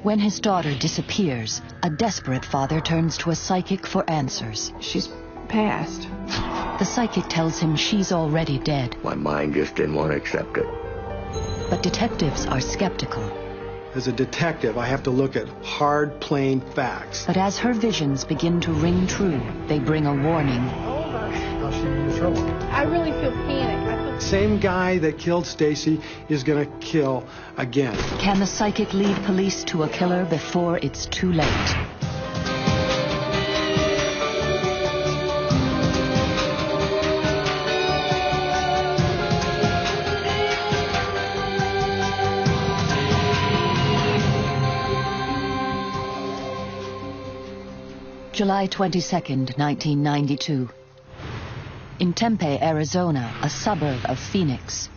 When his daughter disappears, a desperate father turns to a psychic for answers. She's passed. The psychic tells him she's already dead. My mind just didn't want to accept it. But detectives are skeptical. As a detective, I have to look at hard, plain facts. But as her visions begin to ring true, they bring a warning. I really feel panic. Same guy that killed Stacy is going to kill again. Can the psychic lead police to a killer before it's too late? July 22nd, 1992. In Tempe, Arizona, a suburb of Phoenix.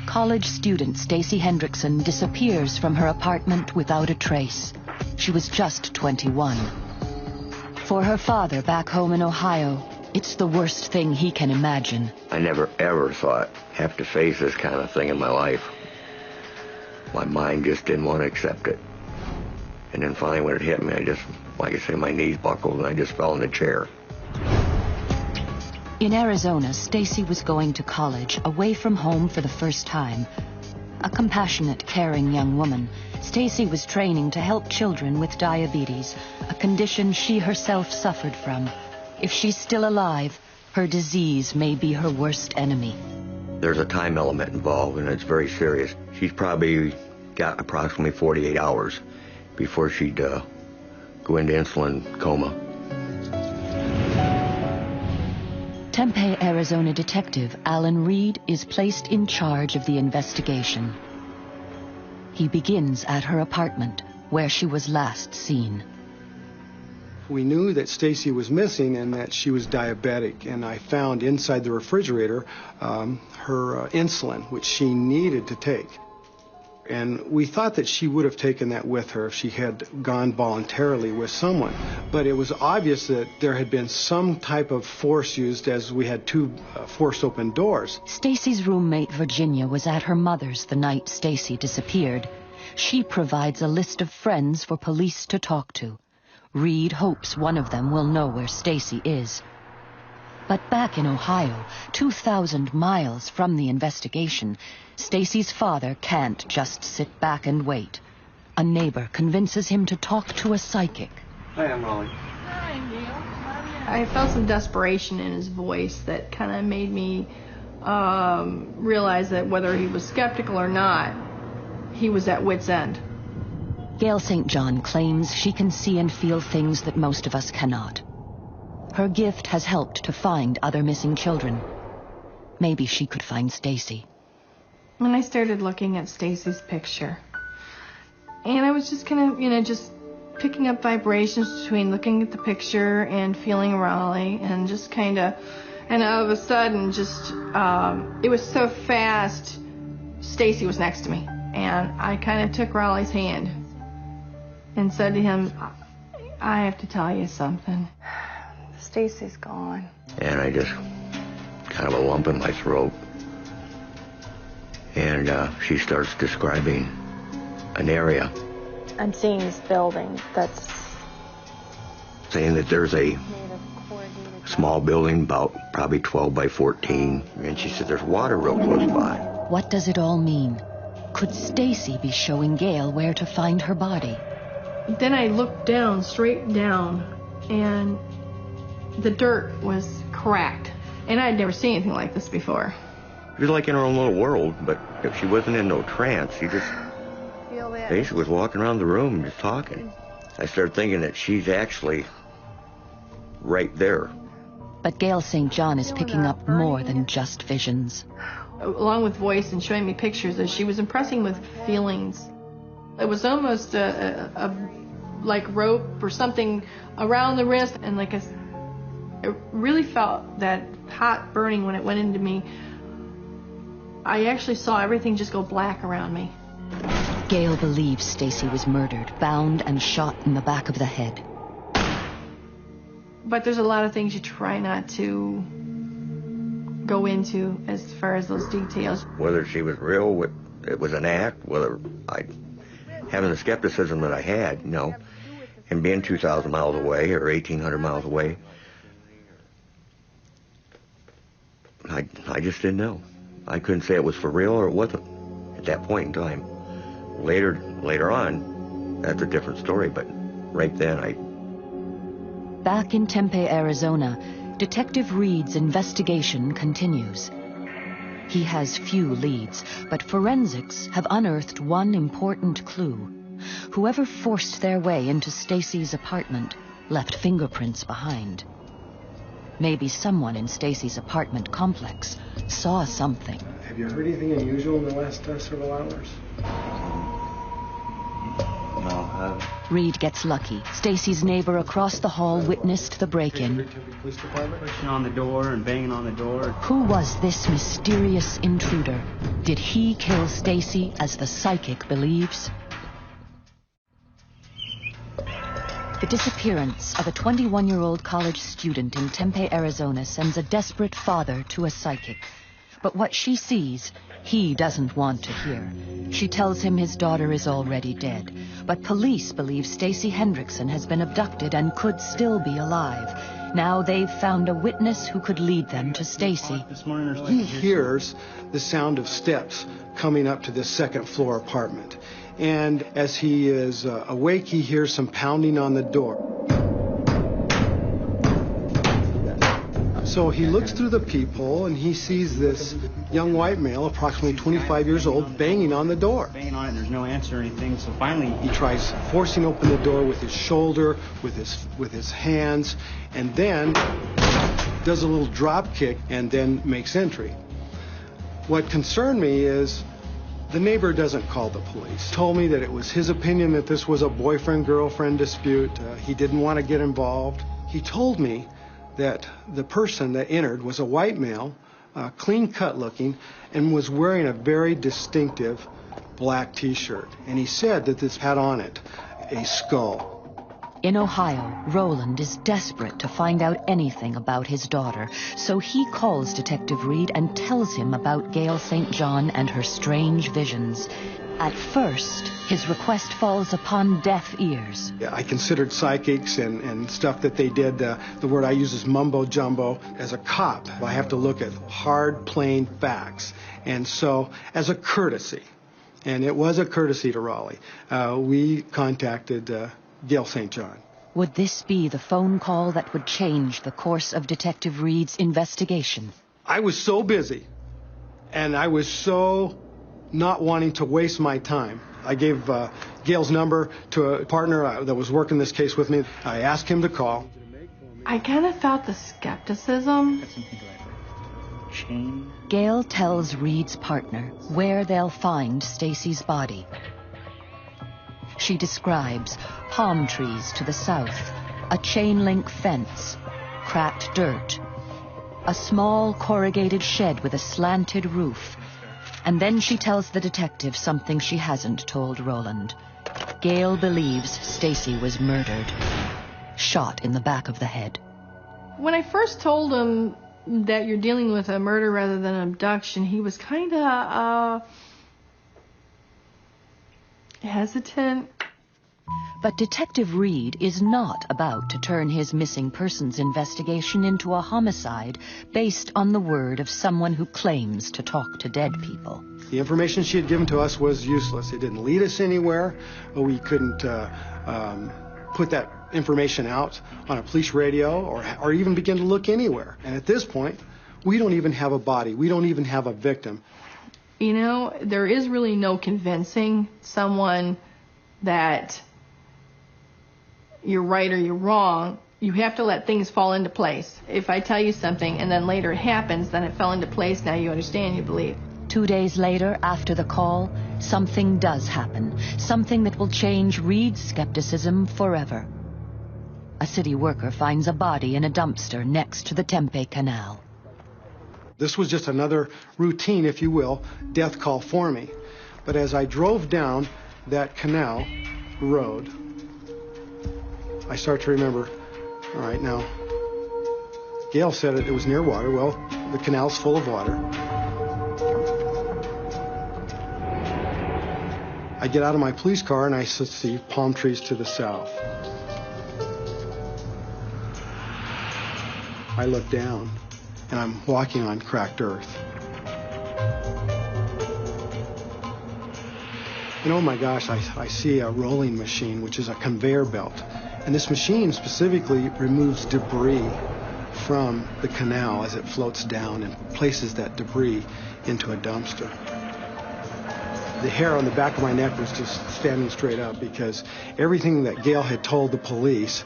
College student Stacy Hendrickson disappears from her apartment without a trace. She was just 21. For her father back home in Ohio, it's the worst thing he can imagine. I never ever thought I'd have to face this kind of thing in my life. My mind just didn't want to accept it. And then finally when it hit me, I just, like I say, my knees buckled and I just fell in the chair. In Arizona, Stacy was going to college, away from home for the first time. A compassionate, caring young woman, Stacy was training to help children with diabetes, a condition she herself suffered from. If she's still alive, her disease may be her worst enemy. There's a time element involved, and it's very serious. She's probably got approximately 48 hours before she'd go into insulin coma. Tempe, Arizona detective Alan Reed is placed in charge of the investigation. He begins at her apartment, where she was last seen. We knew that Stacy was missing and that she was diabetic, and I found inside the refrigerator her insulin, which she needed to take. And we thought that she would have taken that with her if she had gone voluntarily with someone. But it was obvious that there had been some type of force used, as we had two forced open doors. Stacy's roommate Virginia was at her mother's the night Stacy disappeared. She provides a list of friends for police to talk to. Reed hopes one of them will know where Stacy is. But back in Ohio, 2,000 miles from the investigation, Stacy's father can't just sit back and wait. A neighbor convinces him to talk to a psychic. Hi, I'm Molly. Hi, Neil. I felt some desperation in his voice that kind of made me realize that whether he was skeptical or not, he was at wit's end. Gail St. John claims she can see and feel things that most of us cannot. Her gift has helped to find other missing children. Maybe she could find Stacy. And I started looking at Stacy's picture. And I was just kind of, just picking up vibrations between looking at the picture and feeling Raleigh, and just kind of, and all of a sudden, just, it was so fast, Stacy was next to me. And I kind of took Raleigh's hand and said to him, I have to tell you something. Stacy's gone. And I just kind of a lump in my throat. And she starts describing an area. I'm seeing this building that's saying that there's a small building about probably 12 by 14. And she said there's water real close by. What does it all mean? Could Stacy be showing Gail where to find her body? Then I looked down, straight down, and the dirt was cracked. And I had never seen anything like this before. She was like in her own little world, but if she wasn't in no trance, she just basically was walking around the room and just talking. I started thinking that she's actually right there. But Gail St. John is picking up more than just visions. Along with voice and showing me pictures, that she was impressing with feelings. It was almost a like rope or something around the wrist, and it really felt that hot burning when it went into me. I actually saw everything just go black around me. Gail believes Stacy was murdered, bound and shot in the back of the head. But there's a lot of things you try not to go into as far as those details. Whether she was real, it was an act, whether I having the skepticism that I had, and being 2,000 miles away or 1,800 miles away, I just didn't know. I couldn't say it was for real or it wasn't at that point in time. Later on, that's a different story, but right then Back in Tempe, Arizona, Detective Reed's investigation continues. He has few leads, but forensics have unearthed one important clue. Whoever forced their way into Stacy's apartment left fingerprints behind. Maybe someone in Stacy's apartment complex saw something. Have you heard anything unusual in the last several hours? No. Reed gets lucky. Stacy's neighbor across the hall witnessed the break-in. Pushing on the door and banging on the door. Who was this mysterious intruder? Did he kill Stacy as the psychic believes? The disappearance of a 21-year-old college student in Tempe, Arizona sends a desperate father to a psychic. But what she sees, he doesn't want to hear. She tells him his daughter is already dead. But police believe Stacy Hendrickson has been abducted and could still be alive. Now they've found a witness who could lead them to Stacy. He hears the sound of steps coming up to this second-floor apartment. And as he is awake, he hears some pounding on the door. So he looks through the peephole and he sees this young white male, approximately 25 years old, banging on the door. Banging on it, there's no answer or anything, so finally He tries forcing open the door with his shoulder, with his hands, and then does a little drop kick and then makes entry. What concerned me is the neighbor doesn't call the police. Told me that it was his opinion that this was a boyfriend-girlfriend dispute. He didn't want to get involved. He told me that the person that entered was a white male, clean-cut looking, and was wearing a very distinctive black T-shirt. And he said that this had on it a skull. In Ohio, Roland is desperate to find out anything about his daughter, so he calls Detective Reed and tells him about Gail St. John and her strange visions. At first, his request falls upon deaf ears. I considered psychics and stuff that they did, the word I use is mumbo-jumbo. As a cop, I have to look at hard, plain facts. And so, as a courtesy, and it was a courtesy to Raleigh, we contacted Gail St. John. Would this be the phone call that would change the course of Detective Reed's investigation? I was so busy, and I was so not wanting to waste my time. I gave Gail's number to a partner that was working this case with me. I asked him to call. I kind of felt the skepticism. Gail tells Reed's partner where they'll find Stacy's body. She describes palm trees to the south, a chain-link fence, cracked dirt, a small corrugated shed with a slanted roof. And then she tells the detective something she hasn't told Roland. Gail believes Stacy was murdered, shot in the back of the head. When I first told him that you're dealing with a murder rather than an abduction, he was kind of hesitant. But Detective Reed is not about to turn his missing persons investigation into a homicide based on the word of someone who claims to talk to dead people. The information she had given to us was useless. It didn't lead us anywhere. We couldn't put that information out on a police radio or even begin to look anywhere. And at this point, we don't even have a body. We don't even have a victim. You know, there is really no convincing someone that you're right or you're wrong. You have to let things fall into place. If I tell you something and then later it happens, then it fell into place, now you understand, you believe. 2 days later, after the call, something does happen. Something that will change Reed's skepticism forever. A city worker finds a body in a dumpster next to the Tempe Canal. This was just another routine, if you will, death call for me. But as I drove down that canal road, I start to remember, all right, now, Gail said it was near water. Well, the canal's full of water. I get out of my police car and I see palm trees to the south. I look down and I'm walking on cracked earth. And oh my gosh, I see a rolling machine, which is a conveyor belt. And this machine specifically removes debris from the canal as it floats down and places that debris into a dumpster. The hair on the back of my neck was just standing straight up because everything that Gail had told the police,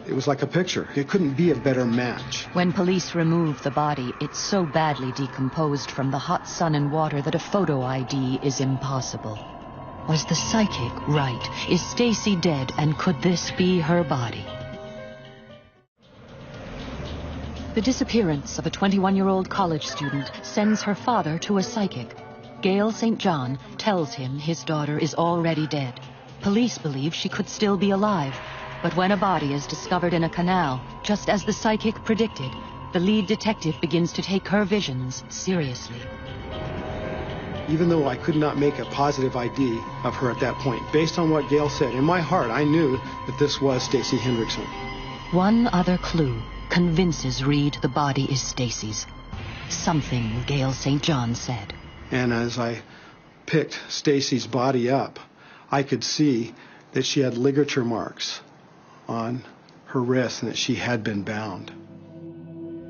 it was like a picture. It couldn't be a better match. When police remove the body, it's so badly decomposed from the hot sun and water that a photo ID is impossible. Was the psychic right? Is Stacy dead, and could this be her body? The disappearance of a 21-year-old college student sends her father to a psychic. Gail St. John tells him his daughter is already dead. Police believe she could still be alive, but when a body is discovered in a canal, just as the psychic predicted, the lead detective begins to take her visions seriously. Even though I could not make a positive ID of her at that point, based on what Gail said, in my heart I knew that this was Stacy Hendrickson. One other clue convinces Reed the body is Stacy's. Something Gail St. John said. And as I picked Stacy's body up, I could see that she had ligature marks on her wrist and that she had been bound.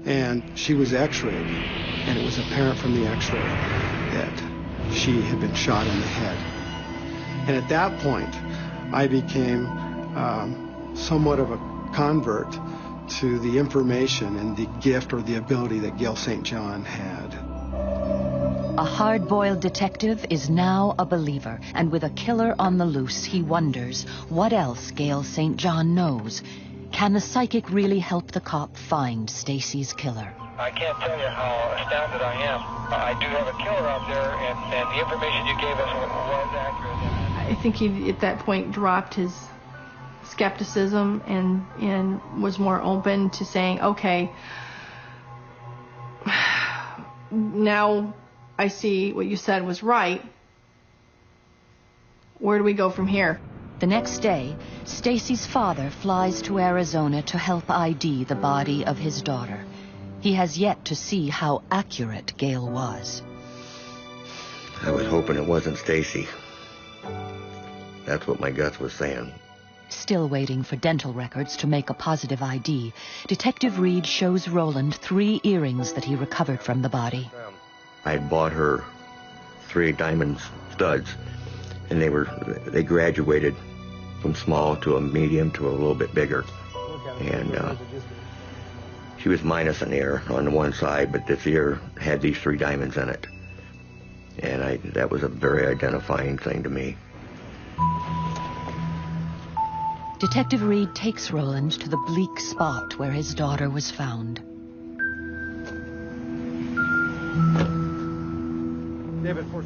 And she was x-rayed, and it was apparent from the x-ray that she had been shot in the head. And at that point, I became somewhat of a convert to the information and the gift or the ability that Gail St. John had. A hard-boiled detective is now a believer, and with a killer on the loose, he wonders what else Gail St. John knows. Can the psychic really help the cop find Stacy's killer? I can't tell you how astounded I am. I do have a killer out there, and the information you gave us was accurate. I think he, at that point, dropped his skepticism and was more open to saying, okay, now I see what you said was right. Where do we go from here? The next day, Stacy's father flies to Arizona to help ID the body of his daughter. He has yet to see how accurate Gail was. I was hoping it wasn't Stacy. That's what my guts was saying. Still waiting for dental records to make a positive ID, Detective Reed shows Roland 3 earrings that he recovered from the body. I had bought her 3 diamond studs, and they graduated from small to a medium to a little bit bigger. And she was minus an ear on the one side, but this ear had these 3 diamonds in it. And that was a very identifying thing to me. Detective Reed takes Roland to the bleak spot where his daughter was found.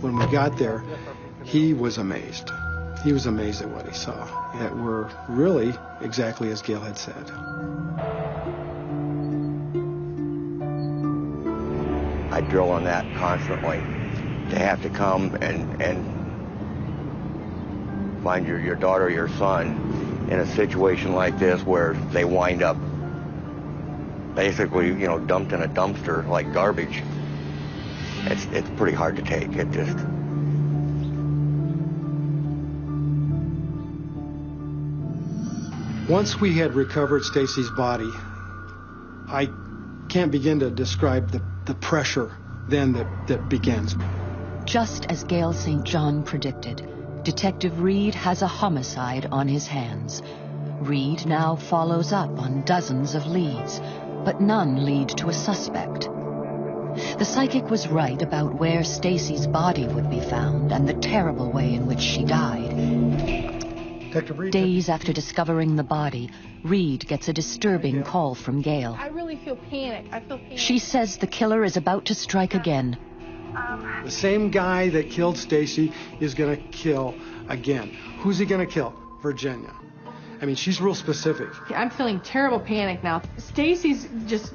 When we got there, he was amazed. He was amazed at what he saw, that were really exactly as Gail had said. I drill on that constantly. To have to come and find your daughter or your son in a situation like this where they wind up basically, dumped in a dumpster like garbage. It's pretty hard to take. It just... Once we had recovered Stacy's body, I can't begin to describe the pressure then that begins. Just as Gail St. John predicted, Detective Reed has a homicide on his hands. Reed now follows up on dozens of leads, but none lead to a suspect. The psychic was right about where Stacy's body would be found and the terrible way in which she died. Detective Reed, Days after discovering the body, Reed gets a disturbing call from Gail. I really feel panic. I feel panic. She says the killer is about to strike again. the same guy that killed Stacy is going to kill again. Who's he going to kill? Virginia. I mean, she's real specific. I'm feeling terrible panic now. Stacy's just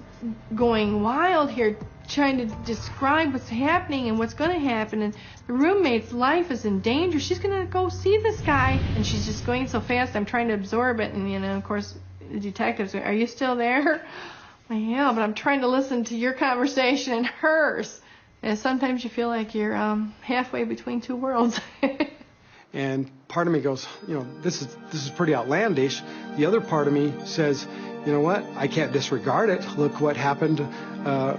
going wild here. trying to describe what's happening and what's going to happen, and the roommate's life is in danger. She's going to go see this guy, and she's just going so fast. I'm trying to absorb it, and of course, the detectives are you still there? Yeah, but I'm trying to listen to your conversation and hers. And sometimes you feel like you're halfway between two worlds. And part of me goes, this is pretty outlandish. The other part of me says, you know what? I can't disregard it. Look what happened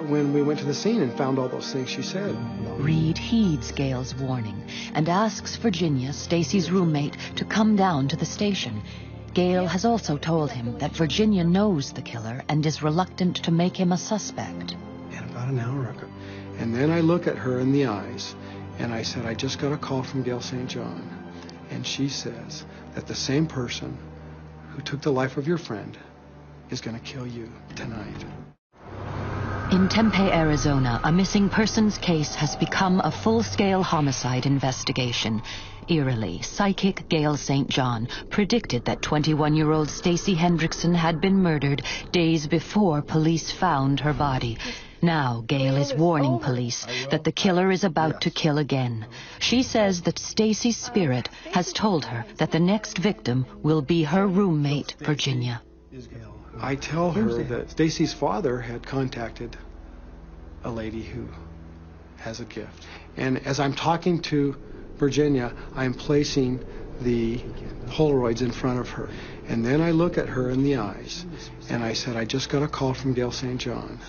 when we went to the scene and found all those things she said. Reed heeds Gail's warning and asks Virginia, Stacy's roommate, to come down to the station. Gail has also told him that Virginia knows the killer and is reluctant to make him a suspect. And about an hour ago. And then I look at her in the eyes, and I said, I just got a call from Gail St. John. And she says that the same person who took the life of your friend is going to kill you tonight. In Tempe, Arizona, a missing persons case has become a full-scale homicide investigation. Eerily, psychic Gail St. John predicted that 21-year-old Stacy Hendrickson had been murdered days before police found her body. Now, Gail is warning police that the killer is about to kill again. She says that Stacy's spirit has told her that the next victim will be her roommate, Virginia. I tell her that Stacy's father had contacted a lady who has a gift. And as I'm talking to Virginia, I'm placing the Polaroids in front of her. And then I look at her in the eyes, and I said, I just got a call from Gail St. John.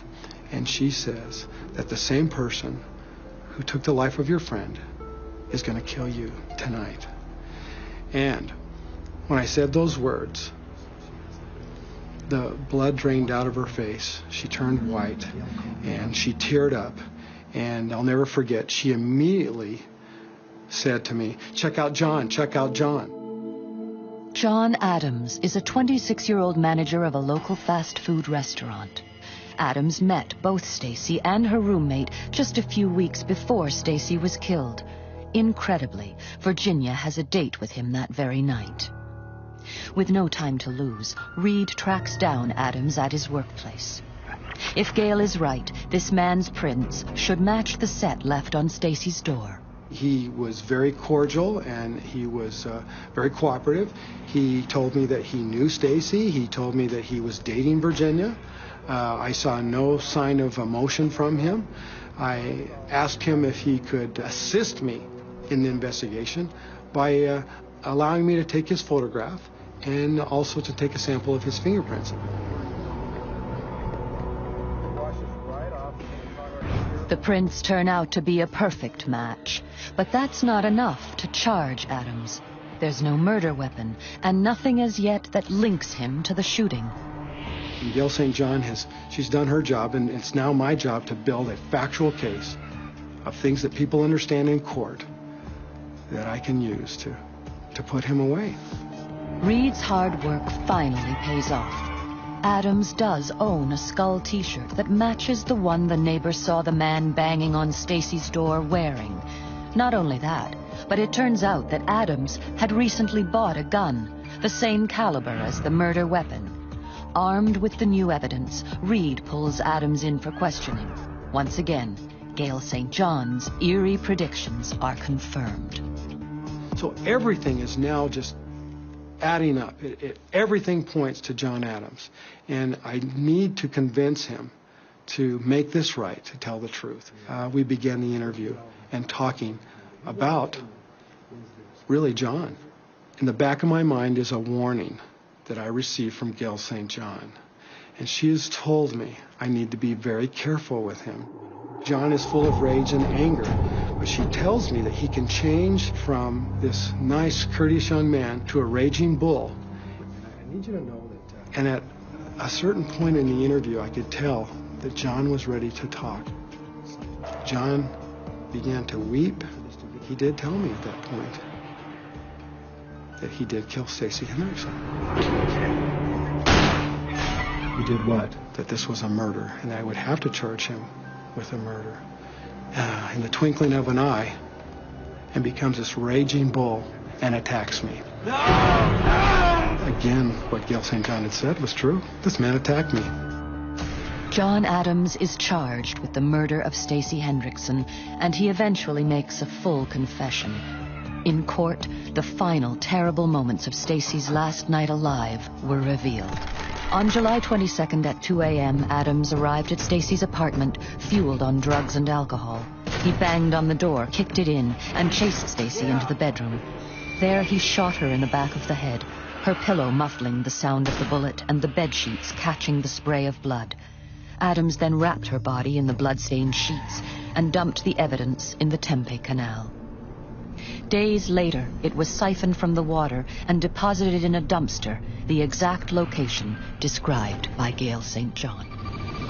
And she says that the same person who took the life of your friend is going to kill you tonight. And when I said those words, the blood drained out of her face. She turned white, and she teared up. And I'll never forget, she immediately said to me, check out John, check out John. John Adams is a 26-year-old manager of a local fast food restaurant. Adams met both Stacy and her roommate just a few weeks before Stacy was killed. Incredibly, Virginia has a date with him that very night. With no time to lose, Reed tracks down Adams at his workplace. If Gail is right, this man's prints should match the set left on Stacy's door. He was very cordial, and he was very cooperative. He told me that he knew Stacy. He told me that he was dating Virginia. I saw no sign of emotion from him. I asked him if he could assist me in the investigation by allowing me to take his photograph and also to take a sample of his fingerprints. The prints turn out to be a perfect match, but that's not enough to charge Adams. There's no murder weapon, and nothing as yet that links him to the shooting. And Gail St. John she's done her job, and it's now my job to build a factual case of things that people understand in court that I can use to put him away. Reed's hard work finally pays off. Adams does own a skull t-shirt that matches the one the neighbor saw the man banging on Stacy's door wearing. Not only that, but it turns out that Adams had recently bought a gun, the same caliber as the murder weapon. Armed with the new evidence, Reed pulls Adams in for questioning. Once again, Gail St. John's eerie predictions are confirmed. So everything is now just adding up. Everything points to John Adams. And I need to convince him to make this right, to tell the truth. We began the interview and talking about, really, John. In the back of my mind is a warning that I received from Gail St. John. And she has told me I need to be very careful with him. John is full of rage and anger, but she tells me that he can change from this nice, courteous young man to a raging bull. I need you to know that... And at a certain point in the interview, I could tell that John was ready to talk. John began to weep. He did tell me at that point that he did kill Stacy Hendrickson. He did what? That this was a murder, and I would have to charge him with a murder. In the twinkling of an eye, and becomes this raging bull and attacks me. No! No! Again, what Gail St. John had said was true. This man attacked me. John Adams is charged with the murder of Stacy Hendrickson, and he eventually makes a full confession. In court, the final terrible moments of Stacy's last night alive were revealed. On July 22nd at 2 a.m., Adams arrived at Stacy's apartment, fueled on drugs and alcohol. He banged on the door, kicked it in, and chased Stacy into the bedroom. There he shot her in the back of the head, her pillow muffling the sound of the bullet and the bedsheets catching the spray of blood. Adams then wrapped her body in the blood-stained sheets and dumped the evidence in the Tempe Canal. Days later, it was siphoned from the water and deposited in a dumpster, the exact location described by Gail St. John.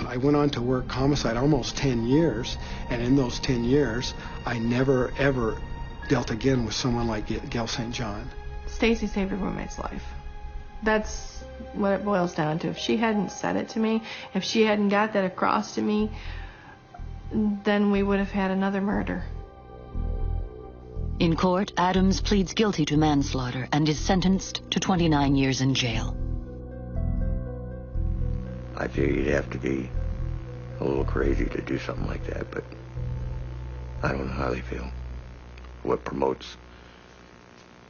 I went on to work homicide almost 10 years, and in those 10 years, I never, ever dealt again with someone like Gail St. John. Stacy saved her roommate's life. That's what it boils down to. If she hadn't said it to me, if she hadn't got that across to me, then we would have had another murder. In court, Adams pleads guilty to manslaughter and is sentenced to 29 years in jail. I figure you'd have to be a little crazy to do something like that, but I don't know how they feel. What promotes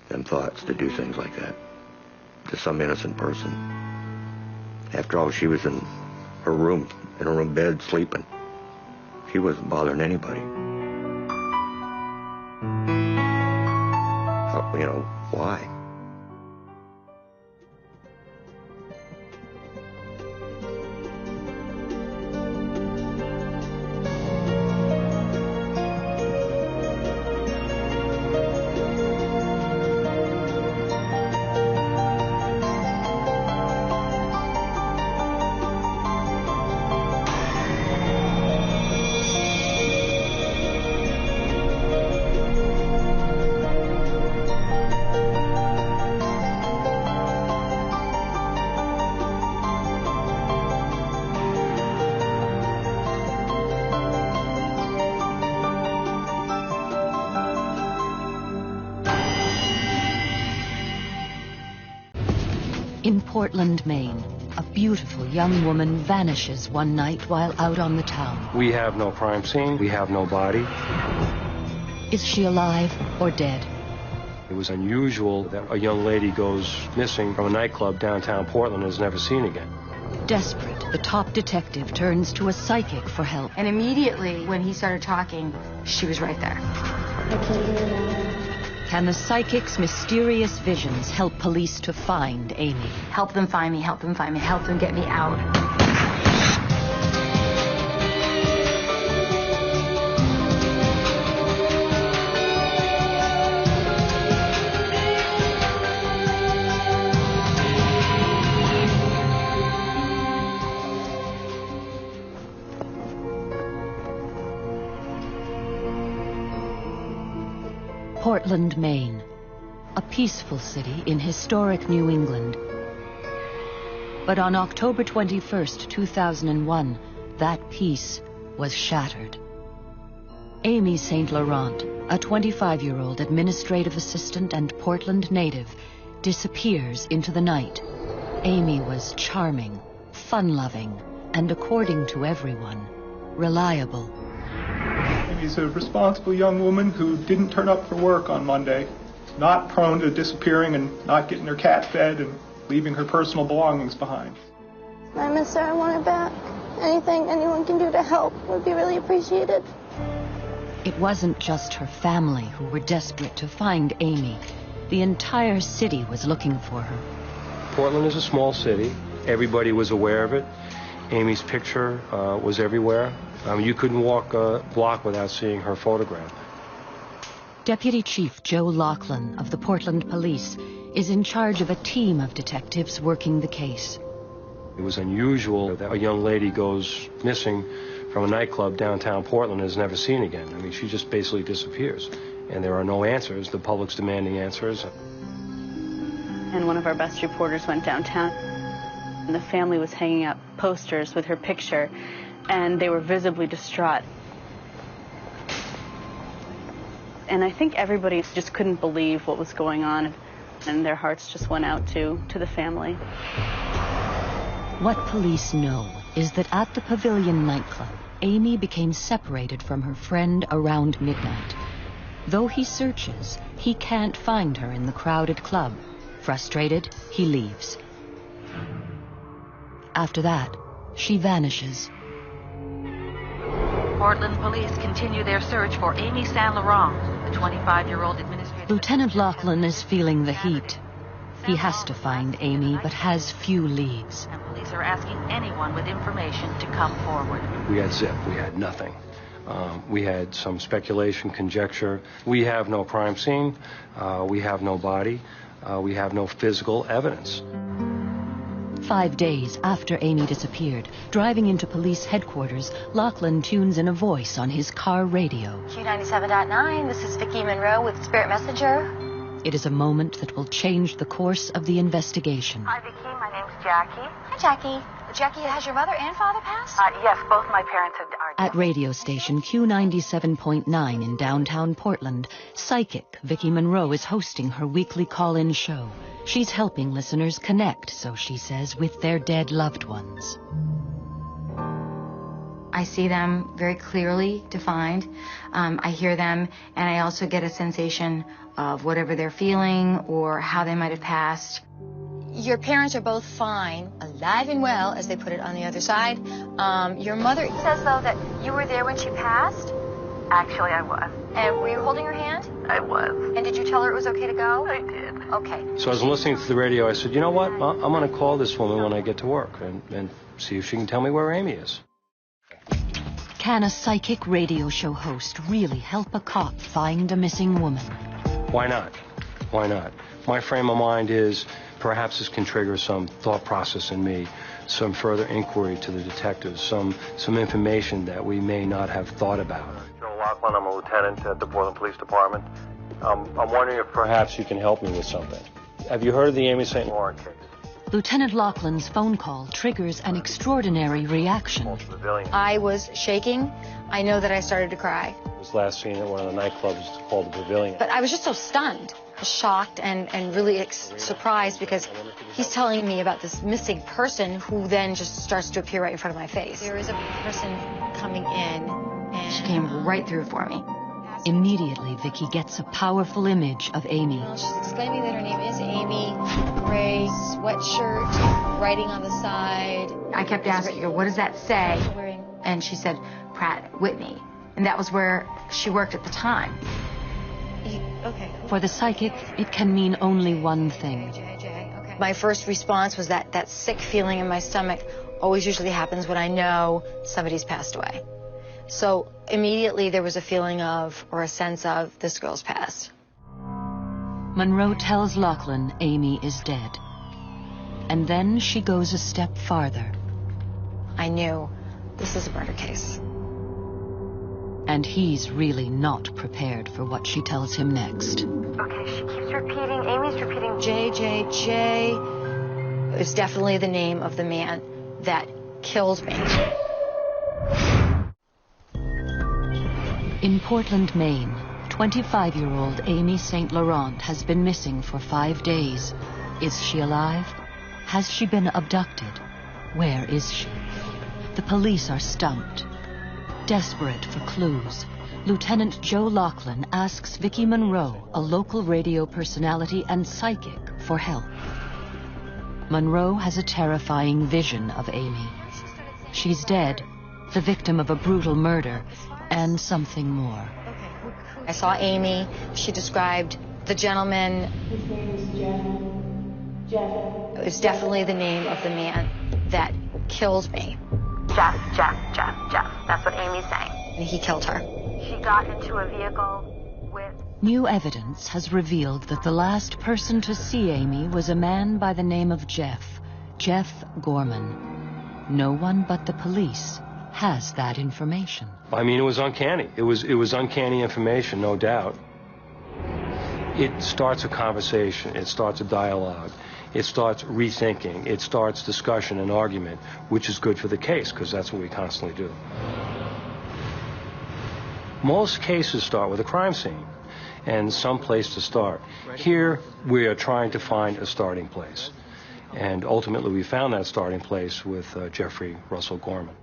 them thoughts to do things like that to some innocent person. After all, she was in her room bed, sleeping. She wasn't bothering anybody. So, you know, why? In Portland, Maine, a beautiful young woman vanishes one night while out on the town. We have no crime scene. We have no body. Is she alive or dead? It was unusual that a young lady goes missing from a nightclub downtown Portland and is never seen again. Desperate, the top detective turns to a psychic for help. And immediately, when he started talking, she was right there. Can the psychic's mysterious visions help police to find Amy? Help them find me, help them find me, help them get me out. Portland, Maine, a peaceful city in historic New England. But on October 21st, 2001, that peace was shattered. Amy St. Laurent, a 25-year-old administrative assistant and Portland native, disappears into the night. Amy was charming, fun-loving, and according to everyone, reliable. Amy's a responsible young woman who didn't turn up for work on Monday, not prone to disappearing and not getting her cat fed and leaving her personal belongings behind. I miss her. I want her back. Anything anyone can do to help would be really appreciated. It wasn't just her family who were desperate to find Amy. The entire city was looking for her. Portland is a small city. Everybody was aware of it. Amy's picture was everywhere. You couldn't walk a block without seeing her photograph. Deputy Chief Joe Laughlin of the Portland Police is in charge of a team of detectives working the case. It was unusual that a young lady goes missing from a nightclub downtown Portland and is never seen again. I mean, she just basically disappears. And there are no answers. The public's demanding answers. And one of our best reporters went downtown, and the family was hanging up posters with her picture, and they were visibly distraught. And I think everybody just couldn't believe what was going on, and their hearts just went out to the family. What police know is that at the Pavilion nightclub, Amy became separated from her friend around midnight. Though he searches, he can't find her in the crowded club. Frustrated, he leaves. After that, she vanishes. Portland police continue their search for Amy Saint Laurent, the 25-year-old administrative... Lieutenant Lachlan is feeling the heat. He has to find Amy, but has few leads. And police are asking anyone with information to come forward. We had zip. We had nothing. We had some speculation, conjecture. We have no crime scene. We have no body. We have no physical evidence. 5 days after Amy disappeared, driving into police headquarters, Lachlan tunes in a voice on his car radio. Q97.9, this is Vicki Monroe with Spirit Messenger. It is a moment that will change the course of the investigation. Hi, Vicki. My name's Jackie. Hi, Jackie. Jackie, has your mother and father passed? Yes, both my parents are dead. At radio station Q97.9 in downtown Portland, psychic Vicki Monroe is hosting her weekly call-in show. She's helping listeners connect, so she says, with their dead loved ones. I see them very clearly defined. I hear them, and I also get a sensation of whatever they're feeling or how they might have passed. Your parents are both fine, alive and well, as they put it on the other side. Your mother says, though, that you were there when she passed? Actually, I was. And were you holding her hand? I was. And did you tell her it was okay to go? I did. Okay. So as I'm listening to the radio, I said, you know what? I'm going to call this woman when I get to work and see if she can tell me where Amy is. Can a psychic radio show host really help a cop find a missing woman? Why not? Why not? My frame of mind is perhaps this can trigger some thought process in me, some further inquiry to the detectives, some information that we may not have thought about. Joe Lachlan, I'm a lieutenant at the Portland Police Department. I'm wondering if perhaps you can help me with something. Have you heard of the Amy St. Laurent case? Lieutenant Lachlan's phone call triggers an extraordinary reaction. I was shaking. I know that I started to cry. It was last seen at one of the nightclubs called the Pavilion. But I was just so stunned, shocked, and really surprised because he's telling me about this missing person who then just starts to appear right in front of my face. There is a person coming in, and She came right through for me. Immediately, Vicki gets a powerful image of Amy. She's exclaiming that her name is Amy, gray sweatshirt, writing on the side. I kept asking her, what does that say? And she said, Pratt Whitney. And that was where she worked at the time. Okay. For the psychic, it can mean only one thing. Okay. My first response was that sick feeling in my stomach always usually happens when I know somebody's passed away. So immediately there was a feeling of, or a sense of, this girl's passed. Monroe tells Lachlan Amy is dead. And then she goes a step farther. I knew this is a murder case. And he's really not prepared for what she tells him next. Okay, she keeps repeating, Amy's repeating JJJ. It's definitely the name of the man that killed me. In Portland, Maine, 25-year-old Amy St. Laurent has been missing for 5 days. Is she alive? Has she been abducted? Where is she? The police are stumped. Desperate for clues, Lieutenant Joe Lachlan asks Vicki Monroe, a local radio personality and psychic, for help. Monroe has a terrifying vision of Amy. She's dead, the victim of a brutal murder, and something more. I saw Amy. She described the gentleman. His name is Jeff. It's definitely the name of the man that killed me. Jeff. That's what Amy's saying. And he killed her. She got into a vehicle with... New evidence has revealed that the last person to see Amy was a man by the name of Jeff Gorman. No one but the police has that information. I mean, it was uncanny. It was uncanny information, no doubt. It starts a conversation. It starts a dialogue. It starts rethinking. It starts discussion and argument, which is good for the case, because that's what we constantly do. Most cases start with a crime scene and some place to start. Here, we are trying to find a starting place. And ultimately, we found that starting place with Jeffrey Russell Gorman.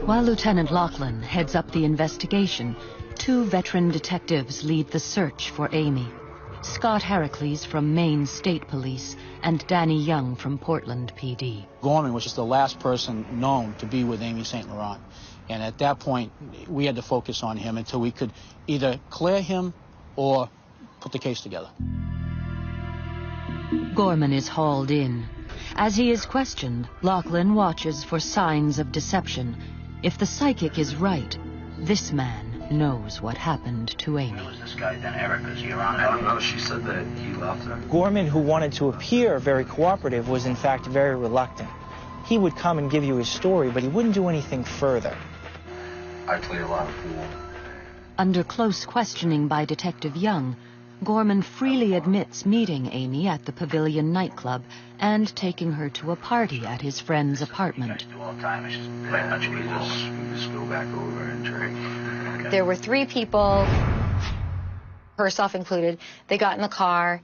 While Lieutenant Lachlan heads up the investigation, 2 veteran detectives lead the search for Amy. Scott Heracles from Maine State Police and Danny Young from Portland PD. Gorman was just the last person known to be with Amy St. Laurent. And at that point, we had to focus on him until we could either clear him or put the case together. Gorman is hauled in. As he is questioned, Lachlan watches for signs of deception. If the psychic is right, this man knows what happened to Amy. This guy, then Eric, is he around? I don't know. She said that he left her. Gorman, who wanted to appear very cooperative, was in fact very reluctant. He would come and give you his story, but he wouldn't do anything further. I played a lot of pool. Under close questioning by Detective Young, Gorman freely admits meeting Amy at the Pavilion nightclub and taking her to a party at his friend's apartment. All the time. It's just, we just go back over and drink. There were 3 people, herself included. They got in the car.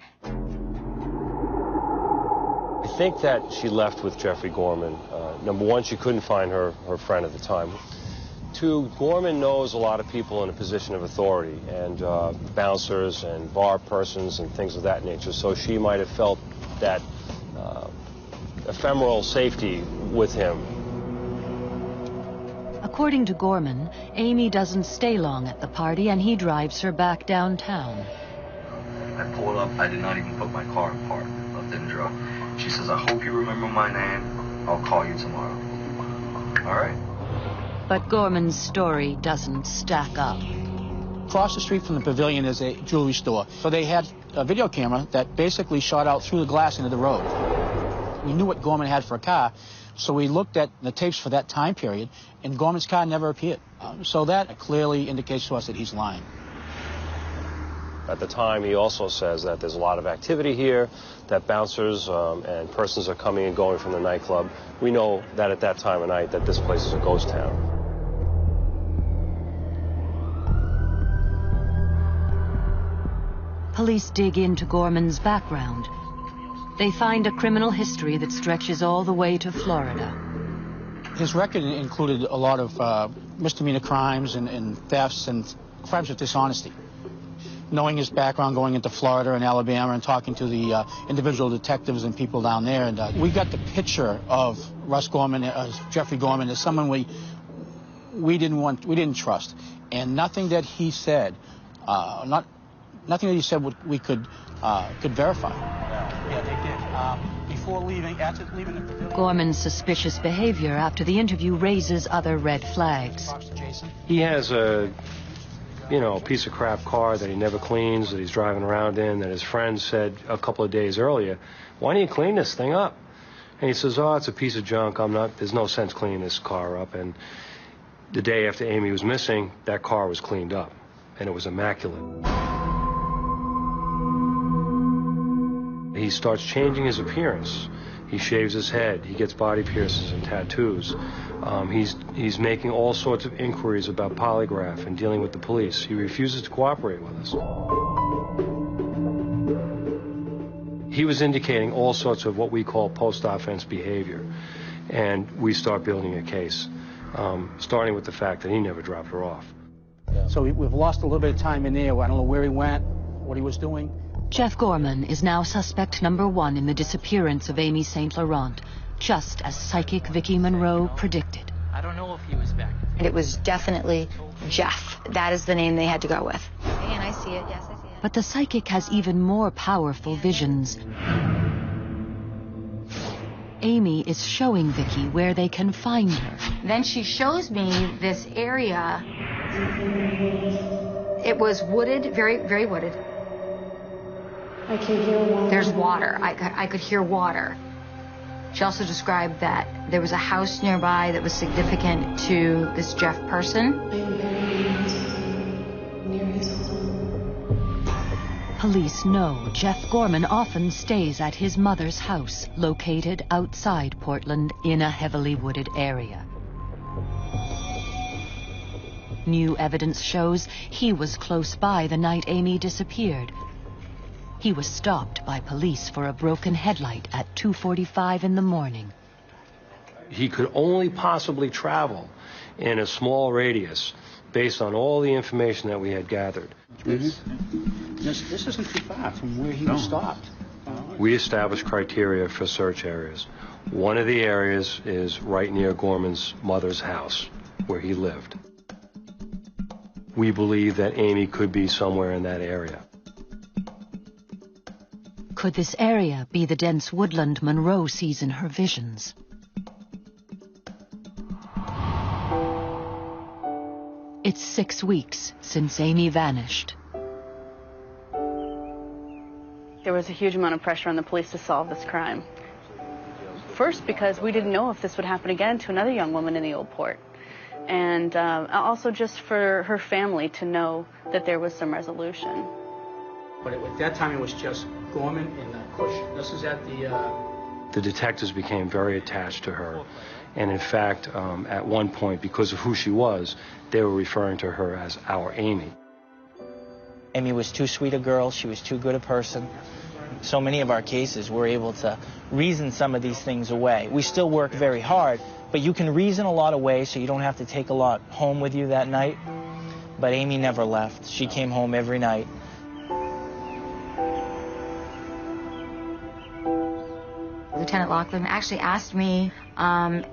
I think that she left with Jeffrey Gorman. Number one, she couldn't find her friend at the time. 2, Gorman knows a lot of people in a position of authority, and bouncers and bar persons and things of that nature, so she might have felt that ephemeral safety with him. According to Gorman, Amy doesn't stay long at the party and he drives her back downtown. I pulled up. I did not even put my car in park. Left it in drove. She says, I hope you remember my name. I'll call you tomorrow. All right. But Gorman's story doesn't stack up. Across the street from the Pavilion is a jewelry store. So they had a video camera that basically shot out through the glass into the road. We knew what Gorman had for a car, so we looked at the tapes for that time period, and Gorman's car never appeared. So that clearly indicates to us that he's lying. At the time, he also says that there's a lot of activity here, that bouncers and persons are coming and going from the nightclub. We know that at that time of night that this place is a ghost town. Police dig into Gorman's background. They find a criminal history that stretches all the way to Florida. His record included a lot of misdemeanor crimes and thefts and crimes of dishonesty. Knowing his background, going into Florida and Alabama and talking to the individual detectives and people down there, and we got the picture of Russ Gorman, Jeffrey Gorman, as someone we didn't trust, and nothing that he said, nothing that he said we could verify. Yeah, they did. Before leaving, after leaving the pavilion. Gorman's suspicious behavior after the interview raises other red flags. He has a piece of crap car that he never cleans, that he's driving around in, that his friend said a couple of days earlier, why don't you clean this thing up? And he says, oh, it's a piece of junk. There's no sense cleaning this car up. And the day after Amy was missing, that car was cleaned up, and it was immaculate. He starts changing his appearance. He shaves his head. He gets body piercings and tattoos. He's making all sorts of inquiries about polygraph and dealing with the police. He refuses to cooperate with us. He was indicating all sorts of what we call post-offense behavior. And we start building a case, starting with the fact that he never dropped her off. So we've lost a little bit of time in there. I don't know where he went, what he was doing. Jeff Gorman is now suspect number 1 in the disappearance of Amy St. Laurent, just as psychic Vicki Monroe predicted. I don't know if he was back. It was definitely Jeff. That is the name they had to go with. And I see it, yes, I see it. But the psychic has even more powerful visions. Amy is showing Vicki where they can find her. Then she shows me this area. It was wooded, very, very wooded. I can hear water. There's water. I could hear water. She also described that there was a house nearby that was significant to this Jeff person. I am very near his home. Police know Jeff Gorman often stays at his mother's house, located outside Portland in a heavily wooded area. New evidence shows he was close by the night Amy disappeared. He was stopped by police for a broken headlight at 2:45 in the morning. He could only possibly travel in a small radius based on all the information that we had gathered. This isn't too far from where he was stopped. We established criteria for search areas. One of the areas is right near Gorman's mother's house, where he lived. We believe that Amy could be somewhere in that area. Could this area be the dense woodland Monroe sees in her visions? It's 6 weeks since Amy vanished. There was a huge amount of pressure on the police to solve this crime. First, because we didn't know if this would happen again to another young woman in the Old Port. And also just for her family to know that there was some resolution. But at that time, it was just Gorman and Cush. This is at the... The detectives became very attached to her. And in fact, at one point, because of who she was, they were referring to her as our Amy. Amy was too sweet a girl. She was too good a person. So many of our cases, we're able to reason some of these things away. We still work very hard, but you can reason a lot away so you don't have to take a lot home with you that night. But Amy never left. She came home every night. Lieutenant Laughlin actually asked me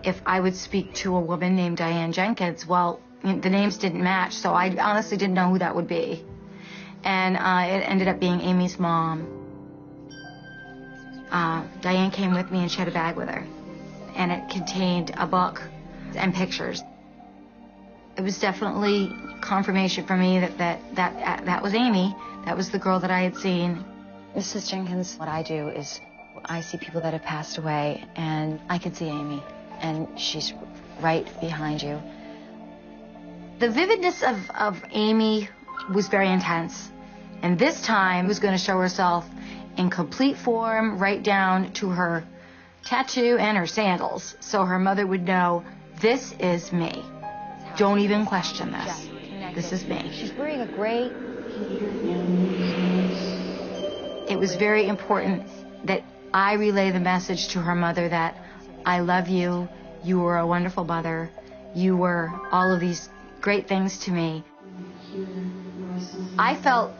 if I would speak to a woman named Diane Jenkins. Well, the names didn't match, so I honestly didn't know who that would be. And it ended up being Amy's mom. Diane came with me and she had a bag with her. And it contained a book and pictures. It was definitely confirmation for me that was Amy. That was the girl that I had seen. Mrs. Jenkins, what I do is I see people that have passed away, and I can see Amy, and she's right behind you. The vividness of Amy was very intense. And this time was going to show herself in complete form, right down to her tattoo and her sandals. So her mother would know, this is me. Don't even question this. This is me. She's wearing a gray. It was very important that I relay the message to her mother that I love you. You were a wonderful mother. You were all of these great things to me. I felt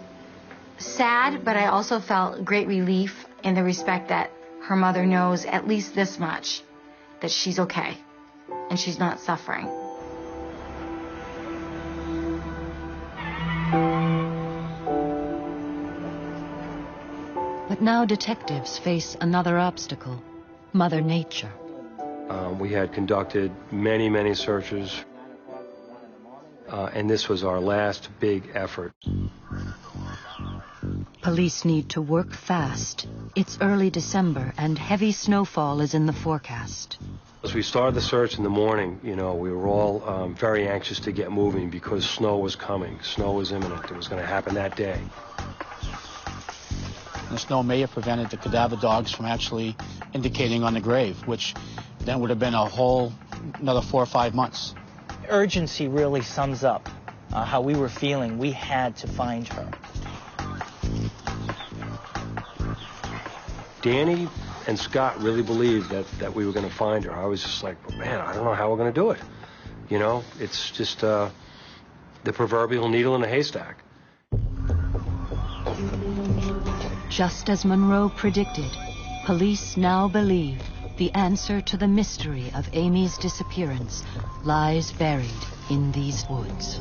sad, but I also felt great relief in the respect that her mother knows at least this much, that she's okay and she's not suffering. But now detectives face another obstacle, Mother Nature. We had conducted many, many searches, and this was our last big effort. Police need to work fast. It's early December, and heavy snowfall is in the forecast. As we started the search in the morning, we were all very anxious to get moving because snow was coming. Snow was imminent. It was going to happen that day. The snow may have prevented the cadaver dogs from actually indicating on the grave, which then would have been another 4 or 5 months. Urgency really sums up how we were feeling. We had to find her. Danny and Scott really believed that we were going to find her. I was just like, man, I don't know how we're going to do it. It's just the proverbial needle in a haystack. Just as Monroe predicted, police now believe the answer to the mystery of Amy's disappearance lies buried in these woods.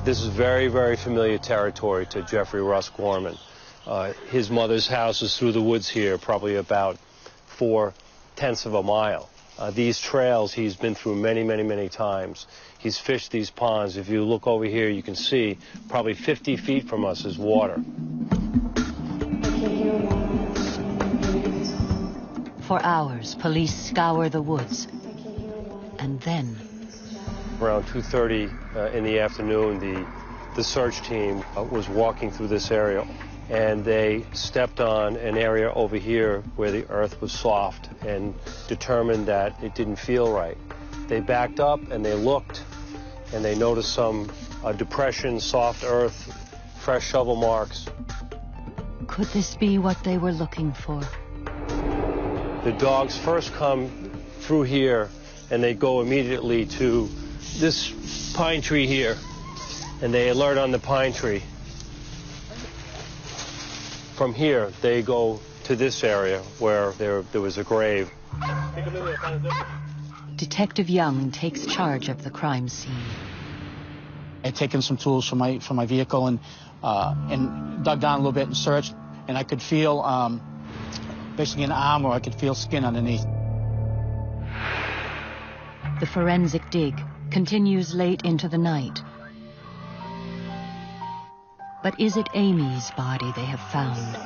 This is very, very familiar territory to Jeffrey Russ Gorman. His mother's house is through the woods here, probably about 4/10 of a mile. These trails he's been through many, many, many times. He's fished these ponds. If you look over here, you can see probably 50 feet from us is water. For hours, police scour the woods. And then... Around 2:30 in the afternoon, the search team was walking through this area, and they stepped on an area over here where the earth was soft and determined that it didn't feel right. They backed up and they looked, and they notice some depression, soft earth, fresh shovel marks. Could this be what they were looking for? The dogs first come through here, and they go immediately to this pine tree here, and they alert on the pine tree. From here, they go to this area where there was a grave. Detective Young takes charge of the crime scene. I'd taken some tools from my vehicle and dug down a little bit and searched, and I could feel basically an arm, or I could feel skin underneath. The forensic dig continues late into the night. But is it Amy's body they have found?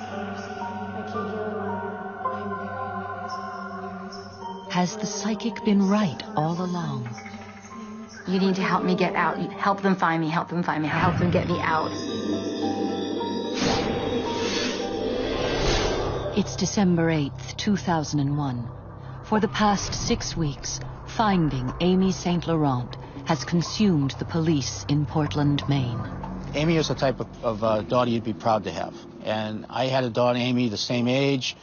Has the psychic been right all along? You need to help me get out. Help them find me, help them find me, help them get me out. It's December 8th, 2001. For the past 6 weeks, finding Amy St. Laurent has consumed the police in Portland, Maine. Amy is the type of daughter you'd be proud to have. And I had a daughter, Amy, the same age.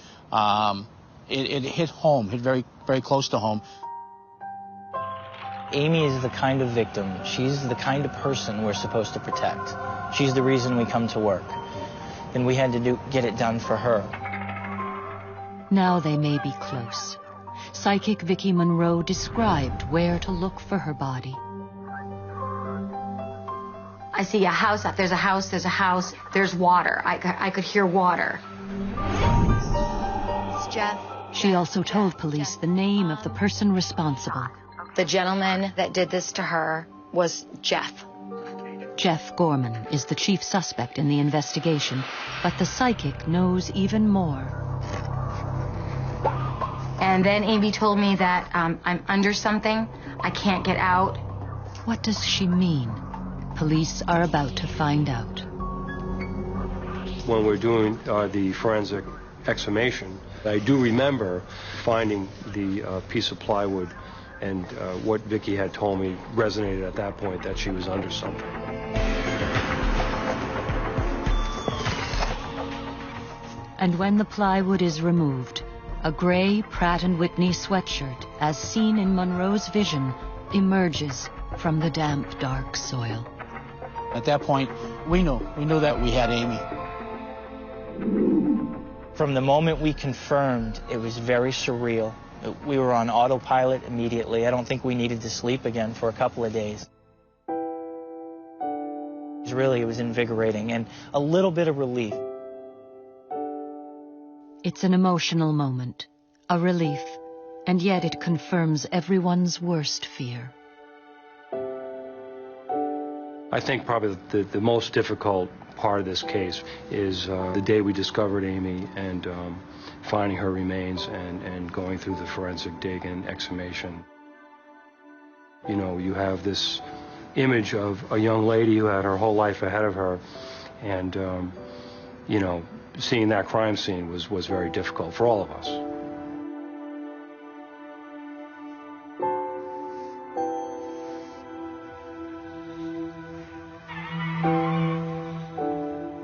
It hit home, hit very, very close to home. Amy is the kind of victim, she's the kind of person we're supposed to protect. She's the reason we come to work. And we had to get it done for her. Now they may be close. Psychic Vicki Monroe described where to look for her body. I see a house, there's a house, there's water. I could hear water. It's Jeff. She also told police the name of the person responsible. The gentleman that did this to her was Jeff. Jeff Gorman is the chief suspect in the investigation, but the psychic knows even more. And then Amy told me that I'm under something. I can't get out. What does she mean? Police are about to find out. When we're doing the forensic exhumation, I do remember finding the piece of plywood, and what Vicki had told me resonated at that point, that she was under something. And when the plywood is removed, a gray Pratt & Whitney sweatshirt, as seen in Monroe's vision, emerges from the damp, dark soil. At that point, we knew that we had Amy. From the moment we confirmed, it was very surreal. We were on autopilot immediately. I don't think we needed to sleep again for a couple of days. It was invigorating and a little bit of relief. It's an emotional moment, a relief, and yet it confirms everyone's worst fear. I think probably the most difficult part of this case is the day we discovered Amy and finding her remains and going through the forensic dig and exhumation. You know, you have this image of a young lady who had her whole life ahead of her, and, you know, seeing that crime scene was very difficult for all of us.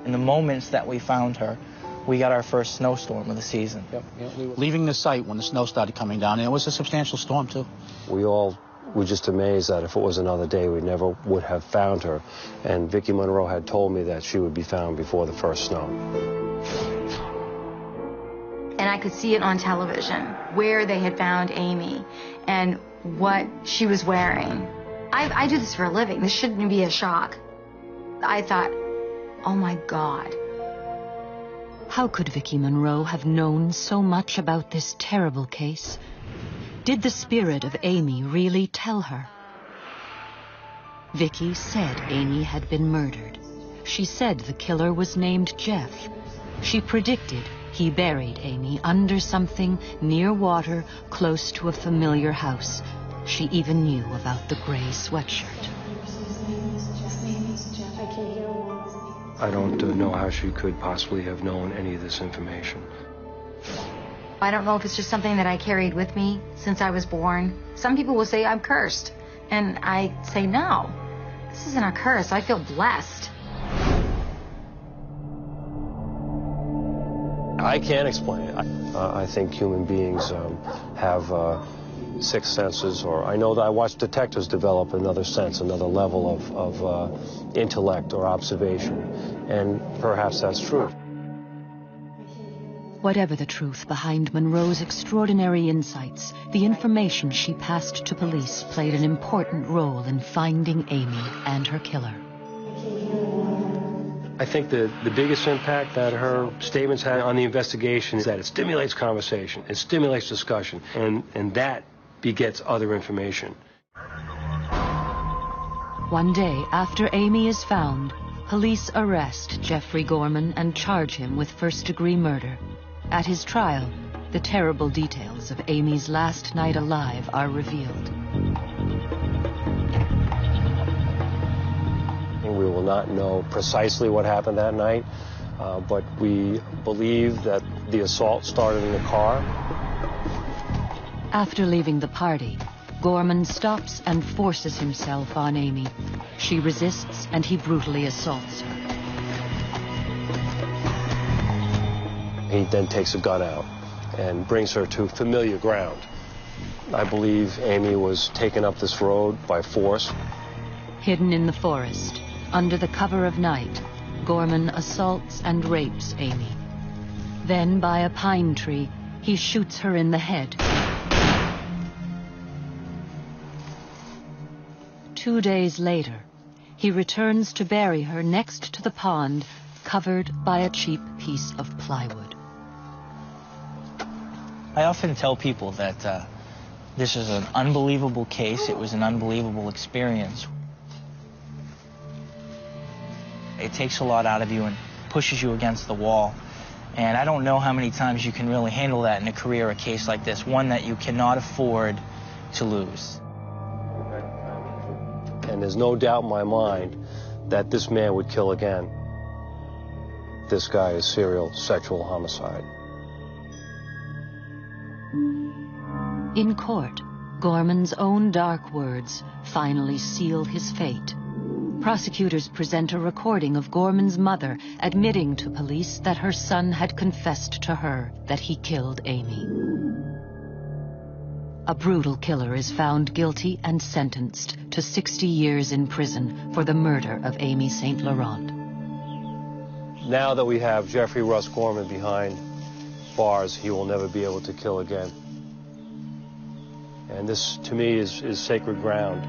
In the moments that we found her, we got our first snowstorm of the season. Yep. Leaving the site when the snow started coming down, and it was a substantial storm, too. We all were just amazed that if it was another day, we never would have found her. And Vicki Monroe had told me that she would be found before the first snow. And I could see it on television, where they had found Amy and what she was wearing. I do this for a living. This shouldn't be a shock. I thought, oh my God. How could Vicki Monroe have known so much about this terrible case? Did the spirit of Amy really tell her? Vicki said Amy had been murdered. She said the killer was named Jeff. She predicted he buried Amy under something near water, close to a familiar house. She even knew about the gray sweatshirt. I don't know how she could possibly have known any of this information. I don't know if it's just something that I carried with me since I was born. Some people will say I'm cursed, and I say no. This isn't a curse. I feel blessed. I can't explain it. I think human beings have sixth senses, or I know that I watch detectives develop another sense, another level of intellect or observation, and perhaps that's true. Whatever the truth behind Monroe's extraordinary insights, the information she passed to police played an important role in finding Amy and her killer. I think the biggest impact that her statements had on the investigation is that it stimulates conversation, it stimulates discussion, and that begets other information. One day after Amy is found, police arrest Jeffrey Gorman and charge him with first-degree murder. At his trial, the terrible details of Amy's last night alive are revealed. We will not know precisely what happened that night, but we believe that the assault started in the car. After leaving the party, Gorman stops and forces himself on Amy. She resists and he brutally assaults her. He then takes a gun out and brings her to familiar ground. I believe Amy was taken up this road by force. Hidden in the forest, under the cover of night, Gorman assaults and rapes Amy. Then, by a pine tree, he shoots her in the head. 2 days later, he returns to bury her next to the pond, covered by a cheap piece of plywood. I often tell people that this is an unbelievable case. It was an unbelievable experience. It takes a lot out of you and pushes you against the wall. And I don't know how many times you can really handle that in a career, a case like this, one that you cannot afford to lose. And there's no doubt in my mind that this man would kill again. This guy is serial sexual homicide. In court, Gorman's own dark words finally seal his fate. Prosecutors present a recording of Gorman's mother admitting to police that her son had confessed to her that he killed Amy. A brutal killer is found guilty and sentenced to 60 years in prison for the murder of Amy St. Laurent. Now that we have Jeffrey Russ Gorman behind bars, he will never be able to kill again. And this, to me, is sacred ground.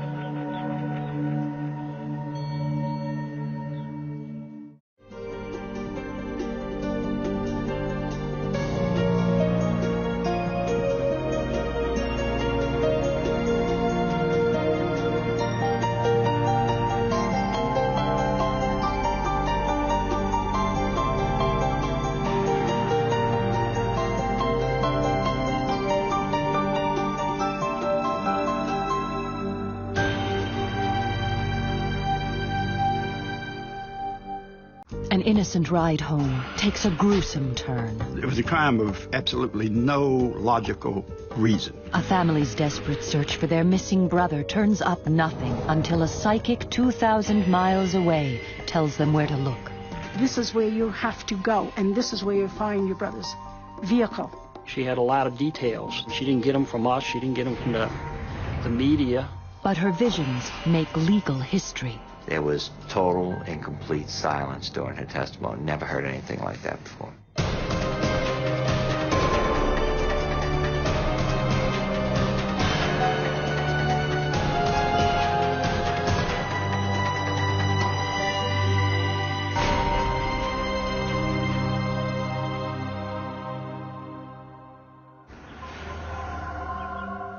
An innocent ride home takes a gruesome turn. It was a crime of absolutely no logical reason. A family's desperate search for their missing brother turns up nothing until a psychic 2,000 miles away tells them where to look. This is where you have to go, and this is where you find your brother's vehicle. She had a lot of details. She didn't get them from us. She didn't get them from the media. But her visions make legal history. There was total and complete silence during her testimony. Never heard anything like that before.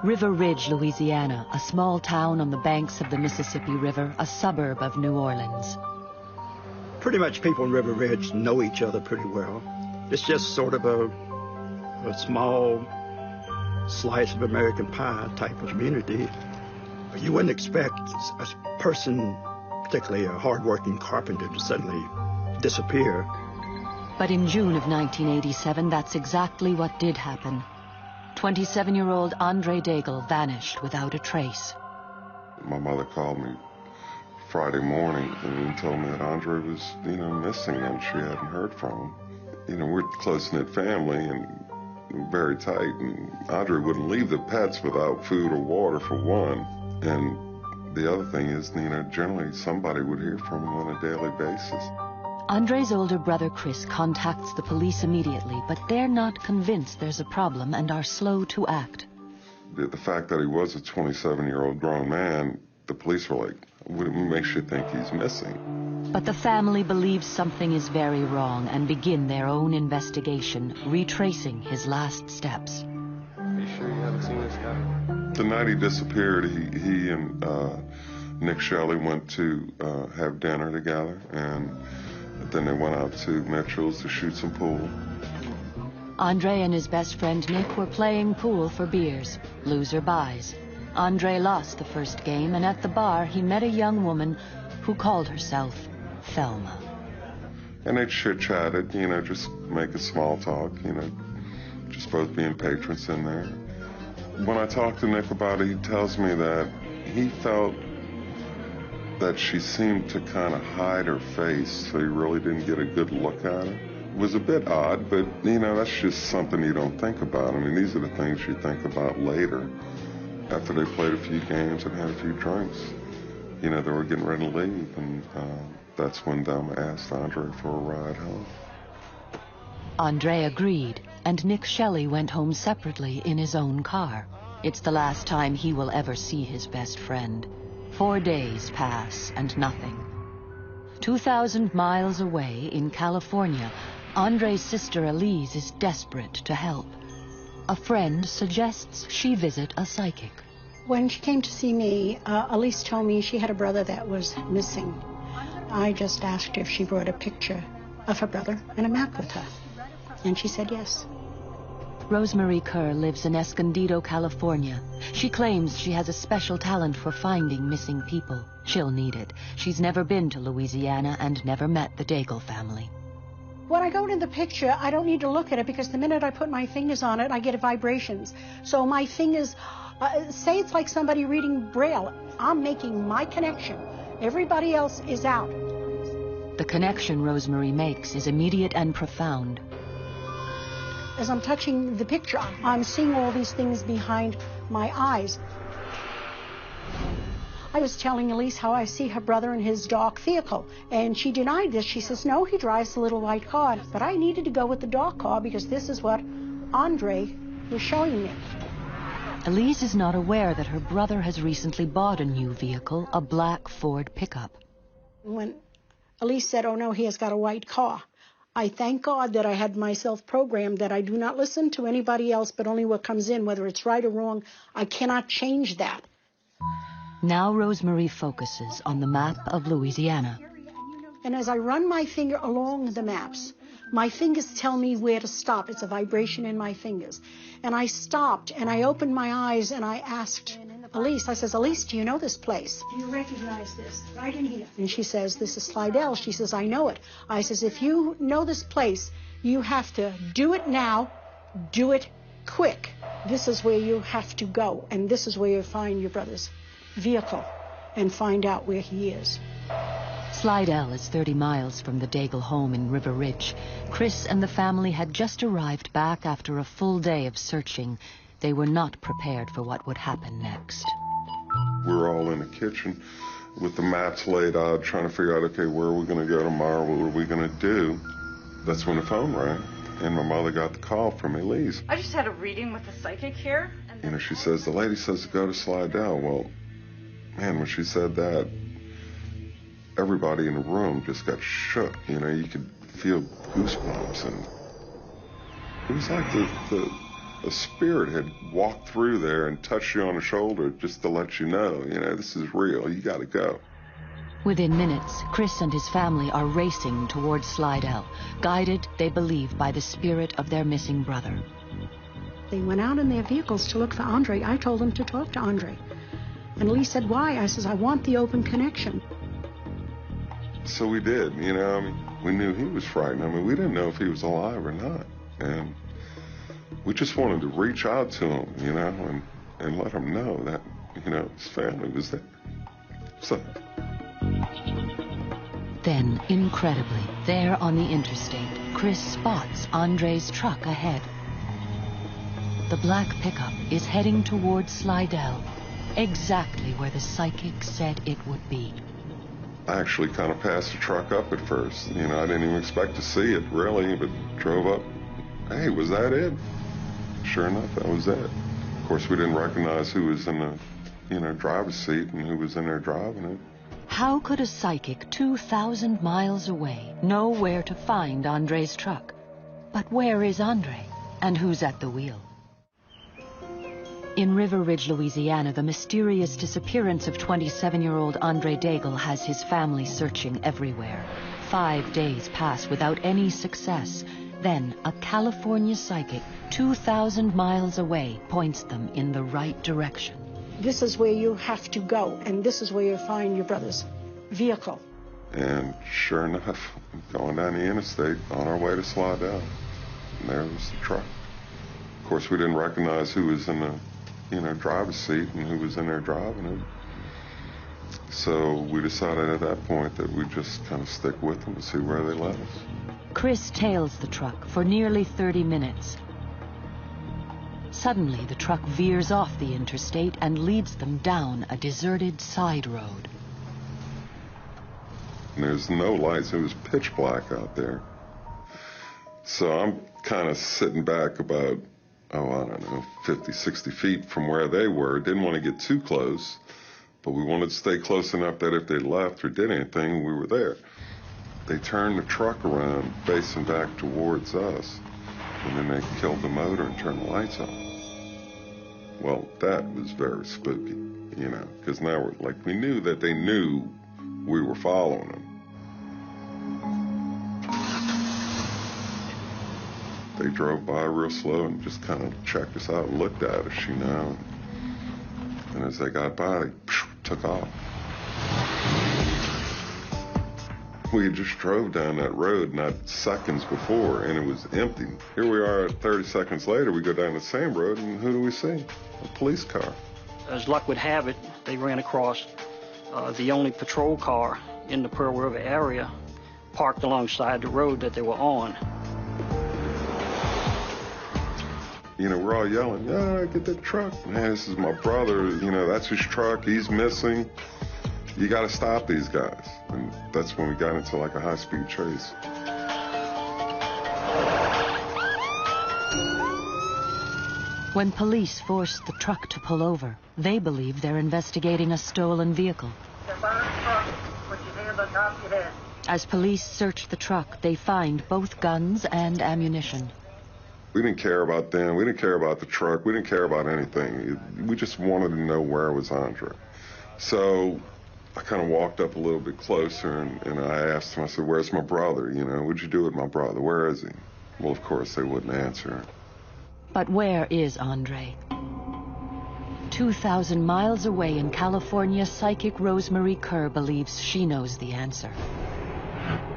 River Ridge, Louisiana, a small town on the banks of the Mississippi River, a suburb of New Orleans. Pretty much people in River Ridge know each other pretty well. It's just sort of a small slice of American pie type of community. You wouldn't expect a person, particularly a hard-working carpenter, to suddenly disappear. But in June of 1987, that's exactly what did happen. 27-year-old Andre Daigle vanished without a trace. My mother called me Friday morning and told me that Andre was, missing and she hadn't heard from him. We're a close-knit family and very tight, and Andre wouldn't leave the pets without food or water, for one. And the other thing is, generally somebody would hear from him on a daily basis. Andre's older brother Chris contacts the police immediately, but they're not convinced there's a problem and are slow to act. The fact that he was a 27-year-old grown man, the police were like, what makes you think he's missing? But the family believes something is very wrong and begin their own investigation, retracing his last steps. Are you sure you haven't seen this guy? The night he disappeared, he and Nick Shelley went to have dinner together, and then they went out to Mitchell's to shoot some pool. Andre and his best friend Nick were playing pool for beers. Loser buys. Andre lost the first game, and at the bar he met a young woman who called herself Thelma. And they chit-chatted, just making small talk, just both being patrons in there. When I talked to Nick about it, he tells me that he felt that she seemed to kind of hide her face, so he really didn't get a good look at her. It was a bit odd, but, that's just something you don't think about. I mean, these are the things you think about later, after they played a few games and had a few drinks. They were getting ready to leave, and that's when Thelma asked Andre for a ride home. Andre agreed, and Nick Shelley went home separately in his own car. It's the last time he will ever see his best friend. 4 days pass, and nothing. 2,000 miles away in California, Andre's sister Elise is desperate to help. A friend suggests she visit a psychic. When she came to see me, Elise told me she had a brother that was missing. I just asked her if she brought a picture of her brother and a map with her. And she said yes. Rosemary Kerr lives in Escondido, California. She claims she has a special talent for finding missing people. She'll need it. She's never been to Louisiana and never met the Daigle family. When I go to the picture, I don't need to look at it because the minute I put my fingers on it, I get vibrations. So my fingers, say it's like somebody reading Braille. I'm making my connection. Everybody else is out. The connection Rosemary makes is immediate and profound. As I'm touching the picture, I'm seeing all these things behind my eyes. I was telling Elise how I see her brother in his dark vehicle, and she denied this. She says, no, he drives the little white car. But I needed to go with the dark car because this is what Andre was showing me. Elise is not aware that her brother has recently bought a new vehicle, a black Ford pickup. When Elise said, oh, no, he has got a white car, I thank God that I had myself programmed that I do not listen to anybody else but only what comes in, whether it's right or wrong. I cannot change that. Now Rosemary focuses on the map of Louisiana. And as I run my finger along the maps, my fingers tell me where to stop. It's a vibration in my fingers. And I stopped, and I opened my eyes, and I asked Elise, I says, Elise, do you know this place? Do you recognize this? Right in here. And she says, this is Slidell. She says, I know it. I says, if you know this place, you have to do it now, do it quick. This is where you have to go, and this is where you find your brother's vehicle and find out where he is. Slidell is 30 miles from the Daigle home in River Ridge. Chris and the family had just arrived back after a full day of searching. They were not prepared for what would happen next. We were all in the kitchen with the maps laid out, trying to figure out, okay, where are we going to go tomorrow? What are we going to do? That's when the phone rang, and my mother got the call from Elise. I just had a reading with a psychic here. And she says, the lady says to go to Slidell. Well, man, when she said that, everybody in the room just got shook. You could feel goosebumps, and it was like the spirit had walked through there and touched you on the shoulder just to let you know, this is real. You got to go. Within minutes, Chris and his family are racing towards Slidell, guided, they believe, by the spirit of their missing brother. They went out in their vehicles to look for Andre. I told them to talk to Andre. And Elise said, why? I says, I want the open connection. So we did, we knew he was frightened. We didn't know if he was alive or not. And we just wanted to reach out to him, and let him know that, his family was there. So Then, incredibly, there on the interstate, Chris spots Andre's truck ahead. The black pickup is heading towards Slidell, exactly where the psychic said it would be. I actually kind of passed the truck up at first. You know, I didn't even expect to see it, really, but drove up. Hey, was that it? Sure enough, that was it. Of course, we didn't recognize who was in the, driver's seat and who was in there driving it. How could a psychic 2,000 miles away know where to find Andre's truck? But where is Andre, and who's at the wheel? In River Ridge, Louisiana, the mysterious disappearance of 27-year-old Andre Daigle has his family searching everywhere. 5 days pass without any success. Then, a California psychic 2,000 miles away points them in the right direction. This is where you have to go, and this is where you find your brother's vehicle. And sure enough, going down the interstate on our way to Slidell, and there was the truck. Of course, we didn't recognize who was in the, driver's seat and who was in there driving it. So we decided at that point that we'd just kind of stick with them and see where they led us. Chris tails the truck for nearly 30 minutes. Suddenly, the truck veers off the interstate and leads them down a deserted side road. And there's no lights. It was pitch black out there. So I'm kind of sitting back about, 50, 60 feet from where they were. Didn't want to get too close, but we wanted to stay close enough that if they left or did anything, we were there. They turned the truck around, facing back towards us, and then they killed the motor and turned the lights on. Well, that was very spooky, because now we knew that they knew we were following them. They drove by real slow and just kind of checked us out and looked at us, And as they got by, they took off. We had just drove down that road not seconds before, and it was empty. Here we are 30 seconds later, we go down the same road, and who do we see? A police car. As luck would have it, they ran across the only patrol car in the Pearl River area, parked alongside the road that they were on. We're all yelling, "Yeah, get that truck. Man, this is my brother. That's his truck. He's missing. You got to stop these guys." And that's when we got into a high-speed chase. When police forced the truck to pull over, they believe they're investigating a stolen vehicle. As police search the truck, they find both guns and ammunition. We didn't care about them. We didn't care about the truck. We didn't care about anything. We just wanted to know where was Andre. So I kind of walked up a little bit closer, and I asked him, I said, "Where's my brother? What'd you do with my brother? Where is he?" Well, of course, they wouldn't answer. But where is Andre? 2,000 miles away in California, psychic Rosemary Kerr believes she knows the answer.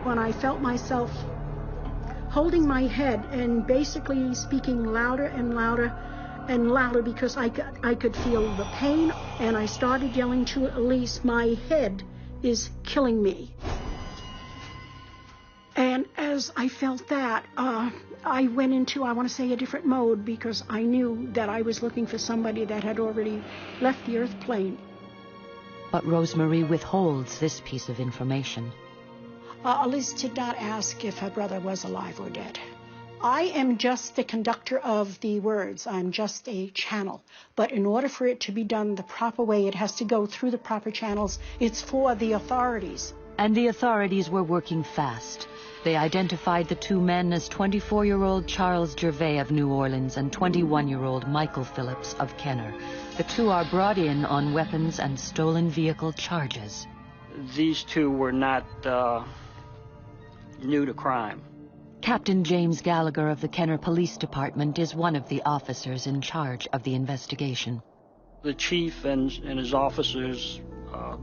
When I felt myself holding my head and basically speaking louder and louder and louder because I could feel the pain, and I started yelling to Elise, "My head is killing me." And as I felt that, I went into, I want to say, a different mode, because I knew that I was looking for somebody that had already left the earth plane. But Rosemary withholds this piece of information. Elise did not ask if her brother was alive or dead. I am just the conductor of the words. I'm just a channel. But in order for it to be done the proper way, it has to go through the proper channels. It's for the authorities. And the authorities were working fast. They identified the two men as 24-year-old Charles Gervais of New Orleans and 21-year-old Michael Phillips of Kenner. The two are brought in on weapons and stolen vehicle charges. These two were not new to crime. Captain James Gallagher of the Kenner Police Department is one of the officers in charge of the investigation. The chief and his officers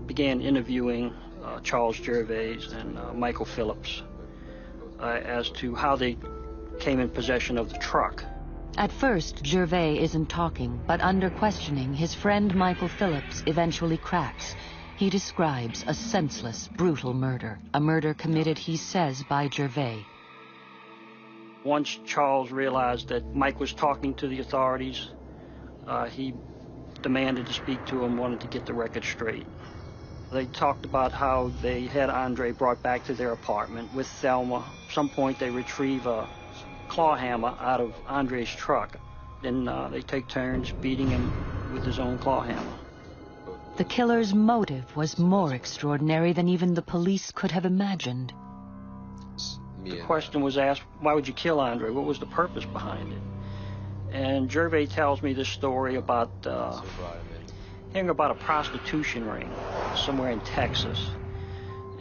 began interviewing Charles Gervais and Michael Phillips as to how they came in possession of the truck. At first, Gervais isn't talking, but under questioning, his friend Michael Phillips eventually cracks. He describes a senseless, brutal murder, a murder committed, he says, by Gervais. Once Charles realized that Mike was talking to the authorities, he demanded to speak to him, wanted to get the record straight. They talked about how they had Andre brought back to their apartment with Thelma. At some point they retrieve a claw hammer out of Andre's truck. Then they take turns beating him with his own claw hammer. The killer's motive was more extraordinary than even the police could have imagined. The question was asked, why would you kill Andre? What was the purpose behind it? And Gervais tells me this story about hearing about a prostitution ring somewhere in Texas.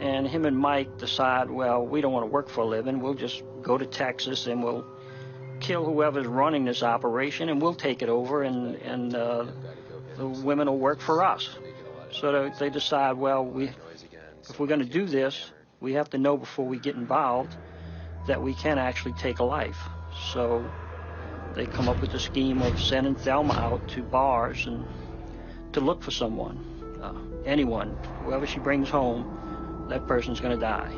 And him and Mike decide, well, we don't want to work for a living. We'll just go to Texas and we'll kill whoever's running this operation and we'll take it over and the women will work for us. So they decide, well, if we're going to do this, we have to know before we get involved that we can actually take a life. So they come up with the scheme of sending Thelma out to bars and to look for someone, anyone, whoever she brings home, that person's going to die.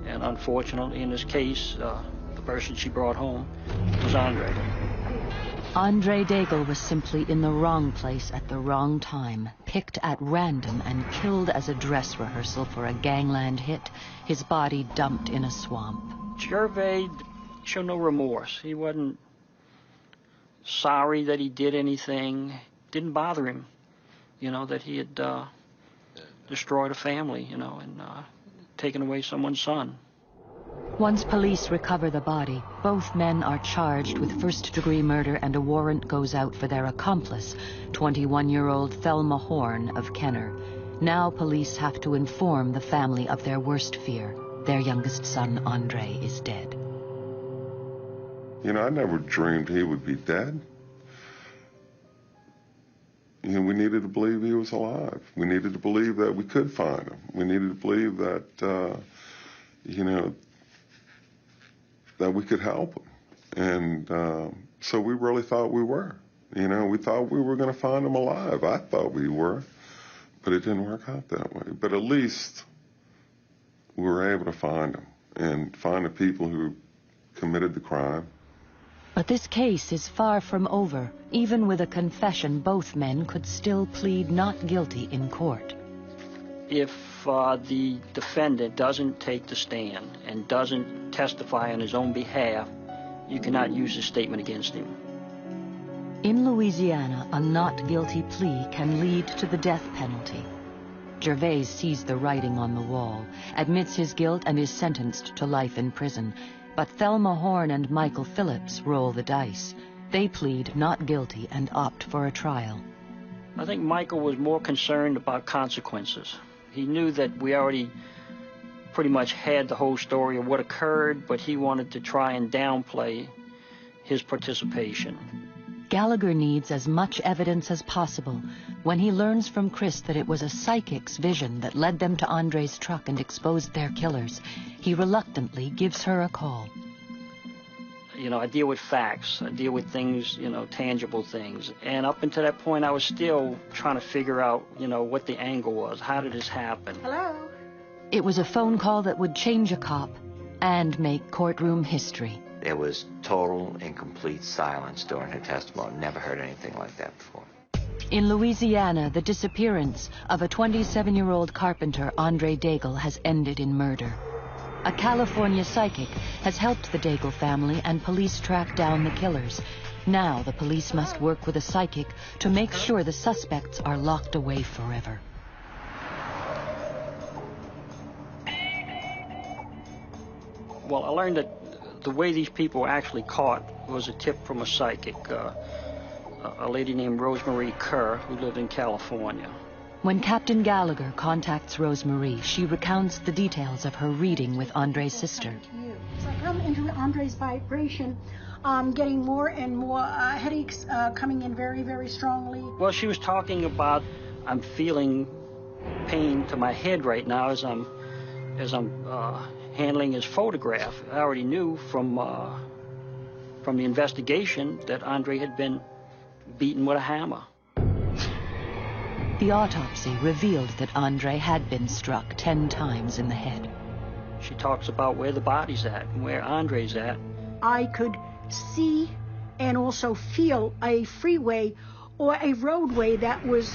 And unfortunately, in this case, the person she brought home was Andre. Andre Daigle was simply in the wrong place at the wrong time, picked at random and killed as a dress rehearsal for a gangland hit, his body dumped in a swamp. Gervais showed no remorse. He wasn't sorry that he did anything. Didn't bother him, that he had destroyed a family, and taken away someone's son. Once police recover the body, both men are charged with first-degree murder and a warrant goes out for their accomplice, 21-year-old Thelma Horn of Kenner. Now police have to inform the family of their worst fear. Their youngest son, Andre, is dead. I never dreamed he would be dead. We needed to believe he was alive. We needed to believe that we could find him. We needed to believe that, that we could help him. And so we really thought we were. We thought we were going to find him alive. I thought we were, but it didn't work out that way. But at least we were able to find him and find the people who committed the crime. But this case is far from over. Even with a confession, both men could still plead not guilty in court. If the defendant doesn't take the stand and doesn't testify on his own behalf, you cannot use his statement against him. In Louisiana, a not guilty plea can lead to the death penalty. Gervais sees the writing on the wall, admits his guilt, and is sentenced to life in prison. But Thelma Horn and Michael Phillips roll the dice. They plead not guilty and opt for a trial. I think Michael was more concerned about consequences. He knew that we already pretty much had the whole story of what occurred, but he wanted to try and downplay his participation. Gallagher needs as much evidence as possible. When he learns from Chris that it was a psychic's vision that led them to Andre's truck and exposed their killers, he reluctantly gives her a call. I deal with facts. I deal with things, tangible things. And up until that point, I was still trying to figure out, what the angle was. How did this happen? Hello? It was a phone call that would change a cop and make courtroom history. There was total and complete silence during her testimony. Never heard anything like that before. In Louisiana, the disappearance of a 27-year-old carpenter, Andre Daigle, has ended in murder. A California psychic has helped the Daigle family and police track down the killers. Now the police must work with a psychic to make sure the suspects are locked away forever. Well, I learned that the way these people were actually caught was a tip from a psychic, a lady named Rosemary Kerr, who lived in California. When Captain Gallagher contacts Rosemary, she recounts the details of her reading with Andre's sister. So I come into Andre's vibration, getting more and more headaches coming in very, very strongly. Well, she was talking about, I'm feeling pain to my head right now as I'm handling his photograph. I already knew from the investigation that Andre had been beaten with a hammer. The The autopsy revealed that Andre had been struck 10 times in the head. She talks about where the body's at and where Andre's at. I could see and also feel a freeway or a roadway that was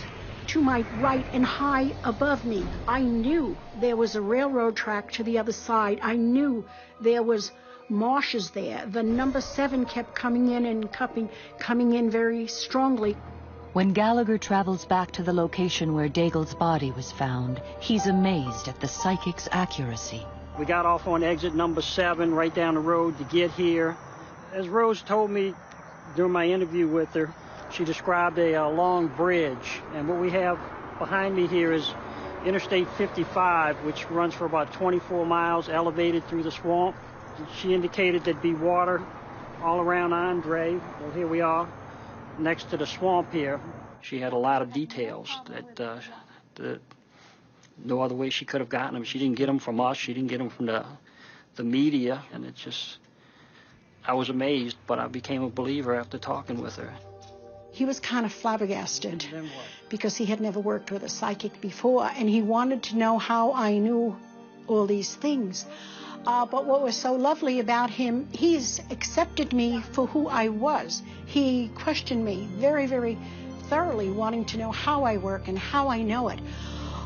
to my right and high above me. I knew there was a railroad track to the other side. I knew there was marshes there. The number 7 kept coming in and coming in very strongly. When Gallagher travels back to the location where Daigle's body was found, he's amazed at the psychic's accuracy. We got off on exit number 7 right down the road to get here. As Rose told me during my interview with her, she described a long bridge, and what we have behind me here is Interstate 55, which runs for about 24 miles, elevated through the swamp. She indicated there'd be water all around Andre. Well, here we are, next to the swamp here. She had a lot of details that no other way she could have gotten them. She didn't get them from us. She didn't get them from the media, and it just, I was amazed, but I became a believer after talking with her. He was kind of flabbergasted because he had never worked with a psychic before, and he wanted to know how I knew all these things. But what was so lovely about him, he's accepted me for who I was. He questioned me very, very thoroughly, wanting to know how I work and how I know it.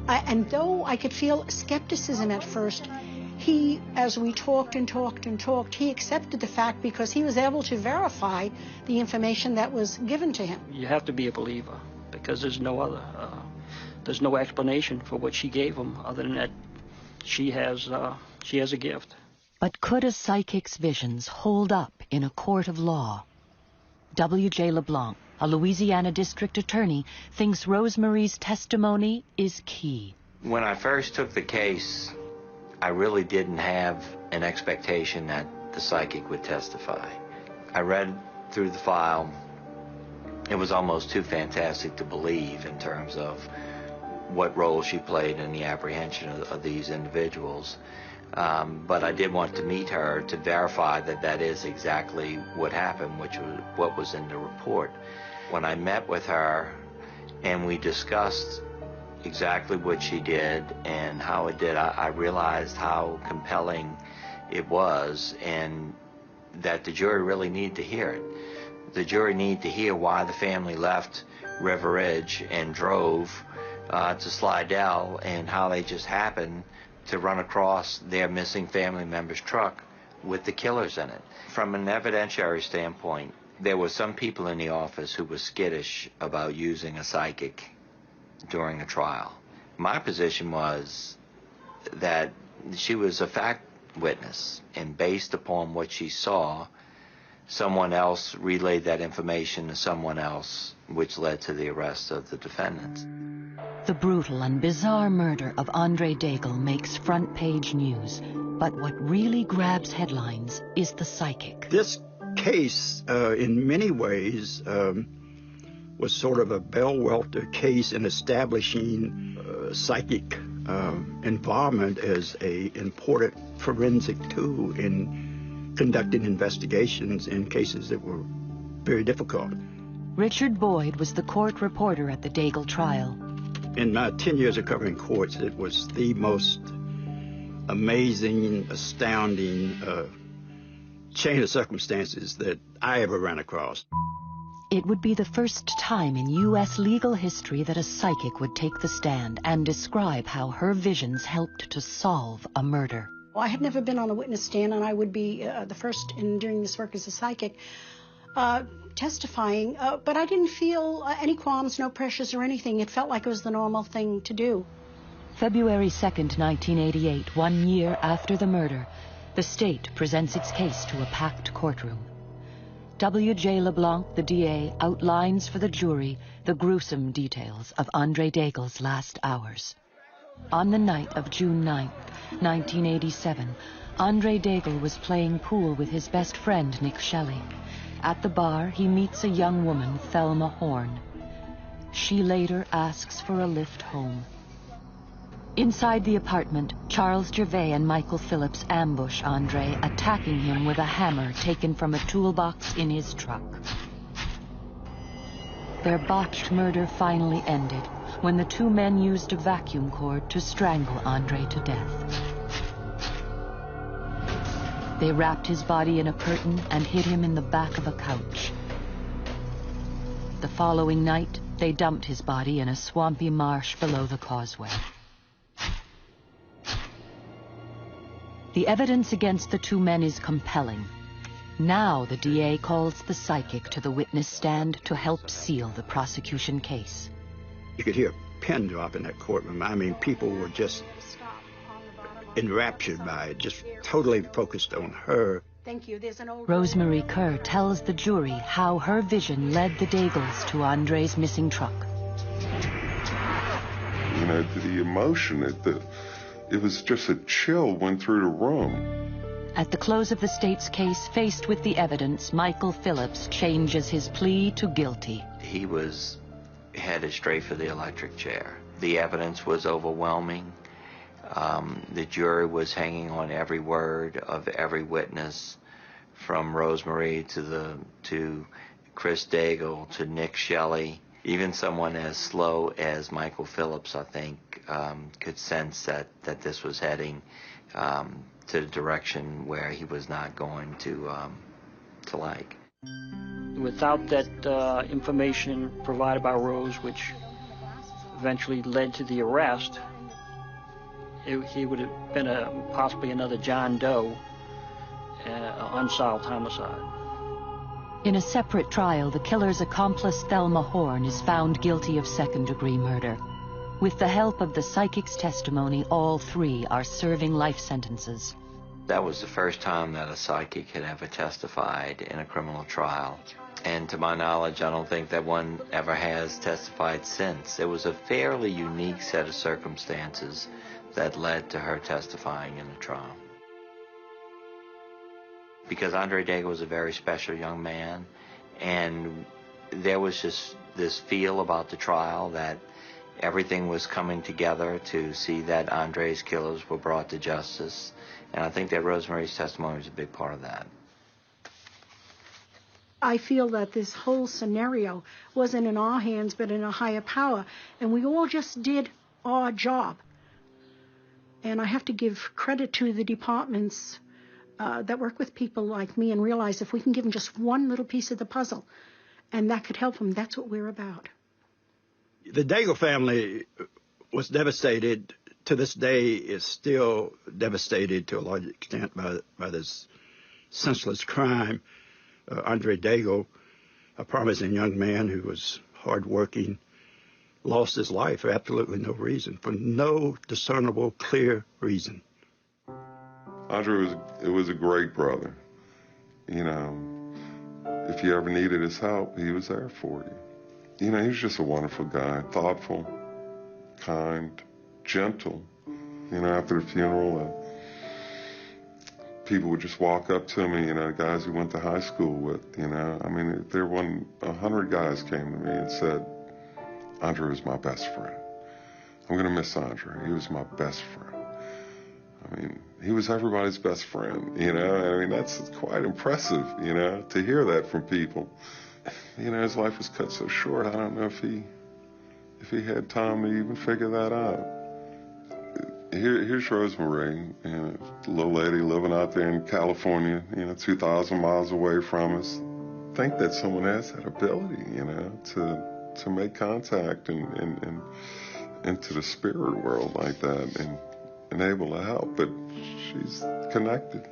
And though I could feel skepticism at first, he, as we talked and talked and talked, he accepted the fact because he was able to verify the information that was given to him. You have to be a believer because there's no explanation for what she gave him other than that she has a gift. But could a psychic's visions hold up in a court of law? W.J. LeBlanc, a Louisiana district attorney, thinks Rosemarie's testimony is key. When I first took the case, I really didn't have an expectation that the psychic would testify. I read through the file. It was almost too fantastic to believe in terms of what role she played in the apprehension of these individuals. But I did want to meet her to verify that that is exactly what happened, which was what was in the report. When I met with her and we discussed exactly what she did and how it did, I realized how compelling it was and that the jury really needed to hear it. The jury needed to hear why the family left River Ridge and drove to Slidell and how they just happened to run across their missing family member's truck with the killers in it. From an evidentiary standpoint, there were some people in the office who were skittish about using a psychic during a trial. My position was that she was a fact witness, and based upon what she saw, someone else relayed that information to someone else, which led to the arrest of the defendants. The brutal and bizarre murder of Andre Daigle makes front-page news, but what really grabs headlines is the psychic. This case, in many ways, was sort of a bellwether case in establishing psychic involvement as an important forensic tool in conducting investigations in cases that were very difficult. Richard Boyd was the court reporter at the Daigle trial. In my 10 years of covering courts, it was the most amazing, astounding chain of circumstances that I ever ran across. It would be the first time in U.S. legal history that a psychic would take the stand and describe how her visions helped to solve a murder. Well, I had never been on a witness stand, and I would be the first in doing this work as a psychic testifying, but I didn't feel any qualms, no pressures or anything. It felt like it was the normal thing to do. February 2nd, 1988, 1 year after the murder, the state presents its case to a packed courtroom. W.J. LeBlanc, the DA, outlines for the jury the gruesome details of Andre Daigle's last hours. On the night of June 9th, 1987, Andre Daigle was playing pool with his best friend, Nick Shelley. At the bar, he meets a young woman, Thelma Horn. She later asks for a lift home. Inside the apartment, Charles Gervais and Michael Phillips ambush Andre, attacking him with a hammer taken from a toolbox in his truck. Their botched murder finally ended when the two men used a vacuum cord to strangle Andre to death. They wrapped his body in a curtain and hid him in the back of a couch. The following night, they dumped his body in a swampy marsh below the causeway. The evidence against the two men is compelling. Now the DA calls the psychic to the witness stand to help seal the prosecution case. You could hear a pin drop in that courtroom. I mean, people were just enraptured by it, just totally focused on her. Thank you. There's an old Rosemary Kerr tells the jury how her vision led the Daigles to Andre's missing truck. You know, the emotion, it was just a chill went through the room. At the close of the state's case, faced with the evidence, Michael Phillips changes his plea to guilty. He was headed straight for the electric chair. The evidence was overwhelming. The jury was hanging on every word of every witness, from Rosemary to Chris Daigle to Nick Shelley. Even someone as slow as Michael Phillips, I think, could sense that this was heading to the direction where he was not going to like. Without that information provided by Rose, which eventually led to the arrest, he would have been possibly another John Doe, unsolved homicide. In a separate trial, the killer's accomplice Thelma Horn is found guilty of second-degree murder. With the help of the psychic's testimony, all three are serving life sentences. That was the first time that a psychic had ever testified in a criminal trial. And to my knowledge, I don't think that one ever has testified since. It was a fairly unique set of circumstances that led to her testifying in the trial. Because Andre Daigle was a very special young man, and there was just this feel about the trial that everything was coming together to see that Andre's killers were brought to justice. And I think that Rosemary's testimony was a big part of that. I feel that this whole scenario wasn't in our hands, but in a higher power, and we all just did our job. And I have to give credit to the departments that work with people like me and realize if we can give them just one little piece of the puzzle, and that could help them, that's what we're about. The Daigle family was devastated. To this day, is still devastated to a large extent by this senseless crime. Andre Daigle, a promising young man who was hardworking, lost his life for absolutely no reason, for no discernible, clear reason. Andre was a great brother. You know, if you ever needed his help, he was there for you. You know, he was just a wonderful guy, thoughtful, kind, gentle. You know, after the funeral, people would just walk up to me, you know, guys we went to high school with, you know. I mean, if there weren't 100 guys came to me and said, Andre was my best friend. I'm going to miss Andre. He was my best friend. I mean, he was everybody's best friend, you know. I mean, that's quite impressive, you know, to hear that from people. You know, his life was cut so short, I don't know if he had time to even figure that out. Here's Rosemary, you know, a little lady living out there in California, you know, 2,000 miles away from us. Think that someone has that ability, you know, to make contact and into the spirit world like that and able to help, but she's connected.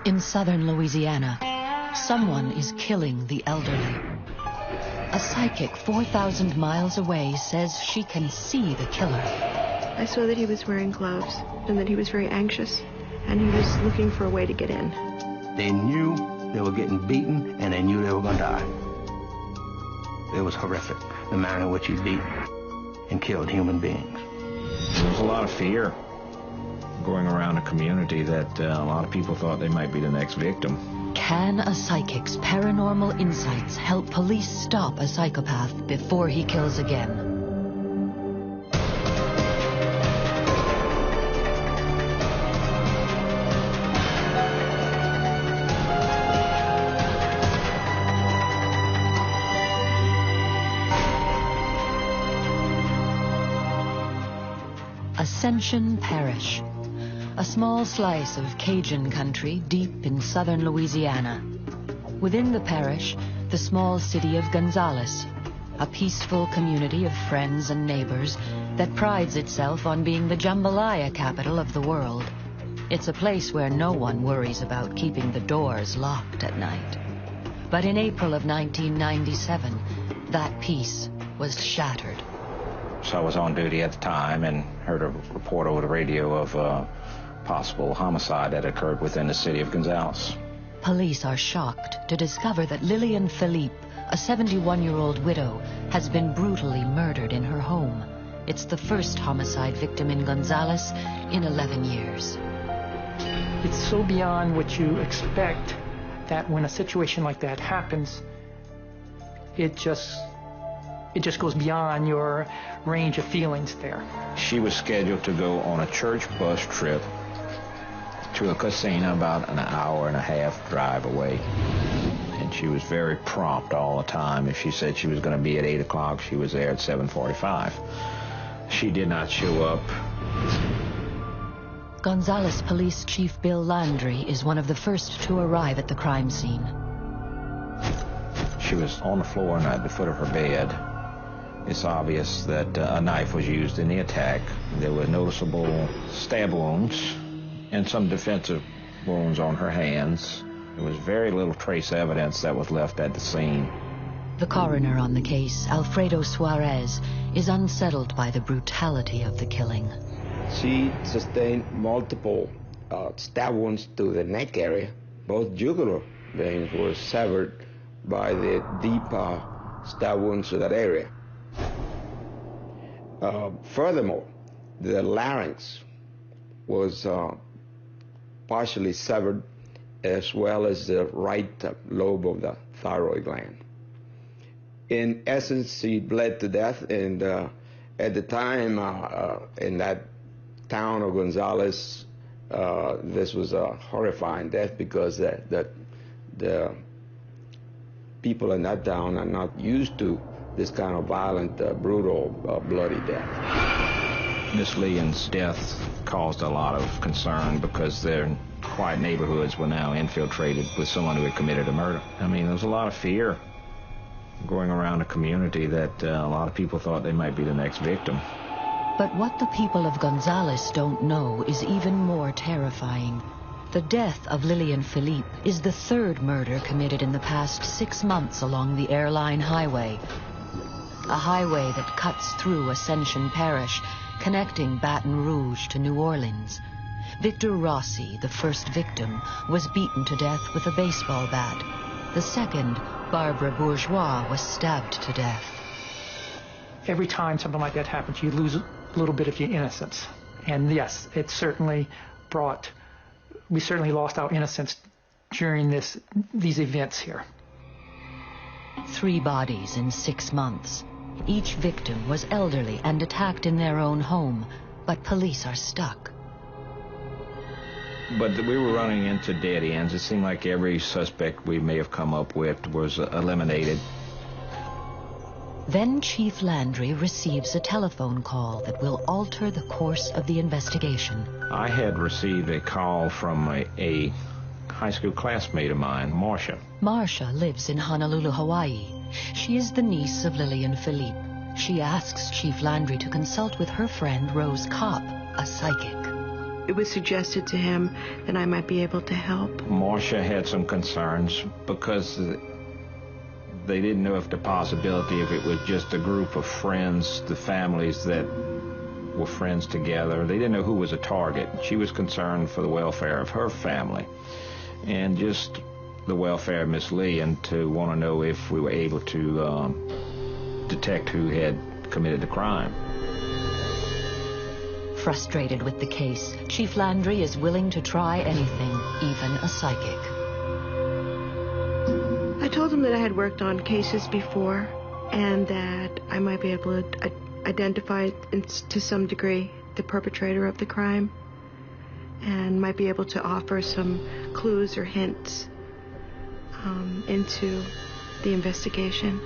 In southern Louisiana, someone is killing the elderly. A psychic 4,000 miles away says she can see the killer. I saw that he was wearing gloves and that he was very anxious, and he was looking for a way to get in. They knew they were getting beaten, and they knew they were going to die. It was horrific, the manner in which he beat and killed human beings. There was a lot of fear going around a community that a lot of people thought they might be the next victim. Can a psychic's paranormal insights help police stop a psychopath before he kills again? Ascension Parish, a small slice of Cajun country deep in southern Louisiana. Within the parish, the small city of Gonzales, a peaceful community of friends and neighbors that prides itself on being the jambalaya capital of the world. It's a place where no one worries about keeping the doors locked at night. But in April of 1997, that peace was shattered. So I was on duty at the time and heard a report over the radio of a possible homicide that occurred within the city of Gonzales. Police are shocked to discover that Lillian Philippe, a 71-year-old widow, has been brutally murdered in her home. It's the first homicide victim in Gonzales in 11 years. It's so beyond what you expect that when a situation like that happens, it just goes beyond your range of feelings there. She was scheduled to go on a church bus trip to a casino about an hour and a half drive away. And she was very prompt all the time. If she said she was going to be at 8 o'clock, she was there at 7:45. She did not show up. Gonzales Police Chief Bill Landry is one of the first to arrive at the crime scene. She was on the floor and at the foot of her bed. It's obvious that a knife was used in the attack. There were noticeable stab wounds and some defensive wounds on her hands. There was very little trace evidence that was left at the scene. The coroner on the case, Alfredo Suarez, is unsettled by the brutality of the killing. She sustained multiple stab wounds to the neck area. Both jugular veins were severed by the deep stab wounds to that area. Furthermore, the larynx was partially severed, as well as the right lobe of the thyroid gland. In essence, she bled to death, and at the time, in that town of Gonzales, this was a horrifying death because the people in that town are not used to this kind of violent, brutal, bloody death. Miss Lillian's death caused a lot of concern because their quiet neighborhoods were now infiltrated with someone who had committed a murder. I mean, there was a lot of fear going around the community that a lot of people thought they might be the next victim. But what the people of Gonzales don't know is even more terrifying. The death of Lillian Philippe is the third murder committed in the past 6 months along the airline highway. A highway that cuts through Ascension Parish, connecting Baton Rouge to New Orleans. Victor Rossi, the first victim, was beaten to death with a baseball bat. The second, Barbara Bourgeois, was stabbed to death. Every time something like that happens, you lose a little bit of your innocence. And yes, it certainly we certainly lost our innocence during these events here. 3 bodies in 6 months. Each victim was elderly and attacked in their own home, but police are stuck. But we were running into dead ends. It seemed like every suspect we may have come up with was eliminated. Then Chief Landry receives a telephone call that will alter the course of the investigation. I had received a call from a high school classmate of mine, Marcia. Marcia lives in Honolulu, Hawaii. She is the niece of Lillian Philippe. She asks Chief Landry to consult with her friend Rose Kopp, a psychic. It was suggested to him that I might be able to help. Marcia had some concerns because they didn't know if the possibility if it was just a group of friends, the families that were friends together. They didn't know who was a target. She was concerned for the welfare of her family and just the welfare of Miss Lillian, to want to know if we were able to detect who had committed the crime. Frustrated with the case, Chief Landry is willing to try anything, even a psychic. I told him that I had worked on cases before and that I might be able to identify to some degree the perpetrator of the crime and might be able to offer some clues or hints into the investigation.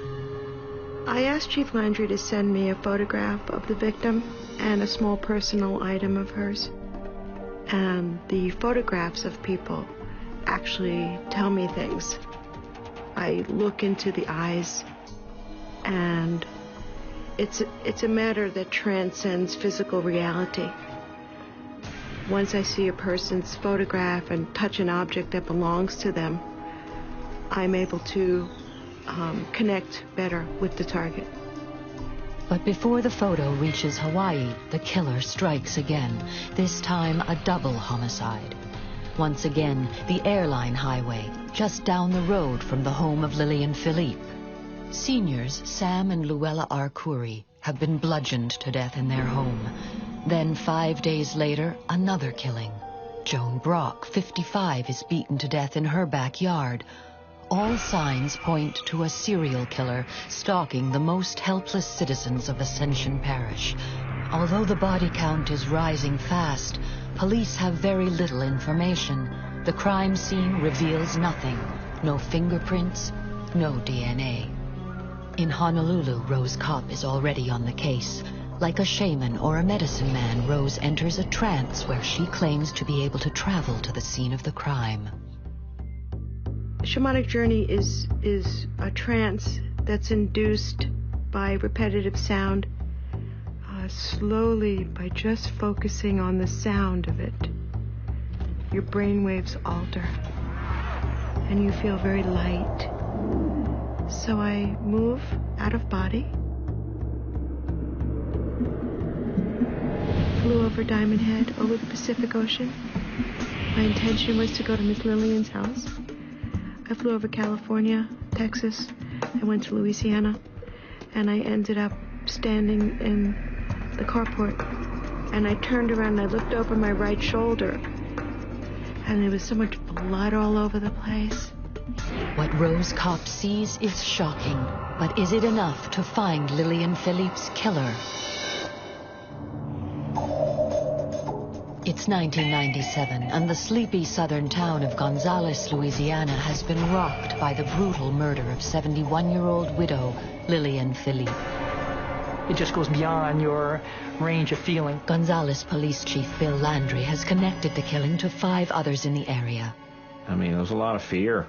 I asked Chief Landry to send me a photograph of the victim and a small personal item of hers. And the photographs of people actually tell me things. I look into the eyes, and it's a matter that transcends physical reality. Once I see a person's photograph and touch an object that belongs to them, I'm able to connect better with the target. But before the photo reaches Hawaii, the killer strikes again, this time a double homicide. Once again, the airline highway, just down the road from the home of Lillian Philippe. Seniors Sam and Luella Arcuri have been bludgeoned to death in their home. Then 5 days later, another killing. Joan Brock, 55, is beaten to death in her backyard. All signs point to a serial killer stalking the most helpless citizens of Ascension Parish. Although the body count is rising fast, police have very little information. The crime scene reveals nothing. No fingerprints, no DNA. In Honolulu, Rose Kopp is already on the case. Like a shaman or a medicine man, Rose enters a trance where she claims to be able to travel to the scene of the crime. Shamanic journey is a trance that's induced by repetitive sound, slowly by just focusing on the sound of it. Your brain waves alter, and you feel very light. So I move out of body, flew over Diamond Head, over the Pacific Ocean. My intention was to go to Miss Lillian's house. I flew over California, Texas, I went to Louisiana, and I ended up standing in the carport. And I turned around and I looked over my right shoulder, and there was so much blood all over the place. What Rose Kopp sees is shocking, but is it enough to find Lillian Philippe's killer? It's 1997, and the sleepy southern town of Gonzales, Louisiana, has been rocked by the brutal murder of 71-year-old widow Lillian Philippe. It just goes beyond your range of feeling. Gonzales Police Chief Bill Landry has connected the killing to 5 others in the area. I mean, there was a lot of fear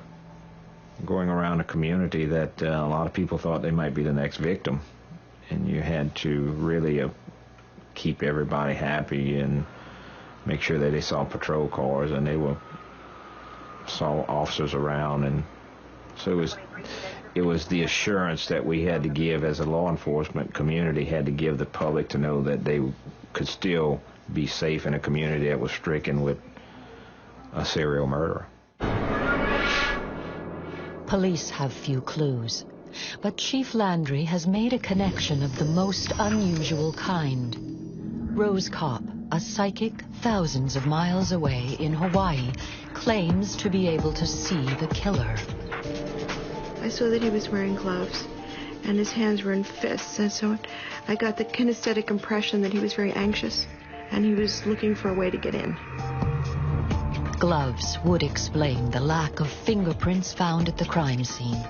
going around a community that a lot of people thought they might be the next victim. And you had to really keep everybody happy and make sure that they saw patrol cars and they saw officers around. And so it was the assurance that we had to give as a law enforcement community, had to give the public to know that they could still be safe in a community that was stricken with a serial murderer. Police have few clues, but Chief Landry has made a connection of the most unusual kind. Rose Kopp, a psychic thousands of miles away in Hawaii, claims to be able to see the killer. I saw that he was wearing gloves, and his hands were in fists, and so I got the kinesthetic impression that he was very anxious, and he was looking for a way to get in. Gloves would explain the lack of fingerprints found at the crime scene.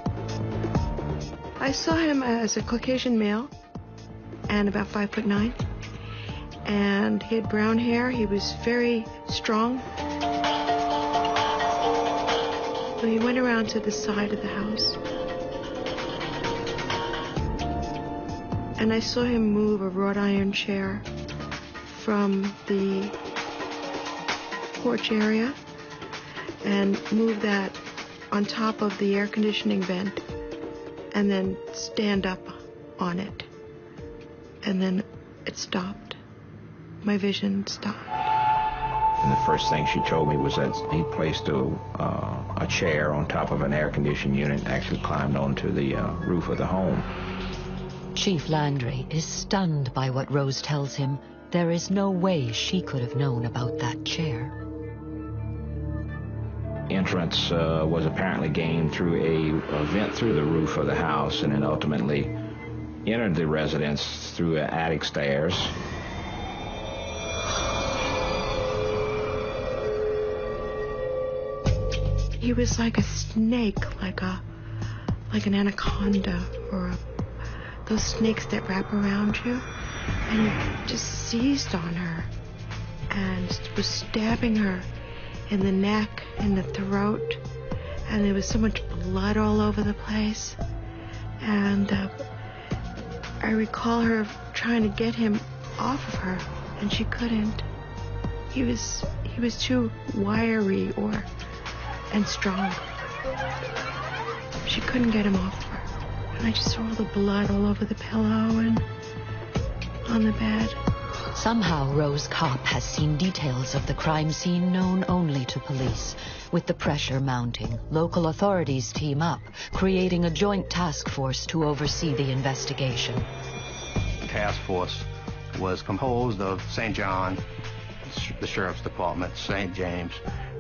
I saw him as a Caucasian male, and about 5'9", and he had brown hair. He was very strong. So he went around to the side of the house, and I saw him move a wrought iron chair from the porch area and move that on top of the air conditioning vent and then stand up on it. And then it stopped. My vision stopped. And the first thing she told me was that he placed a chair on top of an air conditioning unit and actually climbed onto the roof of the home. Chief Landry is stunned by what Rose tells him. There is no way she could have known about that chair. Entrance was apparently gained through a vent through the roof of the house, and then ultimately entered the residence through attic stairs. He was like a snake, like an anaconda, or those snakes that wrap around you, and he just seized on her and was stabbing her in the neck, in the throat, and there was so much blood all over the place. And I recall her trying to get him off of her, and she couldn't. He was too wiry and strong. She couldn't get him off of her. And I just saw all the blood all over the pillow and on the bed. Somehow Rose Kopp has seen details of the crime scene known only to police. With the pressure mounting, local authorities team up, creating a joint task force to oversee the investigation. The task force was composed of St. John, the Sheriff's Department, St. James,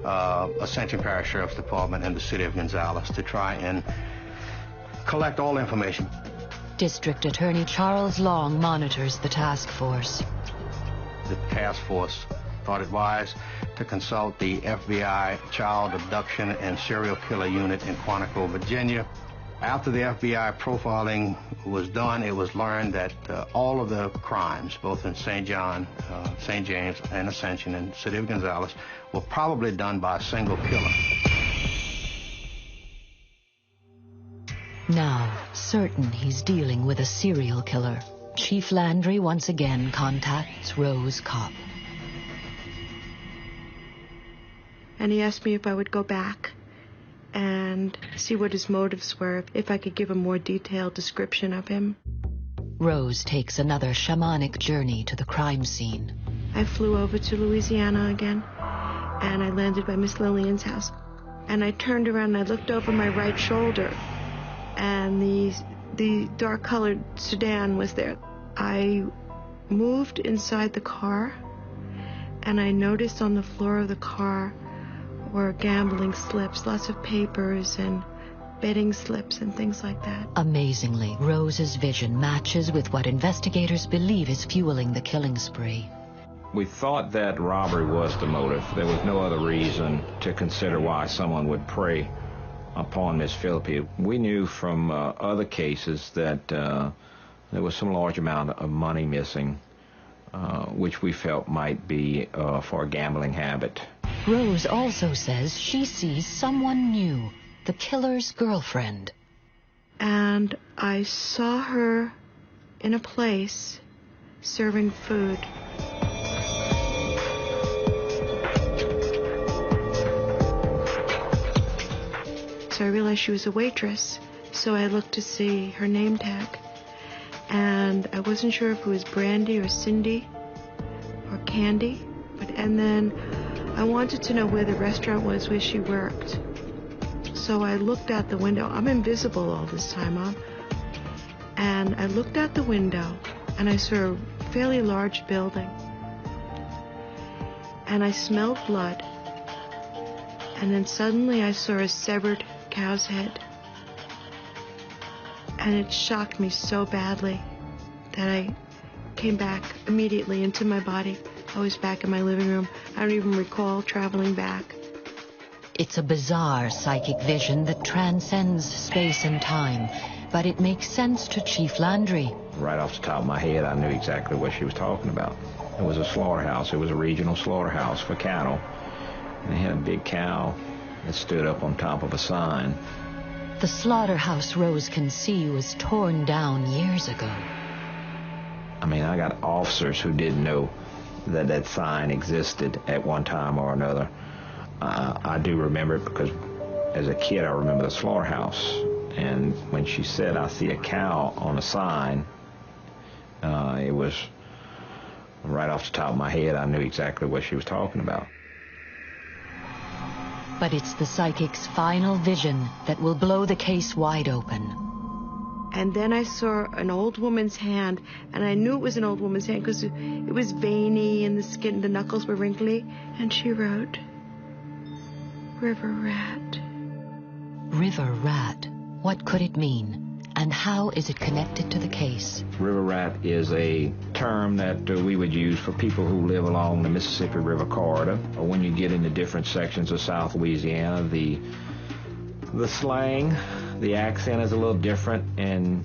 Ascension Parish Sheriff's Department, and the City of Gonzales to try and collect all information. District Attorney Charles Long monitors the task force. The task force thought it wise to consult the FBI Child Abduction and Serial Killer Unit in Quantico, Virginia. After the FBI profiling was done, it was learned that all of the crimes, both in St. John, St. James, and Ascension and City of Gonzales, were probably done by a single killer. Now, certain he's dealing with a serial killer, Chief Landry once again contacts Rose Kopp. And he asked me if I would go back and see what his motives were, if I could give a more detailed description of him. Rose takes another shamanic journey to the crime scene. I flew over to Louisiana again, and I landed by Miss Lillian's house. And I turned around and I looked over my right shoulder, and the dark-colored sedan was there. I moved inside the car, and I noticed on the floor of the car were gambling slips, lots of papers and betting slips and things like that. Amazingly, Rose's vision matches with what investigators believe is fueling the killing spree. We thought that robbery was the motive. There was no other reason to consider why someone would prey upon Miss Philippi. We knew from other cases that there was some large amount of money missing, which we felt might be for a gambling habit. Rose also says she sees someone new, the killer's girlfriend. And I saw her in a place serving food. So I realized she was a waitress, so I looked to see her name tag. And I wasn't sure if it was Brandy or Cindy or Candy. And then I wanted to know where the restaurant was where she worked. So I looked out the window. I'm invisible all this time, and I looked out the window, and I saw a fairly large building. And I smelled blood. And then suddenly I saw a severed cow's head. And it shocked me so badly that I came back immediately into my body. I was back in my living room. I don't even recall traveling back. It's a bizarre psychic vision that transcends space and time, but it makes sense to Chief Landry. Right off the top of my head, I knew exactly what she was talking about. It was a slaughterhouse. It was a regional slaughterhouse for cattle. And they had a big cow that stood up on top of a sign. The slaughterhouse Rose can see was torn down years ago. I mean, I got officers who didn't know that that sign existed at one time or another. I do remember it because as a kid I remember the slaughterhouse. And when she said, "I see a cow on a sign," it was right off the top of my head. I knew exactly what she was talking about. But it's the psychic's final vision that will blow the case wide open. And then I saw an old woman's hand, and I knew it was an old woman's hand because it was veiny and the skin, the knuckles were wrinkly. And she wrote, River Rat. River Rat. What could it mean? And how is it connected to the case? River rat is a term that we would use for people who live along the Mississippi River corridor. Or when you get into different sections of South Louisiana, the slang, the accent is a little different, and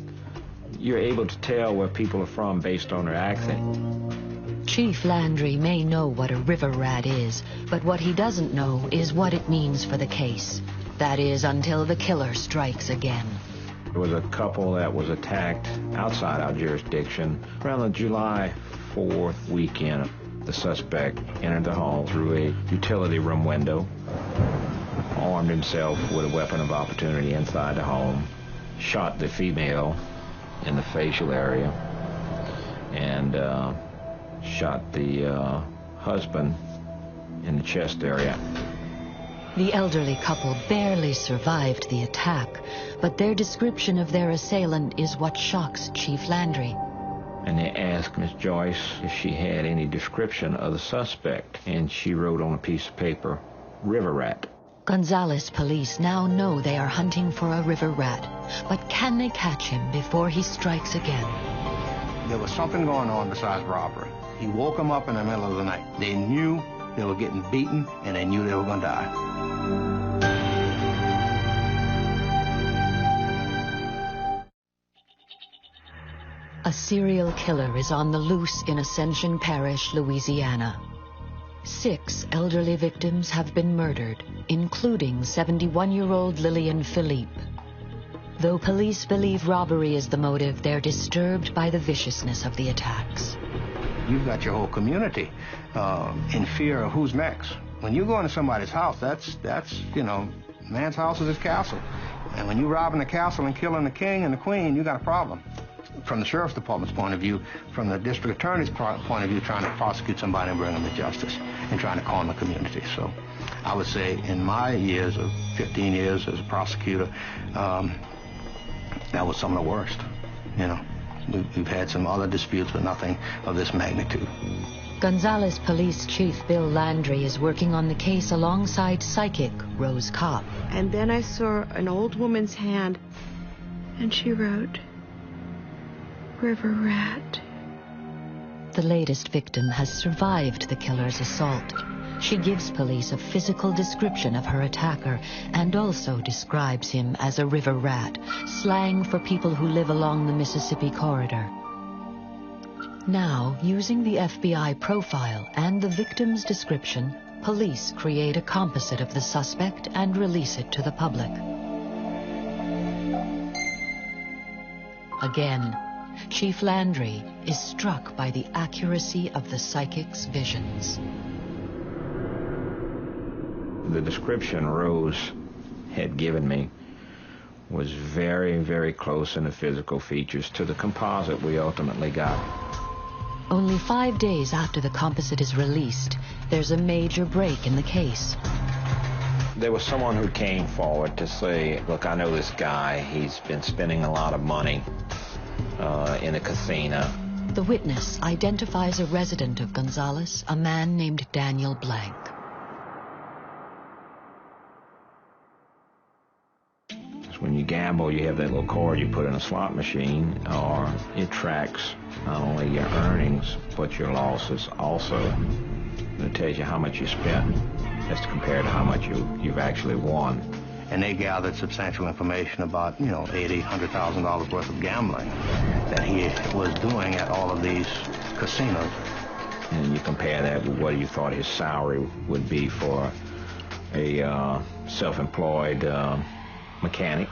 you're able to tell where people are from based on their accent. Chief Landry may know what a river rat is, but what he doesn't know is what it means for the case. That is, until the killer strikes again. There was a couple that was attacked outside our jurisdiction around the July 4th weekend. The suspect entered the home through a utility room window, armed himself with a weapon of opportunity inside the home, shot the female in the facial area, and shot the husband in the chest area. The elderly couple barely survived the attack, but their description of their assailant is what shocks Chief Landry. And they asked Miss Joyce if she had any description of the suspect, and she wrote on a piece of paper, River Rat. Gonzales police now know they are hunting for a river rat, but can they catch him before he strikes again? There was something going on besides robbery. He woke them up in the middle of the night. They knew they were getting beaten, and they knew they were going to die. A serial killer is on the loose in Ascension Parish, Louisiana. 6 elderly victims have been murdered, including 71-year-old Lillian Philippe. Though police believe robbery is the motive, they're disturbed by the viciousness of the attacks. You've got your whole community in fear of who's next. When you go into somebody's house, that's man's house is his castle. And when you're robbing the castle and killing the king and the queen, you got a problem. From the sheriff's department's point of view, from the district attorney's point of view, trying to prosecute somebody and bring them to justice and trying to calm the community. So I would say in my years of 15 years as a prosecutor, that was some of the worst. We've had some other disputes, but nothing of this magnitude. Gonzales Police Chief Bill Landry is working on the case alongside psychic Rose Kopp. And then I saw an old woman's hand, and she wrote, River Rat. The latest victim has survived the killer's assault. She gives police a physical description of her attacker and also describes him as a river rat, slang for people who live along the Mississippi corridor. Now, using the FBI profile and the victim's description, police create a composite of the suspect and release it to the public. Again, Chief Landry is struck by the accuracy of the psychic's visions. The description Rose had given me was very, very close in the physical features to the composite we ultimately got. Only 5 days after the composite is released, there's a major break in the case. There was someone who came forward to say, look, I know this guy. He's been spending a lot of money in a casino. The witness identifies a resident of Gonzales, a man named Daniel Blank. When you gamble, you have that little cord you put in a slot machine, or it tracks not only your earnings, but your losses also. It tells you how much you spent as compared to how much you've actually won. And they gathered substantial information about, $80,000, $100,000 worth of gambling that he was doing at all of these casinos. And you compare that with what you thought his salary would be for a self-employed mechanic,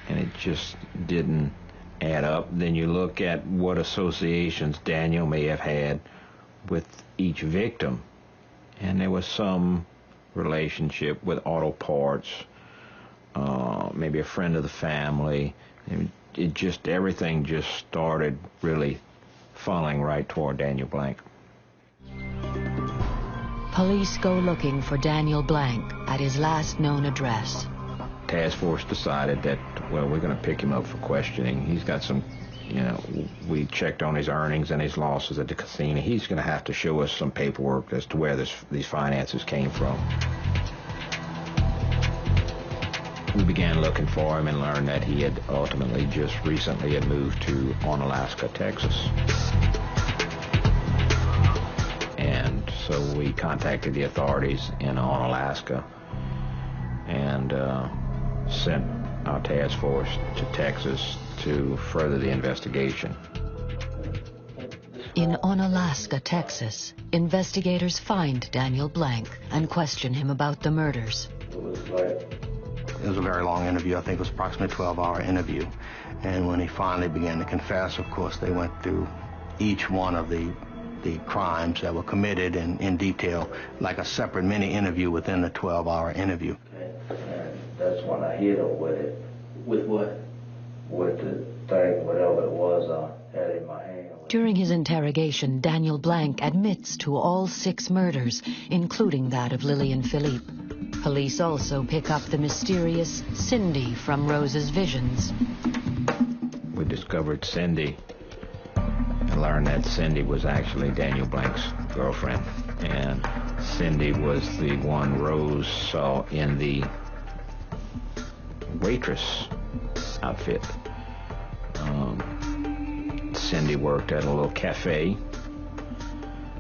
and it just didn't add up. Then you look at what associations Daniel may have had with each victim, and there was some relationship with auto parts, maybe a friend of the family. Everything just started really funneling right toward Daniel Blank. Police go looking for Daniel Blank at his last known address. task force decided that, well, we're going to pick him up for questioning. He's got some, we checked on his earnings and his losses at the casino. He's going to have to show us some paperwork as to where these finances came from. We began looking for him and learned that he had ultimately just recently had moved to Onalaska, Texas. And so we contacted the authorities in Onalaska and sent our task force to Texas to further the investigation. In Onalaska, Texas, investigators find Daniel Blank and question him about the murders. It was a very long interview. I think it was approximately a 12-hour interview. And when he finally began to confess, of course, they went through each one of the crimes that were committed in detail, like a separate mini interview within the 12-hour interview. And that's when I hit her with it. With what? With the thing, whatever it was, I had it in my hand. During his interrogation, Daniel Blank admits to all 6 murders, including that of Lillian Philippe. Police also pick up the mysterious Cindy from Rose's visions. We discovered Cindy and learned that Cindy was actually Daniel Blank's girlfriend. And Cindy was the one Rose saw in the waitress outfit. Cindy worked at a little cafe.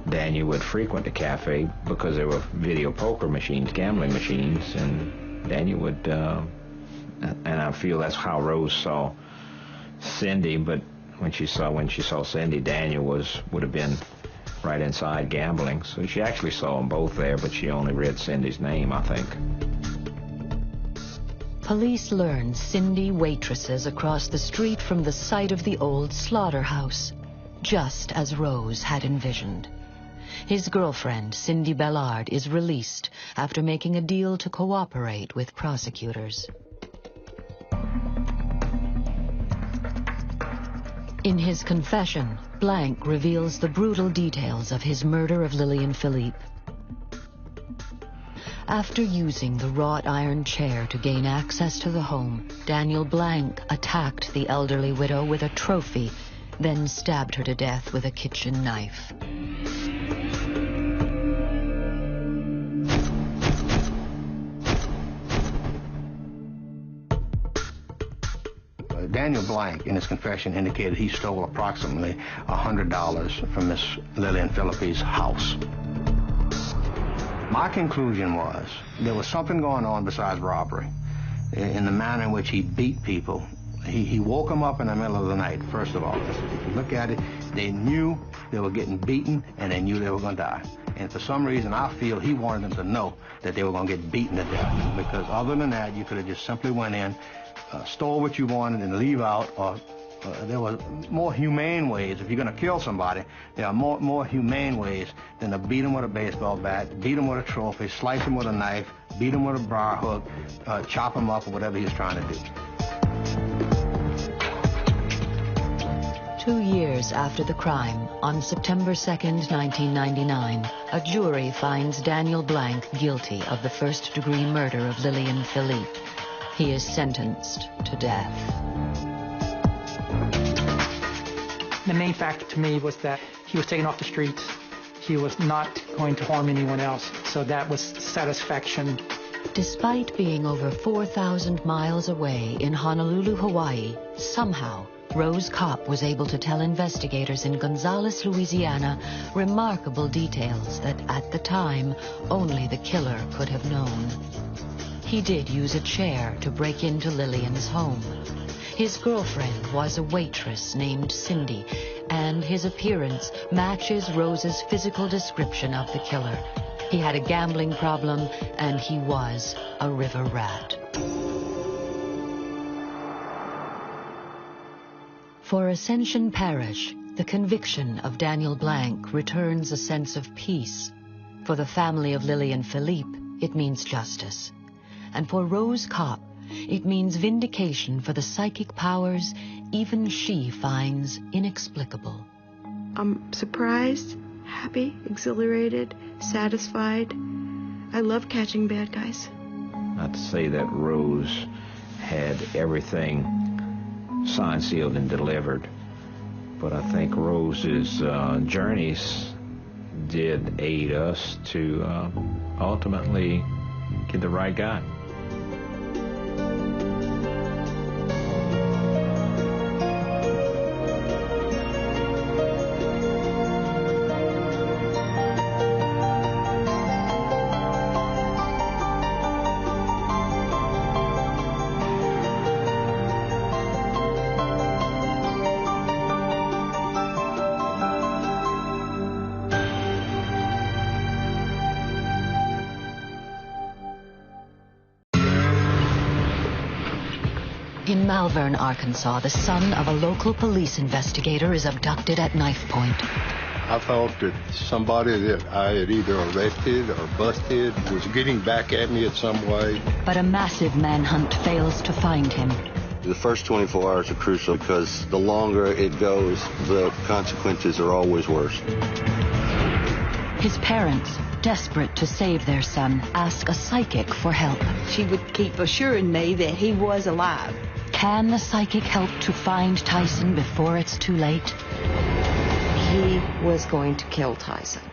Daniel would frequent the cafe because there were video poker machines, gambling machines, and Daniel would, and I feel that's how Rose saw Cindy, but when she saw Cindy, Daniel would have been right inside gambling. So she actually saw them both there, but she only read Cindy's name, I think. Police learn Cindy waitresses across the street from the site of the old slaughterhouse, just as Rose had envisioned. His girlfriend, Cindy Bellard, is released after making a deal to cooperate with prosecutors. In his confession, Blank reveals the brutal details of his murder of Lillian Philippe. After using the wrought iron chair to gain access to the home, Daniel Blank attacked the elderly widow with a trophy, then stabbed her to death with a kitchen knife. Daniel Blank, in his confession, indicated he stole approximately $100 from Miss Lillian Philippe's house. My conclusion was there was something going on besides robbery in the manner in which he beat people. He woke them up in the middle of the night, first of all. If you look at it, they knew they were getting beaten, and they knew they were going to die. And for some reason, I feel he wanted them to know that they were going to get beaten to death. Because other than that, you could have just simply went in, stole what you wanted, and leave out. Or there were more humane ways. If you're going to kill somebody, there are more humane ways than to beat them with a baseball bat, beat them with a trophy, slice them with a knife, beat them with a briar hook, chop them up, or whatever he's trying to do. 2 years after the crime, on September 2nd, 1999, a jury finds Daniel Blank guilty of the first-degree murder of Lillian Philippe. He is sentenced to death. The main factor to me was that he was taken off the streets. He was not going to harm anyone else, so that was satisfaction. Despite being over 4,000 miles away in Honolulu, Hawaii, somehow Rose Kopp was able to tell investigators in Gonzales, Louisiana, remarkable details that at the time only the killer could have known. He did use a chair to break into Lillian's home. His girlfriend was a waitress named Cindy, and his appearance matches Rose's physical description of the killer. He had a gambling problem, and he was a river rat. For Ascension Parish, the conviction of Daniel Blank returns a sense of peace. For the family of Lillian Philippe, it means justice. And for Rose Kopp, it means vindication for the psychic powers even she finds inexplicable. I'm surprised, happy, exhilarated, satisfied. I love catching bad guys. Not to say that Rose had everything signed, sealed, and delivered, but I think Rose's journeys did aid us to ultimately get the right guy. In Malvern, Arkansas, the son of a local police investigator is abducted at knife point. I thought that somebody that I had either arrested or busted was getting back at me in some way. But a massive manhunt fails to find him. The first 24 hours are crucial because the longer it goes, the consequences are always worse. His parents, desperate to save their son, ask a psychic for help. She would keep assuring me that he was alive. Can the psychic help to find Tyson before it's too late? He was going to kill Tyson.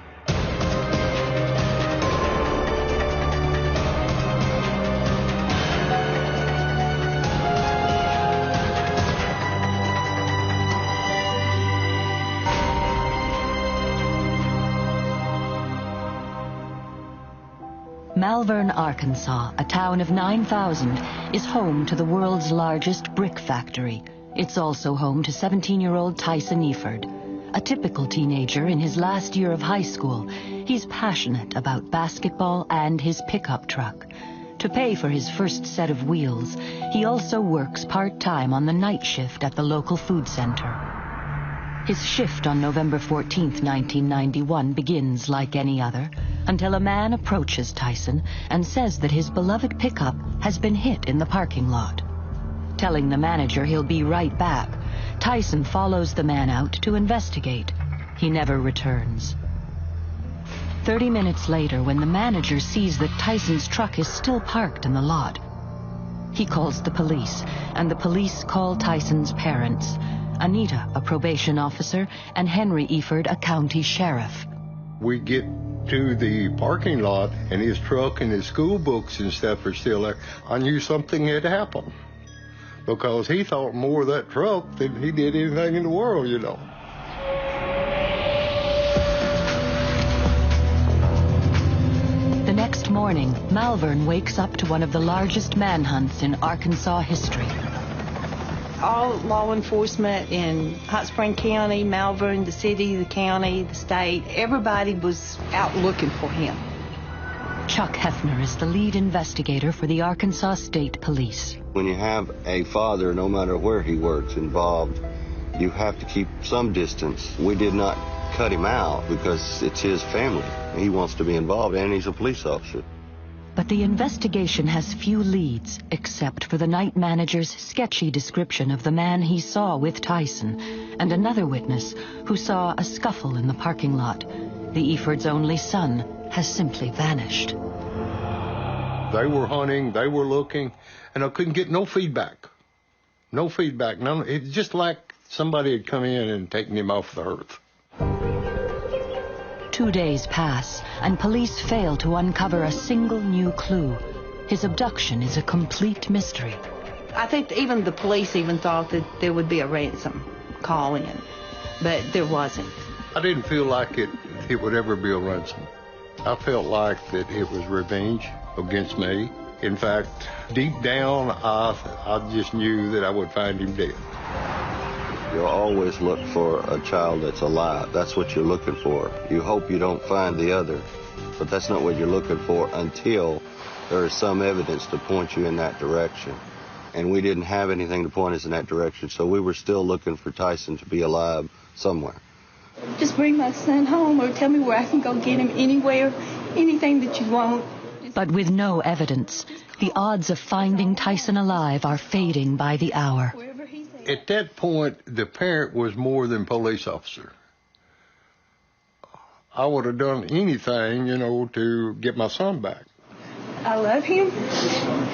Malvern, Arkansas, a town of 9,000, is home to the world's largest brick factory. It's also home to 17-year-old Tyson Eford. A typical teenager in his last year of high school, he's passionate about basketball and his pickup truck. To pay for his first set of wheels, he also works part-time on the night shift at the local food center. His shift on November 14th, 1991 begins like any other, until a man approaches Tyson and says that his beloved pickup has been hit in the parking lot. Telling the manager he'll be right back, Tyson follows the man out to investigate. He never returns. 30 minutes later, when the manager sees that Tyson's truck is still parked in the lot, he calls the police, and the police call Tyson's parents, Anita, a probation officer, and Henry Eford, a county sheriff. We get to the parking lot, and his truck and his school books and stuff are still there. I knew something had happened because he thought more of that truck than he did anything in the world, you know. The next morning, Malvern wakes up to one of the largest manhunts in Arkansas history. All law enforcement in Hot Spring County, Malvern, the city, the county, the state, everybody was out looking for him. Chuck Hefner is the lead investigator for the Arkansas State Police. When you have a father, no matter where he works, involved, you have to keep some distance. We did not cut him out because it's his family. He wants to be involved, and he's a police officer. But the investigation has few leads, except for the night manager's sketchy description of the man he saw with Tyson, and another witness who saw a scuffle in the parking lot. The Eford's only son has simply vanished. They were hunting, they were looking, and I couldn't get no feedback. No feedback. None. It's just like somebody had come in and taken him off the earth. 2 days pass, and police fail to uncover a single new clue. His abduction is a complete mystery. I think even the police even thought that there would be a ransom call in, but there wasn't. I didn't feel like it would ever be a ransom. I felt like that it was revenge against me. In fact, deep down, I just knew that I would find him dead. You'll always look for a child that's alive. That's what you're looking for. You hope you don't find the other, but that's not what you're looking for until there is some evidence to point you in that direction. And we didn't have anything to point us in that direction, so we were still looking for Tyson to be alive somewhere. Just bring my son home or tell me where I can go get him anywhere, anything that you want. But with no evidence, the odds of finding Tyson alive are fading by the hour. At that point, the parent was more than police officer. I would have done anything, to get my son back. I love him.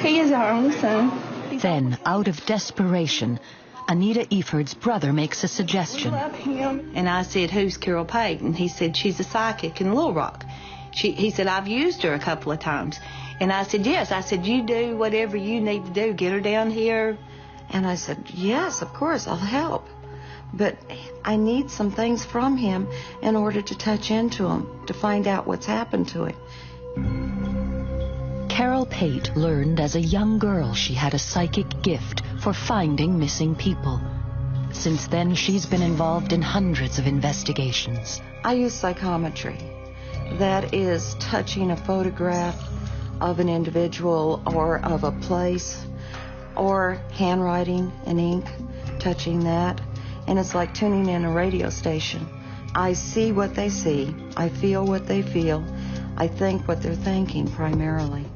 He is our only son. Then, out of desperation, Anita Eford's brother makes a suggestion. I love him. And I said, who's Carol Payton? He said, she's a psychic in Little Rock. He said, I've used her a couple of times. And I said, yes. I said, you do whatever you need to do. Get her down here. And I said, yes, of course, I'll help. But I need some things from him in order to touch into him, to find out what's happened to him. Carol Pate learned as a young girl she had a psychic gift for finding missing people. Since then, she's been involved in hundreds of investigations. I use psychometry. That is touching a photograph of an individual or of a place, or handwriting and ink, touching that. And it's like tuning in a radio station. I see what they see. I feel what they feel. I think what they're thinking primarily.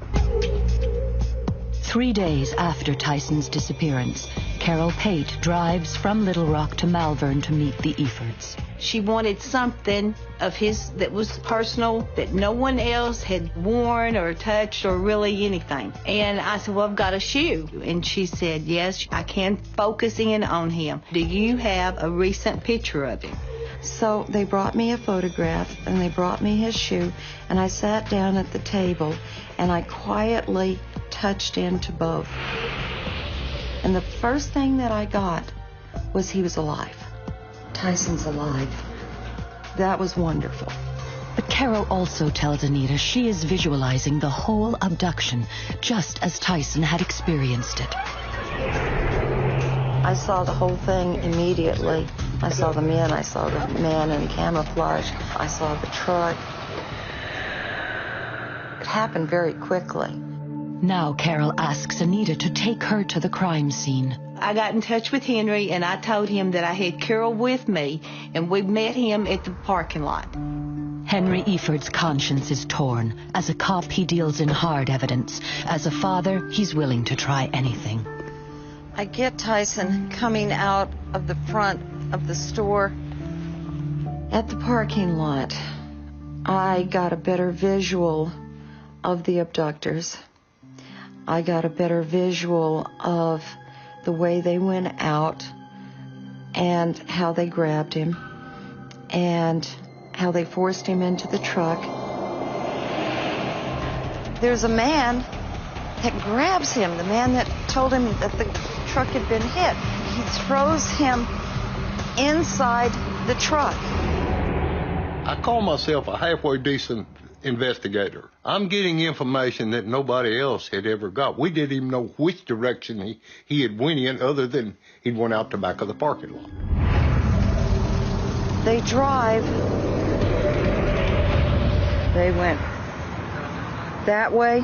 3 days after Tyson's disappearance, Carol Pate drives from Little Rock to Malvern to meet the Efords. She wanted something of his that was personal, that no one else had worn or touched or really anything. And I said, well, I've got a shoe. And she said, yes, I can focus in on him. Do you have a recent picture of him? So they brought me a photograph, and they brought me his shoe, and I sat down at the table, and I quietly touched into both. And the first thing that I got was he was alive. Tyson's alive. That was wonderful. But Carol also tells Anita she is visualizing the whole abduction, just as Tyson had experienced it. I saw the whole thing immediately. I saw the men, I saw the man in camouflage, I saw the truck. It happened very quickly. Now Carol asks Anita to take her to the crime scene. I got in touch with Henry, and I told him that I had Carol with me, and we met him at the parking lot. Henry Eford's conscience is torn. As a cop, he deals in hard evidence. As a father, he's willing to try anything. I get Tyson coming out of the front of the store at the parking lot. I got a better visual of the abductors. I got a better visual of the way they went out and how they grabbed him and how they forced him into the truck. There's a man that grabs him, the man that told him that the truck had been hit. He throws him inside the truck. I call myself a halfway decent investigator. I'm getting information that nobody else had ever got. We didn't even know which direction he had went in, other than he'd went out the back of the parking lot. They drive. They went that way,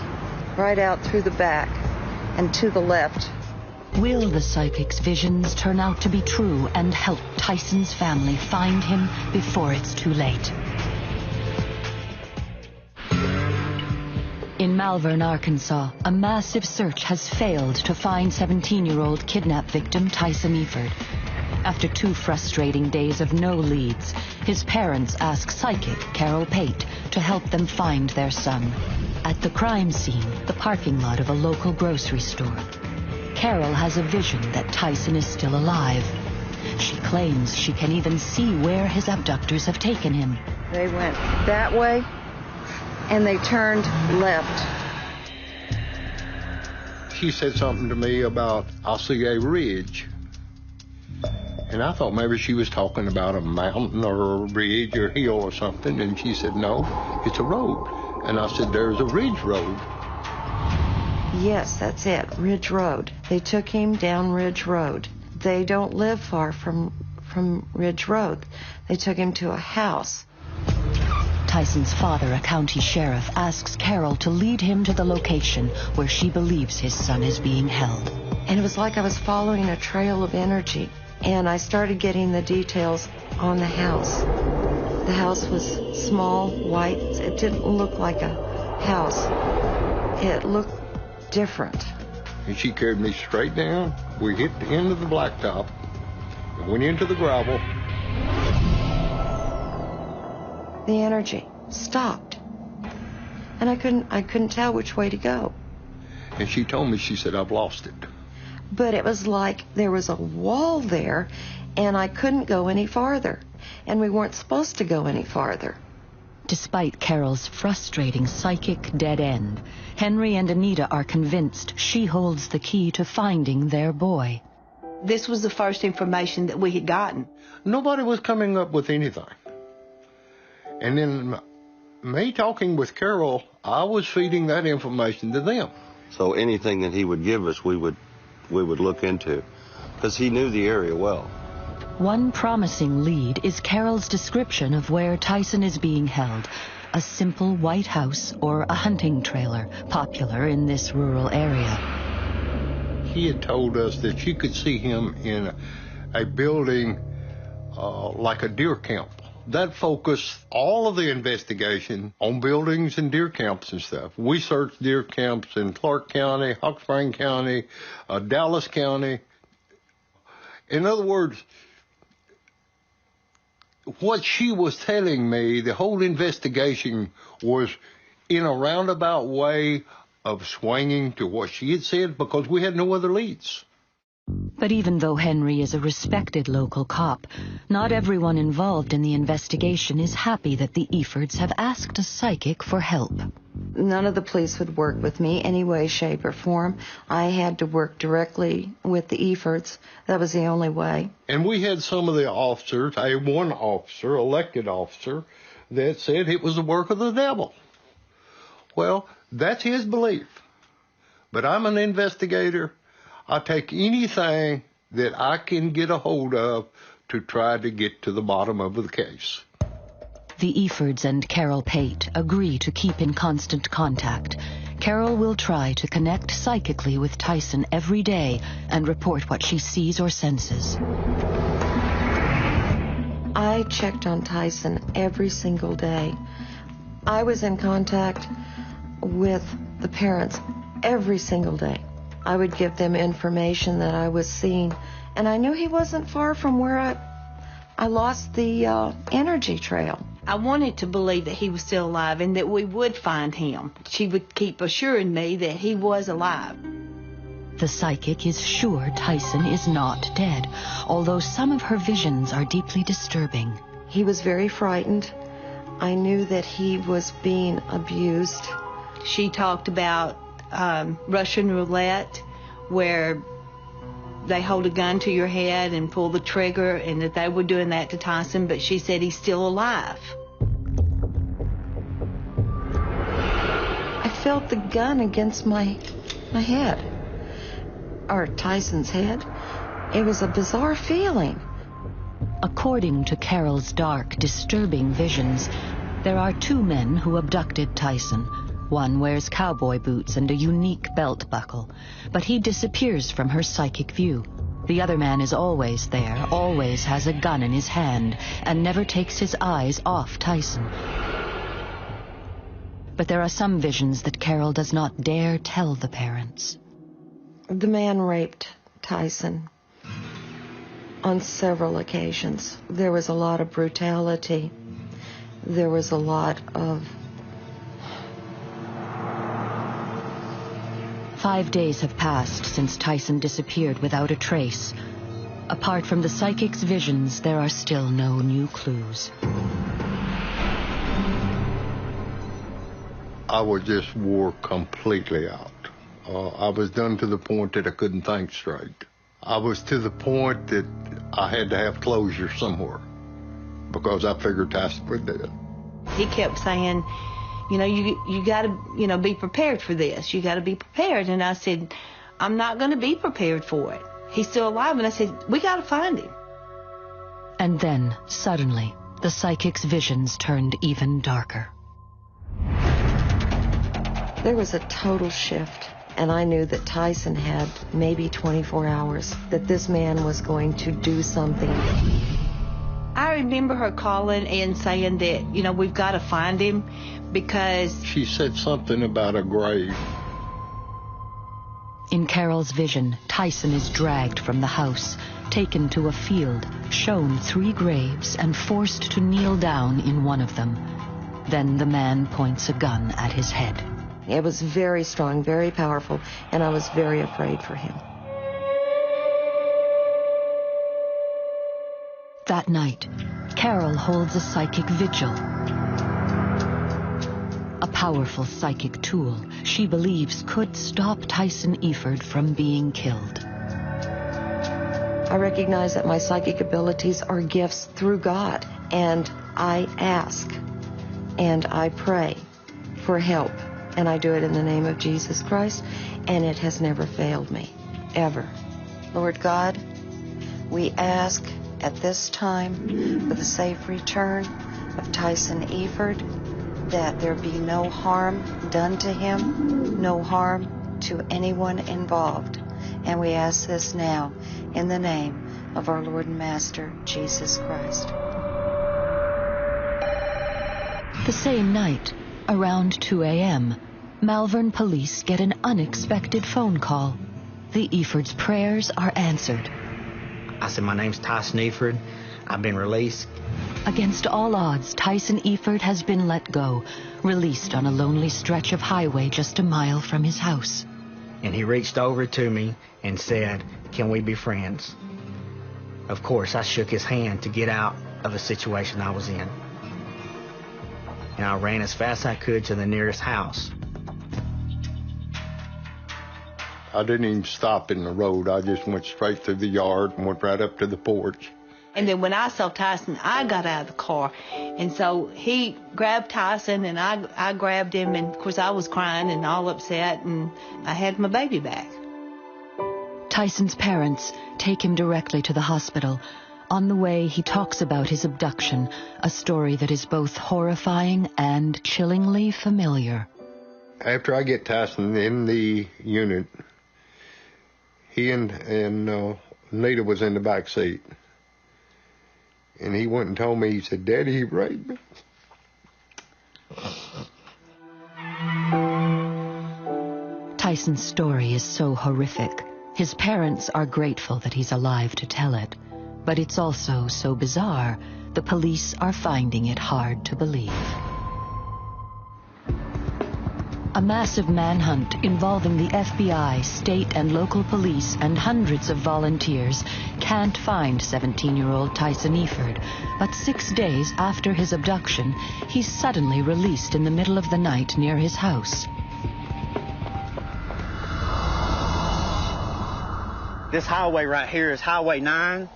right out through the back, and to the left. Will the psychic's visions turn out to be true and help Tyson's family find him before it's too late? In Malvern, Arkansas, a massive search has failed to find 17-year-old kidnap victim Tyson Eford. After 2 frustrating days of no leads, his parents ask psychic Carol Pate to help them find their son. At the crime scene, the parking lot of a local grocery store, Carol has a vision that Tyson is still alive. She claims she can even see where his abductors have taken him. They went that way, and they turned left. She said something to me about, I'll see a ridge. And I thought maybe she was talking about a mountain or a ridge or hill or something. And she said, no, it's a road. And I said, there's a ridge road. Yes, that's it, Ridge Road. They took him down Ridge Road. They don't live far from Ridge Road. They took him to a house. Tyson's father, a county sheriff, asks Carol to lead him to the location where she believes his son is being held. And it was like I was following a trail of energy. And I started getting the details on the house. The house was small, white. It didn't look like a house. It looked different. And she carried me straight down. We hit the end of the blacktop and went into the gravel. The energy stopped. and I couldn't tell which way to go. And she told me, she said, I've lost it. But it was like there was a wall there, and I couldn't go any farther. And we weren't supposed to go any farther. Despite Carol's frustrating psychic dead end, Henry and Anita are convinced she holds the key to finding their boy. This was the first information that we had gotten. Nobody was coming up with anything. And then me talking with Carol, I was feeding that information to them. So anything that he would give us, we would look into, because he knew the area well. One promising lead is Carol's description of where Tyson is being held, a simple white house or a hunting trailer, popular in this rural area. He had told us that she could see him in a building like a deer camp. That focused all of the investigation on buildings and deer camps and stuff. We searched deer camps in Clark County, Hot Spring County, Dallas County. In other words, what she was telling me, the whole investigation was in a roundabout way of swinging to what she had said because we had no other leads. But even though Henry is a respected local cop, not everyone involved in the investigation is happy that the Effords have asked a psychic for help. None of the police would work with me any way, shape, or form. I had to work directly with the Effords. That was the only way. And we had some of the officers, one officer, elected officer, that said it was the work of the devil. Well, that's his belief. But I'm an investigator. I take anything that I can get a hold of to try to get to the bottom of the case. The Effords and Carol Pate agree to keep in constant contact. Carol will try to connect psychically with Tyson every day and report what she sees or senses. I checked on Tyson every single day. I was in contact with the parents every single day. I would give them information that I was seeing, and I knew he wasn't far from where I lost the energy trail. I wanted to believe that he was still alive and that we would find him. She would keep assuring me that he was alive. The psychic is sure Tyson is not dead, although some of her visions are deeply disturbing. He was very frightened. I knew that he was being abused. She talked about Russian roulette, where they hold a gun to your head and pull the trigger, and that they were doing that to Tyson, but she said he's still alive. I felt the gun against my head, or Tyson's head. It was a bizarre feeling. According to Carol's dark, disturbing visions, there are two men who abducted Tyson. One wears cowboy boots and a unique belt buckle, but he disappears from her psychic view. The other man is always there, always has a gun in his hand, and never takes his eyes off Tyson. But there are some visions that Carol does not dare tell the parents. The man raped Tyson on several occasions. There was a lot of brutality. There was a lot of... 5 days have passed since Tyson disappeared without a trace. Apart from the psychic's visions, there are still no new clues. I was just wore completely out. I was done to the point that I couldn't think straight. I was to the point that I had to have closure somewhere because I figured Tyson was dead. He kept saying, you got to, be prepared for this. You got to be prepared. And I said, I'm not going to be prepared for it. He's still alive. And I said, we got to find him. And then, suddenly, the psychic's visions turned even darker. There was a total shift. And I knew that Tyson had maybe 24 hours, that this man was going to do something. I remember her calling and saying that, we've got to find him because... She said something about a grave. In Carol's vision, Tyson is dragged from the house, taken to a field, shown 3 graves, and forced to kneel down in one of them. Then the man points a gun at his head. It was very strong, very powerful, and I was very afraid for him. That night, Carol holds a psychic vigil. A powerful psychic tool she believes could stop Tyson Eford from being killed. I recognize that my psychic abilities are gifts through God, and I ask and I pray for help, and I do it in the name of Jesus Christ, and it has never failed me, ever. Lord God, we ask at this time for the safe return of Tyson Eford, that there be no harm done to him, no harm to anyone involved. And we ask this now in the name of our Lord and Master, Jesus Christ. The same night, around 2 a.m., Malvern police get an unexpected phone call. The Efords' prayers are answered. I said, my name's Tyson Eford. I've been released. Against all odds, Tyson Eford has been let go, released on a lonely stretch of highway just a mile from his house. And he reached over to me and said, can we be friends? Of course, I shook his hand to get out of a situation I was in. And I ran as fast as I could to the nearest house. I didn't even stop in the road. I just went straight through the yard and went right up to the porch. And then when I saw Tyson, I got out of the car. And so he grabbed Tyson, and I grabbed him, and of course I was crying and all upset, and I had my baby back. Tyson's parents take him directly to the hospital. On the way, he talks about his abduction, a story that is both horrifying and chillingly familiar. After I get Tyson in the unit, he and Nita was in the back seat. And he went and told me, he said, Daddy, he raped me. Tyson's story is so horrific. His parents are grateful that he's alive to tell it. But it's also so bizarre, the police are finding it hard to believe. A massive manhunt involving the FBI, state and local police, and hundreds of volunteers can't find 17-year-old Tyson Eford. But 6 days after his abduction, he's suddenly released in the middle of the night near his house. This highway right here is Highway 9.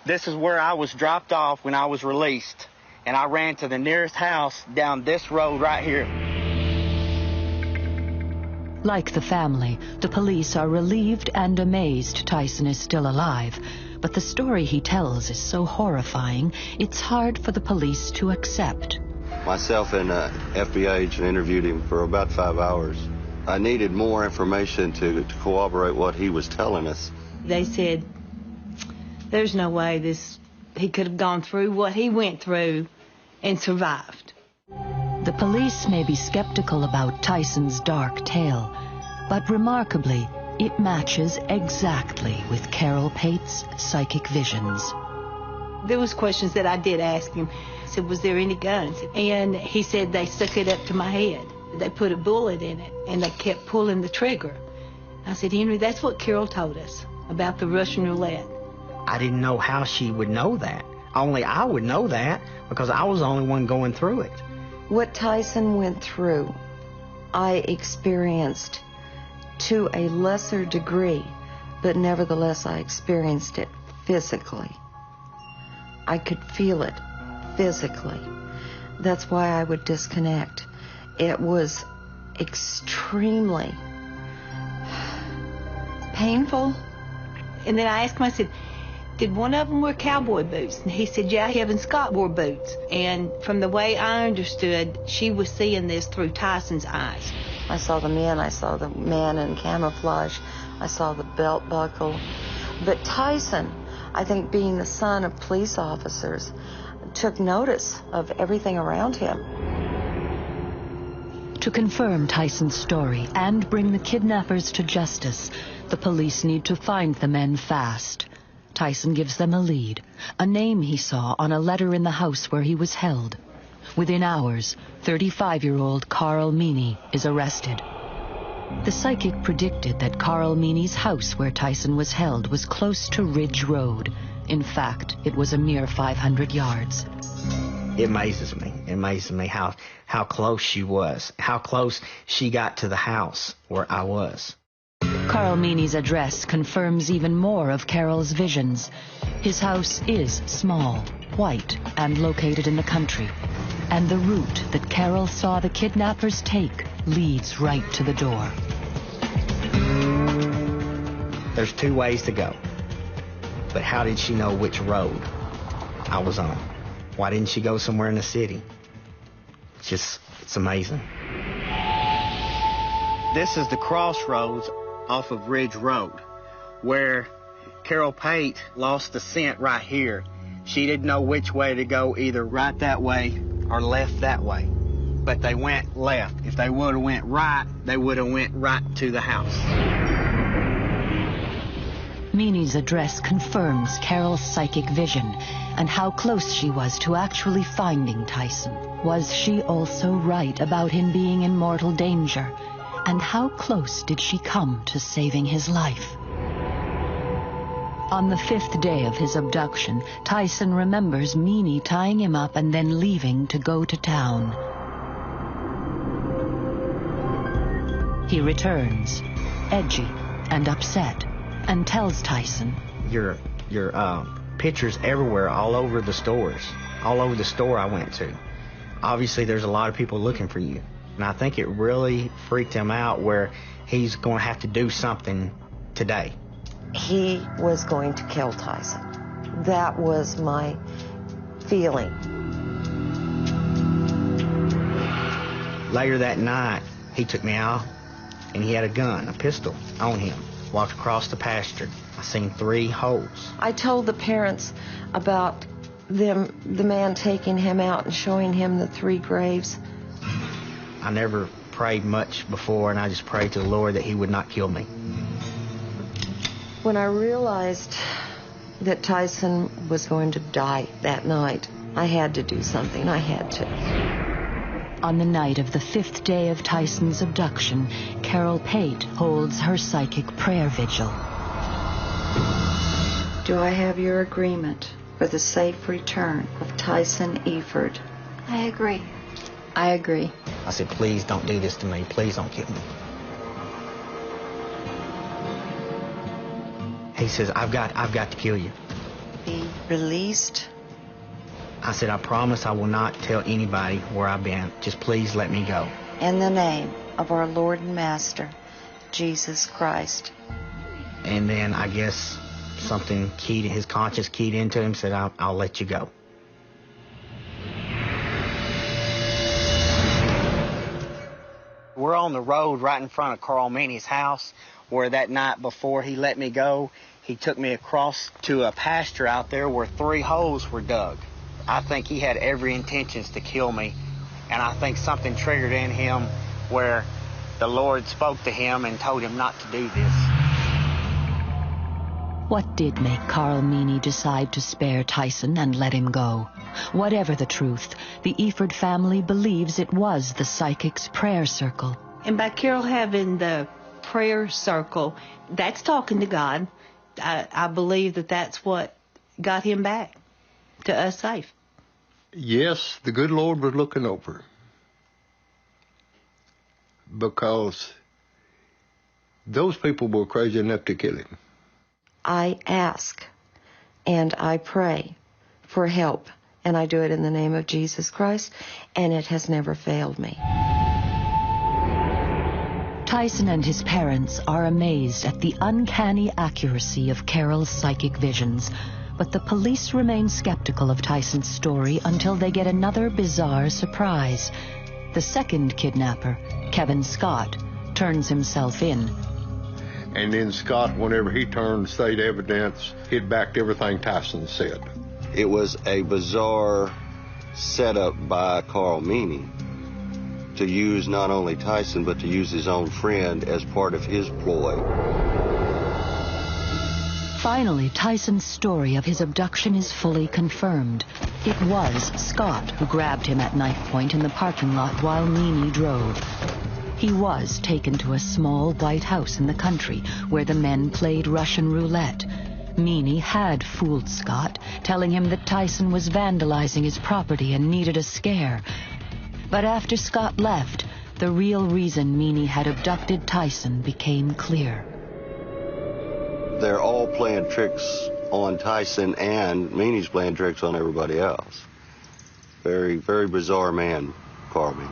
This is where I was dropped off when I was released. And I ran to the nearest house down this road right here. Like the family, the police are relieved and amazed Tyson is still alive. But the story he tells is so horrifying, it's hard for the police to accept. Myself and an FBI agent interviewed him for about 5 hours. I needed more information to corroborate what he was telling us. They said, there's no way he could have gone through what he went through and survived. The police may be skeptical about Tyson's dark tale, but remarkably, it matches exactly with Carol Pate's psychic visions. There was questions that I did ask him. I said, was there any guns? And he said they stuck it up to my head. They put a bullet in it, and they kept pulling the trigger. I said, Henry, that's what Carol told us about the Russian roulette. I didn't know how she would know that. Only I would know that because I was the only one going through it. What Tyson went through, I experienced to a lesser degree, but nevertheless I experienced it physically. I could feel it physically. That's why I would disconnect. It was extremely painful. And then I asked him, I said, did one of them wear cowboy boots? And he said, yeah, Kevin Scott wore boots. And from the way I understood, she was seeing this through Tyson's eyes. I saw the men, I saw the man in camouflage, I saw the belt buckle. But Tyson, I think being the son of police officers, took notice of everything around him. To confirm Tyson's story and bring the kidnappers to justice, the police need to find the men fast. Tyson gives them a lead, a name he saw on a letter in the house where he was held. Within hours, 35-year-old Carl Meany is arrested. The psychic predicted that Carl Meany's house where Tyson was held was close to Ridge Road. In fact, it was a mere 500 yards. It amazes me how close she was, how close she got to the house where I was. Carl Meany's address confirms even more of Carol's visions. His house is small, white, and located in the country. And the route that Carol saw the kidnappers take leads right to the door. There's two ways to go. But how did she know which road I was on? Why didn't she go somewhere in the city? It's amazing. This is the crossroads off of Ridge Road, where Carol Pate lost the scent right here. She didn't know which way to go, either right that way or left that way. But they went left. If they would have went right, they would have went right to the house. Meany's address confirms Carol's psychic vision and how close she was to actually finding Tyson. Was she also right about him being in mortal danger? And how close did she come to saving his life? On the 5th day of his abduction, Tyson remembers Meany tying him up and then leaving to go to town. He returns, edgy and upset, and tells Tyson, Your pictures everywhere, all over the stores, all over the store I went to. Obviously, there's a lot of people looking for you. And I think it really freaked him out where he's going to have to do something today. He was going to kill Tyson. That was my feeling. Later that night, he took me out, and he had a gun, a pistol, on him. Walked across the pasture. I seen 3 holes. I told the parents about the man taking him out and showing him the 3 graves. I never prayed much before, and I just prayed to the Lord that he would not kill me. When I realized that Tyson was going to die that night, I had to do something. I had to. On the night of the 5th day of Tyson's abduction, Carol Pate holds her psychic prayer vigil. Do I have your agreement for the safe return of Tyson Eford? I agree. I agree. I said, please don't do this to me. Please don't kill me. He says, I've got to kill you. Be released. I said, I promise I will not tell anybody where I've been. Just please let me go. In the name of our Lord and Master, Jesus Christ. And then I guess something keyed, his conscience keyed into him, said, I'll let you go. We're on the road right in front of Carl Meany's house, where that night before he let me go, he took me across to a pasture out there where 3 holes were dug. I think he had every intentions to kill me, and I think something triggered in him where the Lord spoke to him and told him not to do this. What did make Carl Meany decide to spare Tyson and let him go? Whatever the truth, the Eford family believes it was the psychic's prayer circle. And by Carol having the prayer circle, that's talking to God. I believe that that's what got him back to us safe. Yes, the good Lord was looking over. Because those people were crazy enough to kill him. I ask and I pray for help, and I do it in the name of Jesus Christ, and it has never failed me. Tyson and his parents are amazed at the uncanny accuracy of Carol's psychic visions, but the police remain skeptical of Tyson's story until they get another bizarre surprise. The second kidnapper, Kevin Scott, turns himself in. And then Scott, whenever he turned state evidence, it backed everything Tyson said. It was a bizarre setup by Carl Meany to use not only Tyson, but to use his own friend as part of his ploy. Finally, Tyson's story of his abduction is fully confirmed. It was Scott who grabbed him at knife point in the parking lot while Meany drove. He was taken to a small white house in the country where the men played Russian roulette. Meany had fooled Scott, telling him that Tyson was vandalizing his property and needed a scare. But after Scott left, the real reason Meany had abducted Tyson became clear. They're all playing tricks on Tyson, and Meany's playing tricks on everybody else. Very, very bizarre man, Carl Meany.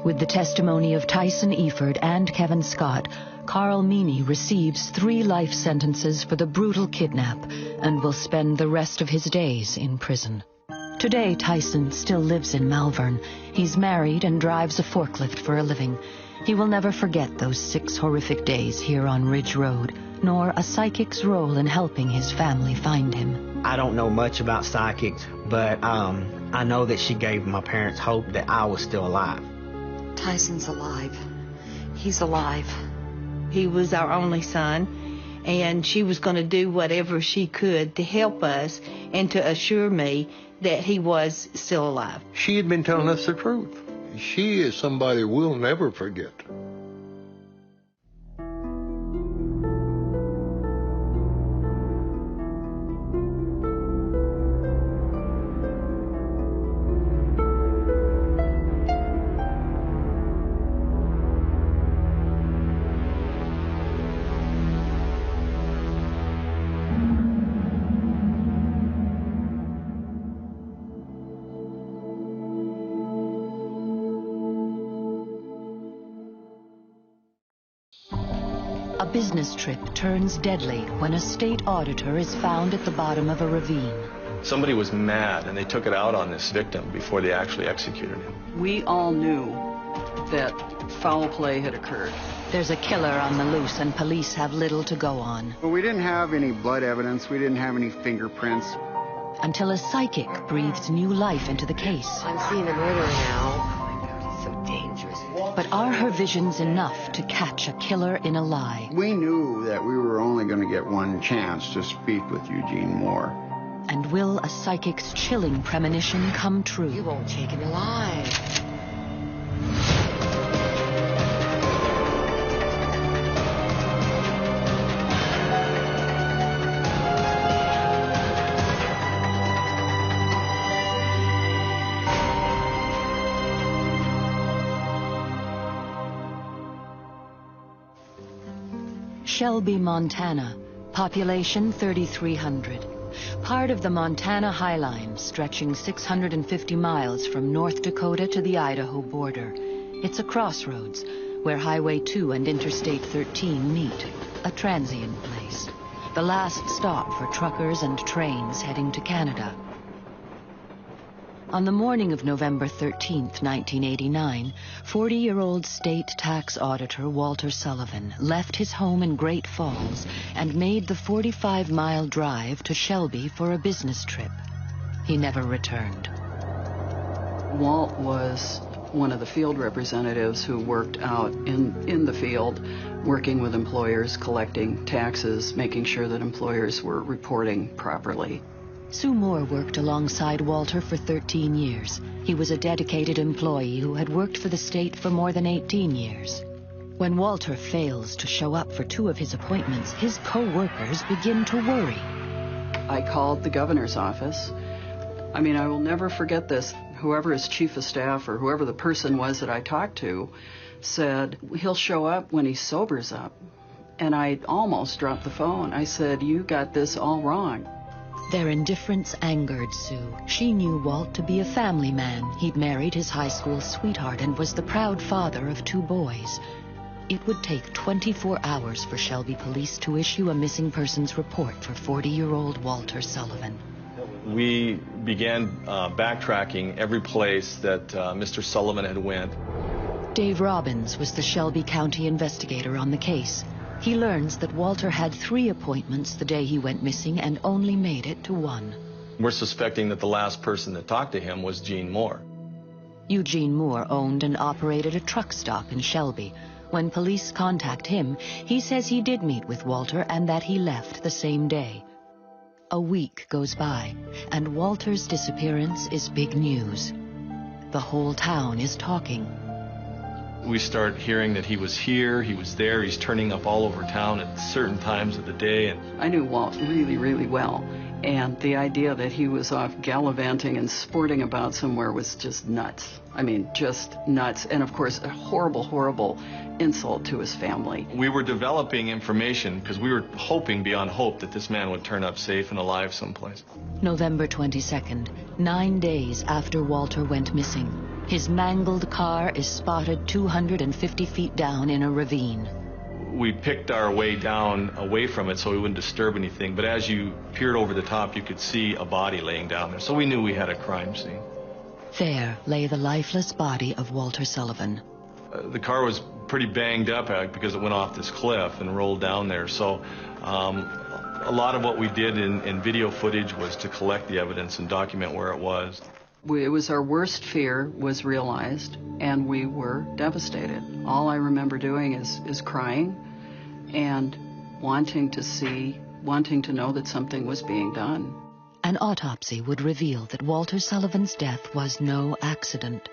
With the testimony of Tyson Eford and Kevin Scott, Carl Meany receives 3 life sentences for the brutal kidnap and will spend the rest of his days in prison. Today, Tyson still lives in Malvern. He's married and drives a forklift for a living. He will never forget those 6 horrific days here on Ridge Road, nor a psychic's role in helping his family find him. I don't know much about psychics, but I know that she gave my parents hope that I was still alive. Tyson's alive. He's alive. He was our only son, and she was going to do whatever she could to help us and to assure me that he was still alive. She had been telling us the truth. She is somebody we'll never forget. A business trip turns deadly when a state auditor is found at the bottom of a ravine. Somebody was mad and they took it out on this victim before they actually executed him. We all knew that foul play had occurred. There's a killer on the loose and police have little to go on. Well, we didn't have any blood evidence. We didn't have any fingerprints. Until a psychic breathes new life into the case. I'm seeing a murder now. So dangerous. But are her visions enough to catch a killer in a lie? We knew that we were only going to get one chance to speak with Eugene Moore. And will a psychic's chilling premonition come true? You won't take him alive. Shelby, Montana. Population 3,300. Part of the Montana High Line, stretching 650 miles from North Dakota to the Idaho border. It's a crossroads where Highway 2 and Interstate 13 meet, a transient place. The last stop for truckers and trains heading to Canada. On the morning of November 13th, 1989, 40-year-old state tax auditor Walter Sullivan left his home in Great Falls and made the 45-mile drive to Shelby for a business trip. He never returned. Walt was one of the field representatives who worked out in the field, working with employers, collecting taxes, making sure that employers were reporting properly. Sue Moore worked alongside Walter for 13 years. He was a dedicated employee who had worked for the state for more than 18 years. When Walter fails to show up for 2 of his appointments, his co-workers begin to worry. I called the governor's office. I will never forget this. Whoever his chief of staff or whoever the person was that I talked to said, he'll show up when he sobers up. And I almost dropped the phone. I said, you got this all wrong. Their indifference angered Sue. She knew Walt to be a family man. He'd married his high school sweetheart and was the proud father of 2 boys. It would take 24 hours for Shelby police to issue a missing persons report for 40-year-old Walter Sullivan. We began backtracking every place that Mr. Sullivan had went. Dave Robbins was the Shelby County investigator on the case. He learns that Walter had 3 appointments the day he went missing and only made it to 1. We're suspecting that the last person that talked to him was Gene Moore. Eugene Moore owned and operated a truck stop in Shelby. When police contact him, he says he did meet with Walter and that he left the same day. A week goes by, and Walter's disappearance is big news. The whole town is talking. We start hearing that he was here, he was there, he's turning up all over town at certain times of the day. I knew Walt really, really well, and the idea that he was off gallivanting and sporting about somewhere was just nuts. I mean, just nuts. And of course, a horrible, horrible insult to his family. We were developing information because we were hoping beyond hope that this man would turn up safe and alive someplace. November 22nd, 9 days after Walter went missing. His mangled car is spotted 250 feet down in a ravine. We picked our way down away from it so we wouldn't disturb anything, but as you peered over the top, you could see a body laying down there, so we knew we had a crime scene. There lay the lifeless body of Walter Sullivan. The car was pretty banged up because it went off this cliff and rolled down there, so a lot of what we did in video footage was to collect the evidence and document where it was. It was our worst fear was realized, and we were devastated. All I remember doing is crying and wanting to know that something was being done. An autopsy would reveal that Walter Sullivan's death was no accident.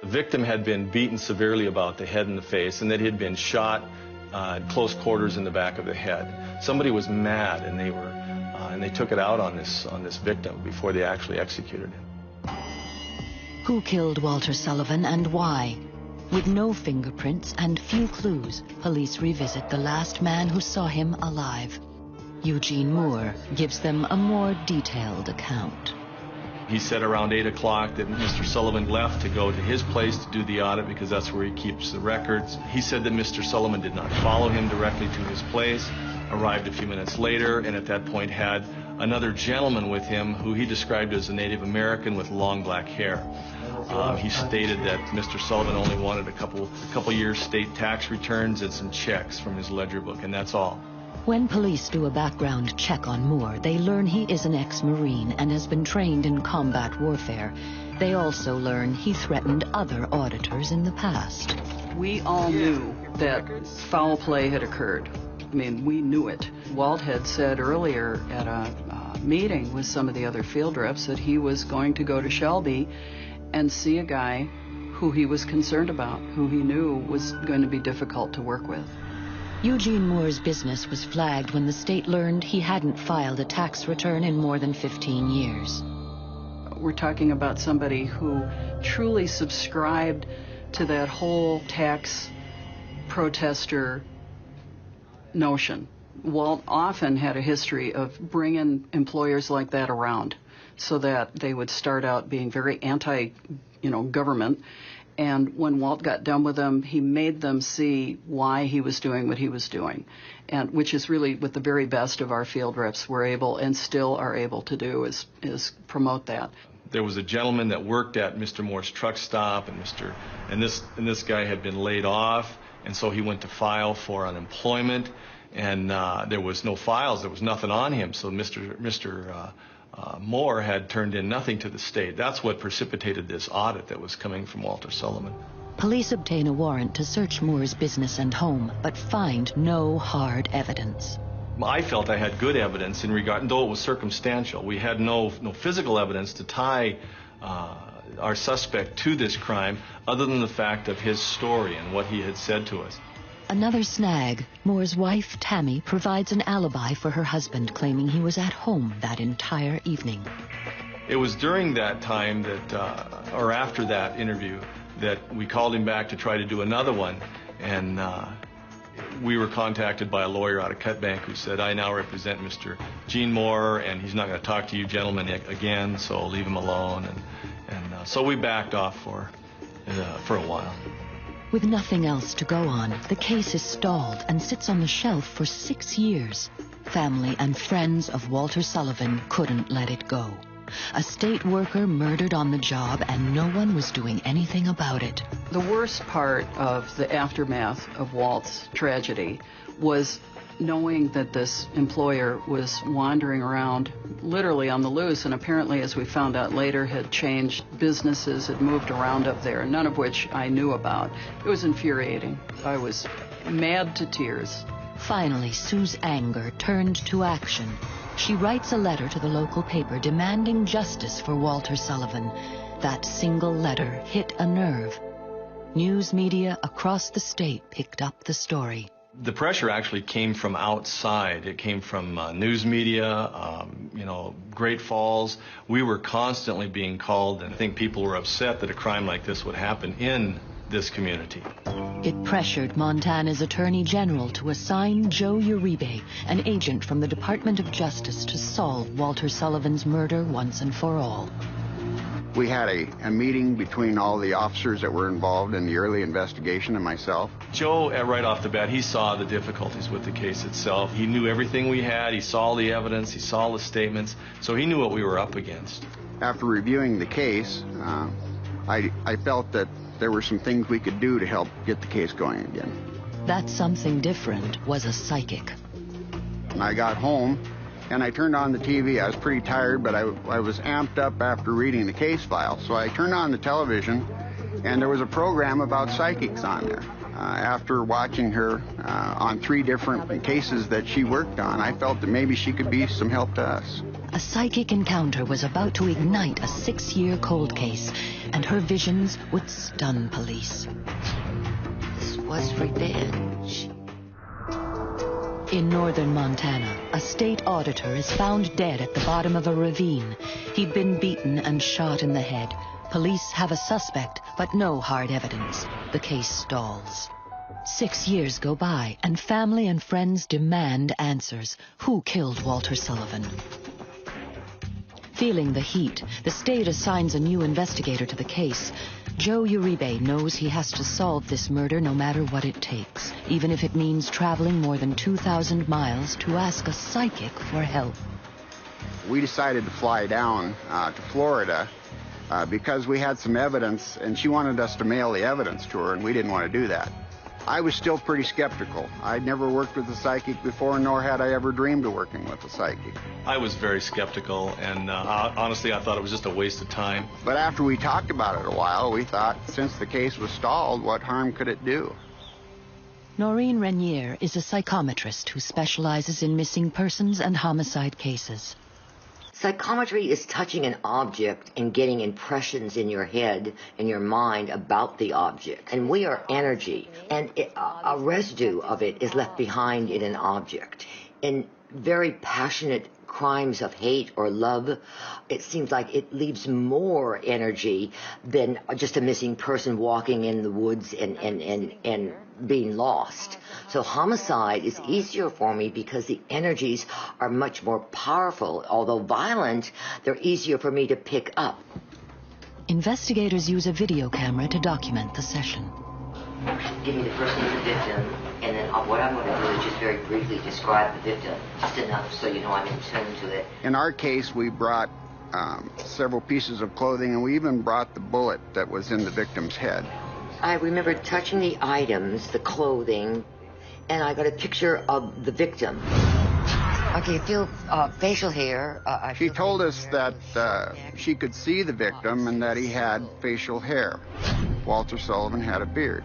The victim had been beaten severely about the head and the face, and that he had been shot at close quarters in the back of the head. Somebody was mad, and they took it out on this victim before they actually executed him. Who killed Walter Sullivan and why? With no fingerprints and few clues, police revisit the last man who saw him alive. Eugene Moore gives them a more detailed account. He said around 8 o'clock that Mr. Sullivan left to go to his place to do the audit because that's where he keeps the records. He said that Mr. Sullivan did not follow him directly to his place, arrived a few minutes later, and at that point had another gentleman with him who he described as a Native American with long black hair. He stated that Mr. Sullivan only wanted a couple years state tax returns and some checks from his ledger book, and that's all. When police do a background check on Moore, they learn he is an ex-Marine and has been trained in combat warfare. They also learn he threatened other auditors in the past. We all knew that foul play had occurred. I mean, we knew it. Walt had said earlier at a meeting with some of the other field reps that he was going to go to Shelby and see a guy who he was concerned about, who he knew was going to be difficult to work with. Eugene Moore's business was flagged when the state learned he hadn't filed a tax return in more than 15 years. We're talking about somebody who truly subscribed to that whole tax protester notion. Walt often had a history of bringing employers like that around so that they would start out being very anti-government. And when Walt got done with them, he made them see why he was doing what he was doing, and which is really what the very best of our field reps were able and still are able to do is promote that. There was a gentleman that worked at Mr. Moore's truck stop, and this guy had been laid off, and so he went to file for unemployment, and there was no files, there was nothing on him, so Mr. Moore had turned in nothing to the state. That's what precipitated this audit that was coming from Walter Sullivan. Police obtain a warrant to search Moore's business and home, but find no hard evidence. I felt I had good evidence in regard, though it was circumstantial. We had no physical evidence to tie our suspect to this crime other than the fact of his story and what he had said to us. Another snag, Moore's wife, Tammy, provides an alibi for her husband, claiming he was at home that entire evening. It was during that time that, or after that interview, that we called him back to try to do another one, and we were contacted by a lawyer out of Cutbank who said, I now represent Mr. Gene Moore, and he's not going to talk to you gentlemen again, so leave him alone. And so we backed off for a while. With nothing else to go on, the case is stalled and sits on the shelf for 6 years. Family and friends of Walter Sullivan couldn't let it go. A state worker murdered on the job, and no one was doing anything about it. The worst part of the aftermath of Walt's tragedy was knowing that this employer was wandering around literally on the loose, and apparently, as we found out later, had changed businesses, had moved around up there, none of which I knew about. It was infuriating. I was mad to tears. Finally, Sue's anger turned to action. She writes a letter to the local paper demanding justice for Walter Sullivan. That single letter hit a nerve. News media across the state picked up the story. The pressure actually came from outside. It came from news media, Great Falls. We were constantly being called, and I think people were upset that a crime like this would happen in this community. It pressured Montana's Attorney General to assign Joe Uribe, an agent from the Department of Justice, to solve Walter Sullivan's murder once and for all. We had a meeting between all the officers that were involved in the early investigation and myself. Joe, right off the bat, he saw the difficulties with the case itself. He knew everything we had. He saw the evidence. He saw the statements. So he knew what we were up against. After reviewing the case, I felt that there were some things we could do to help get the case going again. That something different was a psychic. And I got home, and I turned on the TV. I was pretty tired, but I was amped up after reading the case file. So I turned on the television, and there was a program about psychics on there. After watching her on 3 different cases that she worked on, I felt that maybe she could be some help to us. A psychic encounter was about to ignite a 6-year cold case, and her visions would stun police. This was revenge. In northern Montana, a state auditor is found dead at the bottom of a ravine. He'd been beaten and shot in the head. Police have a suspect, but no hard evidence. The case stalls. 6 years go by, and family and friends demand answers. Who killed Walter Sullivan? Feeling the heat, the state assigns a new investigator to the case. Joe Uribe knows he has to solve this murder no matter what it takes, even if it means traveling more than 2,000 miles to ask a psychic for help. We decided to fly down to Florida because we had some evidence, and she wanted us to mail the evidence to her, and we didn't want to do that. I was still pretty skeptical. I'd never worked with a psychic before, nor had I ever dreamed of working with a psychic. I was very skeptical, and honestly, I thought it was just a waste of time. But after we talked about it a while, we thought, since the case was stalled, what harm could it do? Noreen Renier is a psychometrist who specializes in missing persons and homicide cases. Psychometry is touching an object and getting impressions in your head and your mind about the object. And we are energy, and a residue of it is left behind in an object. In very passionate crimes of hate or love, it seems like it leaves more energy than just a missing person walking in the woods and being lost. So homicide is easier for me because the energies are much more powerful. Although violent, they're easier for me to pick up. Investigators use a video camera to document the session. Give me the first name of the victim, and then what I'm going to do is just very briefly describe the victim, just enough so you know I'm in tune to it. In our case, we brought several pieces of clothing, and we even brought the bullet that was in the victim's head. I remember touching the items, the clothing, and I got a picture of the victim. I can feel facial hair. She told us that she could see the victim and that he had facial hair. Walter Sullivan had a beard.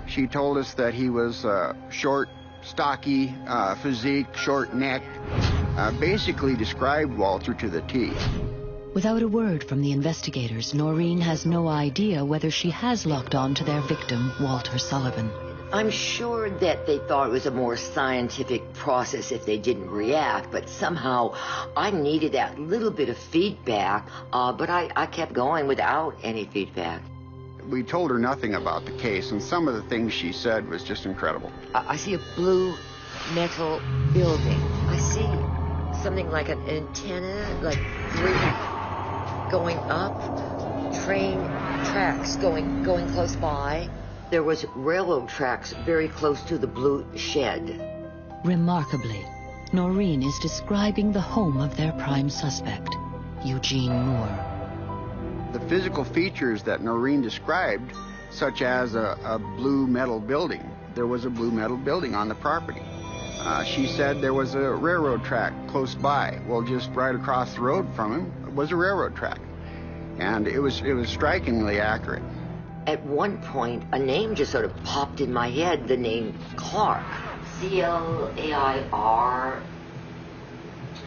She told us that he was short, stocky, physique, short-necked. Basically described Walter to the T. Without a word from the investigators, Noreen has no idea whether she has locked on to their victim, Walter Sullivan. I'm sure that they thought it was a more scientific process if they didn't react, but somehow I needed that little bit of feedback, but I kept going without any feedback. We told her nothing about the case, and some of the things she said was just incredible. I see a blue metal building. I see something like an antenna, like 3 going up, train tracks going close by. There was railroad tracks very close to the blue shed. Remarkably, Noreen is describing the home of their prime suspect, Eugene Moore. The physical features that Noreen described, such as a blue metal building, there was a blue metal building on the property. She said there was a railroad track close by. Well, just right across the road from him was a railroad track. And it was strikingly accurate. At one point, a name just sort of popped in my head, the name Clark. C-L-A-I-R.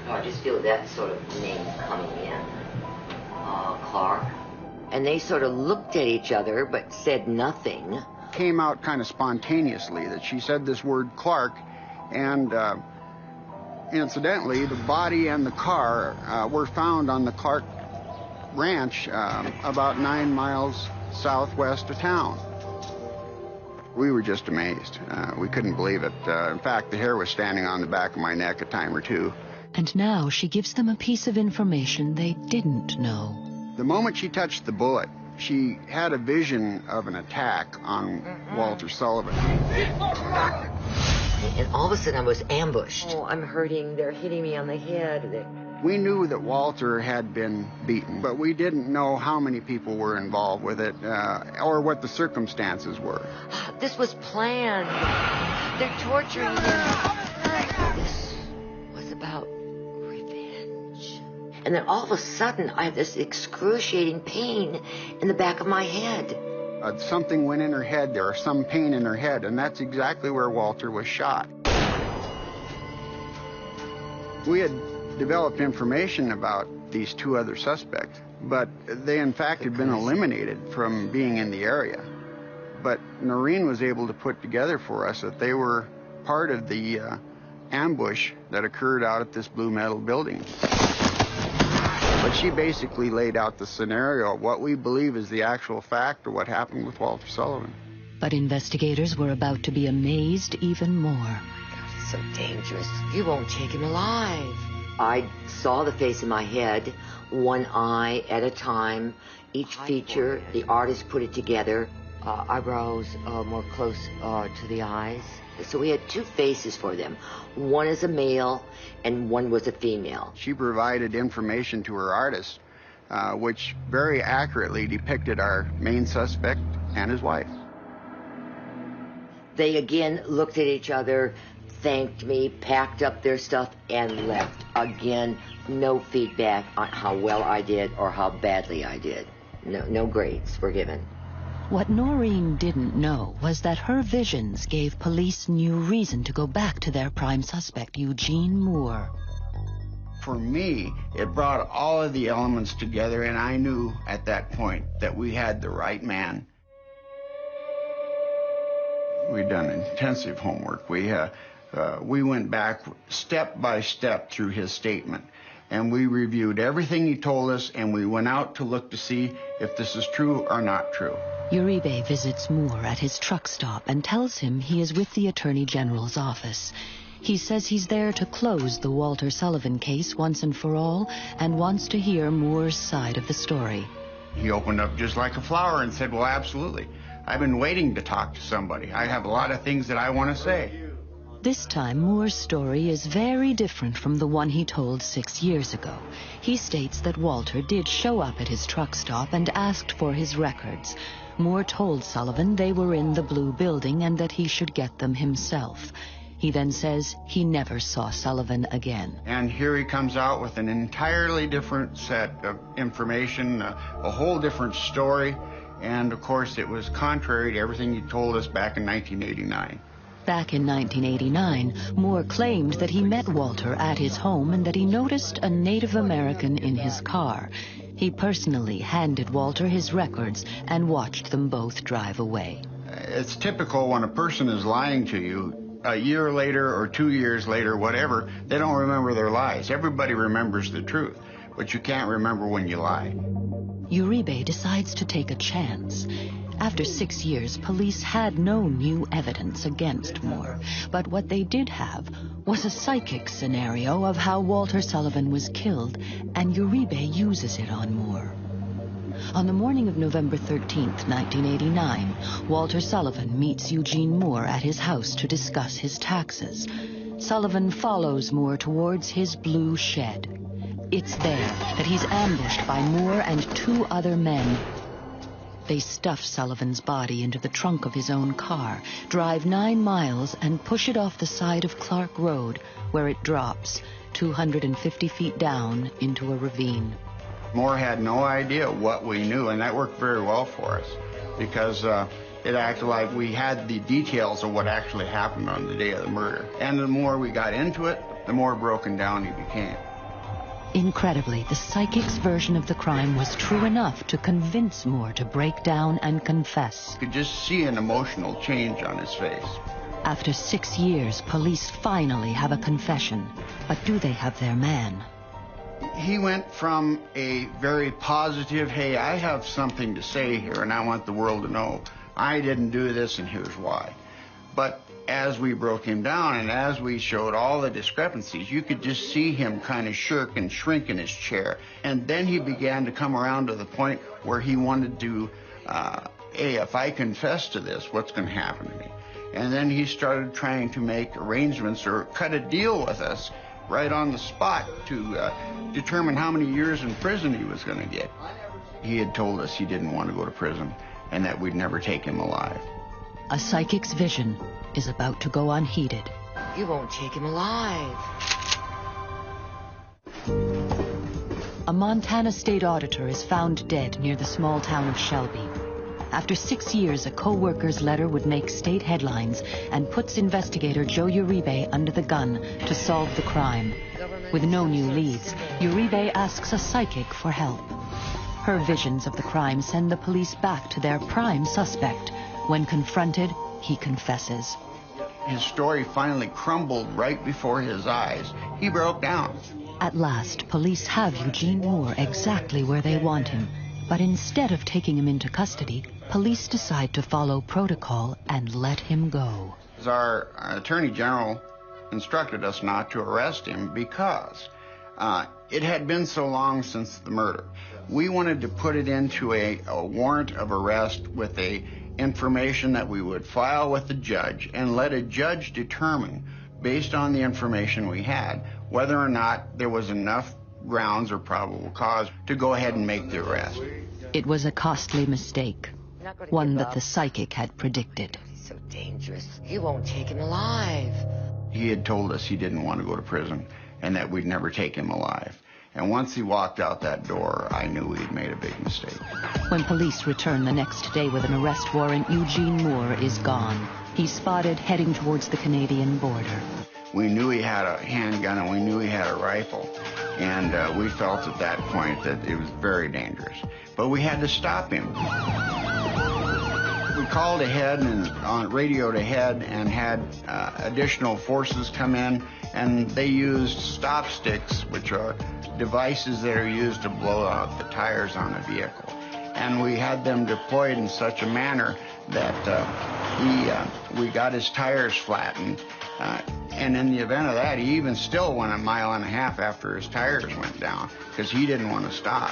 Oh, I just feel that sort of name coming in. Clark. And they sort of looked at each other but said nothing. Came out kind of spontaneously that she said this word Clark, and incidentally, the body and the car were found on the Clark Ranch about 9 miles southwest of town. We were just amazed. We couldn't believe it. In fact, the hair was standing on the back of my neck a time or two. And now she gives them a piece of information they didn't know. The moment she touched the bullet, she had a vision of an attack on Walter Sullivan. And all of a sudden I was ambushed. Oh, I'm hurting. They're hitting me on the head. We knew that Walter had been beaten, but we didn't know how many people were involved with it or what the circumstances were. This was planned. They're torturing him. This was about revenge. And then all of a sudden, I had this excruciating pain in the back of my head. Something went in her head there, or some pain in her head, and that's exactly where Walter was shot. We had developed information about these two other suspects, but they in fact had been eliminated from being in the area. But Noreen was able to put together for us that they were part of the ambush that occurred out at this Blue Metal building. But she basically laid out the scenario of what we believe is the actual fact of what happened with Walter Sullivan. But investigators were about to be amazed even more. God, it's so dangerous. You won't take him alive. I saw the face in my head, one eye at a time. Each feature, the artist put it together. Eyebrows more close to the eyes. So we had two faces for them. One is a male and one was a female. She provided information to her artist, which very accurately depicted our main suspect and his wife. They again looked at each other, thanked me, packed up their stuff, and left. Again, no feedback on how well I did or how badly I did. No grades were given. What Noreen didn't know was that her visions gave police new reason to go back to their prime suspect, Eugene Moore. For me, it brought all of the elements together, and I knew at that point that we had the right man. We'd done intensive homework. We went back step by step through his statement, and we reviewed everything he told us, and we went out to look to see if this is true or not true. Uribe visits Moore at his truck stop and tells him he is with the Attorney General's office. He says he's there to close the Walter Sullivan case once and for all and wants to hear Moore's side of the story. He opened up just like a flower and said, well, absolutely. I've been waiting to talk to somebody. I have a lot of things that I want to say. This time, Moore's story is very different from the one he told 6 years ago. He states that Walter did show up at his truck stop and asked for his records. Moore told Sullivan they were in the blue building and that he should get them himself. He then says he never saw Sullivan again. And here he comes out with an entirely different set of information, a whole different story. And, of course, it was contrary to everything he told us back in 1989. Back in 1989, Moore claimed that he met Walter at his home and that he noticed a Native American in his car. He personally handed Walter his records and watched them both drive away. It's typical when a person is lying to you, a year later or 2 years later, whatever, they don't remember their lies. Everybody remembers the truth, but you can't remember when you lie. Uribe decides to take a chance. After 6 years, police had no new evidence against Moore, but what they did have was a psychic scenario of how Walter Sullivan was killed, and Uribe uses it on Moore. On the morning of November 13th, 1989, Walter Sullivan meets Eugene Moore at his house to discuss his taxes. Sullivan follows Moore towards his blue shed. It's there that he's ambushed by Moore and 2 other men. They stuff Sullivan's body into the trunk of his own car, drive 9 miles, and push it off the side of Clark Road, where it drops 250 feet down into a ravine. Moore had no idea what we knew, and that worked very well for us because it acted like we had the details of what actually happened on the day of the murder. And the more we got into it, the more broken down he became. Incredibly, the psychic's version of the crime was true enough to convince Moore to break down and confess. You could just see an emotional change on his face. After 6 years, police finally have a confession. But do they have their man? He went from a very positive, hey, I have something to say here and I want the world to know I didn't do this and here's why. But as we broke him down and as we showed all the discrepancies, you could just see him kind of shirk and shrink in his chair. And then he began to come around to the point where he wanted to, hey, if I confess to this, what's going to happen to me? And then he started trying to make arrangements or cut a deal with us right on the spot to determine how many years in prison he was going to get. He had told us he didn't want to go to prison and that we'd never take him alive. A psychic's vision is about to go unheeded. You won't take him alive. A Montana state auditor is found dead near the small town of Shelby. After 6 years, a co-worker's letter would make state headlines and puts investigator Joe Uribe under the gun to solve the crime. With no new leads, Uribe asks a psychic for help. Her visions of the crime send the police back to their prime suspect. When confronted, he confesses. His story finally crumbled right before his eyes. He broke down. At last, police have Eugene Moore exactly where they want him. But instead of taking him into custody, police decide to follow protocol and let him go. Our Attorney General instructed us not to arrest him because it had been so long since the murder. We wanted to put it into a warrant of arrest with a information that we would file with the judge and let a judge determine, based on the information we had, whether or not there was enough grounds or probable cause to go ahead and make the arrest. It was a costly mistake, one that the psychic had predicted. He's so dangerous. You won't take him alive. He had told us he didn't want to go to prison and that we'd never take him alive. And once he walked out that door, I knew we'd made a big mistake. When police return the next day with an arrest warrant, Eugene Moore is gone. He's spotted heading towards the Canadian border. We knew he had a handgun and we knew he had a rifle. And we felt at that point that it was very dangerous. But we had to stop him. We called ahead and radioed ahead and had additional forces come in, and they used stop sticks, which are devices that are used to blow out the tires on a vehicle. And we had them deployed in such a manner that we got his tires flattened. And in the event of that, he even still went 1.5 miles after his tires went down because he didn't want to stop.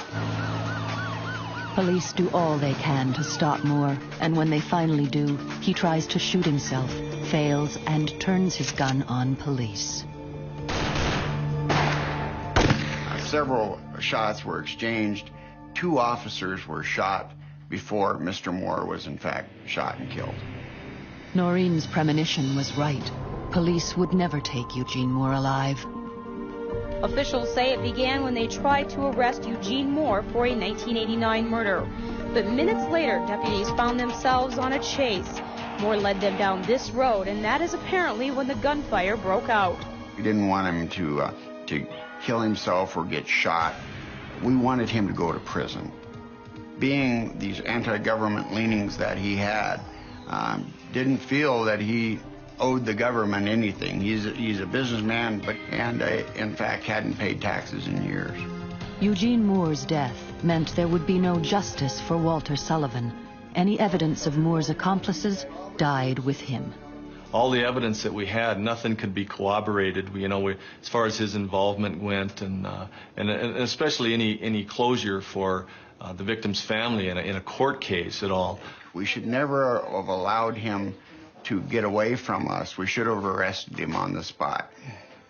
Police do all they can to stop Moore, and when they finally do, he tries to shoot himself, fails, and turns his gun on police. Several shots were exchanged. 2 officers were shot before Mr. Moore was in fact shot and killed. Noreen's premonition was right. Police would never take Eugene Moore alive. Officials say it began when they tried to arrest Eugene Moore for a 1989 murder. But minutes later, deputies found themselves on a chase. Moore led them down this road, and that is apparently when the gunfire broke out. We didn't want him to kill himself or get shot. We wanted him to go to prison. Being these anti-government leanings that he had, didn't feel that he owed the government anything. He's a businessman, and in fact hadn't paid taxes in years. Eugene Moore's death meant there would be no justice for Walter Sullivan. Any evidence of Moore's accomplices died with him. All the evidence that we had, nothing could be corroborated. As far as his involvement went, and especially any closure for the victim's family in a court case at all. We should never have allowed him to get away from us. We should have arrested him on the spot.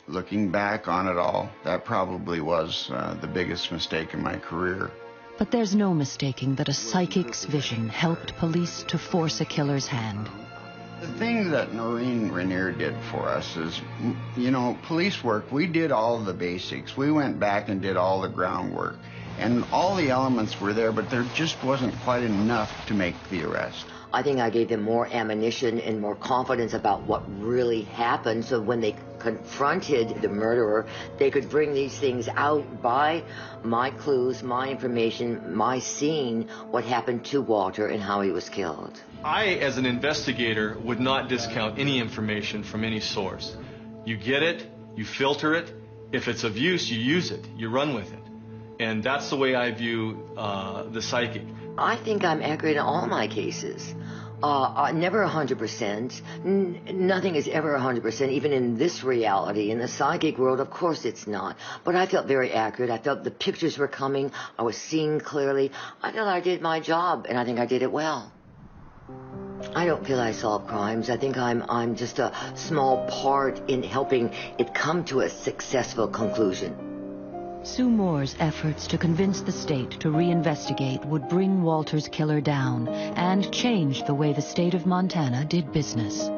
Looking back on it all, that probably was the biggest mistake in my career. But there's no mistaking that a psychic's vision helped police to force a killer's hand. The thing that Noreen Rainier did for us is, you know, police work, we did all the basics. We went back and did all the groundwork. And all the elements were there, but there just wasn't quite enough to make the arrest. I think I gave them more ammunition and more confidence about what really happened, so when they confronted the murderer, they could bring these things out by my clues, my information, my seeing what happened to Walter and how he was killed. I, as an investigator, would not discount any information from any source. You get it, you filter it. If it's of use, you use it, you run with it. And that's the way I view the psychic. I think I'm accurate in all my cases. Never 100%. Nothing is ever 100%, even in this reality. In the psychic world, of course it's not. But I felt very accurate. I felt the pictures were coming. I was seeing clearly. I felt I did my job, and I think I did it well. I don't feel I solve crimes. I think I'm just a small part in helping it come to a successful conclusion. Sue Moore's efforts to convince the state to reinvestigate would bring Walter's killer down and change the way the state of Montana did business.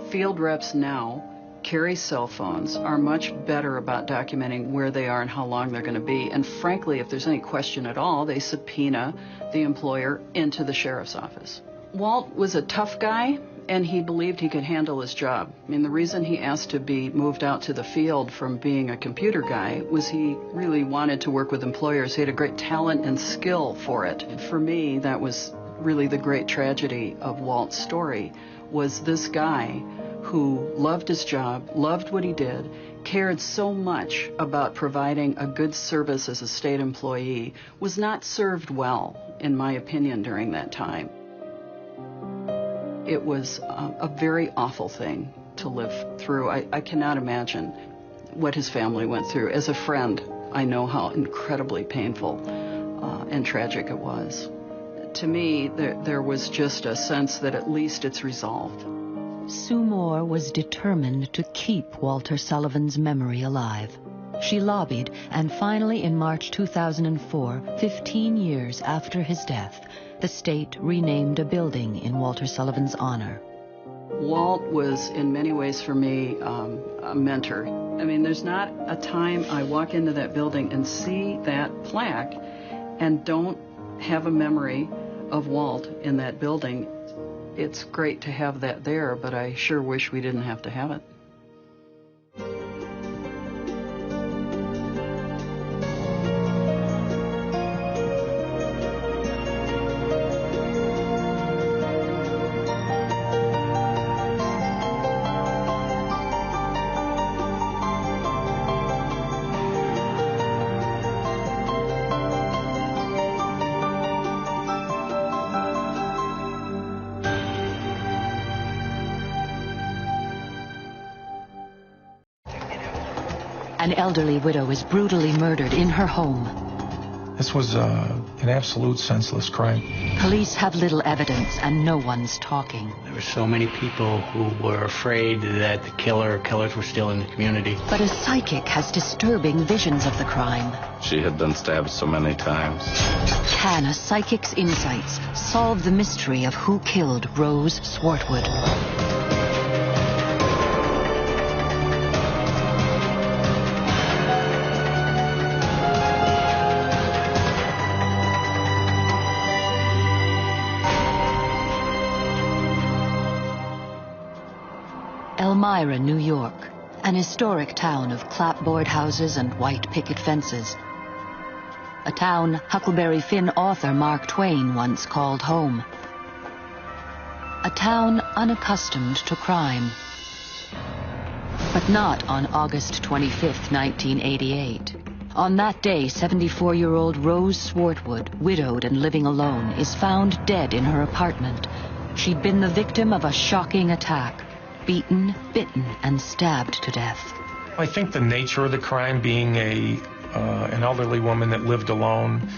Field reps now carry cell phones, are much better about documenting where they are and how long they're going to be. And frankly, if there's any question at all, they subpoena the employer into the sheriff's office. Walt was a tough guy, and he believed he could handle his job. I mean, the reason he asked to be moved out to the field from being a computer guy was he really wanted to work with employers. He had a great talent and skill for it. For me, that was really the great tragedy of Walt's story, was this guy who loved his job, loved what he did, cared so much about providing a good service as a state employee, was not served well, in my opinion, during that time. It was a very awful thing to live through. I cannot imagine what his family went through. As a friend, I know how incredibly painful and tragic it was. To me, there was just a sense that at least it's resolved. Sue Moore was determined to keep Walter Sullivan's memory alive. She lobbied, and finally in March 2004, 15 years after his death, the state renamed a building in Walter Sullivan's honor. Walt was, in many ways for me, a mentor. I mean, there's not a time I walk into that building and see that plaque and don't have a memory of Walt in that building. It's great to have that there, but I sure wish we didn't have to have it. An elderly widow is brutally murdered in her home. This was an absolute senseless crime. Police have little evidence and no one's talking. There were so many people who were afraid that the killers were still in the community. But a psychic has disturbing visions of the crime. She had been stabbed so many times. Can a psychic's insights solve the mystery of who killed Rose Swartwood? Elmira, New York, an historic town of clapboard houses and white picket fences. A town Huckleberry Finn author Mark Twain once called home. A town unaccustomed to crime. But not on August 25th, 1988. On that day, 74-year-old Rose Swartwood, widowed and living alone, is found dead in her apartment. She'd been the victim of a shocking attack. Beaten, bitten, and stabbed to death. I think the nature of the crime, being an elderly woman that lived alone,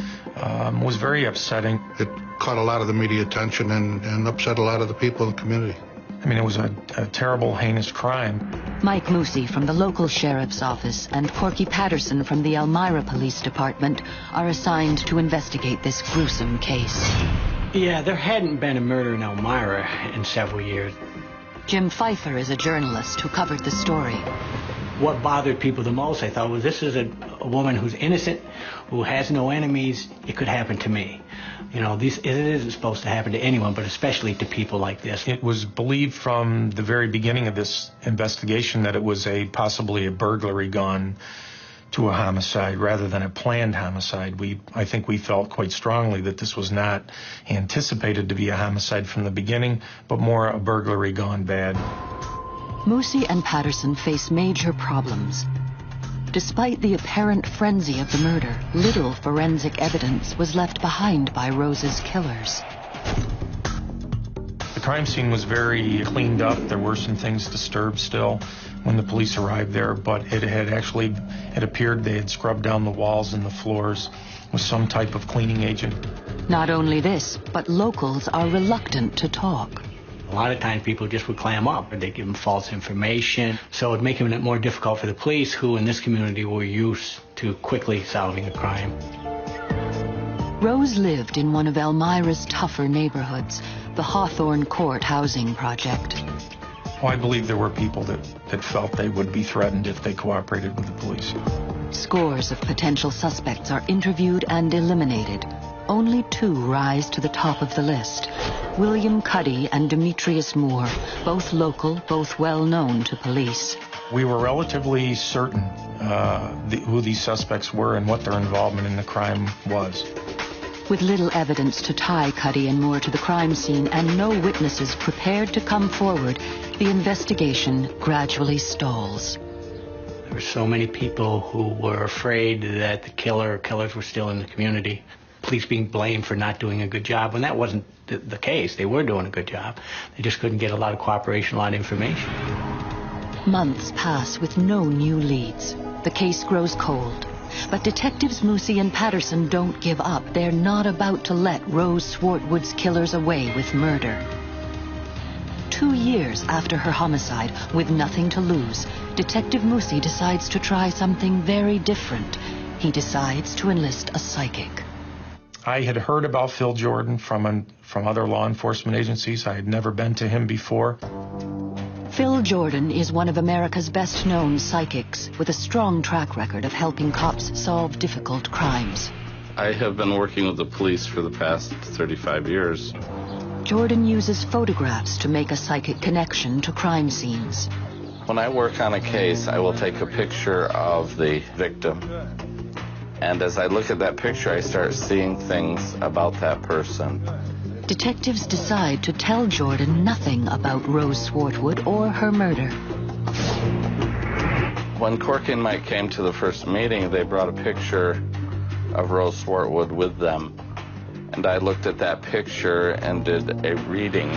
was very upsetting. It caught a lot of the media attention and upset a lot of the people in the community. I mean, it was a terrible, heinous crime. Mike Moosey from the local sheriff's office and Corky Patterson from the Elmira Police Department are assigned to investigate this gruesome case. Yeah, there hadn't been a murder in Elmira in several years. Jim Pfeiffer is a journalist who covered the story. What bothered people the most, I thought, was this is a woman who's innocent, who has no enemies. It could happen to me. You know, it isn't supposed to happen to anyone, but especially to people like this. It was believed from the very beginning of this investigation that it was possibly a burglary gone to a homicide rather than a planned homicide. I think we felt quite strongly that this was not anticipated to be a homicide from the beginning, but more a burglary gone bad. Moosey and Patterson face major problems. Despite the apparent frenzy of the murder, little forensic evidence was left behind by Rose's killers. The crime scene was very cleaned up. There were some things disturbed still when the police arrived there, but it appeared they had scrubbed down the walls and the floors with some type of cleaning agent. Not only this, but locals are reluctant to talk. A lot of times people just would clam up, and they give them false information. So it would make it more difficult for the police, who in this community were used to quickly solving a crime. Rose lived in one of Elmira's tougher neighborhoods, the Hawthorne Court Housing Project. Oh, I believe there were people that felt they would be threatened if they cooperated with the police. Scores of potential suspects are interviewed and eliminated. Only 2 rise to the top of the list. William Cuddy and Demetrius Moore, both local, both well known to police. We were relatively certain who these suspects were and what their involvement in the crime was. With little evidence to tie Cuddy and Moore to the crime scene and no witnesses prepared to come forward, the investigation gradually stalls. There were so many people who were afraid that the killers were still in the community. Police being blamed for not doing a good job, when that wasn't the case. They were doing a good job. They just couldn't get a lot of cooperation, a lot of information. Months pass with no new leads. The case grows cold. But detectives Moosey and Patterson don't give up. They're not about to let Rose Swartwood's killers away with murder. 2 years after her homicide, with nothing to lose, Detective Moosey decides to try something very different. He decides to enlist a psychic. I had heard about Phil Jordan from other law enforcement agencies. I had never been to him before. Phil Jordan is one of America's best-known psychics with a strong track record of helping cops solve difficult crimes. I have been working with the police for the past 35 years. Jordan uses photographs to make a psychic connection to crime scenes. When I work on a case, I will take a picture of the victim. And as I look at that picture, I start seeing things about that person. Detectives decide to tell Jordan nothing about Rose Swartwood or her murder. When Corky and Mike came to the first meeting, they brought a picture of Rose Swartwood with them. And I looked at that picture and did a reading.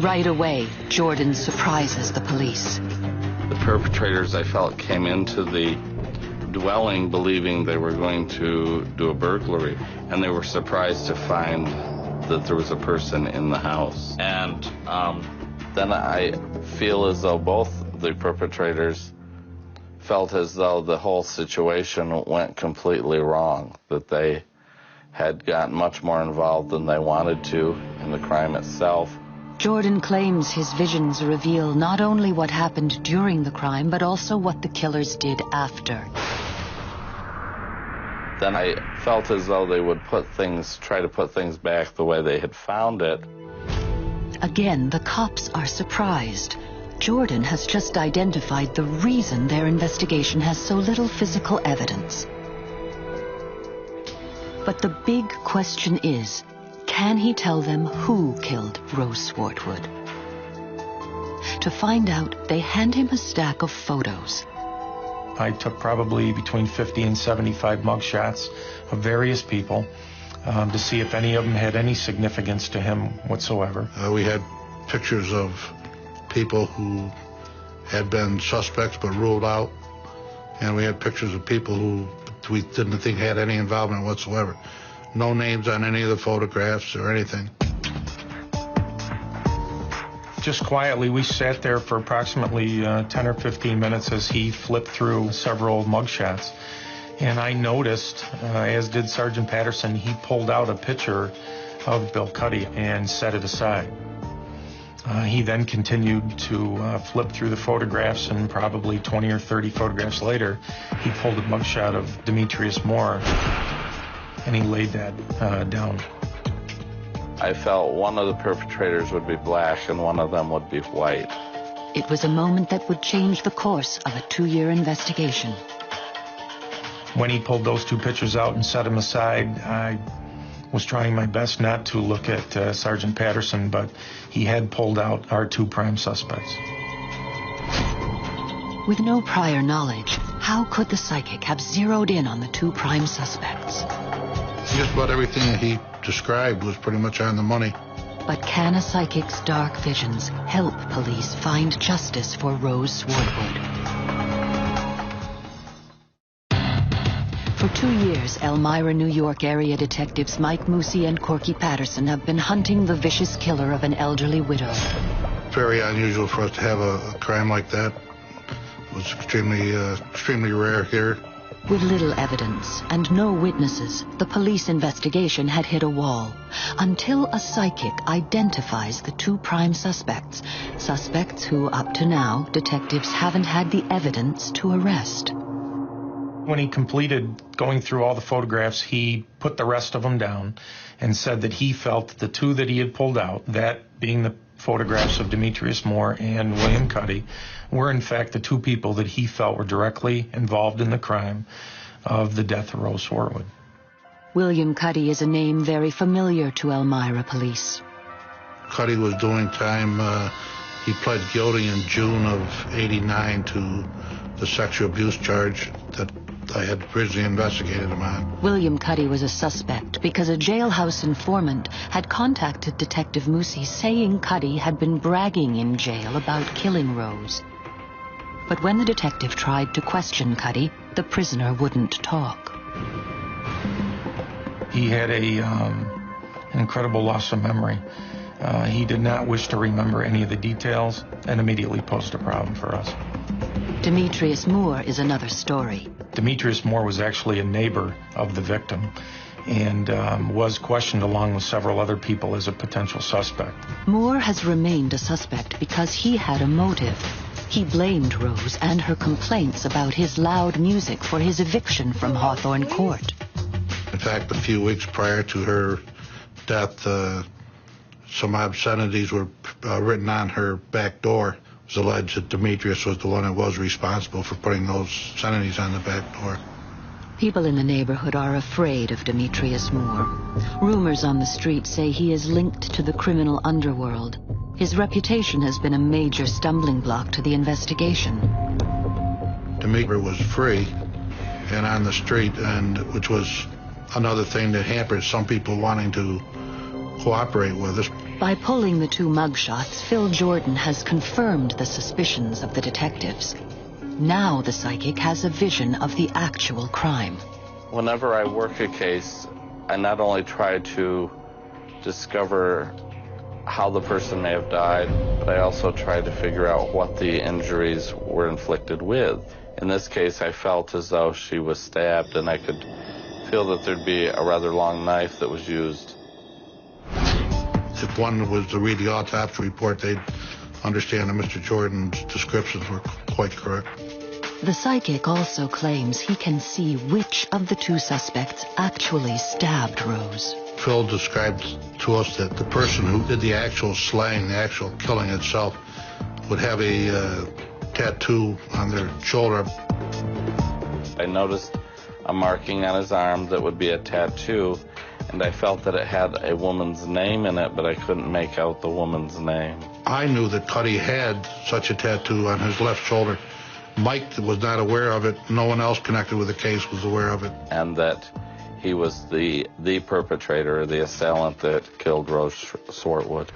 Right away, Jordan surprises the police. The perpetrators, I felt, came into the dwelling believing they were going to do a burglary, and they were surprised to find that there was a person in the house. And then I feel as though both the perpetrators felt as though the whole situation went completely wrong, that they had gotten much more involved than they wanted to in the crime itself. Jordan claims his visions reveal not only what happened during the crime, but also what the killers did after. Then I felt as though they would try to put things back the way they had found it. Again, the cops are surprised. Jordan has just identified the reason their investigation has so little physical evidence. But the big question is, can he tell them who killed Rose Swartwood? To find out, they hand him a stack of photos. I took probably between 50 and 75 mugshots of various people to see if any of them had any significance to him whatsoever. We had pictures of people who had been suspects but ruled out, and we had pictures of people who we didn't think had any involvement whatsoever. No names on any of the photographs or anything. Just quietly, we sat there for approximately 10 or 15 minutes as he flipped through several mugshots. And I noticed, as did Sergeant Patterson, he pulled out a picture of Bill Cuddy and set it aside. He then continued to flip through the photographs, and probably 20 or 30 photographs later, he pulled a mugshot of Demetrius Moore, and he laid that down. I felt one of the perpetrators would be black and one of them would be white. It was a moment that would change the course of a 2-year investigation. When he pulled those two pictures out and set them aside, I was trying my best not to look at Sergeant Patterson, but he had pulled out our 2 prime suspects. With no prior knowledge, how could the psychic have zeroed in on the 2 prime suspects? Just about everything that he described was pretty much on the money. But can a psychic's dark visions help police find justice for Rose Swartwood? For 2 years, Elmira, New York area detectives Mike Moosey and Corky Patterson have been hunting the vicious killer of an elderly widow. Very unusual for us to have a crime like that. It was extremely rare here. With little evidence and no witnesses, the police investigation had hit a wall until a psychic identifies the 2 prime suspects who, up to now, detectives haven't had the evidence to arrest. When he completed going through all the photographs, he put the rest of them down and said that he felt the 2 that he had pulled out, that being the photographs of Demetrius Moore and William Cuddy, were in fact the 2 people that he felt were directly involved in the crime of the death of Rose Swartwood. William Cuddy is a name very familiar to Elmira police. Cuddy was doing time. He pled guilty in June of '89 to the sexual abuse charge that I had originally investigated him on. William Cuddy was a suspect because a jailhouse informant had contacted Detective Moosey saying Cuddy had been bragging in jail about killing Rose. But when the detective tried to question Cuddy, the prisoner wouldn't talk. He had an incredible loss of memory. He did not wish to remember any of the details and immediately posed a problem for us. Demetrius Moore is another story. Demetrius Moore was actually a neighbor of the victim and was questioned along with several other people as a potential suspect. Moore has remained a suspect because he had a motive. He blamed Rose and her complaints about his loud music for his eviction from Hawthorne Court. In fact, a few weeks prior to her death, some obscenities were written on her back door. It was alleged that Demetrius was the one that was responsible for putting those obscenities on the back door. People in the neighborhood are afraid of Demetrius Moore. Rumors on the street say he is linked to the criminal underworld. His reputation has been a major stumbling block to the investigation. Demetrius was free and on the street, and which was another thing that hampered some people wanting to cooperate with us. By pulling the 2 mugshots, Phil Jordan has confirmed the suspicions of the detectives. Now the psychic has a vision of the actual crime. Whenever I work a case, I not only try to discover how the person may have died, but I also try to figure out what the injuries were inflicted with. In this case, I felt as though she was stabbed, and I could feel that there'd be a rather long knife that was used. If one was to read the autopsy report, they'd understand that Mr. Jordan's descriptions were quite correct. The psychic also claims he can see which of the 2 suspects actually stabbed Rose. Phil described to us that the person who did the actual slaying, the actual killing itself, would have a tattoo on their shoulder. I noticed a marking on his arm that would be a tattoo, and I felt that it had a woman's name in it, but I couldn't make out the woman's name. I knew that Cuddy had such a tattoo on his left shoulder. Mike was not aware of it. No one else connected with the case was aware of it. And that he was the perpetrator, the assailant that killed Rose Swartwood.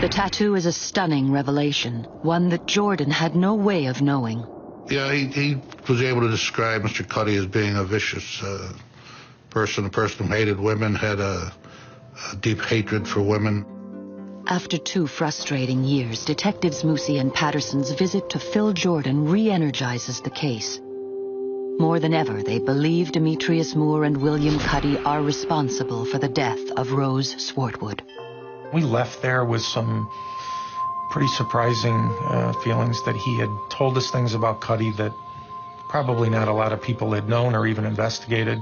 The tattoo is a stunning revelation, one that Jordan had no way of knowing. Yeah, he was able to describe Mr. Cuddy as being a vicious person, a person who hated women, had a deep hatred for women. After 2 frustrating years, Detectives Moosey and Patterson's visit to Phil Jordan re-energizes the case. More than ever, they believe Demetrius Moore and William Cuddy are responsible for the death of Rose Swartwood. We left there with some pretty surprising feelings that he had told us things about Cuddy that probably not a lot of people had known or even investigated.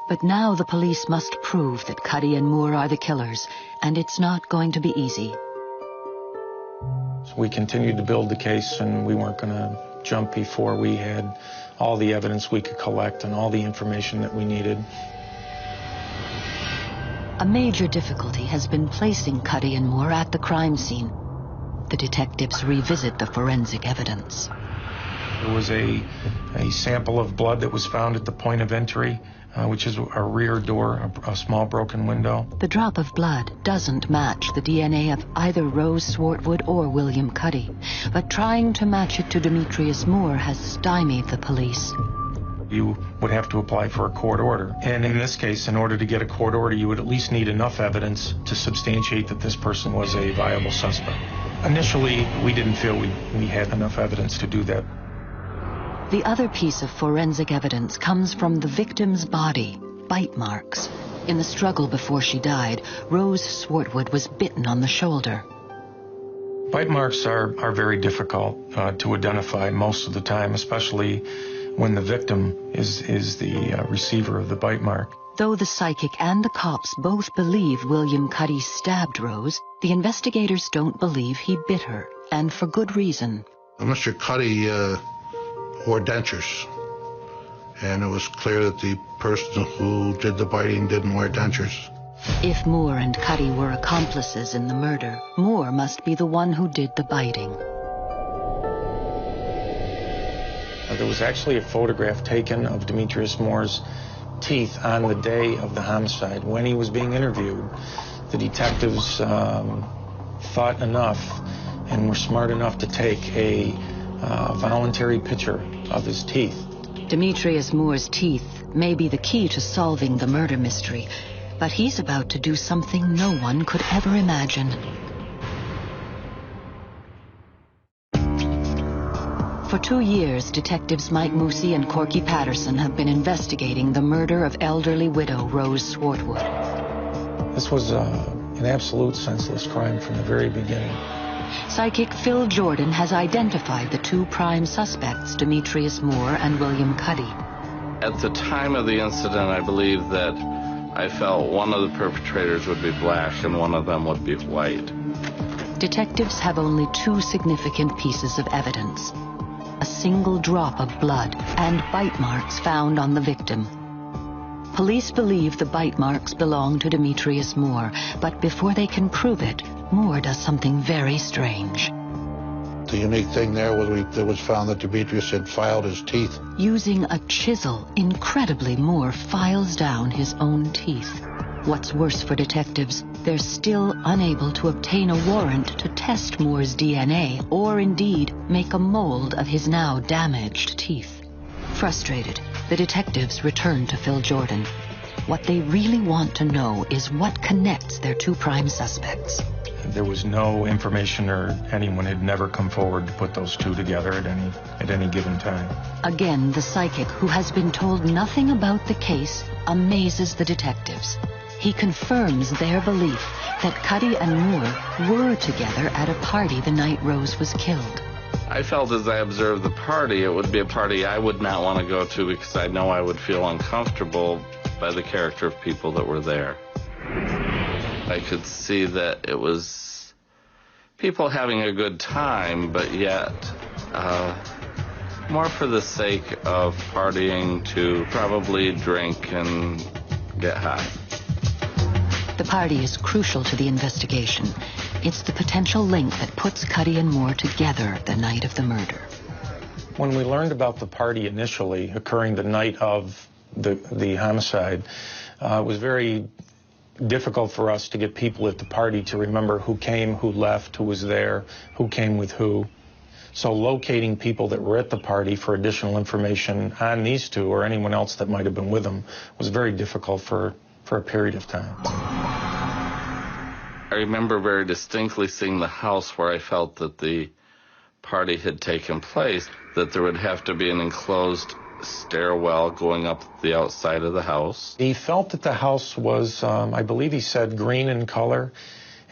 But now the police must prove that Cuddy and Moore are the killers, and it's not going to be easy. So we continued to build the case, and we weren't going to jump before we had all the evidence we could collect and all the information that we needed. A major difficulty has been placing Cuddy and Moore at the crime scene. The detectives revisit the forensic evidence. There was a sample of blood that was found at the point of entry, which is a rear door, a small broken window. The drop of blood doesn't match the DNA of either Rose Swartwood or William Cuddy, but trying to match it to Demetrius Moore has stymied the police. You would have to apply for a court order. And in this case, in order to get a court order, you would at least need enough evidence to substantiate that this person was a viable suspect. Initially, we didn't feel we had enough evidence to do that. The other piece of forensic evidence comes from the victim's body, bite marks. In the struggle before she died, Rose Swartwood was bitten on the shoulder. Bite marks are very difficult to identify most of the time, especially when the victim is the receiver of the bite mark. Though the psychic and the cops both believe William Cuddy stabbed Rose, the investigators don't believe he bit her, and for good reason. Mr. Cuddy wore dentures, and it was clear that the person who did the biting didn't wear dentures. If Moore and Cuddy were accomplices in the murder, Moore must be the one who did the biting. There was actually a photograph taken of Demetrius Moore's teeth on the day of the homicide. When he was being interviewed, the detectives thought enough and were smart enough to take a voluntary picture of his teeth. Demetrius Moore's teeth may be the key to solving the murder mystery, but he's about to do something no one could ever imagine. For 2 years, detectives Mike Moosey and Corky Patterson have been investigating the murder of elderly widow Rose Swartwood. This was an absolute senseless crime from the very beginning. Psychic Phil Jordan has identified the 2 prime suspects, Demetrius Moore and William Cuddy. At the time of the incident, I believe that I felt one of the perpetrators would be black and one of them would be white. Detectives have only 2 significant pieces of evidence: a single drop of blood and bite marks found on the victim. Police believe the bite marks belong to Demetrius Moore, but before they can prove it, Moore does something very strange. The unique thing there was it was found that Demetrius had filed his teeth. Using a chisel, incredibly, Moore files down his own teeth. What's worse for detectives, they're still unable to obtain a warrant to test Moore's DNA or indeed make a mold of his now damaged teeth. Frustrated, the detectives return to Phil Jordan. What they really want to know is what connects their 2 prime suspects. There was no information, or anyone had never come forward to put those 2 together at any given time. Again, the psychic, who has been told nothing about the case, amazes the detectives. He confirms their belief that Cuddy and Moore were together at a party the night Rose was killed. I felt as I observed the party, it would be a party I would not want to go to because I know I would feel uncomfortable by the character of people that were there. I could see that it was people having a good time, but yet more for the sake of partying to probably drink and get high. The party is crucial to the investigation. It's the potential link that puts Cuddy and Moore together the night of the murder. When we learned about the party initially occurring the night of the homicide, it was very difficult for us to get people at the party to remember who came, who left, who was there, who came with who. So locating people that were at the party for additional information on these 2 or anyone else that might have been with them was very difficult for a period of time. I remember very distinctly seeing the house where I felt that the party had taken place, that there would have to be an enclosed stairwell going up the outside of the house. He felt that the house was, I believe he said, green in color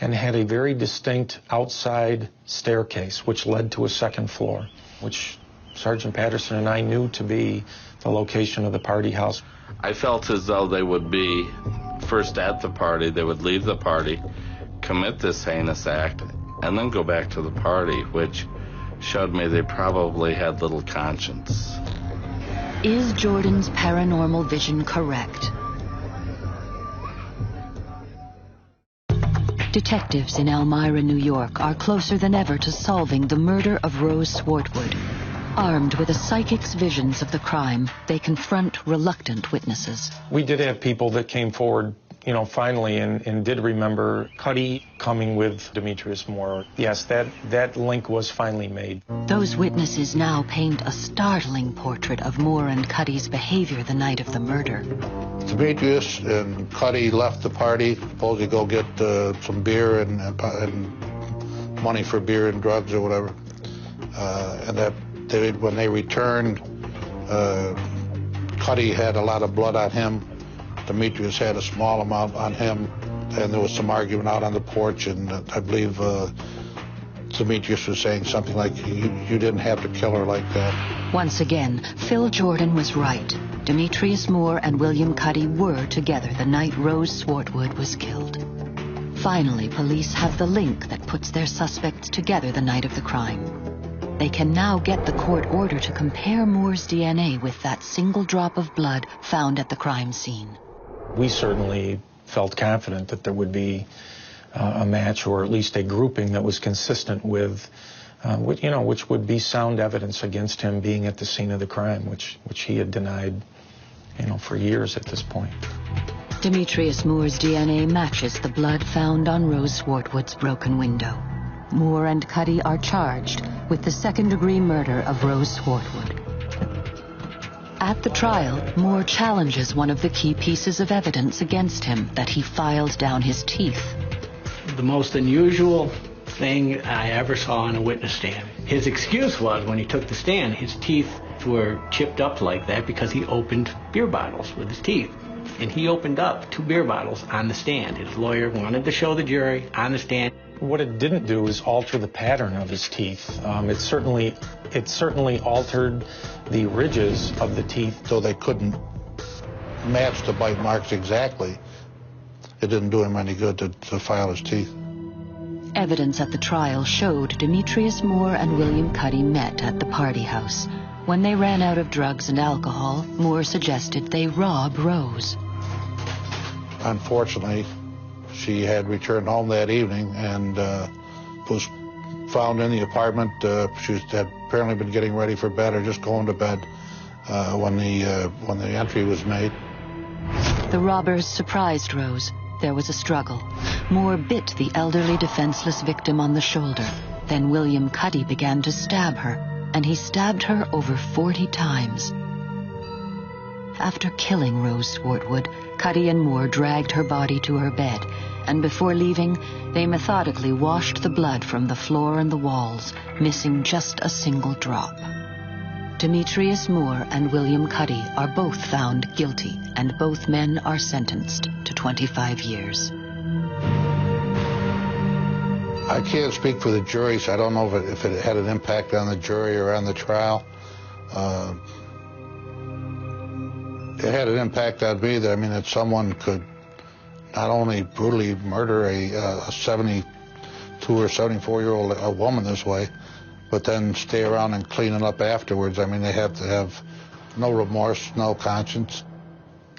and had a very distinct outside staircase which led to a second floor, which Sergeant Patterson and I knew to be the location of the party house. I felt as though they would be first at the party, they would leave the party, commit this heinous act, and then go back to the party, which showed me they probably had little conscience. Is Jordan's paranormal vision correct? Detectives in Elmira, New York are closer than ever to solving the murder of Rose Swartwood. Armed with a psychic's visions of the crime, they confront reluctant witnesses. We did have people that came forward, finally, and did remember Cuddy coming with Demetrius Moore. Yes, that link was finally made. Those witnesses now paint a startling portrait of Moore and Cuddy's behavior the night of the murder. Demetrius and Cuddy left the party, supposedly go get some beer and money for beer and drugs or whatever. And that when they returned, Cuddy had a lot of blood on him. Demetrius had a small amount on him, and there was some argument out on the porch, and I believe Demetrius was saying something like, you didn't have to kill her like that. Once again, Phil Jordan was right. Demetrius Moore and William Cuddy were together the night Rose Swartwood was killed. Finally, police have the link that puts their suspects together the night of the crime. They can now get the court order to compare Moore's DNA with that single drop of blood found at the crime scene. We certainly felt confident that there would be a match, or at least a grouping that was consistent with, which would be sound evidence against him being at the scene of the crime, which he had denied, for years at this point. Demetrius Moore's DNA matches the blood found on Rose Swartwood's broken window. Moore and Cuddy are charged with the second-degree murder of Rose Swartwood. At the trial, Moore challenges one of the key pieces of evidence against him, that he filed down his teeth. The most unusual thing I ever saw on a witness stand. His excuse was, when he took the stand, his teeth were chipped up like that because he opened beer bottles with his teeth. And he opened up 2 beer bottles on the stand. His lawyer wanted to show the jury on the stand. What it didn't do is alter the pattern of his teeth. It certainly altered the ridges of the teeth, so they couldn't match the bite marks exactly. It didn't do him any good to file his teeth. Evidence at the trial showed Demetrius Moore and William Cuddy met at the party house. When they ran out of drugs and alcohol, Moore suggested they rob Rose. Unfortunately, she had returned home that evening and was found in the apartment. She had apparently been getting ready for bed or just going to bed when the entry was made. The robbers surprised Rose. There was a struggle. Moore bit the elderly, defenseless victim on the shoulder. Then William Cuddy began to stab her, and he stabbed her over 40 times. After killing Rose Swartwood, Cuddy and Moore dragged her body to her bed, and before leaving, they methodically washed the blood from the floor and the walls, missing just a single drop. Demetrius Moore and William Cuddy are both found guilty, and both men are sentenced to 25 years. I can't speak for the jury, so I don't know if it had an impact on the jury or on the trial. It had an impact on me that someone could not only brutally murder a 72 or 74-year-old woman this way, but then stay around and clean it up afterwards. They have to have no remorse, no conscience.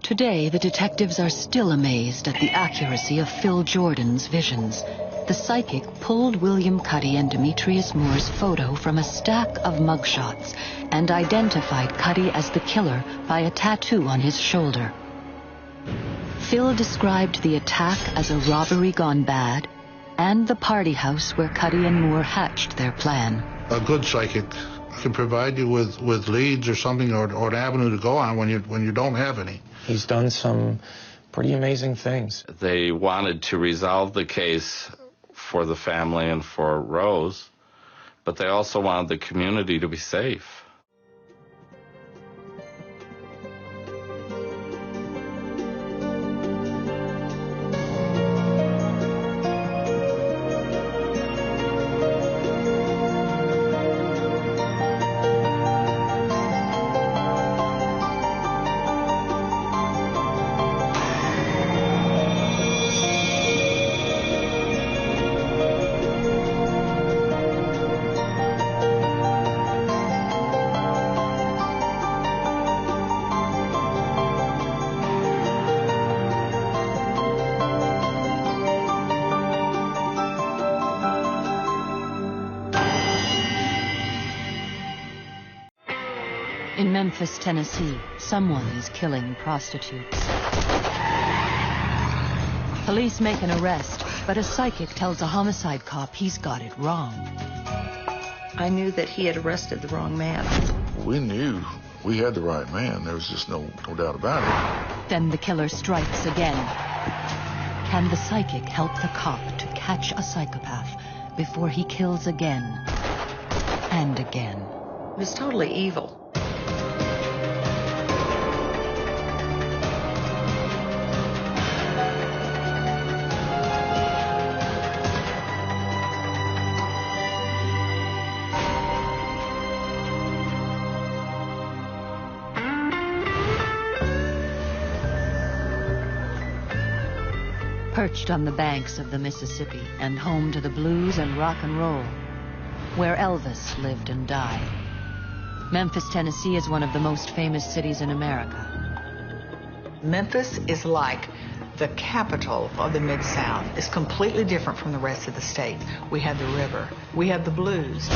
Today, the detectives are still amazed at the accuracy of Phil Jordan's visions. The psychic pulled William Cuddy and Demetrius Moore's photo from a stack of mugshots and identified Cuddy as the killer by a tattoo on his shoulder. Phil described the attack as a robbery gone bad and the party house where Cuddy and Moore hatched their plan. A good psychic can provide you with leads or something, or an avenue to go on when you don't have any. He's done some pretty amazing things. They wanted to resolve the case for the family and for Rose, but they also wanted the community to be safe. In Memphis, Tennessee, someone is killing prostitutes. Police make an arrest, but a psychic tells a homicide cop he's got it wrong. I knew that he had arrested the wrong man. We knew we had the right man. There was just no doubt about it. Then the killer strikes again. Can the psychic help the cop to catch a psychopath before he kills again and again? It was totally evil. Perched on the banks of the Mississippi and home to the blues and rock and roll, where Elvis lived and died. Memphis, Tennessee is one of the most famous cities in America. Memphis is like the capital of the Mid-South. It's completely different from the rest of the state. We have the river. We have the blues.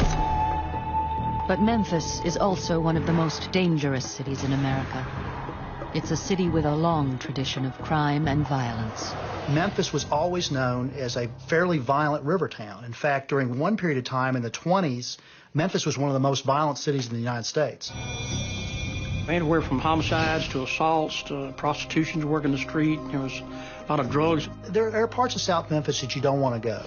But Memphis is also one of the most dangerous cities in America. It's a city with a long tradition of crime and violence. Memphis was always known as a fairly violent river town. In fact, during one period of time in the 20s, Memphis was one of the most violent cities in the United States. Anywhere from homicides to assaults to prostitution to work in the street. There was a lot of drugs. There are parts of South Memphis that you don't want to go.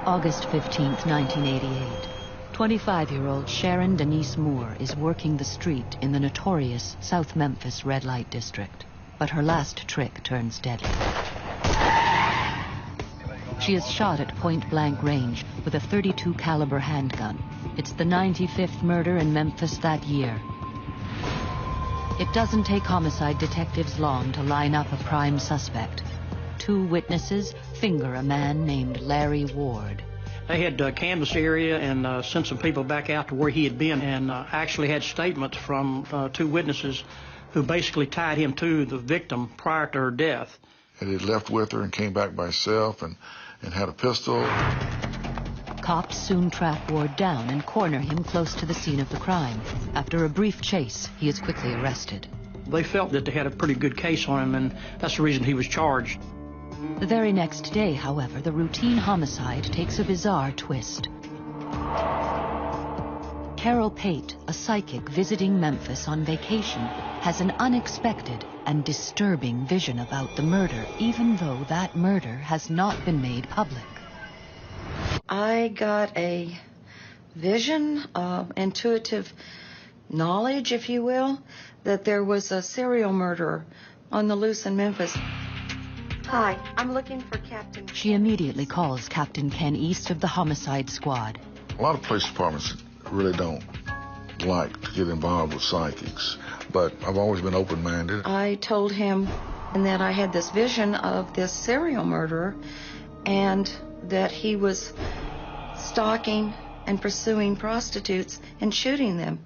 August 15th, 1988. 25-year-old Sharon Denise Moore is working the street in the notorious South Memphis red light district. But her last trick turns deadly. She is shot at point-blank range with a .32 caliber handgun. It's the 95th murder in Memphis that year. It doesn't take homicide detectives long to line up a prime suspect. Two witnesses finger a man named Larry Ward. They had canvassed the area and sent some people back out to where he had been and actually had statements from two witnesses who basically tied him to the victim prior to her death. And he left with her and came back by himself and had a pistol. Cops soon track Ward down and corner him close to the scene of the crime. After a brief chase, he is quickly arrested. They felt that they had a pretty good case on him, and that's the reason he was charged. The very next day, however, the routine homicide takes a bizarre twist. Carol Pate, a psychic visiting Memphis on vacation, has an unexpected and disturbing vision about the murder, even though that murder has not been made public. I got a vision, intuitive knowledge, if you will, that there was a serial murderer on the loose in Memphis. Hi, I'm looking for Captain. She immediately calls Captain Ken East of the homicide squad. A lot of police departments really don't like to get involved with psychics, but I've always been open-minded. I told him that I had this vision of this serial murderer and that he was stalking and pursuing prostitutes and shooting them.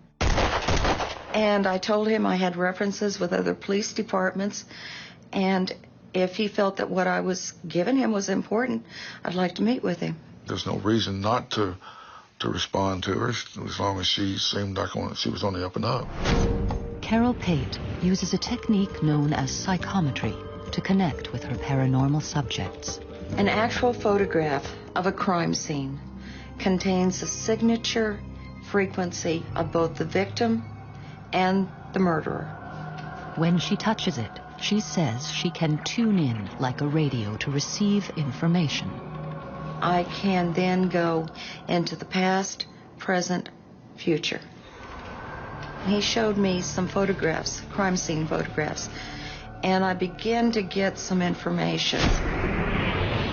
And I told him I had references with other police departments, and if he felt that what I was giving him was important, I'd like to meet with him. There's no reason not to respond to her as long as she seemed like she was on the up and up. Carol Pate uses a technique known as psychometry to connect with her paranormal subjects. An actual photograph of a crime scene contains the signature frequency of both the victim and the murderer. When she touches it, She says she can tune in like a radio to receive information. I can then go into the past, present, future. He showed me some photographs, crime scene photographs, and I began to get some information.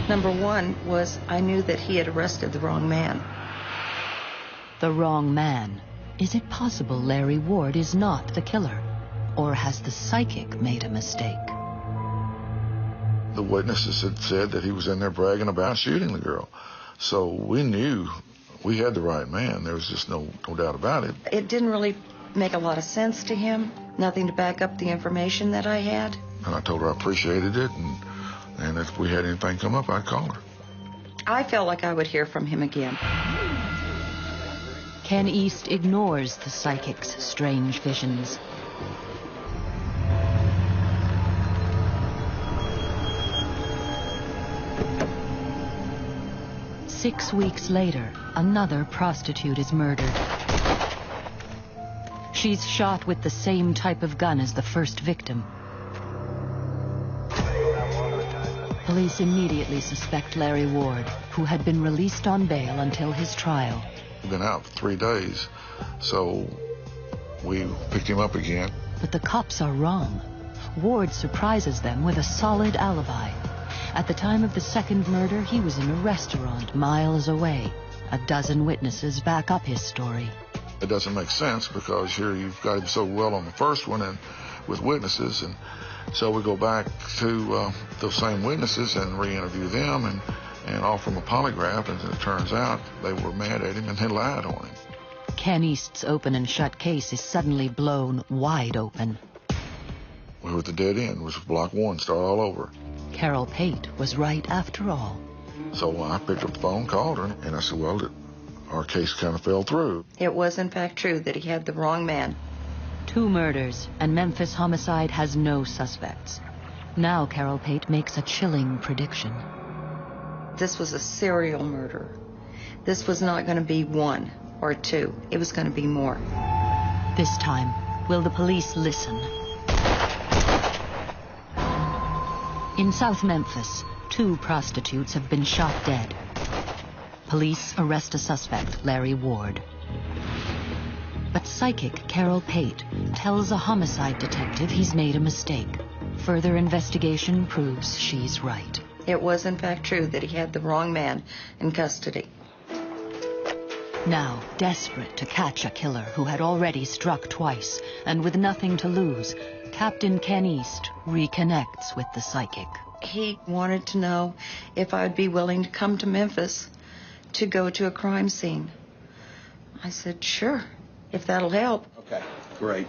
Number one was I knew that he had arrested the wrong man. The wrong man. Is it possible Larry Ward is not the killer? Or has the psychic made a mistake? The witnesses had said that he was in there bragging about shooting the girl. So we knew we had the right man. There was just no doubt about it. It didn't really make a lot of sense to him. Nothing to back up the information that I had. And I told her I appreciated it, and if we had anything come up, I'd call her. I felt like I would hear from him again. Ken East ignores the psychic's strange visions. Six weeks later, another prostitute is murdered. She's shot with the same type of gun as the first victim. Police immediately suspect Larry Ward, who had been released on bail until his trial. He'd been out for 3 days, so we picked him up again. But the cops are wrong. Ward surprises them with a solid alibi. At the time of the second murder, he was in a restaurant miles away. A dozen witnesses back up his story. It doesn't make sense because here you've got him so well on the first one and with witnesses, and so we go back to those same witnesses and re-interview them and offer them a polygraph, and it turns out they were mad at him and they lied on him. Ken East's open and shut case is suddenly blown wide open. We were at the dead end. It was block 1, start all over. Carol Pate was right after all. So I picked up the phone, called her, and I said, well, our case kind of fell through. It was in fact true that he had the wrong man. 2 murders, and Memphis homicide has no suspects. Now Carol Pate makes a chilling prediction. This was a serial murder. This was not going to be 1 or 2. It was going to be more. This time, will the police listen? In South Memphis, 2 prostitutes have been shot dead. Police arrest a suspect, Larry Ward. But psychic Carol Pate tells a homicide detective he's made a mistake. Further investigation proves she's right. It was in fact true that he had the wrong man in custody. Now, desperate to catch a killer who had already struck twice, and with nothing to lose, Captain Ken East reconnects with the psychic. He wanted to know if I'd be willing to come to Memphis to go to a crime scene. I said, sure, if that'll help. Okay, great.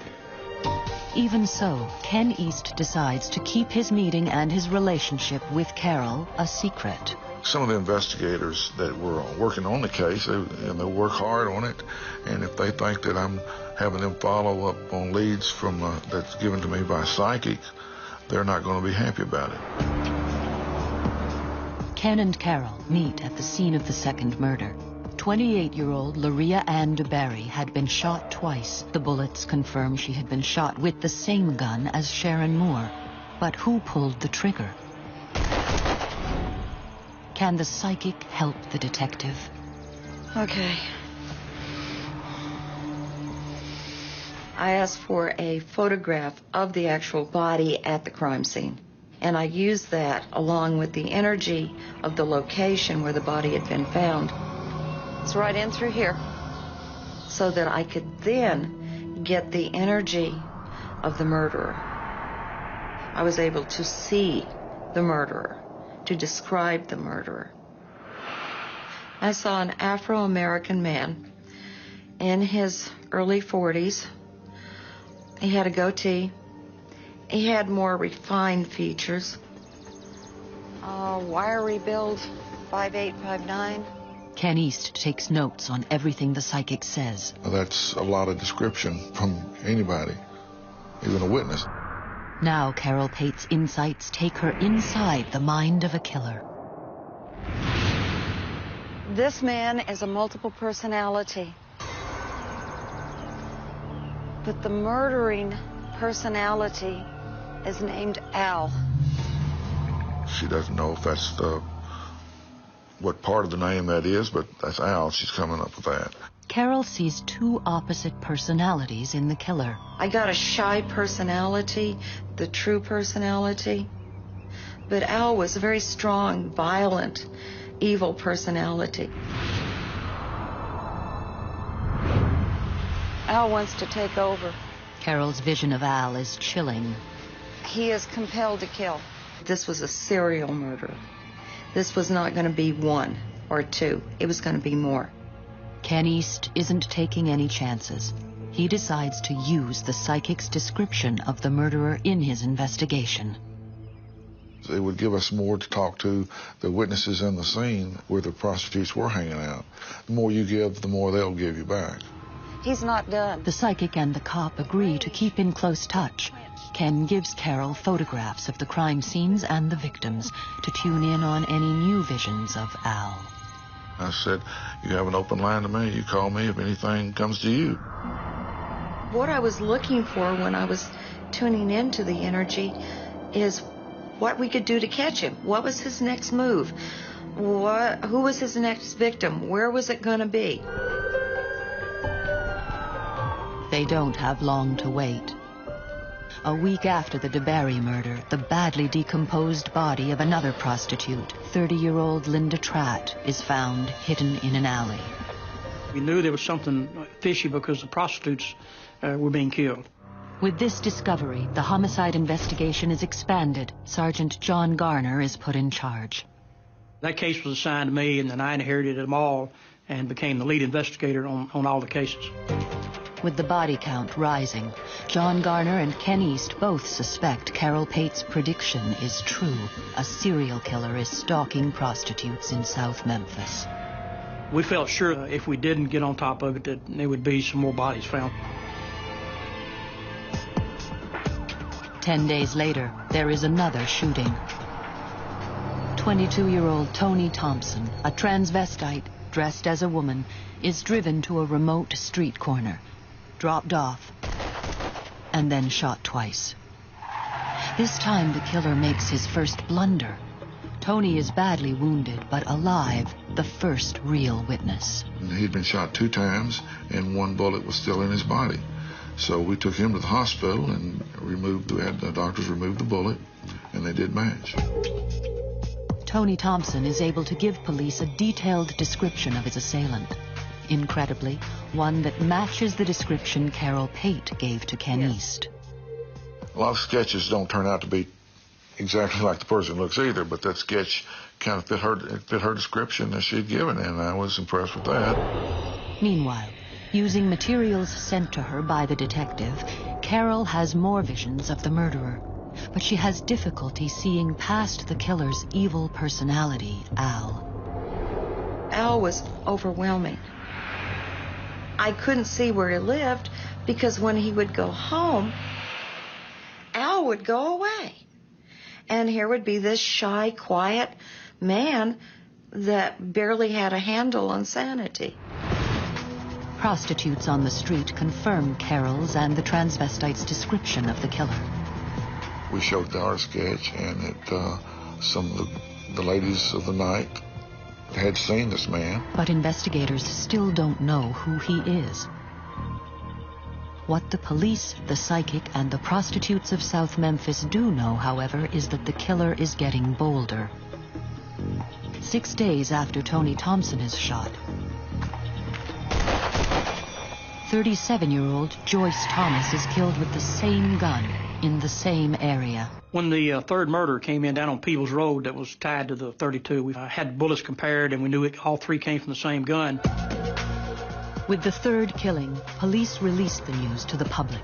Even so, Ken East decides to keep his meeting and his relationship with Carol a secret. Some of the investigators that were working on the case, they work hard on it, and if they think that I'm having them follow up on leads from that's given to me by psychic, they're not going to be happy about it. Ken and Carol meet at the scene of the second murder. 28-year-old Laria Ann DeBerry had been shot twice. The bullets confirm she had been shot with the same gun as Sharon Moore. But who pulled the trigger? Can the psychic help the detective? Okay. I asked for a photograph of the actual body at the crime scene. And I used that along with the energy of the location where the body had been found. It's right in through here. So that I could then get the energy of the murderer. I was able to see the murderer, to describe the murderer. I saw an Afro-American man in his early 40s. He had a goatee. He had more refined features. Wiry build, 5'8", 5'9". Ken East takes notes on everything the psychic says. That's a lot of description from anybody, even a witness. Now Carol Pate's insights take her inside the mind of a killer. This man is a multiple personality. But the murdering personality is named Al. She doesn't know if that's what part of the name that is, but that's Al. She's coming up with that. Carol sees two opposite personalities in the killer. I got a shy personality, the true personality. But Al was a very strong, violent, evil personality. Al wants to take over. Carol's vision of Al is chilling. He is compelled to kill. This was a serial murder. This was not going to be one or two. It was going to be more. Ken East isn't taking any chances. He decides to use the psychic's description of the murderer in his investigation. It would give us more to talk to the witnesses in the scene where the prostitutes were hanging out. The more you give, the more they'll give you back. He's not done. The psychic and the cop agree to keep in close touch. Ken gives Carol photographs of the crime scenes and the victims to tune in on any new visions of Al. I said, you have an open line to me. You call me if anything comes to you. What I was looking for when I was tuning into the energy is what we could do to catch him. What was his next move? Who was his next victim? Where was it going to be? They don't have long to wait. A week after the DeBerry murder, the badly decomposed body of another prostitute, 30-year-old Linda Tratt, is found hidden in an alley. We knew there was something fishy because the prostitutes were being killed. With this discovery, the homicide investigation is expanded. Sergeant John Garner is put in charge. That case was assigned to me, and then I inherited them all and became the lead investigator on all the cases. With the body count rising, John Garner and Ken East both suspect Carol Pate's prediction is true. A serial killer is stalking prostitutes in South Memphis. We felt sure if we didn't get on top of it that there would be some more bodies found. 10 days later, there is another shooting. 22-year-old Tony Thompson, a transvestite dressed as a woman, is driven to a remote street corner, dropped off, and then shot twice. This time the killer makes his first blunder. Tony is badly wounded, but alive, the first real witness. He'd been shot 2 times, and 1 bullet was still in his body. So we took him to the hospital and had the doctors remove the bullet, and they did match. Tony Thompson is able to give police a detailed description of his assailant. Incredibly, one that matches the description Carol Pate gave to Ken East. A lot of sketches don't turn out to be exactly like the person looks either, but that sketch kind of fit her description that she'd given, and I was impressed with that. Meanwhile, using materials sent to her by the detective, Carol has more visions of the murderer, but she has difficulty seeing past the killer's evil personality, Al. Al was overwhelming. I couldn't see where he lived because when he would go home, Al would go away. And here would be this shy, quiet man that barely had a handle on sanity. Prostitutes on the street confirm Carol's and the transvestite's description of the killer. We showed our sketch, and some of the ladies of the night had seen this man. But investigators still don't know who he is. What the police, the psychic, and the prostitutes of South Memphis do know, however, is that the killer is getting bolder. 6 days after Tony Thompson is shot, 37-year-old Joyce Thomas is killed with the same gun in the same area. When the third murder came in down on Peebles Road that was tied to the 32, we had bullets compared, and we knew all 3 came from the same gun. With the third killing, police released the news to the public.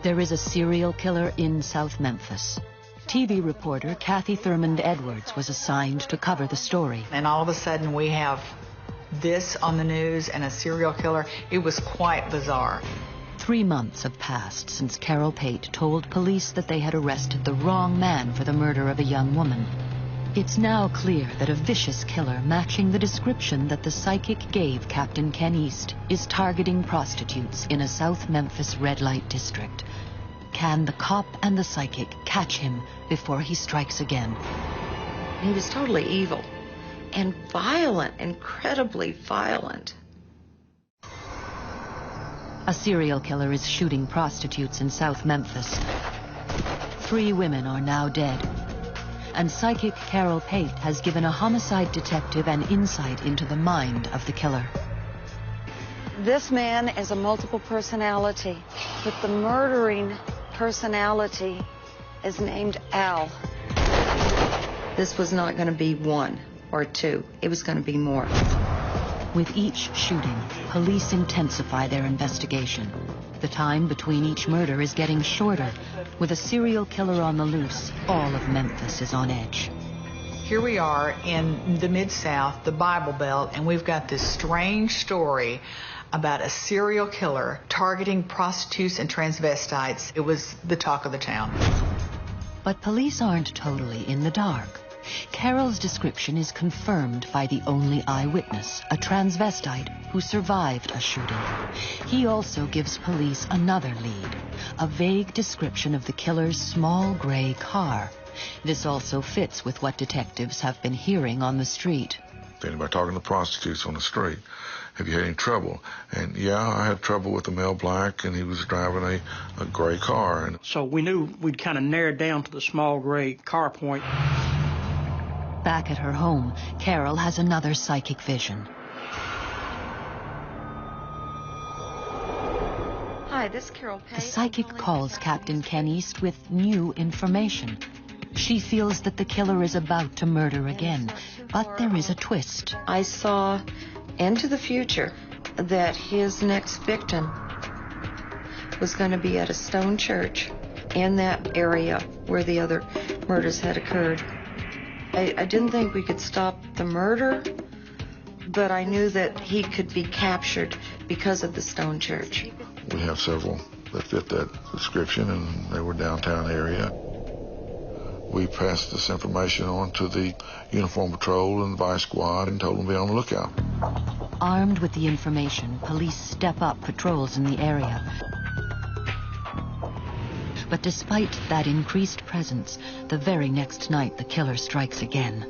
There is a serial killer in South Memphis. TV reporter Kathy Thurmond Edwards was assigned to cover the story. And all of a sudden we have this on the news and a serial killer. It was quite bizarre. 3 months have passed since Carol Pate told police that they had arrested the wrong man for the murder of a young woman. It's now clear that a vicious killer matching the description that the psychic gave Captain Ken East is targeting prostitutes in a South Memphis red light district. can the cop and the psychic catch him before he strikes again? He was totally evil and violent, incredibly violent. A serial killer is shooting prostitutes in South Memphis. 3 women are now dead. And psychic Carol Pate has given a homicide detective an insight into the mind of the killer. This man is a multiple personality, but the murdering personality is named Al. This was not going to be 1 or 2. It was going to be more. With each shooting, police intensify their investigation. The time between each murder is getting shorter. With a serial killer on the loose, all of Memphis is on edge. Here we are in the Mid-South, the Bible Belt, and we've got this strange story about a serial killer targeting prostitutes and transvestites. It was the talk of the town. But police aren't totally in the dark. Carol's description is confirmed by the only eyewitness, a transvestite who survived a shooting. He also gives police another lead, a vague description of the killer's small gray car. This also fits with what detectives have been hearing on the street. Anybody talking to prostitutes on the street? Have you had any trouble? And yeah, I had trouble with a male black, and he was driving a gray car. And so we knew we'd kind of narrowed down to the small gray car point. Back at her home, Carol has another psychic vision. Hi, this is Carol Pate. The psychic calls Captain Ken East with new information. She feels that the killer is about to murder again, but there is a twist. I saw into the future that his next victim was going to be at a stone church in that area where the other murders had occurred. I didn't think we could stop the murder, but I knew that he could be captured because of the stone church. We have several that fit that description, and they were downtown area. We passed this information on to the uniform patrol and the vice squad and told them to be on the lookout. Armed with the information, police step up patrols in the area. But despite that increased presence, the very next night the killer strikes again.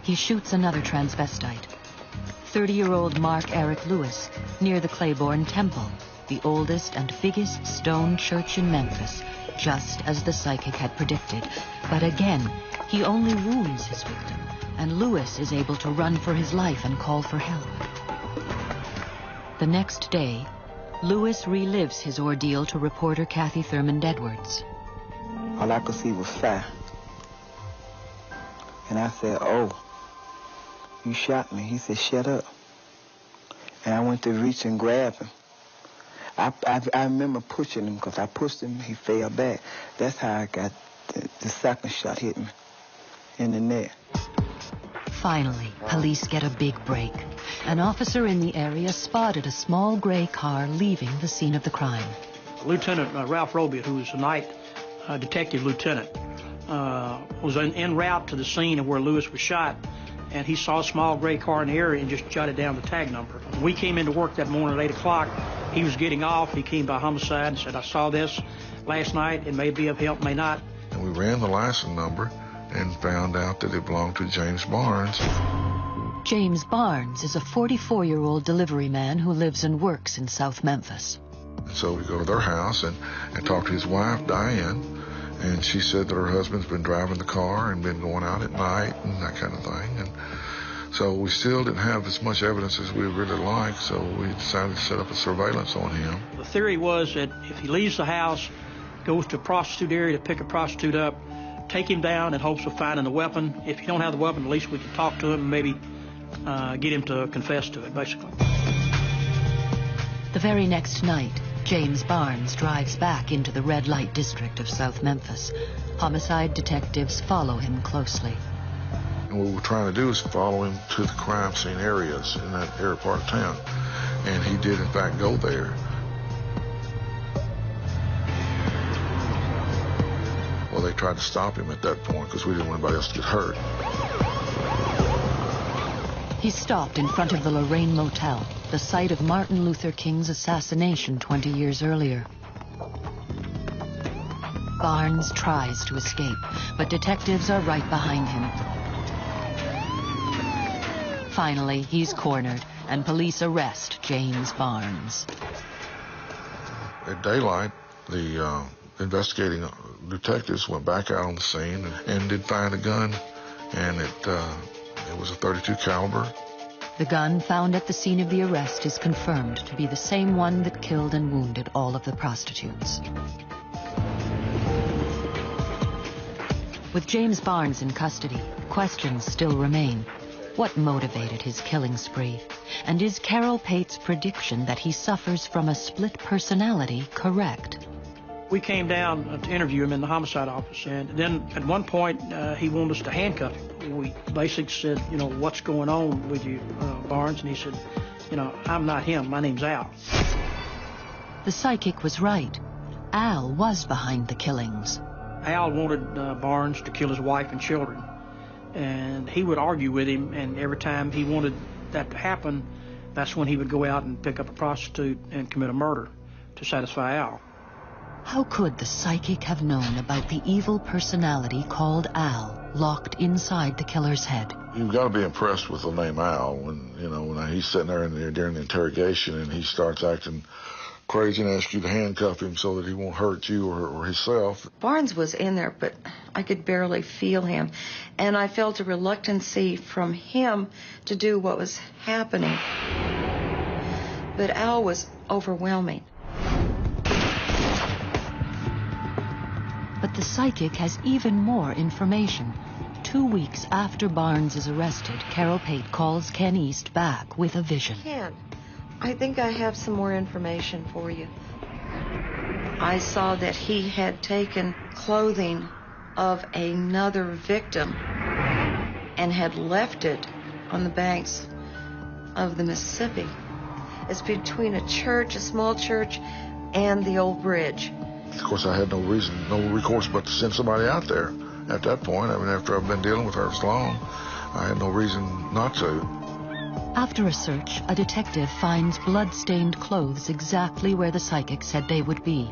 He shoots another transvestite, 30-year-old Mark Eric Lewis, near the Claiborne Temple, the oldest and biggest stone church in Memphis, just as the psychic had predicted. But again, he only wounds his victim, and Lewis is able to run for his life and call for help. The next day, Lewis relives his ordeal to reporter Kathy Thurmond Edwards. All I could see was fire. And I said, "Oh, you shot me." He said, "Shut up." And I went to reach and grab him. I remember pushing him, because I pushed him, he fell back. That's how I got the second shot hit me in the neck. Finally, police get a big break. An officer in the area spotted a small gray car leaving the scene of the crime. Lieutenant Ralph Roby, who was a night detective lieutenant, was en route to the scene of where Lewis was shot, and he saw a small gray car in the area and just jotted down the tag number. We came into work that morning at 8 o'clock. He was getting off. He came by homicide and said, "I saw this last night. It may be of help, may not." And we ran the license number and found out that it belonged to James Barnes. James Barnes is a 44-year-old delivery man who lives and works in South Memphis. And so we go to their house and talk to his wife, Diane, and she said that her husband's been driving the car and been going out at night and that kind of thing. And so we still didn't have as much evidence as we really liked, so we decided to set up a surveillance on him. The theory was that if he leaves the house, goes to a prostitute area to pick a prostitute up, take him down in hopes of finding the weapon. If you don't have the weapon, at least we can talk to him and maybe get him to confess to it, basically. The very next night, James Barnes drives back into the red light district of South Memphis. Homicide detectives follow him closely. And what we're trying to do is follow him to the crime scene areas in that area part of town. And he did, in fact, go there. Well, they tried to stop him at that point because we didn't want anybody else to get hurt. He's stopped in front of the Lorraine Motel, the site of Martin Luther King's assassination 20 years earlier. Barnes tries to escape, but detectives are right behind him. Finally, he's cornered, and police arrest James Barnes. At daylight, the investigating detectives went back out on the scene and did find a gun, and it was a .32 caliber. The gun found at the scene of the arrest is confirmed to be the same one that killed and wounded all of the prostitutes. With James Barnes in custody, questions still remain. What motivated his killing spree? And is Carol Pate's prediction that he suffers from a split personality correct? We came down to interview him in the homicide office, and then at one point he wanted us to handcuff him. We basically said, what's going on with you, Barnes? And he said, I'm not him. My name's Al. The psychic was right. Al was behind the killings. Al wanted Barnes to kill his wife and children, and he would argue with him, and every time he wanted that to happen, that's when he would go out and pick up a prostitute and commit a murder to satisfy Al. How could the psychic have known about the evil personality called Al locked inside the killer's head? You've got to be impressed with the name Al when he's sitting there during the interrogation and he starts acting crazy and asks you to handcuff him so that he won't hurt you or himself. Barnes was in there, but I could barely feel him, and I felt a reluctancy from him to do what was happening. But Al was overwhelming. But the psychic has even more information. 2 weeks after Barnes is arrested, Carol Pate calls Ken East back with a vision. Ken, I think I have some more information for you. I saw that he had taken clothing of another victim and had left it on the banks of the Mississippi. It's between a church, a small church, and the old bridge. Of course, I had no recourse but to send somebody out there at that point. After I've been dealing with her so long, I had no reason not to. After a search, a detective finds blood-stained clothes exactly where the psychic said they would be.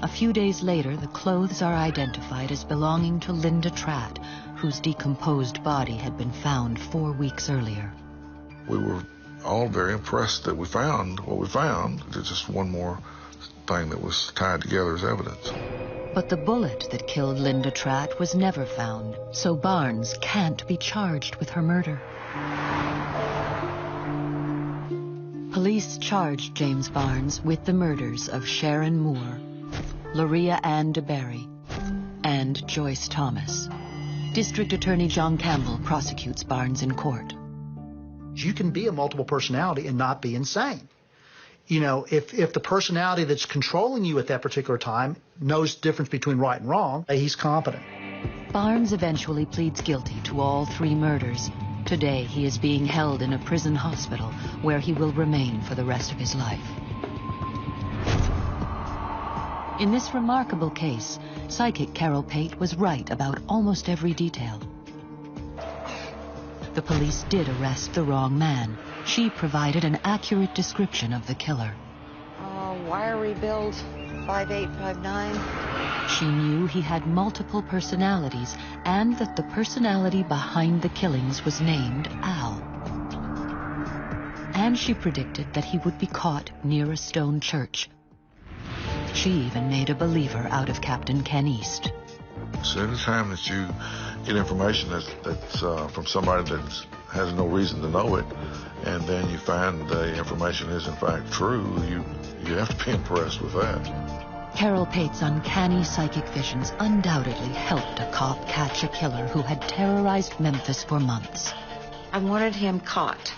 A few days later, the clothes are identified as belonging to Linda Tratt, whose decomposed body had been found 4 weeks earlier. We were all very impressed that we found what we found. There's just one more thing that was tied together as evidence. But the bullet that killed Linda Tratt was never found, so Barnes can't be charged with her murder. Police charged James Barnes with the murders of Sharon Moore, Loria Ann DeBerry, and Joyce Thomas. District Attorney John Campbell prosecutes Barnes in court. You can be a multiple personality and not be insane. If the personality that's controlling you at that particular time knows the difference between right and wrong, he's competent. Barnes eventually pleads guilty to all 3 murders. Today, he is being held in a prison hospital where he will remain for the rest of his life. In this remarkable case, psychic Carol Pate was right about almost every detail. The police did arrest the wrong man. She provided an accurate description of the killer. Wiry build, 5'8", 5'9". She knew he had multiple personalities and that the personality behind the killings was named Al. And she predicted that he would be caught near a stone church. She even made a believer out of Captain Ken East. So any time that you get information that's from somebody that has no reason to know it, and then you find the information is in fact true, you have to be impressed with that. Carol Pate's uncanny psychic visions undoubtedly helped a cop catch a killer who had terrorized Memphis for months. I wanted him caught.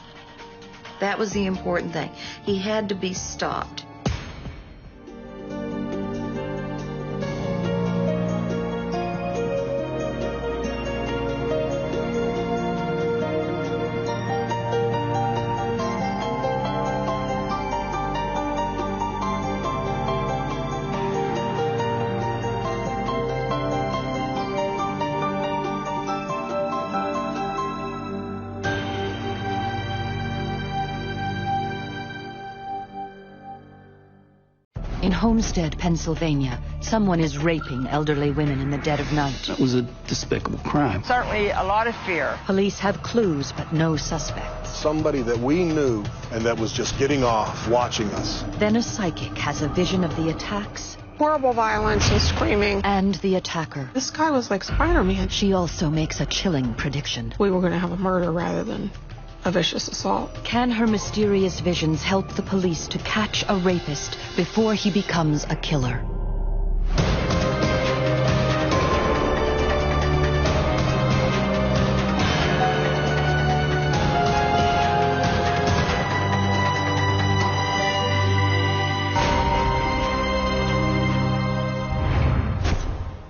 That was the important thing. He had to be stopped. In Homestead, Pennsylvania, someone is raping elderly women in the dead of night. That was a despicable crime. Certainly a lot of fear. Police have clues, but no suspects. Somebody that we knew and that was just getting off, watching us. Then a psychic has a vision of the attacks. Horrible violence and screaming. And the attacker. This guy was like Spider-Man. She also makes a chilling prediction. We were going to have a murder rather than a vicious assault. Can her mysterious visions help the police to catch a rapist before he becomes a killer?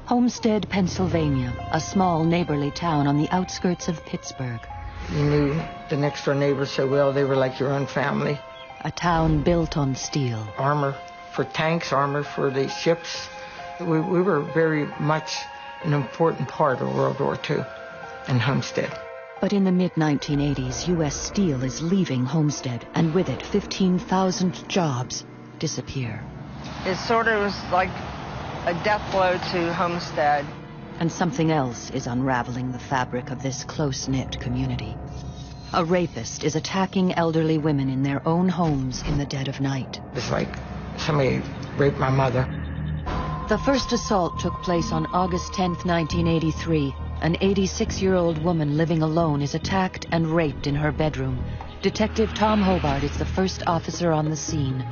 Homestead, Pennsylvania, a small neighborly town on the outskirts of Pittsburgh. You knew the next door neighbors so well, they were like your own family. A town built on steel. Armor for tanks, armor for the ships. We were very much an important part of World War II in Homestead. But in the mid-1980s, U.S. Steel is leaving Homestead, and with it, 15,000 jobs disappear. It sort of was like a death blow to Homestead. And something else is unraveling the fabric of this close-knit community. A rapist is attacking elderly women in their own homes in the dead of night. It's like somebody raped my mother. The first assault took place on August 10th, 1983. An 86-year-old woman living alone is attacked and raped in her bedroom. Detective Tom Hobart is the first officer on the scene.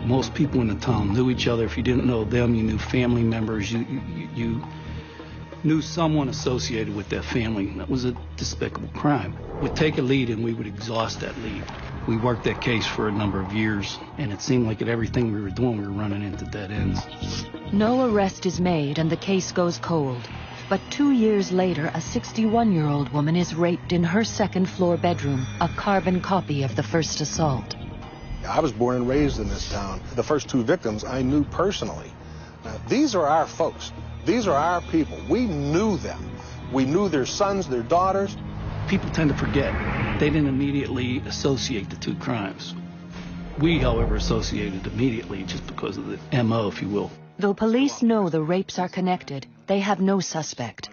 Most people in the town knew each other. If you didn't know them, you knew family members. You knew someone associated with that family. That was a despicable crime. We'd take a lead and we would exhaust that lead. We worked that case for a number of years, and it seemed like at everything we were doing, we were running into dead ends. No arrest is made and the case goes cold. But 2 years later, a 61-year-old woman is raped in her second-floor bedroom, a carbon copy of the first assault. I was born and raised in this town. The first two victims I knew personally. These are our folks. These are our people. We knew them. We knew their sons, their daughters. People tend to forget. They didn't immediately associate the two crimes. We, however, associated immediately just because of the MO, if you will. Though police know the rapes are connected, they have no suspect.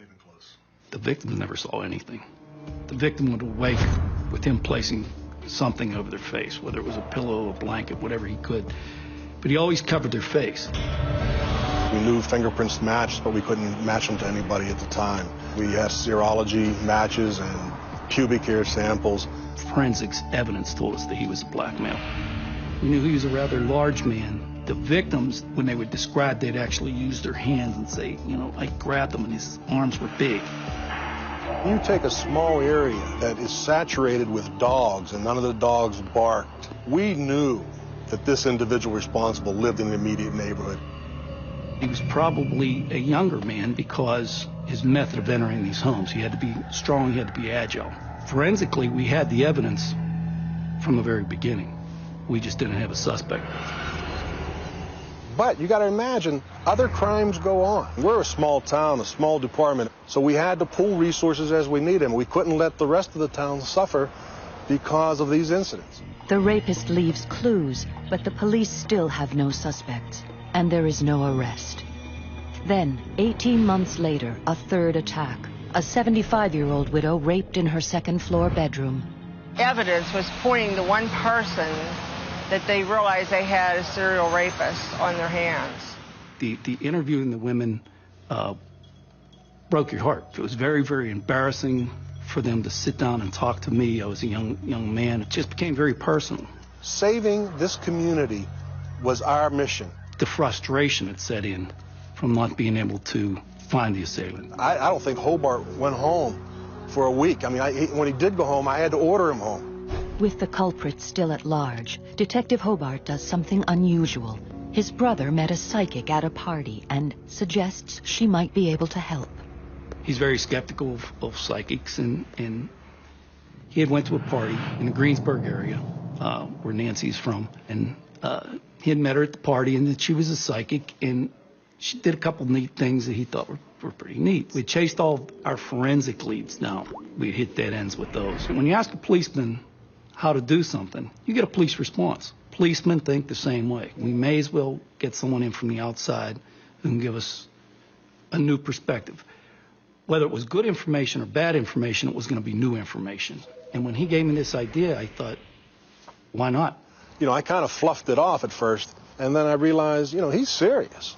The victims never saw anything. The victim would awake with him placing something over their face, whether it was a pillow, a blanket, whatever he could. But he always covered their face. We knew fingerprints matched, but we couldn't match them to anybody at the time. We had serology matches and pubic hair samples. Forensics evidence told us that he was a black male. We knew he was a rather large man. The victims, when they would describe, they'd actually use their hands and say, you know, I grabbed him and his arms were big. You take a small area that is saturated with dogs and none of the dogs barked. We knew that this individual responsible lived in the immediate neighborhood. He was probably a younger man because his method of entering these homes, he had to be strong, he had to be agile. Forensically, we had the evidence from the very beginning. We just didn't have a suspect. But you got to imagine, other crimes go on. We're a small town, a small department, so we had to pool resources as we need them. We couldn't let the rest of the town suffer because of these incidents. The rapist leaves clues, but the police still have no suspects, and there is no arrest. Then, 18 months later, a third attack. A 75-year-old widow raped in her second-floor bedroom. Evidence was pointing to one person that they realized they had a serial rapist on their hands. The interviewing the women broke your heart. It was very, very embarrassing for them to sit down and talk to me. I was a young man. It just became very personal. Saving this community was our mission. The frustration had set in from not being able to find the assailant. I don't think Hobart went home for a week. I mean, when he did go home, I had to order him home. With the culprit still at large, Detective Hobart does something unusual. His brother met a psychic at a party and suggests she might be able to help. He's very skeptical of psychics, and he had went to a party in the Greensburg area, where Nancy's from, and he had met her at the party, and that she was a psychic, and she did a couple neat things that he thought were pretty neat. We chased all our forensic leads down. We hit dead ends with those. And when you ask a policeman how to do something, you get a police response. Policemen think the same way. We may as well get someone in from the outside who can give us a new perspective. Whether it was good information or bad information, it was going to be new information. And when he gave me this idea, I thought, why not? You know, I kind of fluffed it off at first, and then I realized, you know, he's serious.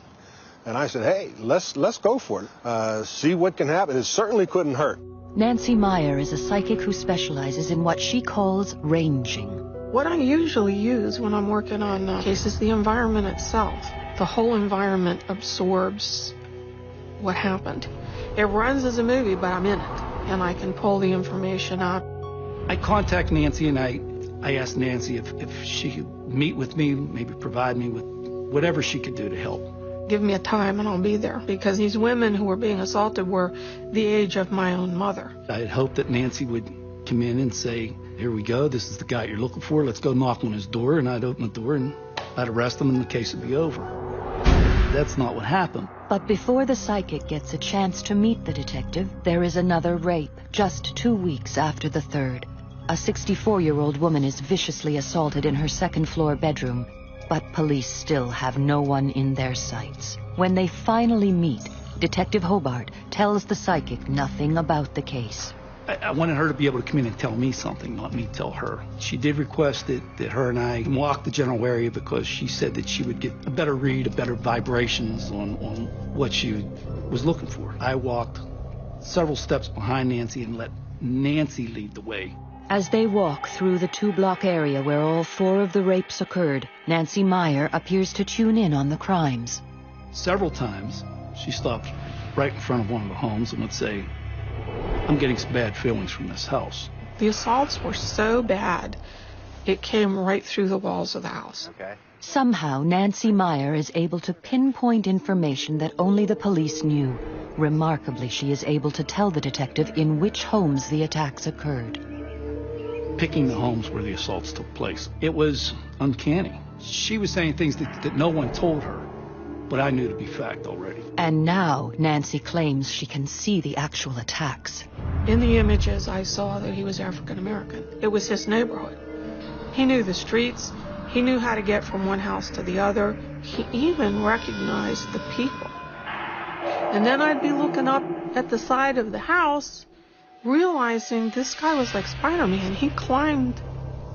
And I said, hey, let's go for it. See what can happen. It certainly couldn't hurt. Nancy Meyer is a psychic who specializes in what she calls ranging. What I usually use when I'm working on cases is the environment itself. The whole environment absorbs what happened. It runs as a movie, but I'm in it, and I can pull the information out. I contact Nancy, and I asked Nancy if she could meet with me, maybe provide me with whatever she could do to help. Give me a time and I'll be there, because these women who were being assaulted were the age of my own mother. I had hoped that Nancy would come in and say, here we go, this is the guy you're looking for, let's go knock on his door, and I'd open the door and I'd arrest him and the case would be over. That's not what happened. But before the psychic gets a chance to meet the detective, there is another rape, just 2 weeks after the third. A 64-year-old woman is viciously assaulted in her second-floor bedroom, but police still have no one in their sights. When they finally meet, Detective Hobart tells the psychic nothing about the case. I wanted her to be able to come in and tell me something, not me tell her. She did request that her and I walk the general area because she said that she would get a better read, a better vibrations on what she was looking for. I walked several steps behind Nancy and let Nancy lead the way. As they walk through the 2-block area where all 4 of the rapes occurred, Nancy Meyer appears to tune in on the crimes. Several times, she stopped right in front of one of the homes and would say, I'm getting some bad feelings from this house. The assaults were so bad, it came right through the walls of the house. Okay. Somehow, Nancy Meyer is able to pinpoint information that only the police knew. Remarkably, she is able to tell the detective in which homes the attacks occurred. Picking the homes where the assaults took place. It was uncanny. She was saying things that no one told her, but I knew to be fact already. And now Nancy claims she can see the actual attacks. In the images, I saw that he was African American. It was his neighborhood. He knew the streets. He knew how to get from one house to the other. He even recognized the people. And then I'd be looking up at the side of the house, realizing this guy was like Spider-Man. He climbed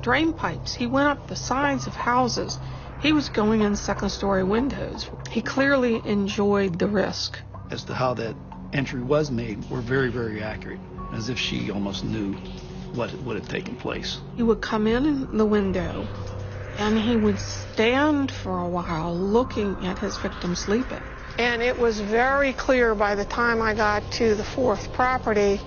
drain pipes. He went up the sides of houses. He was going in second-story windows. He clearly enjoyed the risk. As to how that entry was made were very, very accurate, as if she almost knew what had taken place. He would come in the window, and he would stand for a while looking at his victim sleeping. And it was very clear by the time I got to the 4th property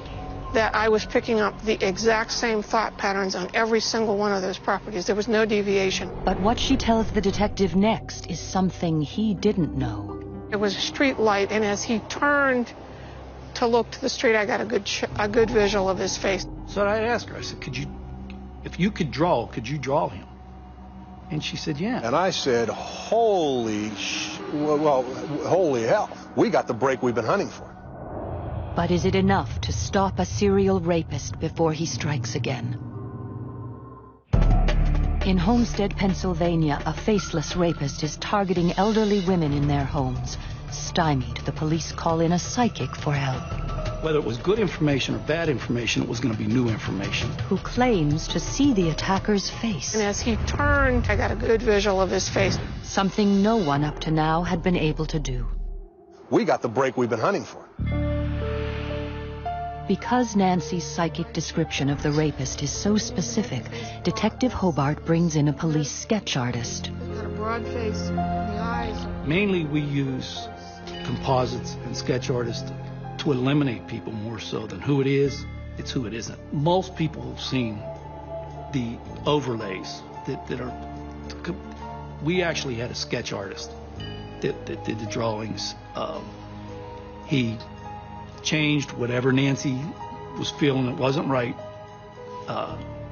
that I was picking up the exact same thought patterns on every single one of those properties. There was no deviation. But what she tells the detective next is something he didn't know. It was a street light, and as he turned to look to the street, I got a good visual of his face. So I asked her, I said, if you could draw, could you draw him? And she said, yeah. And I said, holy hell, we got the break we've been hunting for. But is it enough to stop a serial rapist before he strikes again? In Homestead, Pennsylvania, a faceless rapist is targeting elderly women in their homes. Stymied, the police call in a psychic for help. Whether it was good information or bad information, it was going to be new information. Who claims to see the attacker's face. And as he turned, I got a good visual of his face. Something no one up to now had been able to do. We got the break we've been hunting for. Because Nancy's psychic description of the rapist is so specific, Detective Hobart brings in a police sketch artist. He's got a broad face, the eyes. Mainly we use composites and sketch artists to eliminate people more so than who it is, it's who it isn't. Most people have seen the overlays that are... We actually had a sketch artist that did the drawings. He changed whatever Nancy was feeling that wasn't right.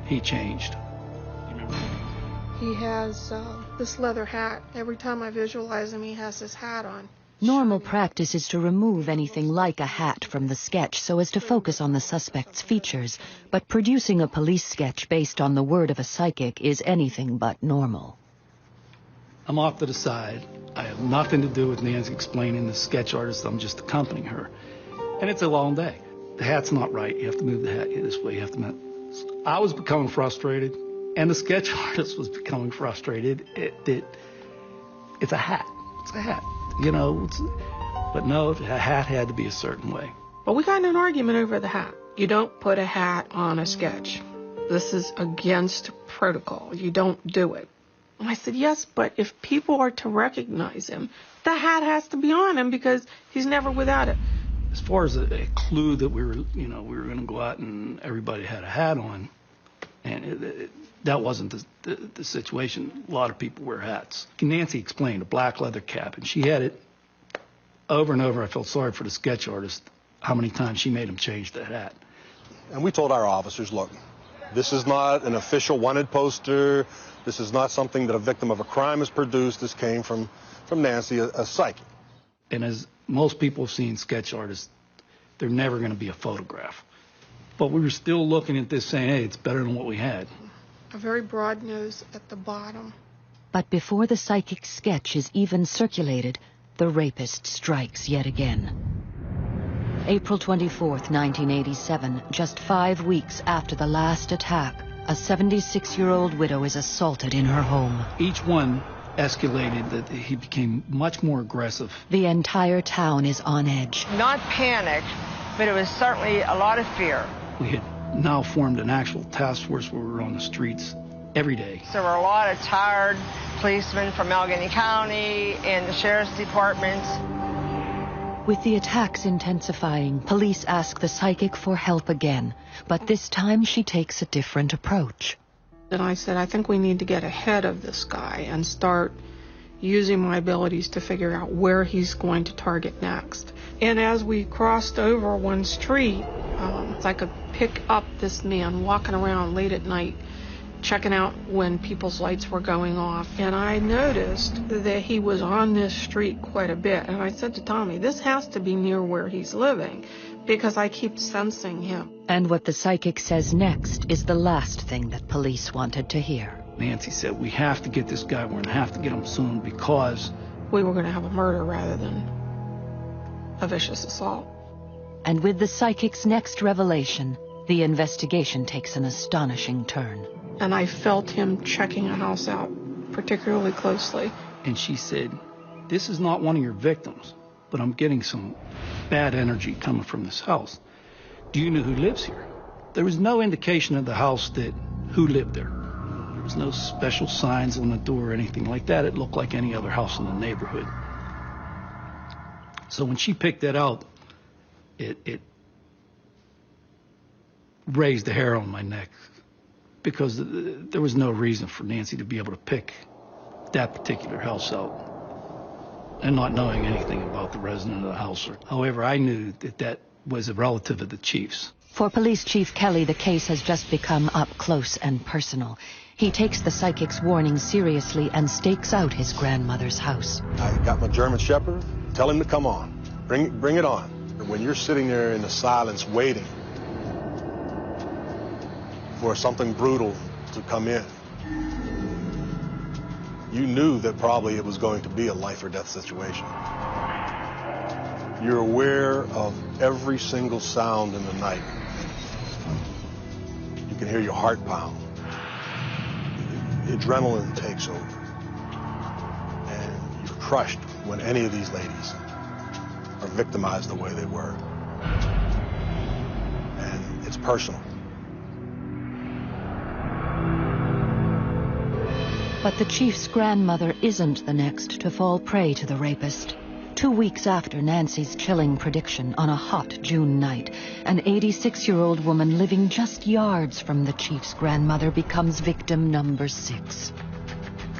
He changed. He has this leather hat. Every time I visualize him, he has his hat on. Normal practice is to remove anything like a hat from the sketch so as to focus on the suspect's features, but producing a police sketch based on the word of a psychic is anything but normal. I'm off to the side. I have nothing to do with Nancy explaining the sketch artist. I'm just accompanying her. And it's a long day. The hat's not right. You have to move the hat this way. You have to move. I was becoming frustrated, and the sketch artist was becoming frustrated. It's a hat. It's a hat. You know, but no, a hat had to be a certain way. But we got in an argument over the hat. You don't put a hat on a sketch. This is against protocol. You don't do it. And I said, yes, but if people are to recognize him, the hat has to be on him because he's never without it. As far as a clue that we were going to go out and everybody had a hat on, and that wasn't the situation. A lot of people wear hats. Nancy explained a black leather cap, and she had it over and over. I felt sorry for the sketch artist, how many times she made him change the hat. And we told our officers, look, this is not an official wanted poster. This is not something that a victim of a crime has produced. This came from Nancy, a psychic. And as most people have seen sketch artists, they're never going to be a photograph. But we were still looking at this saying, hey, it's better than what we had. A very broad nose at the bottom. But before the psychic sketch is even circulated, the rapist strikes yet again. April 24th, 1987, just 5 weeks after the last attack, a 76-year-old widow is assaulted in her home. Each one escalated that he became much more aggressive. The entire town is on edge. Not panic, but it was certainly a lot of fear. We had now formed an actual task force where we were on the streets every day. There were a lot of tired policemen from Allegheny County and the sheriff's departments. With the attacks intensifying, police ask the psychic for help again, but this time she takes a different approach. And I said, I think we need to get ahead of this guy and start using my abilities to figure out where he's going to target next. And as we crossed over one street, I could pick up this man walking around late at night, checking out when people's lights were going off. And I noticed that he was on this street quite a bit. And I said to Tommy, this has to be near where he's living, because I keep sensing him. And what the psychic says next is the last thing that police wanted to hear. Nancy said, we have to get this guy. We're going to have to get him soon because we were going to have a murder rather than a vicious assault. And with the psychic's next revelation, the investigation takes an astonishing turn. And I felt him checking a house out particularly closely. And she said, this is not one of your victims, but I'm getting some bad energy coming from this house. Do you know who lives here? There was no indication of the house that who lived there. There was no special signs on the door or anything like that. It looked like any other house in the neighborhood. So when she picked that out, it raised the hair on my neck, because there was no reason for Nancy to be able to pick that particular house out and not knowing anything about the resident of the house. However, I knew that was a relative of the chief's. For Police Chief Kelly, the case has just become up close and personal. He takes the psychic's warning seriously and stakes out his grandmother's house. I got my German Shepherd. Tell him to come on. Bring it on. And when you're sitting there in the silence waiting for something brutal to come in, you knew that probably it was going to be a life or death situation. You're aware of every single sound in the night. You can hear your heart pound. The adrenaline takes over. And you're crushed when any of these ladies are victimized the way they were. And it's personal. But the chief's grandmother isn't the next to fall prey to the rapist. 2 weeks after Nancy's chilling prediction, on a hot June night, an 86-year-old woman living just yards from the chief's grandmother becomes victim number 6.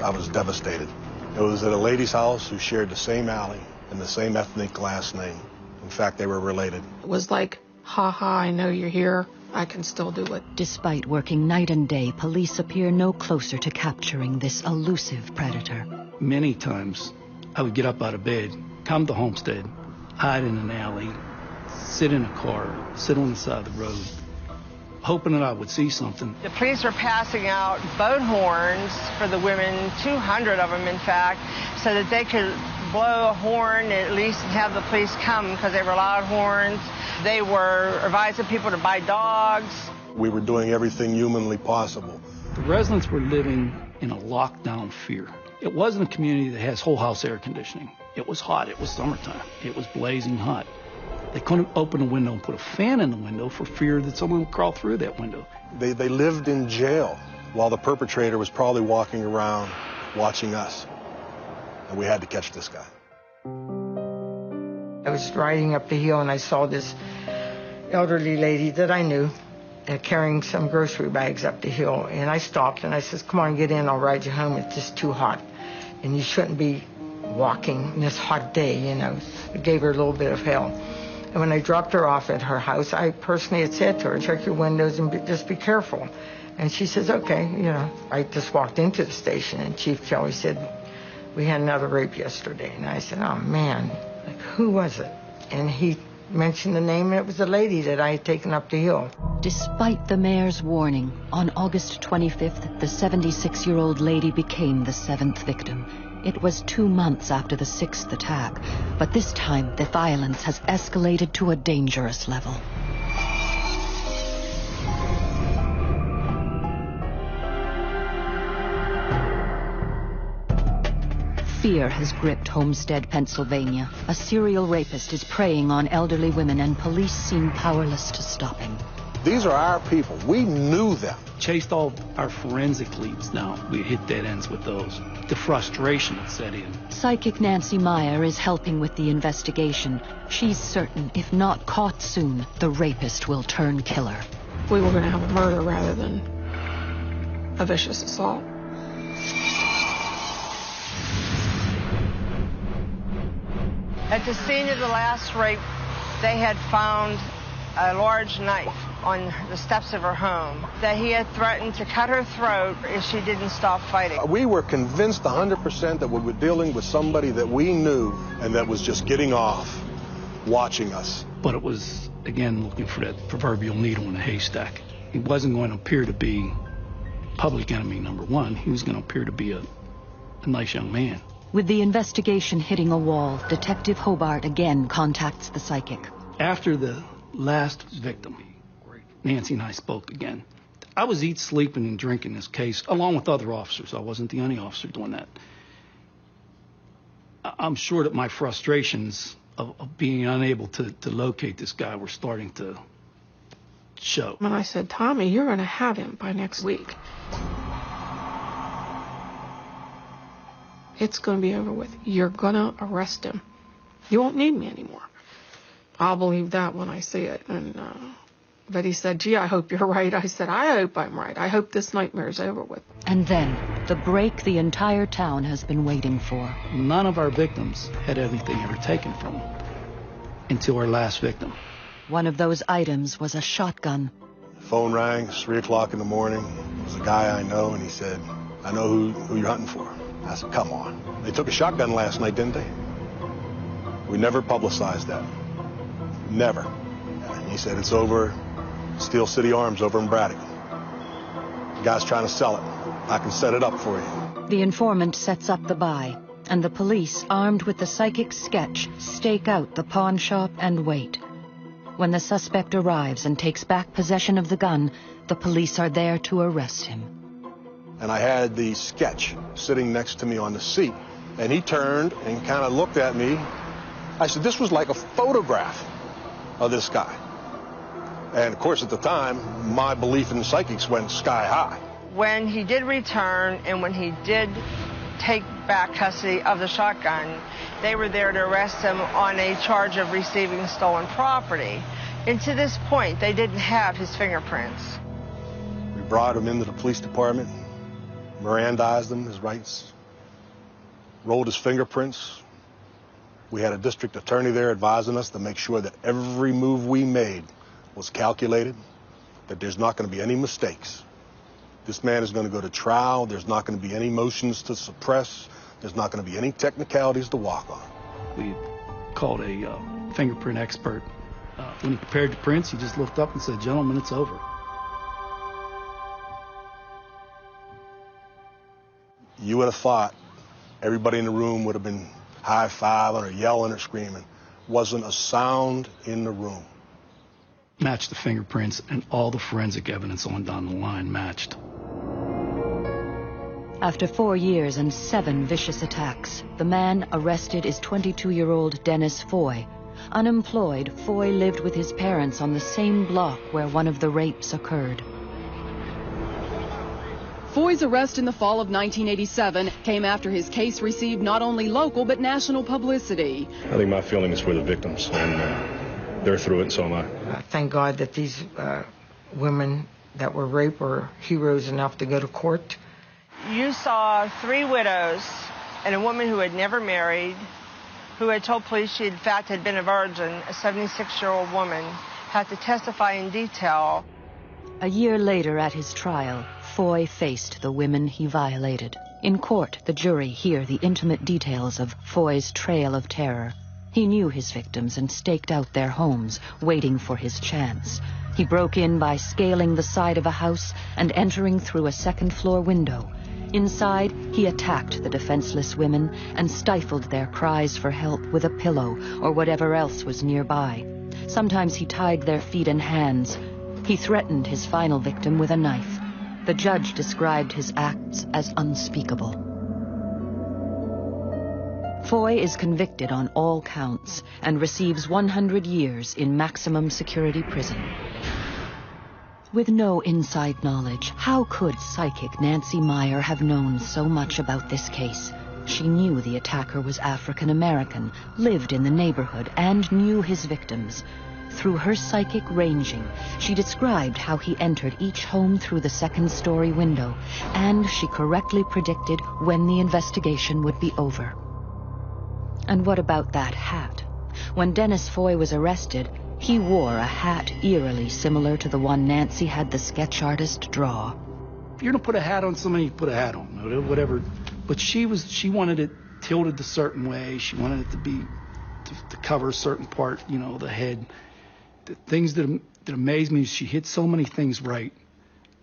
I was devastated. It was at a lady's house who shared the same alley and the same ethnic last name. In fact, they were related. It was like, ha ha, I know you're here. I can still do it. Despite working night and day, police appear no closer to capturing this elusive predator. Many times, I would get up out of bed, come to Homestead, hide in an alley, sit in a car, sit on the side of the road, hoping that I would see something. The police were passing out boat horns for the women, 200 of them in fact, so that they could blow a horn at least and have the police come because they were loud horns. They were advising people to buy dogs. We were doing everything humanly possible. The residents were living in a lockdown fear. It wasn't a community that has whole house air conditioning. It was hot. It was summertime. It was blazing hot. They couldn't open a window and put a fan in the window for fear that someone would crawl through that window. They lived in jail while the perpetrator was probably walking around watching us. And we had to catch this guy. I was riding up the hill and I saw this elderly lady that I knew carrying some grocery bags up the hill. And I stopped and I says, come on, get in, I'll ride you home. It's just too hot. And you shouldn't be walking in this hot day, you know. It gave her a little bit of hell. And when I dropped her off at her house, I personally had said to her, check your windows and just be careful. And she says, okay, you know. I just walked into the station and Chief Kelly said, we had another rape yesterday. And I said, oh man, like who was it? And he mentioned the name, and it was a lady that I had taken up the hill. Despite the mayor's warning, on August 25th, the 76-year-old lady became the 7th victim. It was 2 months after the 6th attack, but this time the violence has escalated to a dangerous level. Fear has gripped Homestead, Pennsylvania. A serial rapist is preying on elderly women, and police seem powerless to stop him. These are our people. We knew them. Chased all our forensic leads now. We hit dead ends with those. The frustration that set in. Psychic Nancy Meyer is helping with the investigation. She's certain, if not caught soon, the rapist will turn killer. We were going to have a murder rather than a vicious assault. At the scene of the last rape, they had found a large knife on the steps of her home that he had threatened to cut her throat if she didn't stop fighting. We were convinced 100% that we were dealing with somebody that we knew and that was just getting off, watching us. But it was, again, looking for that proverbial needle in a haystack. He wasn't going to appear to be public enemy number one. He was going to appear to be a nice young man. With the investigation hitting a wall, Detective Hobart again contacts the psychic. After the last victim, Nancy and I spoke again. I was eating, sleeping, and drinking this case, along with other officers. I wasn't the only officer doing that. I'm sure that my frustrations of being unable to locate this guy were starting to show. And I said, Tommy, you're going to have him by next week. It's going to be over with. You're going to arrest him. You won't need me anymore. I'll believe that when I see it. And but he said, gee, I hope you're right. I said, I hope I'm right. I hope this nightmare's over with. And then, the break the entire town has been waiting for. None of our victims had anything ever taken from them until our last victim. One of those items was a shotgun. The phone rang, 3 o'clock in the morning. It was a guy I know, and he said, I know who you're hunting for. I said, come on. They took a shotgun last night, didn't they? We never publicized that. Never. And he said, it's over Steel City Arms over in Braddock. The guy's trying to sell it. I can set it up for you. The informant sets up the buy, and the police, armed with the psychic's sketch, stake out the pawn shop and wait. When the suspect arrives and takes back possession of the gun, the police are there to arrest him. And I had the sketch sitting next to me on the seat. And he turned and kind of looked at me. I said, this was like a photograph of this guy. And of course, at the time, my belief in psychics went sky high. When he did return and when he did take back custody of the shotgun, they were there to arrest him on a charge of receiving stolen property. And to this point, they didn't have his fingerprints. We brought him into the police department. Mirandized him, his rights, rolled his fingerprints. We had a district attorney there advising us to make sure that every move we made was calculated, that there's not going to be any mistakes. This man is going to go to trial. There's not going to be any motions to suppress. There's not going to be any technicalities to walk on. We called a fingerprint expert. When he prepared the prints, he just looked up and said, gentlemen, it's over. You would have thought everybody in the room would have been high-fiving or yelling or screaming. Wasn't a sound in the room. Matched the fingerprints, and all the forensic evidence on down the line matched. After 4 years and 7 vicious attacks, the man arrested is 22-year-old Dennis Foy. Unemployed, Foy lived with his parents on the same block where one of the rapes occurred. Foy's arrest in the fall of 1987 came after his case received not only local but national publicity. I think my feeling is for the victims, and they're through it, and so am I. Thank God that these women that were raped were heroes enough to go to court. You saw 3 widows and a woman who had never married, who had told police she in fact had been a virgin, a 76-year-old woman, had to testify in detail. A year later at his trial, Foy faced the women he violated. In court, the jury hear the intimate details of Foy's trail of terror. He knew his victims and staked out their homes, waiting for his chance. He broke in by scaling the side of a house and entering through a second-floor window. Inside, he attacked the defenseless women and stifled their cries for help with a pillow or whatever else was nearby. Sometimes he tied their feet and hands. He threatened his final victim with a knife. The judge described his acts as unspeakable. Foy is convicted on all counts and receives 100 years in maximum security prison. With no inside knowledge, how could psychic Nancy Meyer have known so much about this case? She knew the attacker was African American, lived in the neighborhood, and knew his victims. Through her psychic ranging, she described how he entered each home through the second-story window, and she correctly predicted when the investigation would be over. And what about that hat? When Dennis Foy was arrested, he wore a hat eerily similar to the one Nancy had the sketch artist draw. If you're gonna put a hat on somebody, you put a hat on, whatever. But she wanted it tilted a certain way. She wanted it to be to cover a certain part, the head. The things that amazed me is she hit so many things right.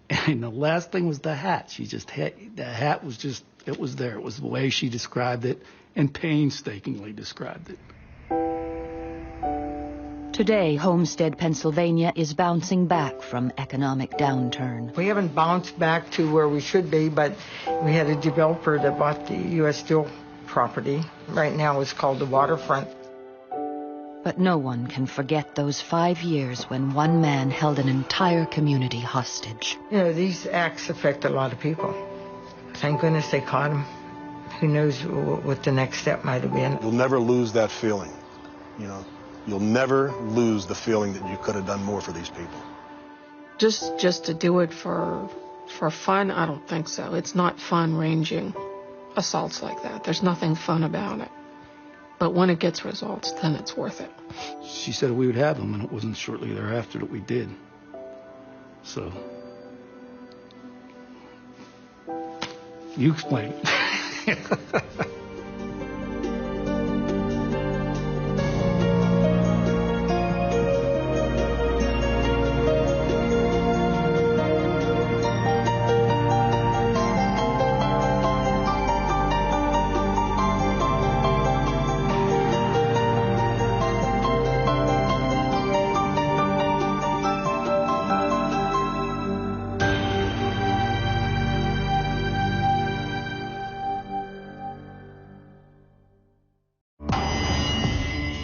And the last thing was the hat. She just hit, the hat was just, it was there. It was the way she described it and painstakingly described it. Today, Homestead, Pennsylvania is bouncing back from economic downturn. We haven't bounced back to where we should be, but we had a developer that bought the U.S. Steel property. Right now it's called the Waterfront. But no one can forget those 5 years when one man held an entire community hostage. These acts affect a lot of people. Thank goodness they caught him. Who knows what the next step might have been. You'll never lose that feeling, You'll never lose the feeling that you could have done more for these people. Just to do it for fun, I don't think so. It's not fun ranging assaults like that. There's nothing fun about it. But when it gets results, then it's worth it. She said we would have them, and it wasn't shortly thereafter that we did. So, you explain it.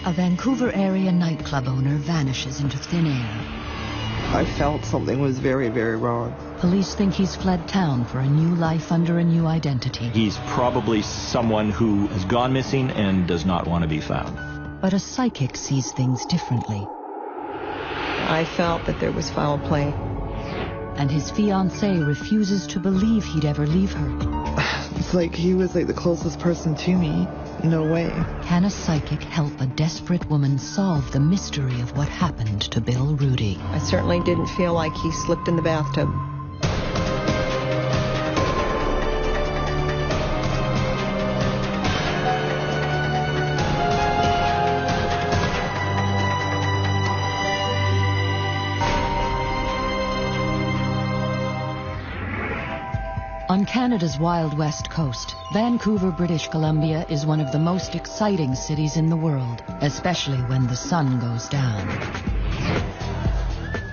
A Vancouver area nightclub owner vanishes into thin air. I felt something was very, very wrong. Police think he's fled town for a new life under a new identity. He's probably someone who has gone missing and does not want to be found. But a psychic sees things differently. I felt that there was foul play. And his fiancée refuses to believe he'd ever leave her. It's like he was like the closest person to me. No way. Can a psychic help a desperate woman solve the mystery of what happened to Bill Rudy? I certainly didn't feel like he slipped in the bathtub. On Canada's Wild West coast, Vancouver, British Columbia is one of the most exciting cities in the world, especially when the sun goes down.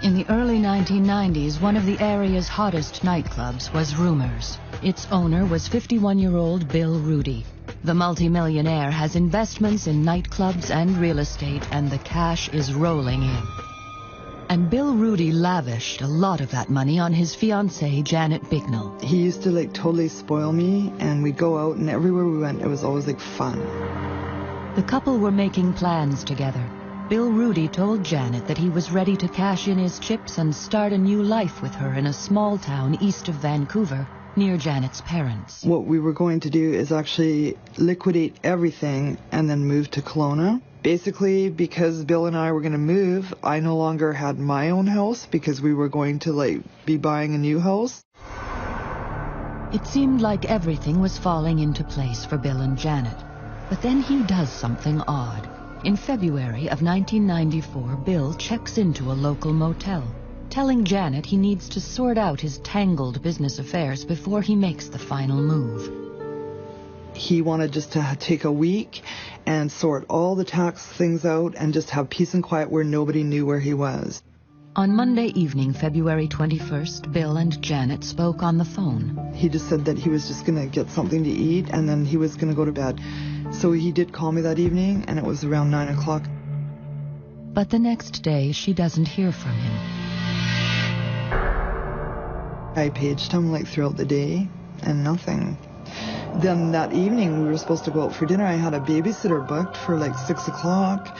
In the early 1990s, one of the area's hottest nightclubs was Rumors. Its owner was 51-year-old Bill Rudy. The multimillionaire has investments in nightclubs and real estate, and the cash is rolling in. And Bill Rudy lavished a lot of that money on his fiancée, Janet Bignell. He used to totally spoil me, and we'd go out, and everywhere we went, it was always fun. The couple were making plans together. Bill Rudy told Janet that he was ready to cash in his chips and start a new life with her in a small town east of Vancouver, near Janet's parents. What we were going to do is actually liquidate everything and then move to Kelowna. Basically, because Bill and I were going to move, I no longer had my own house because we were going to be buying a new house. It seemed like everything was falling into place for Bill and Janet. But then he does something odd. In February of 1994, Bill checks into a local motel, telling Janet he needs to sort out his tangled business affairs before he makes the final move. He wanted just to take a week and sort all the tax things out and just have peace and quiet where nobody knew where he was. On Monday evening, February 21st, Bill and Janet spoke on the phone. He just said that he was just going to get something to eat and then he was going to go to bed. So he did call me that evening, and it was around 9 o'clock. But the next day, she doesn't hear from him. I paged him throughout the day, and nothing. Then that evening, we were supposed to go out for dinner. I had a babysitter booked for 6 o'clock,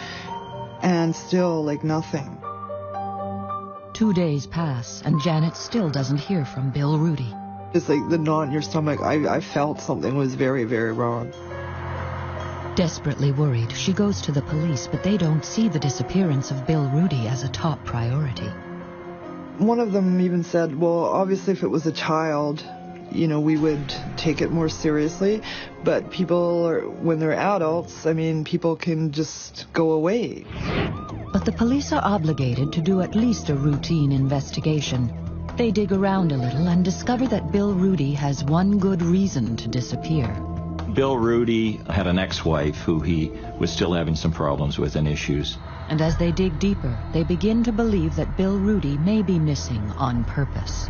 and still nothing. 2 days pass, and Janet still doesn't hear from Bill Rudy. It's the knot in your stomach. I felt something was very, very wrong. Desperately worried, she goes to the police, but they don't see the disappearance of Bill Rudy as a top priority. One of them even said, well, obviously if it was a child, we would take it more seriously. But when they're adults, people can just go away. But the police are obligated to do at least a routine investigation. They dig around a little and discover that Bill Rudy has one good reason to disappear. Bill Rudy had an ex-wife who he was still having some problems with and issues. And as they dig deeper, they begin to believe that Bill Rudy may be missing on purpose.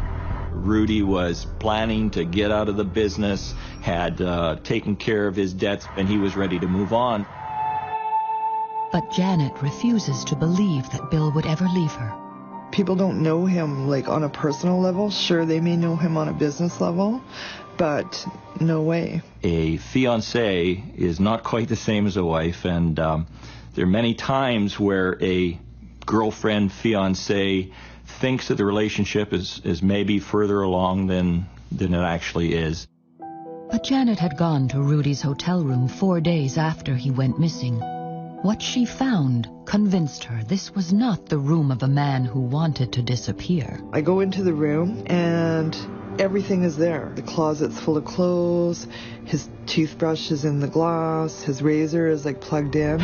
Rudy was planning to get out of the business, had taken care of his debts, and he was ready to move on. But Janet refuses to believe that Bill would ever leave her. People don't know him on a personal level. Sure, they may know him on a business level, but no way. A fiancée is not quite the same as a wife, and there are many times where a girlfriend, fiancée thinks that the relationship is maybe further along than it actually is. But Janet had gone to Rudy's hotel room 4 days after he went missing. What she found convinced her this was not the room of a man who wanted to disappear. I go into the room and everything is there. The closet's full of clothes, his toothbrush is in the glass, his razor is plugged in.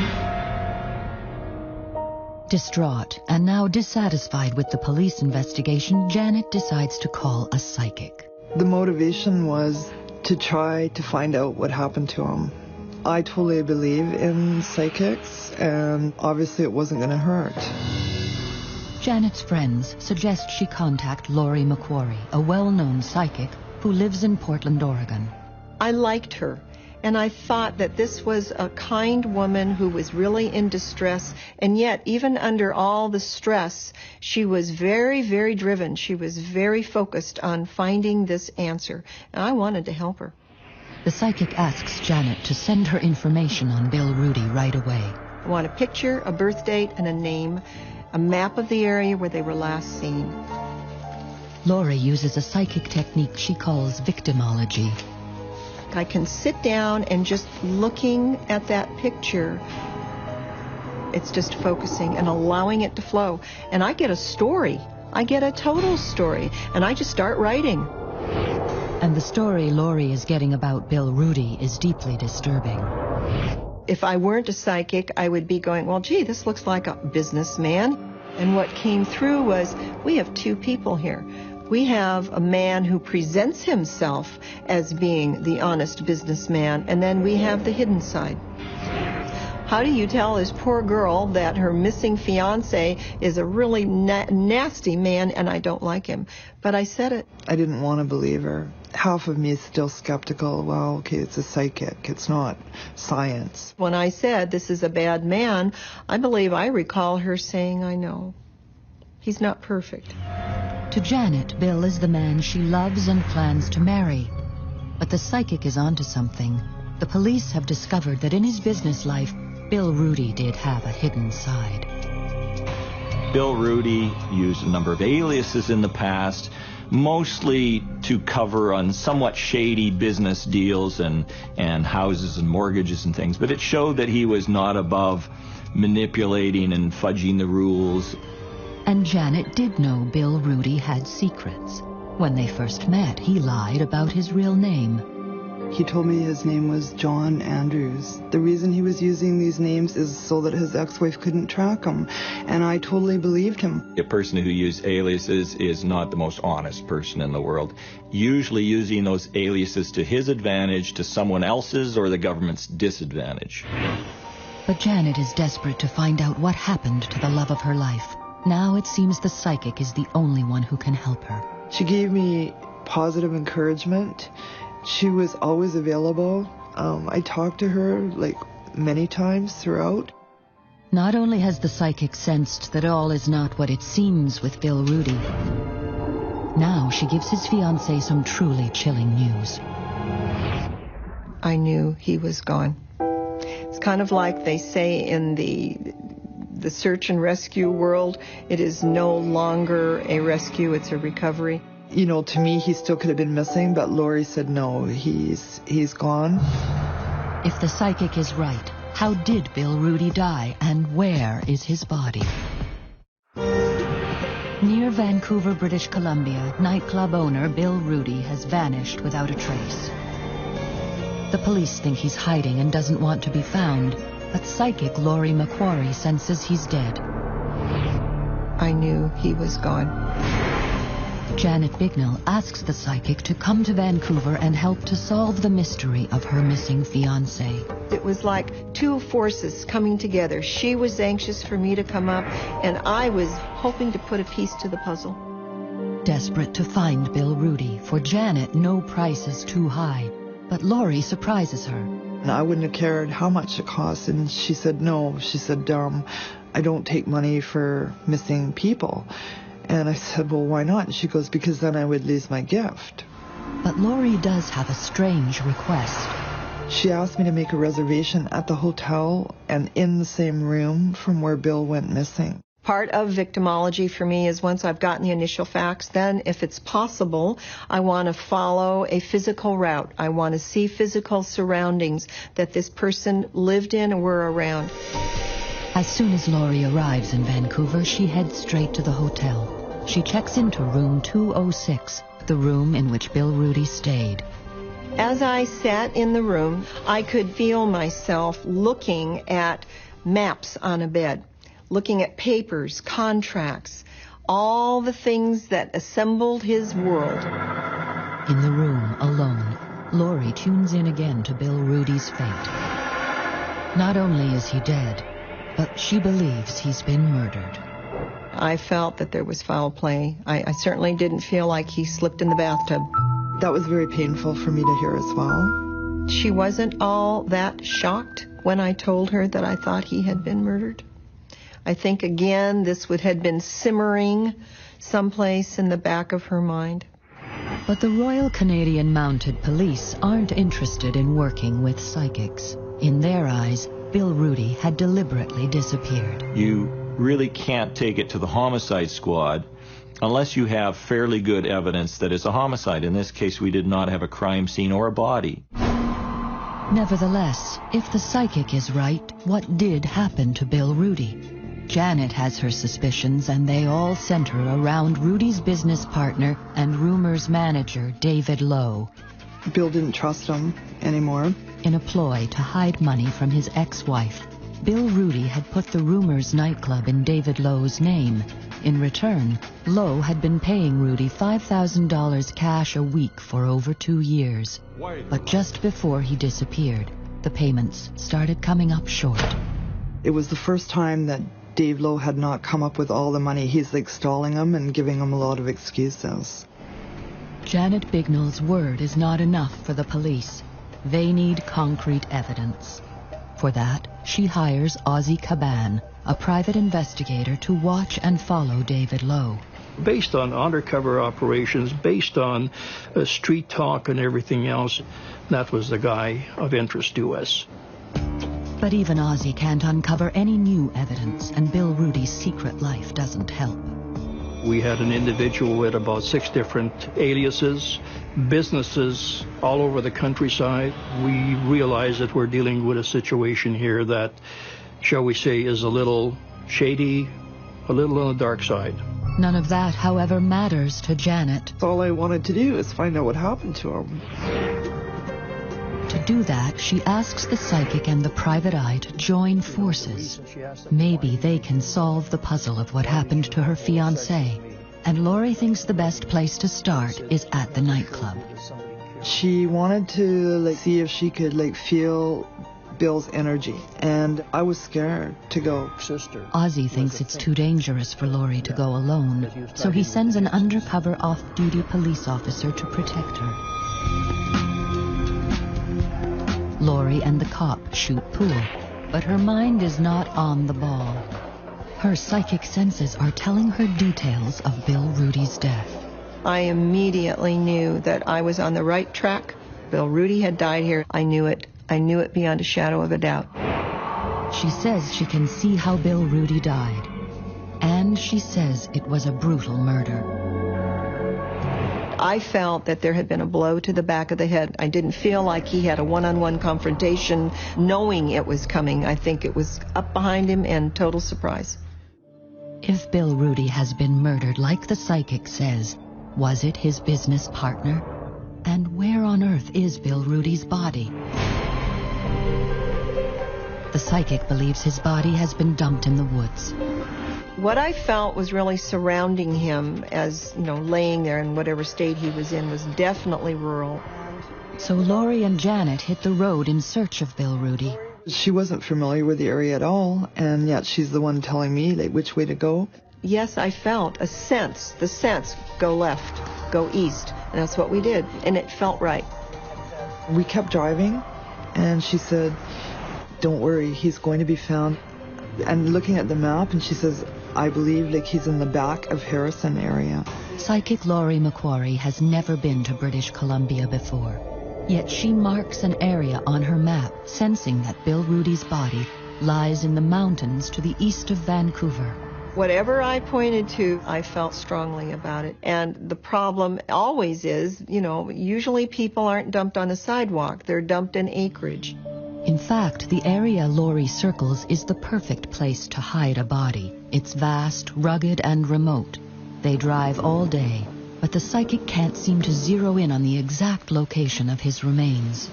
Distraught and now dissatisfied with the police investigation, Janet decides to call a psychic. The motivation was to try to find out what happened to him. I totally believe in psychics, and obviously it wasn't going to hurt. Janet's friends suggest she contact Laurie McQuarrie, a well-known psychic who lives in Portland, Oregon. I liked her, and I thought that this was a kind woman who was really in distress, and yet even under all the stress, she was very, very driven. She was very focused on finding this answer, and I wanted to help her. The psychic asks Janet to send her information on Bill Rudy right away. I want a picture, a birth date, and a name, a map of the area where they were last seen. Laurie uses a psychic technique she calls victimology. I can sit down and just looking at that picture, it's just focusing and allowing it to flow. And I get a story. I get a total story. And I just start writing. And the story Laurie is getting about Bill Rudy is deeply disturbing. If I weren't a psychic, I would be going, well, gee, this looks like a businessman. And what came through was, we have two people here. We have a man who presents himself as being the honest businessman, and then we have the hidden side. How do you tell this poor girl that her missing fiancé is a really nasty man and I don't like him? But I said it. I didn't want to believe her. Half of me is still skeptical. Well, okay, it's a psychic. It's not science. When I said this is a bad man, I believe I recall her saying, I know. He's not perfect. To Janet, Bill is the man she loves and plans to marry. But the psychic is onto something. The police have discovered that in his business life, Bill Rudy did have a hidden side. Bill Rudy used a number of aliases in the past, mostly to cover on somewhat shady business deals and houses and mortgages and things. But it showed that he was not above manipulating and fudging the rules. And Janet did know Bill Rudy had secrets. When they first met, he lied about his real name. He told me his name was John Andrews. The reason he was using these names is so that his ex-wife couldn't track him, and I totally believed him. A person who uses aliases is not the most honest person in the world, usually using those aliases to his advantage, to someone else's or the government's disadvantage. But Janet is desperate to find out what happened to the love of her life. Now it seems the psychic is the only one who can help her. She gave me positive encouragement. She was always available. I talked to her many times throughout. Not only has the psychic sensed that all is not what it seems with Bill Rudy, now she gives his fiancée some truly chilling news. I knew he was gone. It's kind of like they say in the search and rescue world, it is no longer a rescue, it's a recovery. You know, to me, he still could have been missing, but Lori said no, he's gone. If the psychic is right, how did Bill Rudy die, and where is his body? Near Vancouver, British Columbia, nightclub owner Bill Rudy has vanished without a trace. The police think he's hiding and doesn't want to be found, but psychic Lori McQuarrie senses he's dead. I knew he was gone. Janet Bignell asks the psychic to come to Vancouver and help to solve the mystery of her missing fiancé. It was like two forces coming together. She was anxious for me to come up, and I was hoping to put a piece to the puzzle. Desperate to find Bill Rudy, for Janet, no price is too high. But Lori surprises her. And I wouldn't have cared how much it cost, and she said no. She said, I don't take money for missing people. And I said, well, why not? And she goes, because then I would lose my gift. But Lori does have a strange request. She asked me to make a reservation at the hotel and in the same room from where Bill went missing. Part of victimology for me is once I've gotten the initial facts, then if it's possible, I want to follow a physical route. I want to see physical surroundings that this person lived in or were around. As soon as Lori arrives in Vancouver, she heads straight to the hotel. She checks into room 206, the room in which Bill Rudy stayed. As I sat in the room, I could feel myself looking at maps on a bed, looking at papers, contracts, all the things that assembled his world. In the room, alone, Lori tunes in again to Bill Rudy's fate. Not only is he dead, but she believes he's been murdered. I felt that there was foul play. I certainly didn't feel like he slipped in the bathtub. That was very painful for me to hear as well. She wasn't all that shocked when I told her that I thought he had been murdered. I think, again, this had been simmering someplace in the back of her mind. But the Royal Canadian Mounted Police aren't interested in working with psychics. In their eyes, Bill Rudy had deliberately disappeared. You really can't take it to the homicide squad unless you have fairly good evidence that it's a homicide. In this case, we did not have a crime scene or a body. Nevertheless, if the psychic is right, what did happen to Bill Rudy? Janet has her suspicions, and they all center around Rudy's business partner and Rumor's manager, David Lowe. Bill didn't trust him anymore. In a ploy to hide money from his ex-wife, Bill Rudy had put the Rumors nightclub in David Lowe's name. In return, Lowe had been paying Rudy $5,000 cash a week for over 2 years. But just before he disappeared, the payments started coming up short. It was the first time that Dave Lowe had not come up with all the money. He's like stalling him and giving him a lot of excuses. Janet Bignell's word is not enough for the police. They need concrete evidence. For that, she hires Ozzie Caban, a private investigator, to watch and follow David Lowe. Based on undercover operations, based on street talk and everything else, that was the guy of interest to us. But even Ozzie can't uncover any new evidence, and Bill Rudy's secret life doesn't help. We had an individual with about 6 different aliases, businesses all over the countryside. We realize that we're dealing with a situation here that, shall we say, is a little shady, a little on the dark side. None of that, however, matters to Janet. All I wanted to do is find out what happened to him. To do that, she asks the psychic and the private eye to join forces. Maybe they can solve the puzzle of what happened to her fiancé. And Lori thinks the best place to start is at the nightclub. She wanted to see if she could feel Bill's energy, and I was scared to go. Ozzie thinks it's too dangerous for Lori to go alone, so he sends an undercover off-duty police officer to protect her. Lori and the cop shoot pool, but her mind is not on the ball. Her psychic senses are telling her details of Bill Rudy's death. I immediately knew that I was on the right track. Bill Rudy had died here. I knew it. I knew it beyond a shadow of a doubt. She says she can see how Bill Rudy died. And she says it was a brutal murder. I felt that there had been a blow to the back of the head. I didn't feel like he had a one-on-one confrontation knowing it was coming. I think it was up behind him and total surprise. If Bill Rudy has been murdered like the psychic says, was it his business partner? And where on earth is Bill Rudy's body? The psychic believes his body has been dumped in the woods. What I felt was really surrounding him as, laying there in whatever state he was in was definitely rural. So Lori and Janet hit the road in search of Bill Rudy. She wasn't familiar with the area at all, and yet she's the one telling me which way to go. Yes, I felt the sense, go left, go east, and that's what we did, and it felt right. We kept driving, and she said, "Don't worry, he's going to be found." And looking at the map, and she says, "I believe he's in the back of Harrison area." Psychic Lori McQuarrie has never been to British Columbia before. Yet she marks an area on her map, sensing that Bill Rudy's body lies in the mountains to the east of Vancouver. Whatever I pointed to, I felt strongly about it. And the problem always is, usually people aren't dumped on a sidewalk. They're dumped in acreage. In fact, the area Lori circles is the perfect place to hide a body. It's vast, rugged, and remote. They drive all day, but the psychic can't seem to zero in on the exact location of his remains.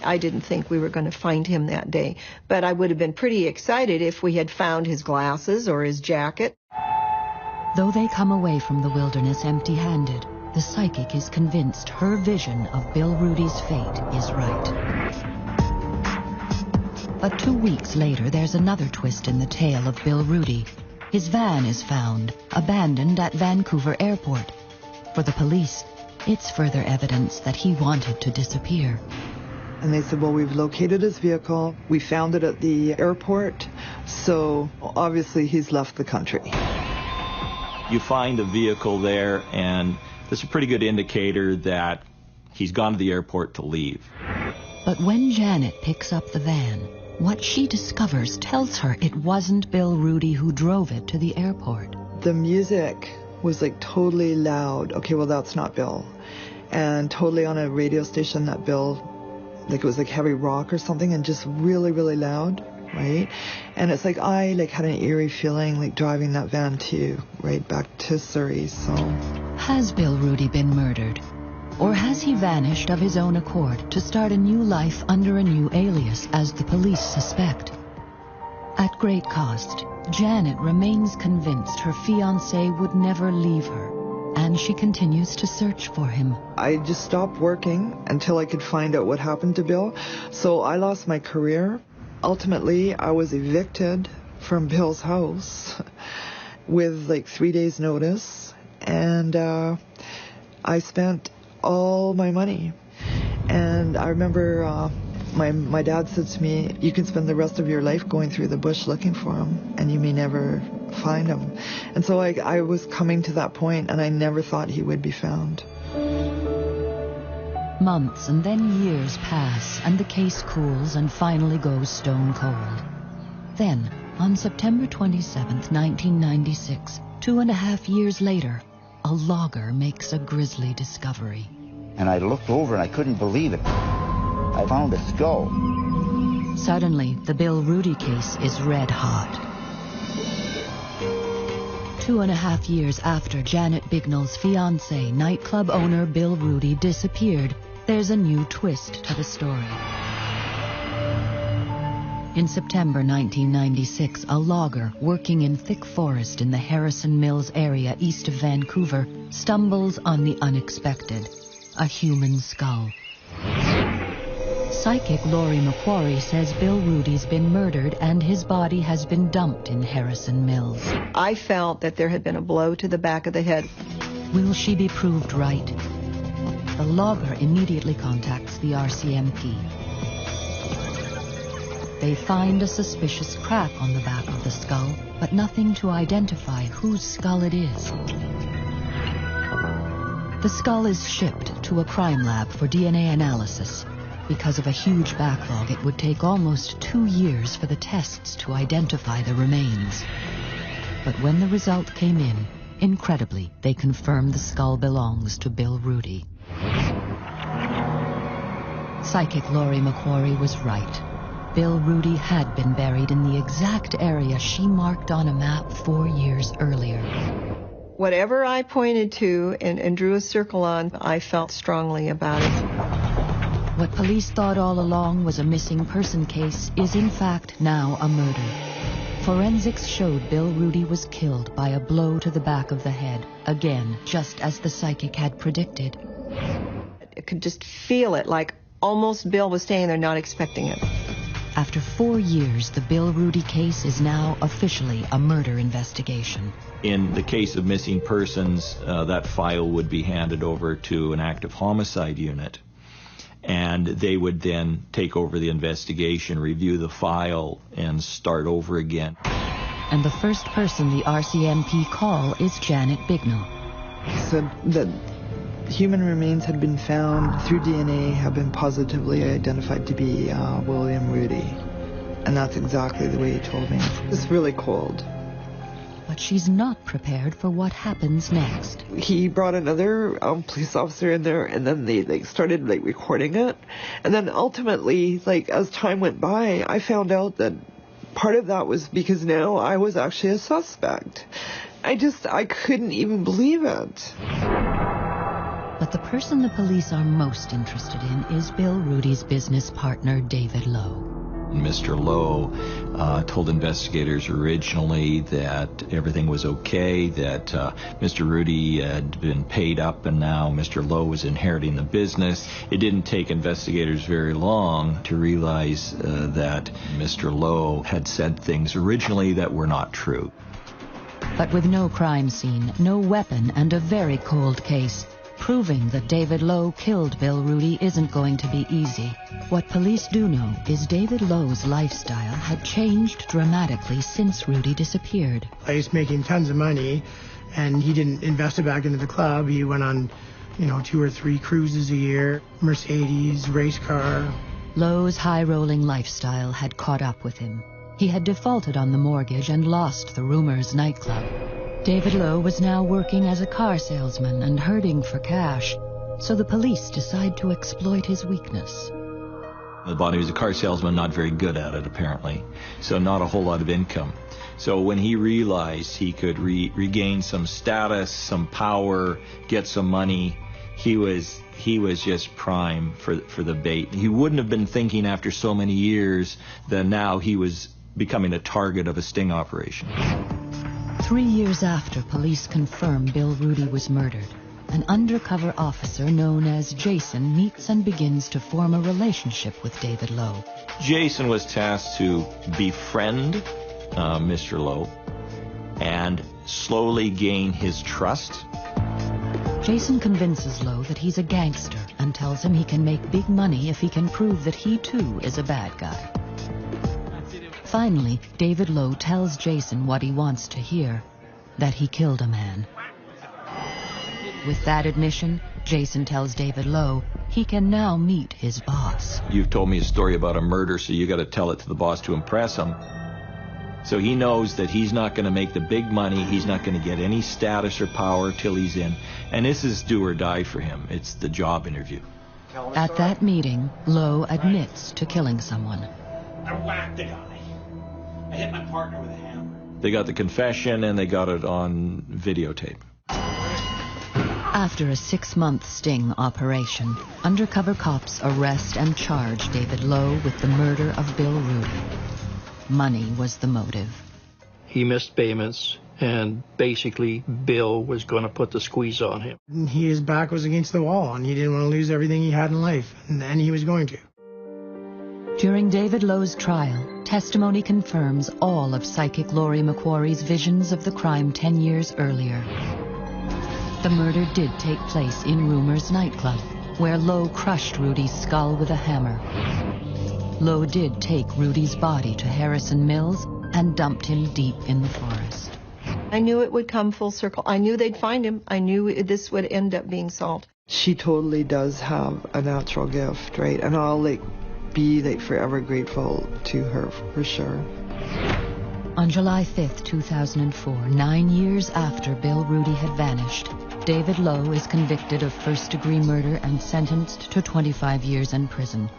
I didn't think we were going to find him that day, but I would have been pretty excited if we had found his glasses or his jacket. Though they come away from the wilderness empty-handed, the psychic is convinced her vision of Bill Rudy's fate is right. But 2 weeks later, there's another twist in the tale of Bill Rudy. His van is found, abandoned at Vancouver Airport. For the police, it's further evidence that he wanted to disappear. And they said, well, we've located his vehicle. We found it at the airport. So obviously he's left the country. You find a vehicle there, and that's a pretty good indicator that he's gone to the airport to leave. But when Janet picks up the van, what she discovers tells her it wasn't Bill Rudy who drove it to the airport. The music was totally loud. Okay, well, that's not Bill. And totally on a radio station that Bill, it was heavy rock or something, and just really, really loud, right? And it's I had an eerie feeling driving that van too, right back to Surrey, so. Has Bill Rudy been murdered? Or has he vanished of his own accord to start a new life under a new alias, as the police suspect? At great cost, Janet remains convinced her fiancé would never leave her, and she continues to search for him. I just stopped working until I could find out what happened to Bill. So I lost my career. Ultimately, I was evicted from Bill's house with like 3 days notice, and I spent all my money. And I remember my dad said to me, you can spend the rest of your life going through the bush looking for him, and you may never find him. And so I was coming to that point, and I never thought he would be found. Months and then years pass, and the case cools and finally goes stone cold. Then, on September 27th, 1996, 2.5 years later, a logger makes a grisly discovery. And I looked over and I couldn't believe it. I found a skull. Suddenly, the Bill Rudy case is red hot. 2.5 years after Janet Bignell's fiancé, nightclub owner Bill Rudy, disappeared, there's a new twist to the story. In September 1996, a logger working in thick forest in the Harrison Mills area east of Vancouver stumbles on the unexpected, a human skull. Psychic Laurie McQuarrie says Bill Rudy's been murdered and his body has been dumped in Harrison Mills. I felt that there had been a blow to the back of the head. Will she be proved right? The logger immediately contacts the RCMP. They find a suspicious crack on the back of the skull, but nothing to identify whose skull it is. The skull is shipped to a crime lab for DNA analysis. Because of a huge backlog, it would take almost 2 years for the tests to identify the remains. But when the result came in, incredibly, they confirmed the skull belongs to Bill Rudy. Psychic Laurie McQuarrie was right. Bill Rudy had been buried in the exact area she marked on a map 4 years earlier. Whatever I pointed to and drew a circle on, I felt strongly about it. What police thought all along was a missing person case is in fact now a murder. Forensics showed Bill Rudy was killed by a blow to the back of the head, again, just as the psychic had predicted. I could just feel it, like almost Bill was staying there not expecting it. After 4 years, the Bill Rudy case is now officially a murder investigation. In the case of missing persons, that file would be handed over to an active homicide unit. And they would then take over the investigation, review the file, and start over again. And the first person the RCMP call is Janet Bignell. Said that human remains had been found through DNA, have been positively identified to be William Rudy. And that's exactly the way he told me. It's really cold. But she's not prepared for what happens next. He brought another police officer in there, and then they started recording it. And then ultimately, as time went by, I found out that part of that was because now I was actually a suspect. I couldn't even believe it. But the person the police are most interested in is Bill Rudy's business partner, David Lowe. Mr. Lowe told investigators originally that everything was okay, that Mr. Rudy had been paid up and now Mr. Lowe was inheriting the business. It didn't take investigators very long to realize that Mr. Lowe had said things originally that were not true. But with no crime scene, no weapon, and a very cold case, proving that David Lowe killed Bill Rudy isn't going to be easy. What police do know is David Lowe's lifestyle had changed dramatically since Rudy disappeared. He's making tons of money, and he didn't invest it back into the club. He went on, 2 or 3 cruises a year, Mercedes, race car. Lowe's high-rolling lifestyle had caught up with him. He had defaulted on the mortgage and lost the Rumors nightclub. David Lowe was now working as a car salesman and herding for cash, so the police decide to exploit his weakness. The body was a car salesman, not very good at it, apparently, so not a whole lot of income. So when he realized he could regain some status, some power, get some money, he was just prime for the bait. He wouldn't have been thinking after so many years that now he was becoming a target of a sting operation. 3 years after police confirm Bill Rudy was murdered, an undercover officer known as Jason meets and begins to form a relationship with David Lowe. Jason was tasked to befriend Mr. Lowe and slowly gain his trust. Jason convinces Lowe that he's a gangster and tells him he can make big money if he can prove that he too is a bad guy. Finally, David Lowe tells Jason what he wants to hear, that he killed a man. With that admission, Jason tells David Lowe he can now meet his boss. You've told me a story about a murder, so you got to tell it to the boss to impress him. So he knows that he's not going to make the big money, he's not going to get any status or power till he's in. And this is do or die for him. It's the job interview. At that meeting, Lowe admits to killing someone. I whacked the guy. I hit my partner with a hammer. They got the confession and they got it on videotape. After a 6-month sting operation, undercover cops arrest and charge David Lowe with the murder of Bill Rudy. Money was the motive. He missed payments, and basically Bill was going to put the squeeze on him. His back was against the wall, and he didn't want to lose everything he had in life, and he was going to. During David Lowe's trial, testimony confirms all of psychic Laurie McQuarrie's visions of the crime 10 years earlier. The murder did take place in Rumor's nightclub, where Lowe crushed Rudy's skull with a hammer. Lowe did take Rudy's body to Harrison Mills and dumped him deep in the forest. I knew it would come full circle. I knew they'd find him. I knew this would end up being solved. She totally does have a natural gift, right? And I'll be forever grateful to her for sure. On July 5th, 2004, 9 years after Bill Rudy had vanished, David Lowe is convicted of first-degree murder and sentenced to 25 years in prison.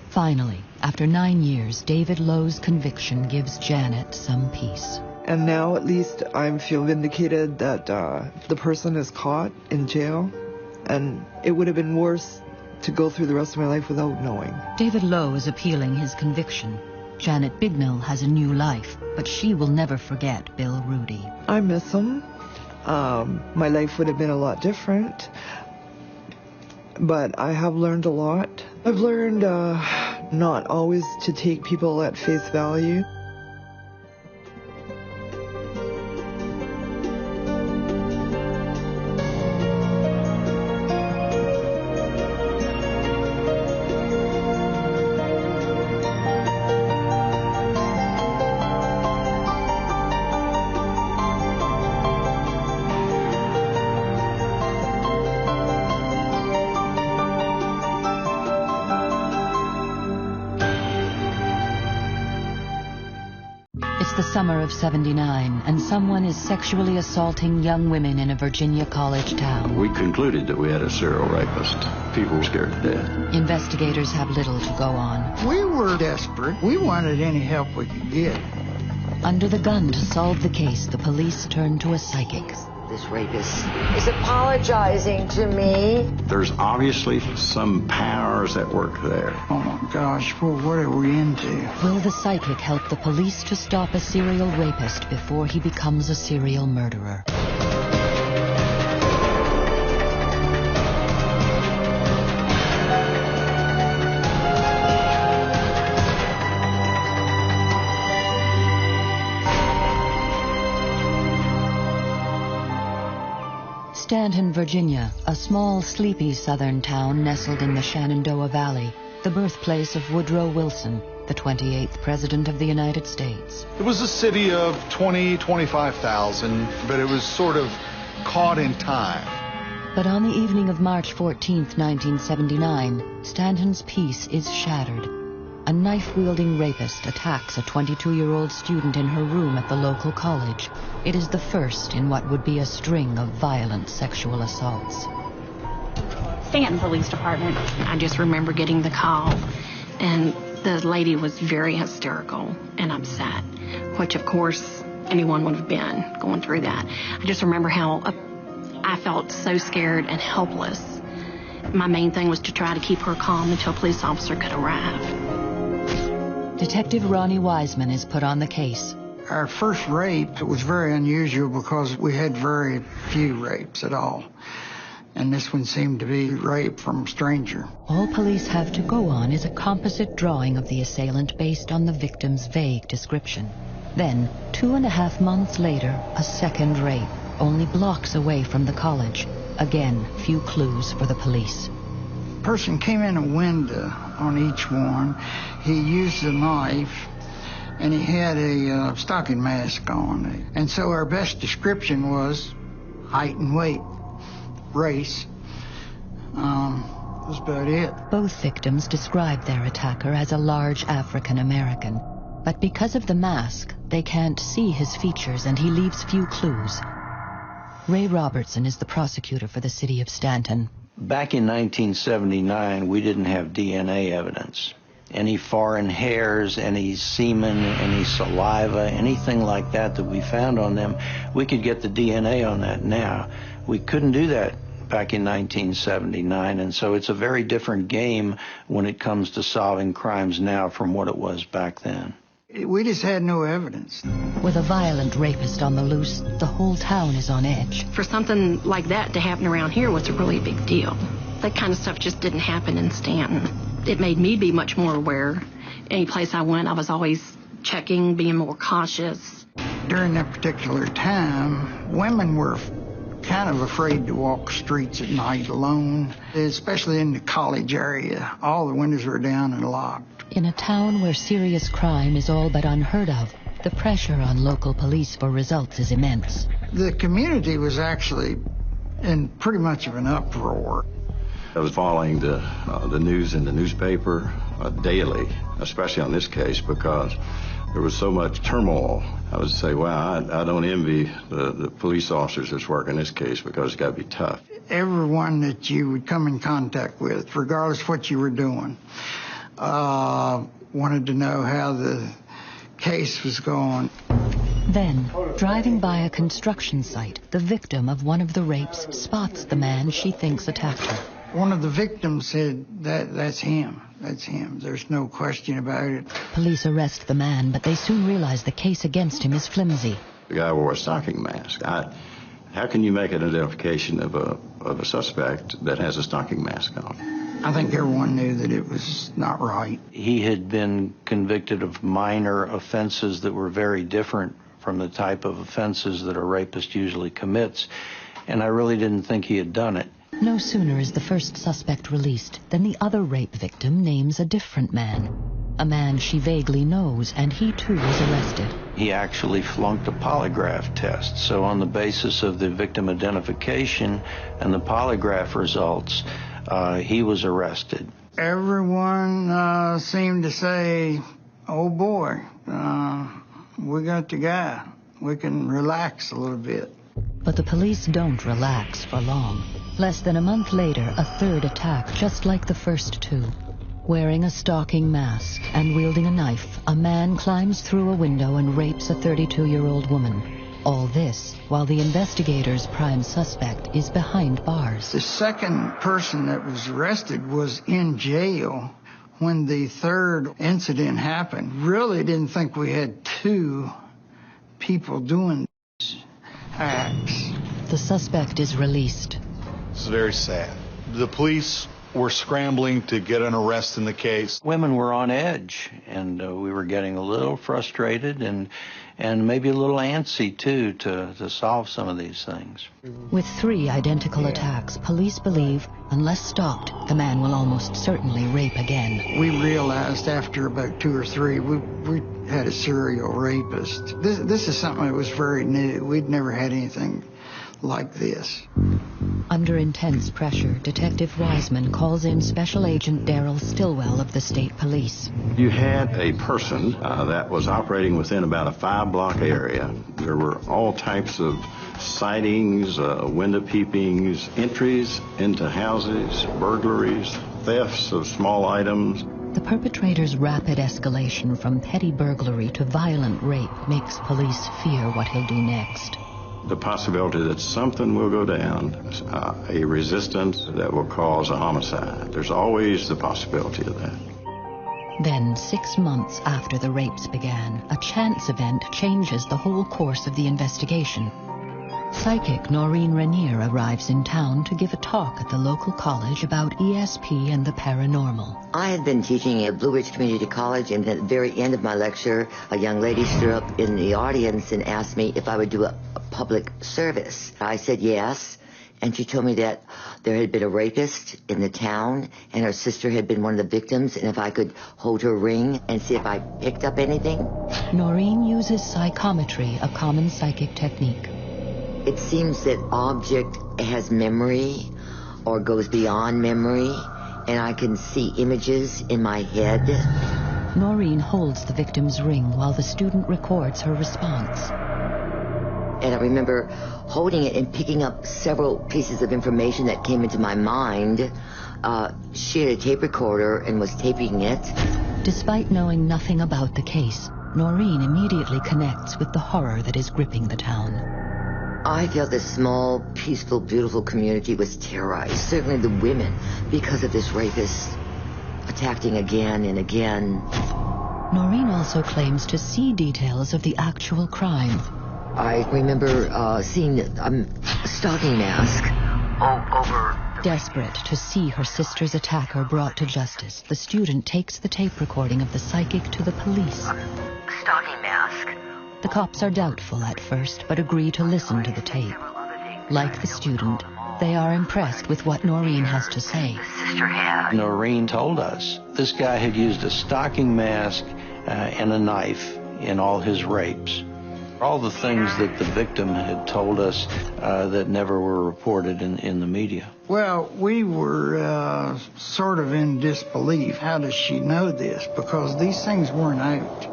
Finally, after 9 years, David Lowe's conviction gives Janet some peace. And now at least I feel vindicated that the person is caught in jail, and it would have been worse to go through the rest of my life without knowing. David Lowe is appealing his conviction. Janet Bignell has a new life, but she will never forget Bill Rudy. I miss him. My life would have been a lot different, but I have learned a lot. I've learned not always to take people at face value. It's the summer of '79, and someone is sexually assaulting young women in a Virginia college town. We concluded that we had a serial rapist. People were scared to death. Investigators have little to go on. We were desperate. We wanted any help we could get. Under the gun to solve the case, the police turn to a psychic. This rapist is apologizing to me. There's obviously some powers at work there. Oh my gosh, well, what are we into? Will the psychic help the police to stop a serial rapist before he becomes a serial murderer? Stanton, Virginia, a small, sleepy southern town nestled in the Shenandoah Valley, the birthplace of Woodrow Wilson, the 28th President of the United States. It was a city of 25,000, but it was sort of caught in time. But on the evening of March 14th, 1979, Stanton's peace is shattered. A knife-wielding rapist attacks a 22-year-old student in her room at the local college. It is the first in what would be a string of violent sexual assaults. Stanton Police Department. I just remember getting the call, and the lady was very hysterical and upset, which, of course, anyone would have been going through that. I just remember how I felt so scared and helpless. My main thing was to try to keep her calm until a police officer could arrive. Detective Ronnie Wiseman is put on the case. Our first rape was very unusual because we had very few rapes at all. And this one seemed to be rape from a stranger. All police have to go on is a composite drawing of the assailant based on the victim's vague description. Then, 2.5 months later, a second rape, only blocks away from the college. Again, few clues for the police. Person came in a window on each one. He used a knife, and he had a stocking mask on. And so our best description was height and weight. Race. Was about it. Both victims described their attacker as a large African American. But because of the mask, they can't see his features and he leaves few clues. Ray Robertson is the prosecutor for the city of Stanton. Back in 1979, we didn't have DNA evidence. Any foreign hairs, any semen, any saliva, anything like that we found on them, we could get the DNA on that now. We couldn't do that back in 1979, and so it's a very different game when it comes to solving crimes now from what it was back then. We just had no evidence. With a violent rapist on the loose, the whole town is on edge. For something like that to happen around here was a really big deal. That kind of stuff just didn't happen in Stanton. It made me be much more aware. Any place I went, I was always checking, being more cautious. During that particular time, women were kind of afraid to walk streets at night alone, especially in the college area. All the windows were down and locked. In a town where serious crime is all but unheard of, the pressure on local police for results is immense. The community was actually in pretty much of an uproar. I was following the news in the newspaper daily, especially on this case, because there was so much turmoil. I would say, wow, I don't envy the police officers that's working this case because it's got to be tough. Everyone that you would come in contact with, regardless of what you were doing, wanted to know how the case was going. Then, driving by a construction site, the victim of one of the rapes spots the man she thinks attacked her. One of the victims said, that's him. That's him. There's no question about it. Police arrest the man, but they soon realize the case against him is flimsy. The guy wore a stocking mask. How can you make an identification of a suspect that has a stocking mask on? I think everyone knew that it was not right. He had been convicted of minor offenses that were very different from the type of offenses that a rapist usually commits, and I really didn't think he had done it. No sooner is the first suspect released than the other rape victim names a different man. A man she vaguely knows, and he too is arrested. He actually flunked a polygraph test, so on the basis of the victim identification and the polygraph results, he was arrested. Everyone seemed to say, oh boy, we got the guy. We can relax a little bit. But the police don't relax for long. Less than a month later, a third attack, just like the first two. Wearing a stocking mask and wielding a knife, a man climbs through a window and rapes a 32-year-old woman. All this while the investigator's prime suspect is behind bars. The second person that was arrested was in jail when the third incident happened. Really didn't think we had two people doing these acts. The suspect is released. It's very sad. The police were scrambling to get an arrest in the case. Women were on edge, and we were getting a little frustrated and maybe a little antsy, too, to solve some of these things. With 3 identical attacks, police believe, unless stopped, the man will almost certainly rape again. We realized after about 2 or 3, we had a serial rapist. This is something that was very new. We'd never had anything like this. Under intense pressure, Detective Wiseman calls in Special Agent Darrell Stillwell of the state police. You had a person that was operating within about a 5-block area. There were all types of sightings, window peepings, entries into houses, burglaries, thefts of small items. The perpetrator's rapid escalation from petty burglary to violent rape makes police fear what he'll do next. The possibility that something will go down, a resistance that will cause a homicide. There's always the possibility of that. Then, 6 months after the rapes began, a chance event changes the whole course of the investigation. Psychic Noreen Rainier arrives in town to give a talk at the local college about ESP and the paranormal. I had been teaching at Blue Ridge Community College, and at the very end of my lecture, a young lady stood up in the audience and asked me if I would do a public service. I said yes, and she told me that there had been a rapist in the town, and her sister had been one of the victims, and if I could hold her ring and see if I picked up anything. Noreen uses psychometry, a common psychic technique. It seems that object has memory or goes beyond memory, and I can see images in my head. Noreen holds the victim's ring while the student records her response. And I remember holding it and picking up several pieces of information that came into my mind. She had a tape recorder and was taping it. Despite knowing nothing about the case, Noreen immediately connects with the horror that is gripping the town. I felt this small, peaceful, beautiful community was terrorized, certainly the women, because of this rapist attacking again and again. Noreen also claims to see details of the actual crime. I remember seeing a stocking mask over... Desperate to see her sister's attacker brought to justice, the student takes the tape recording of the psychic to the police. Stocking mask. The cops are doubtful at first, but agree to listen to the tape. Like the student, they are impressed with what Noreen has to say. Noreen told us this guy had used a stocking mask and a knife in all his rapes. All the things that the victim had told us that never were reported in the media. Well, we were sort of in disbelief. How does she know this? Because these things weren't out.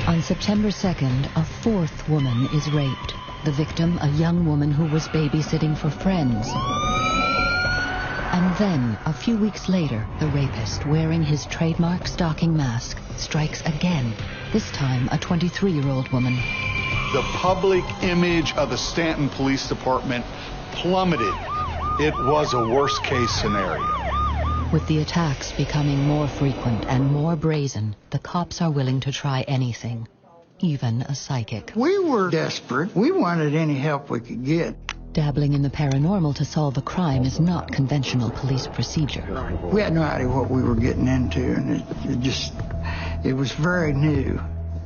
On September 2nd, a fourth woman is raped. The victim, a young woman who was babysitting for friends. And then, a few weeks later, the rapist, wearing his trademark stocking mask, strikes again, this time a 23-year-old woman. The public image of the Stanton Police Department plummeted. It was a worst-case scenario. With the attacks becoming more frequent and more brazen, the cops are willing to try anything, even a psychic. We were desperate. We wanted any help we could get. Dabbling in the paranormal to solve a crime is not conventional police procedure. We had no idea what we were getting into, and it was very new.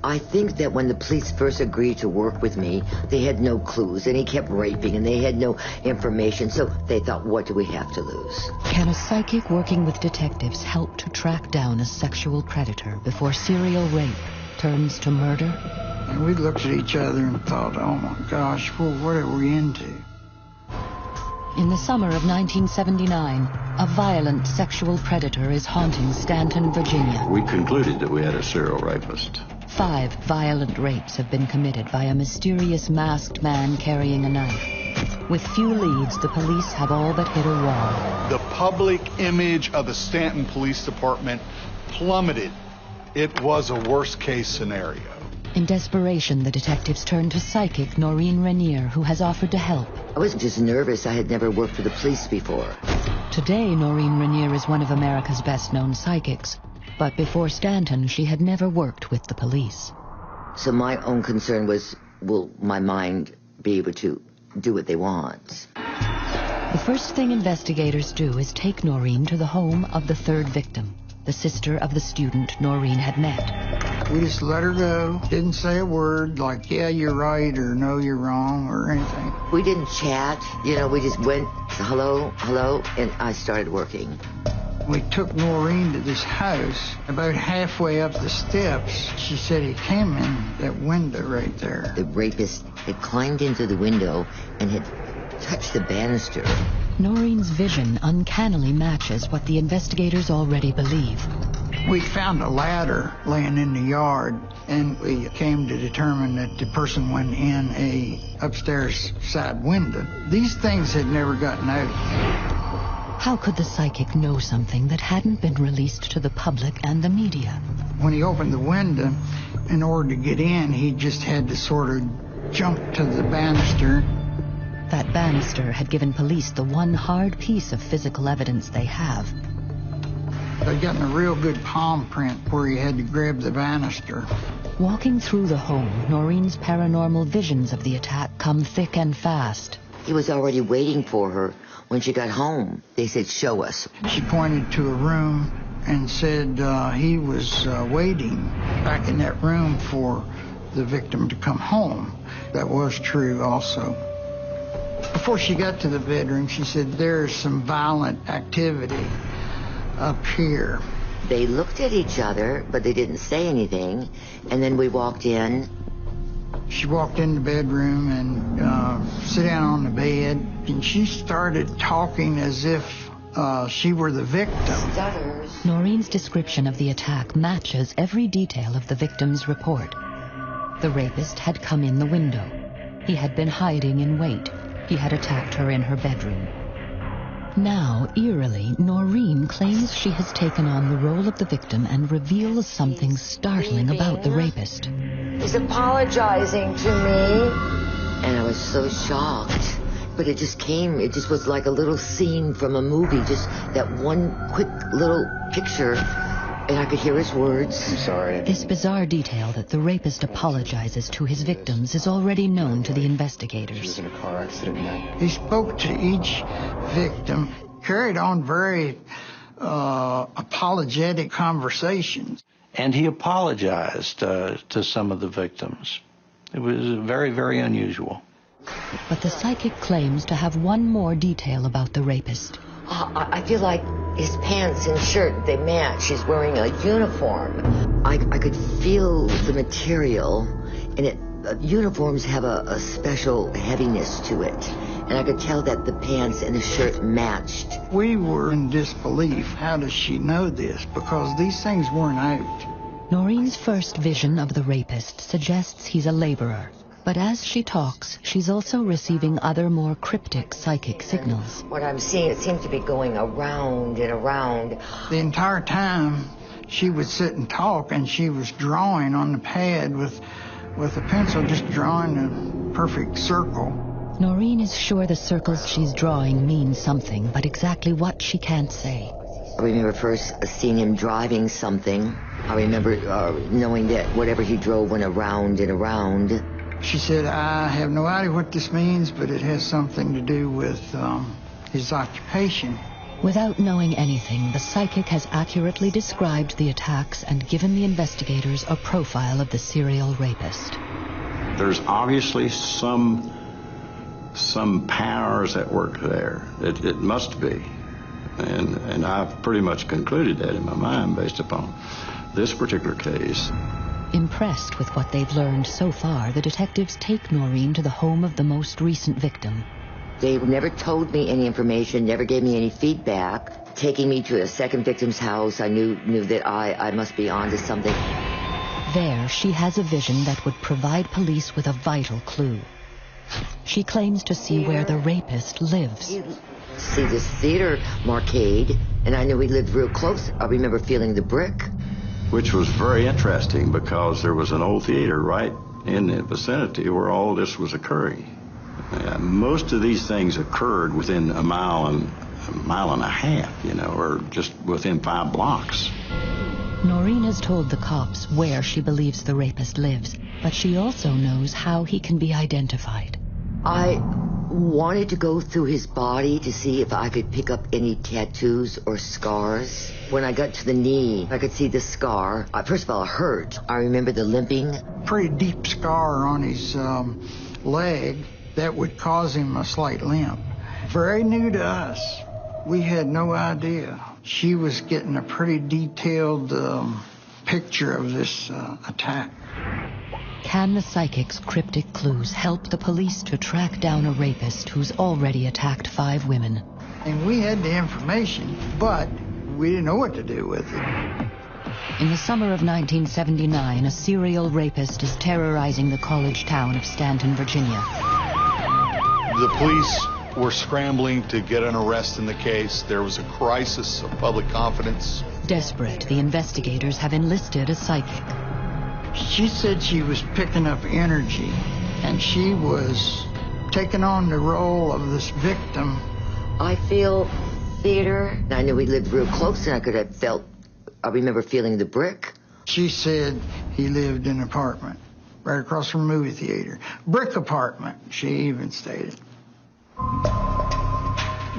I think that when the police first agreed to work with me, they had no clues, and he kept raping, and they had no information, so they thought, what do we have to lose? Can a psychic working with detectives help to track down a sexual predator before serial rape turns to murder? And we looked at each other and thought, oh my gosh, well, what are we into? In the summer of 1979, a violent sexual predator is haunting Stanton, Virginia. We concluded that we had a serial rapist. 5 violent rapes have been committed by a mysterious masked man carrying a knife. With few leads, the police have all but hit a wall. The public image of the Stanton Police Department plummeted. It was a worst-case scenario. In desperation, the detectives turn to psychic Noreen Rainier, who has offered to help. I was just nervous. I had never worked with the police before. Today, Noreen Rainier is one of America's best-known psychics. But before Stanton, she had never worked with the police. So my own concern was, will my mind be able to do what they want? The first thing investigators do is take Noreen to the home of the third victim, the sister of the student Noreen had met. We just let her go. Didn't say a word like, yeah, you're right, or no, you're wrong, or anything. We didn't chat. We just went, hello, hello, and I started working. We took Noreen to this house. About halfway up the steps, she said he came in that window right there. The rapist had climbed into the window and had touched the banister. Noreen's vision uncannily matches what the investigators already believe. We found a ladder laying in the yard, and we came to determine that the person went in a upstairs side window. These things had never gotten out. How could the psychic know something that hadn't been released to the public and the media? When he opened the window, in order to get in, he just had to sort of jump to the banister. That banister had given police the one hard piece of physical evidence they have. They'd gotten a real good palm print where he had to grab the banister. Walking through the home, Noreen's paranormal visions of the attack come thick and fast. He was already waiting for her when she got home. They said, show us. She pointed to a room and said he was waiting back in that room for the victim to come home. That was true also. Before she got to the bedroom, she said, there's some violent activity up here. They looked at each other, but they didn't say anything. And then we walked in. She walked in the bedroom and sat down on the bed, and she started talking as if she were the victim. Noreen's description of the attack matches every detail of the victim's report. The rapist had come in the window. He had been hiding in wait. He had attacked her in her bedroom. Now, eerily, Noreen claims she has taken on the role of the victim and reveals something startling about the rapist. He's apologizing to me. And I was so shocked. But it just was like a little scene from a movie, just that one quick little picture. And I could hear his words. I'm sorry. This bizarre detail that the rapist apologizes to his victims is already known to the investigators. She was in a car accident. He spoke to each victim, carried on very apologetic conversations. And he apologized to some of the victims. It was very, very unusual. But the psychic claims to have one more detail about the rapist. I feel like his pants and shirt, they match. He's wearing a uniform. I could feel the material, and uniforms have a special heaviness to it. And I could tell that the pants and the shirt matched. We were in disbelief. How does she know this? Because these things weren't out. Noreen's first vision of the rapist suggests he's a laborer. But as she talks, she's also receiving other more cryptic psychic signals. What I'm seeing, it seems to be going around and around. The entire time, she would sit and talk, and she was drawing on the pad with a pencil, just drawing a perfect circle. Noreen is sure the circles she's drawing mean something, but exactly what she can't say. I remember first seeing him driving something. I remember knowing that whatever he drove went around and around. She said, I have no idea what this means, but it has something to do with his occupation. Without knowing anything, the psychic has accurately described the attacks and given the investigators a profile of the serial rapist. There's obviously some powers at work there. It must be. And I've pretty much concluded that in my mind based upon this particular case. Impressed with what they've learned so far, the detectives take Noreen to the home of the most recent victim. They never told me any information, never gave me any feedback. Taking me to a second victim's house, I knew that I must be onto something. There, she has a vision that would provide police with a vital clue. She claims to see where the rapist lives. See this theater marquade, and I knew he lived real close. I remember feeling the brick. Which was very interesting because there was an old theater right in the vicinity where all this was occurring. Most of these things occurred within a mile and a half, or just within 5 blocks. Noreen has told the cops where she believes the rapist lives, but she also knows how he can be identified. I wanted to go through his body to see if I could pick up any tattoos or scars. When I got to the knee, I could see the scar. First of all, it hurt. I remember the limping. Pretty deep scar on his leg that would cause him a slight limp. Very new to us. We had no idea. She was getting a pretty detailed picture of this attack. Can the psychic's cryptic clues help the police to track down a rapist who's already attacked 5 women? And we had the information, but we didn't know what to do with it. In the summer of 1979, a serial rapist is terrorizing the college town of Stanton, Virginia. The police were scrambling to get an arrest in the case. There was a crisis of public confidence. Desperate, the investigators have enlisted a psychic. She said she was picking up energy, and she was taking on the role of this victim. I feel theater. I knew we lived real close, and I remember feeling the brick. She said he lived in an apartment right across from the movie theater. Brick apartment, she even stated.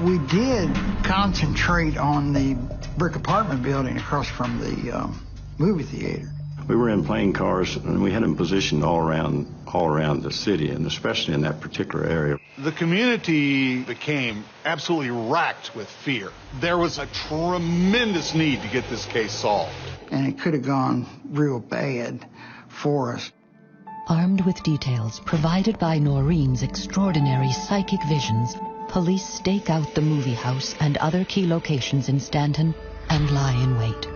We did concentrate on the brick apartment building across from the movie theater. We were in plane cars, and we had them positioned all around the city, and especially in that particular area. The community became absolutely racked with fear. There was a tremendous need to get this case solved. And it could have gone real bad for us. Armed with details provided by Noreen's extraordinary psychic visions, police stake out the movie house and other key locations in Stanton and lie in wait.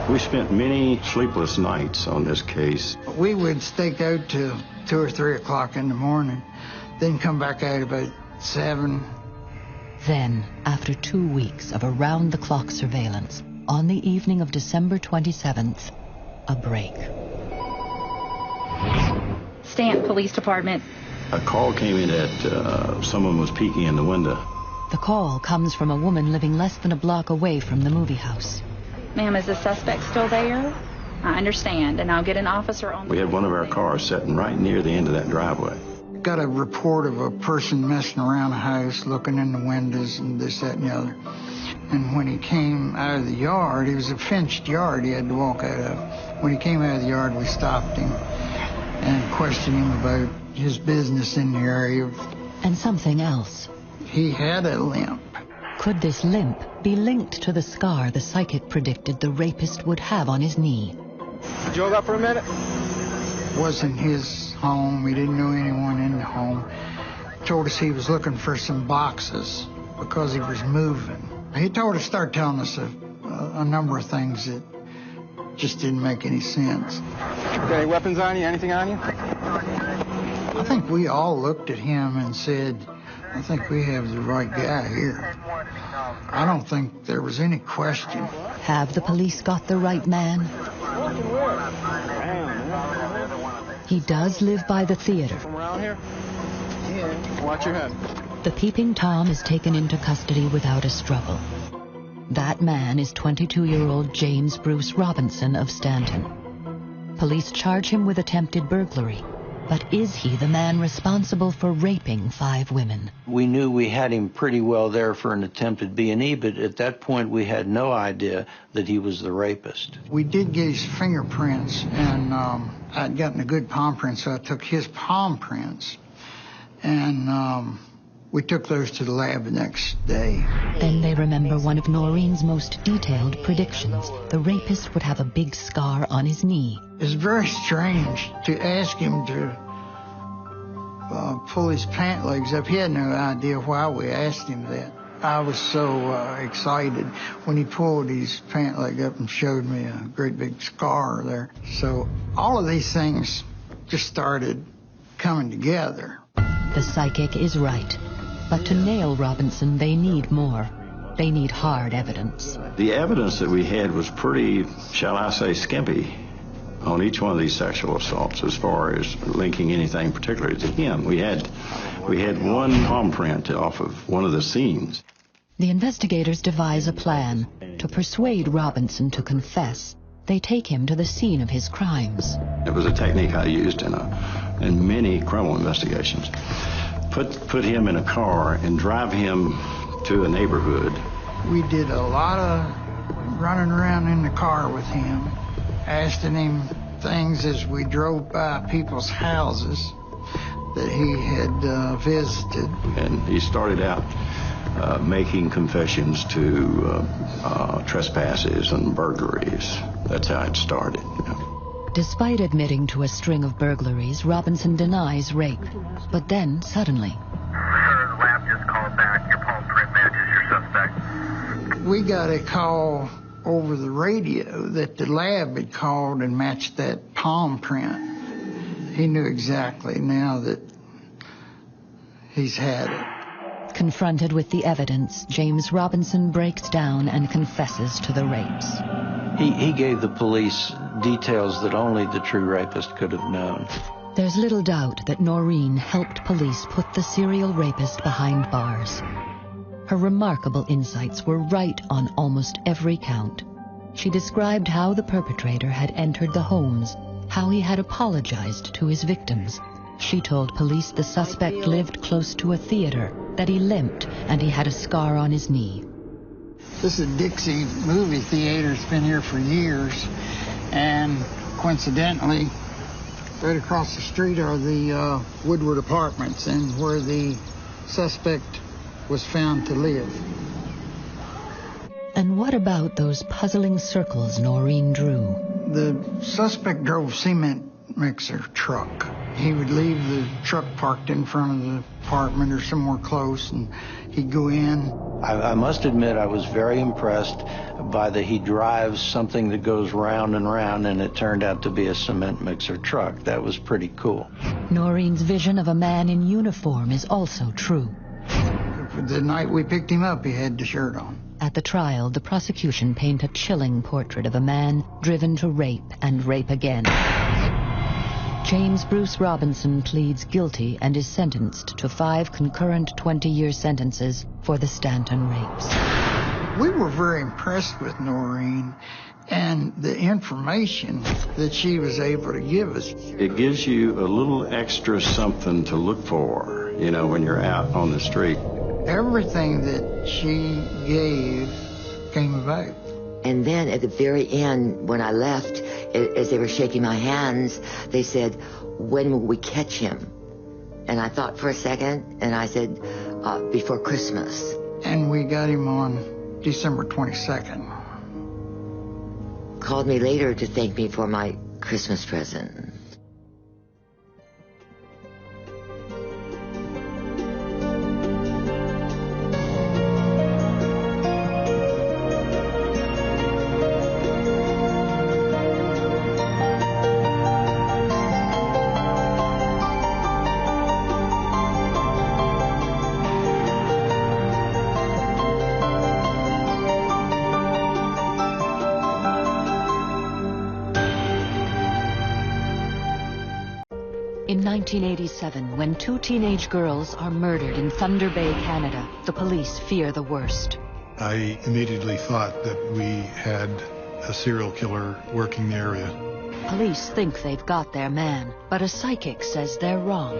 We spent many sleepless nights on this case. We would stake out till 2 or 3 o'clock in the morning, then come back out about 7. Then, after 2 weeks of around-the-clock surveillance, on the evening of December 27th, a break. Stanton Police Department. A call came in that someone was peeking in the window. The call comes from a woman living less than a block away from the movie house. Ma'am, is the suspect still there? I understand, and I'll get an officer on the... We had one of our cars sitting right near the end of that driveway. Got a report of a person messing around the house, looking in the windows and this, that, and the other. And when he came out of the yard, it was a fenced yard he had to walk out of. When he came out of the yard, we stopped him and questioned him about his business in the area. And something else. He had a limp. Could this limp be linked to the scar the psychic predicted the rapist would have on his knee? Did you hold up for a minute? Wasn't his home. We didn't know anyone in the home. Told us he was looking for some boxes because he was moving. He told us, start telling us a number of things that just didn't make any sense. Got any weapons on you? Anything on you? I think we all looked at him and said, I think we have the right guy here. I don't think there was any question. Have the police got the right man? He does live by the theater. From around here? Yeah. Watch your head. The peeping Tom is taken into custody without a struggle. That man is 22-year-old James Bruce Robinson of Stanton. Police charge him with attempted burglary. But is he the man responsible for raping 5 women? We knew we had him pretty well there for an attempted B&E, but at that point we had no idea that he was the rapist. We did get his fingerprints, and I'd gotten a good palm print, so I took his palm prints, and we took those to the lab the next day. Then they remember one of Noreen's most detailed predictions. The rapist would have a big scar on his knee. It's very strange to ask him to pull his pant legs up. He had no idea why we asked him that. I was so excited when he pulled his pant leg up and showed me a great big scar there. So all of these things just started coming together. The psychic is right. But to nail Robinson, they need more. They need hard evidence. The evidence that we had was pretty, shall I say, skimpy on each one of these sexual assaults as far as linking anything particularly to him. We had one palm print off of one of the scenes. The investigators devise a plan. To persuade Robinson to confess, they take him to the scene of his crimes. It was a technique I used in many criminal investigations. Put him in a car and drive him to a neighborhood. We did a lot of running around in the car with him, asking him things as we drove by people's houses that he had visited. And he started out making confessions to trespasses and burglaries. That's how it started. Despite admitting to a string of burglaries, Robinson denies rape. But then, suddenly... Sir, the lab just called back. Your palm print matches your suspect. We got a call over the radio that the lab had called and matched that palm print. He knew exactly now that he's had it. Confronted with the evidence, James Robinson breaks down and confesses to the rapes. He gave the police details that only the true rapist could have known. There's little doubt that Noreen helped police put the serial rapist behind bars. Her remarkable insights were right on almost every count. She described how the perpetrator had entered the homes, how he had apologized to his victims. She told police the suspect lived close to a theater, that he limped, and he had a scar on his knee. This is Dixie movie theater. It's been here for years. And coincidentally, right across the street are the Woodward Apartments, and where the suspect was found to live. And what about those puzzling circles Noreen drew? The suspect drove cement mixer truck. He would leave the truck parked in front of the apartment or somewhere close, and he'd go in. I must admit I was very impressed by that he drives something that goes round and round, and it turned out to be a cement mixer truck. That was pretty cool. Noreen's vision of a man in uniform is also true. The night we picked him up, he had the shirt on. At the trial, the prosecution paint a chilling portrait of a man driven to rape and rape again. James Bruce Robinson pleads guilty and is sentenced to 5 concurrent 20-year sentences for the Stanton rapes. We were very impressed with Noreen and the information that she was able to give us. It gives you a little extra something to look for, you know, when you're out on the street. Everything that she gave came about. And then at the very end, when I left, as they were shaking my hands, they said, "When will we catch him?" And I thought for a second, and I said, "Before Christmas." And we got him on December 22nd. Called me later to thank me for my Christmas present. In 1987, when 2 teenage girls are murdered in Thunder Bay, Canada, the police fear the worst. I immediately thought that we had a serial killer working the area. Police think they've got their man, but a psychic says they're wrong.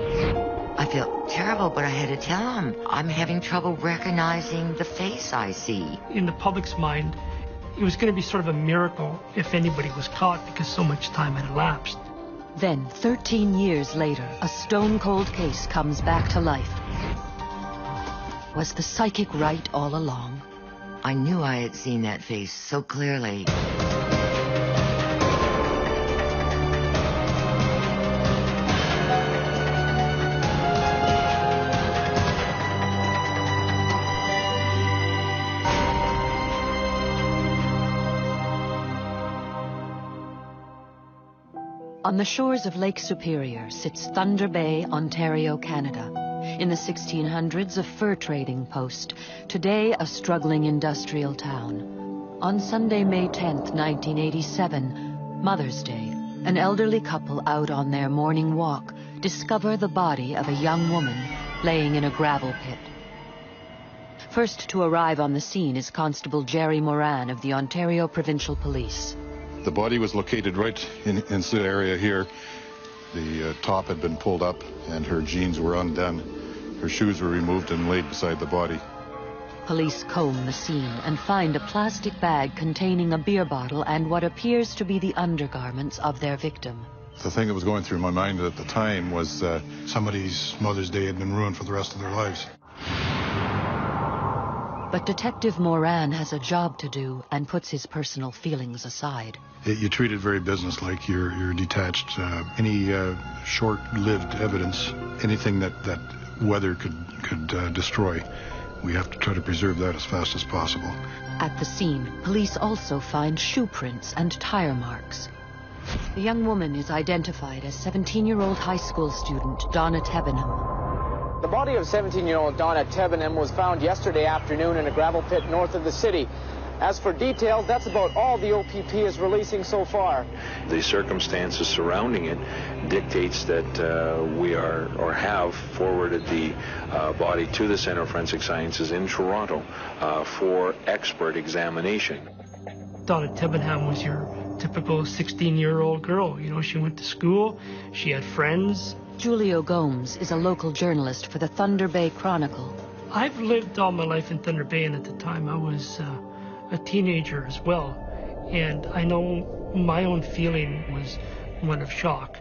I felt terrible, but I had to tell him I'm having trouble recognizing the face I see. In the public's mind, it was going to be sort of a miracle if anybody was caught because so much time had elapsed. Then, 13 years later, a stone-cold case comes back to life. Was the psychic right all along? I knew I had seen that face so clearly. On the shores of Lake Superior sits Thunder Bay, Ontario, Canada. In the 1600s, a fur trading post. Today, a struggling industrial town. On Sunday, May 10th, 1987, Mother's Day, an elderly couple out on their morning walk discover the body of a young woman laying in a gravel pit. First to arrive on the scene is Constable Jerry Moran of the Ontario Provincial Police. The body was located right in the area here. The top had been pulled up and her jeans were undone. Her shoes were removed and laid beside the body. Police comb the scene and find a plastic bag containing a beer bottle and what appears to be the undergarments of their victim. The thing that was going through my mind at the time was somebody's Mother's Day had been ruined for the rest of their lives. But Detective Moran has a job to do and puts his personal feelings aside. You treat it very businesslike. You're detached. Any short-lived evidence, anything that weather could destroy, we have to try to preserve that as fast as possible. At the scene, police also find shoe prints and tire marks. The young woman is identified as 17-year-old high school student Donna Tebenham. The body of 17-year-old Donna Tebenham was found yesterday afternoon in a gravel pit north of the city. As for details, that's about all the OPP is releasing so far. The circumstances surrounding it dictates that we are or have forwarded the body to the Center of Forensic Sciences in Toronto for expert examination. Donna Tebbenham was your typical 16-year-old girl. You know, she went to school, she had friends. Julio Gomes is a local journalist for the Thunder Bay Chronicle. I've lived all my life in Thunder Bay, and at the time I was a teenager as well. And I know my own feeling was one of shock.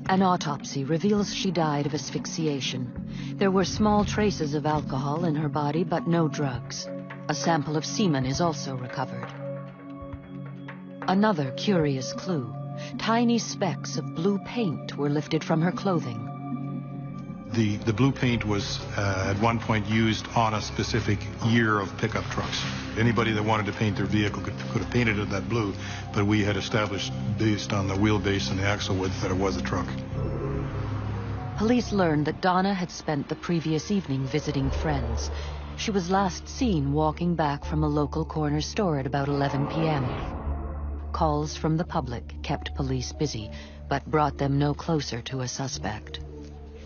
An autopsy reveals she died of asphyxiation. There were small traces of alcohol in her body, but no drugs. A sample of semen is also recovered. Another curious clue. Tiny specks of blue paint were lifted from her clothing. The blue paint was at one point used on a specific year of pickup trucks. Anybody that wanted to paint their vehicle could have painted it that blue, but we had established based on the wheelbase and the axle width that it was a truck. Police learned that Donna had spent the previous evening visiting friends. She was last seen walking back from a local corner store at about 11 p.m. Calls from the public kept police busy, but brought them no closer to a suspect.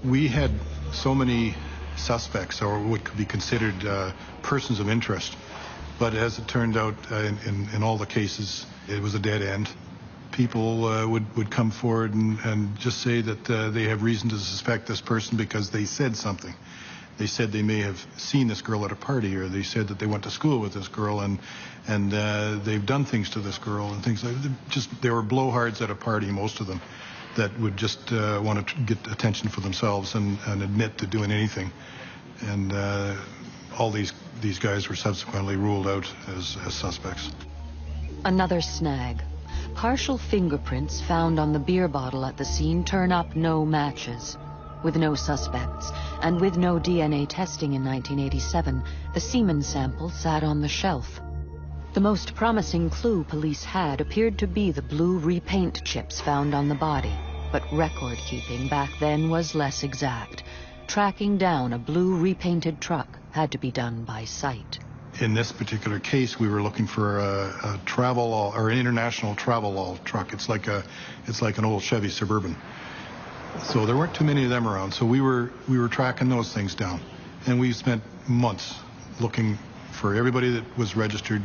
We had so many suspects, or what could be considered persons of interest, but as it turned out, in all the cases, it was a dead end. People would come forward and just say that they have reason to suspect this person because they said something. They said they may have seen this girl at a party, or they said that they went to school with this girl and they've done things to this girl and things like that. They were blowhards at a party, most of them, that would just want to get attention for themselves and admit to doing anything. And all these guys were subsequently ruled out as suspects. Another snag. Partial fingerprints found on the beer bottle at the scene turn up no matches. With no suspects, and with no DNA testing in 1987, the semen sample sat on the shelf. The most promising clue police had appeared to be the blue repaint chips found on the body, but record-keeping back then was less exact. Tracking down a blue repainted truck had to be done by sight. In this particular case, we were looking for a travel or an international travel truck. It's like an old Chevy Suburban. So there weren't too many of them around. So we were tracking those things down, and we spent months looking for everybody that was registered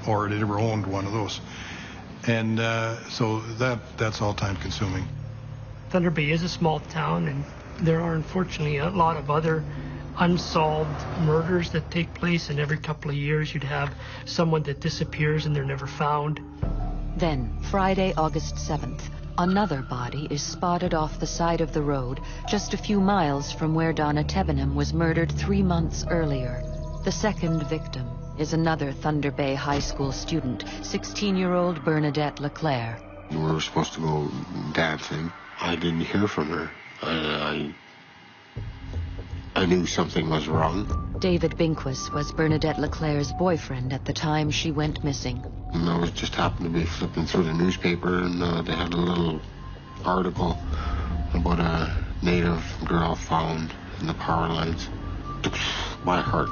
or had ever owned one of those. And so that's all time consuming. Thunder Bay is a small town, and there are unfortunately a lot of other unsolved murders that take place, and every couple of years you'd have someone that disappears and they're never found. Then, Friday, August 7th, another body is spotted off the side of the road just a few miles from where Donna Tebbenham was murdered 3 months earlier. The second victim is another Thunder Bay High School student, 16-year-old Bernadette LeClaire. We were supposed to go dancing. I didn't hear from her. I knew something was wrong. David Binquist was Bernadette LeClaire's boyfriend at the time she went missing. And I just happened to be flipping through the newspaper, and they had a little article about a native girl found in the power lines. My heart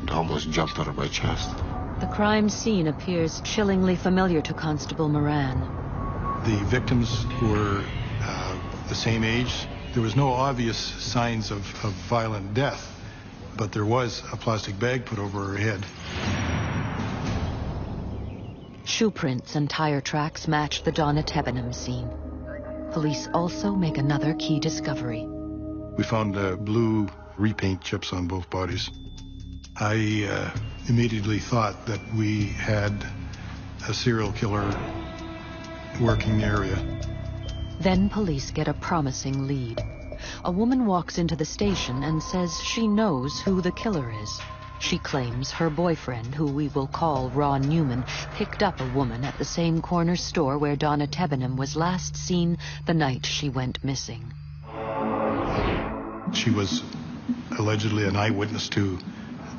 almost jumped out of my chest. The crime scene appears chillingly familiar to Constable Moran. The victims were the same age. There was no obvious signs of violent death, but there was a plastic bag put over her head. Shoe prints and tire tracks match the Donna Tebbenham scene. Police also make another key discovery. We found blue repaint chips on both bodies. I immediately thought that we had a serial killer working the area. Then police get a promising lead. A woman walks into the station and says she knows who the killer is. She claims her boyfriend, who we will call Ron Newman, picked up a woman at the same corner store where Donna Tebbenham was last seen the night she went missing. She was allegedly an eyewitness to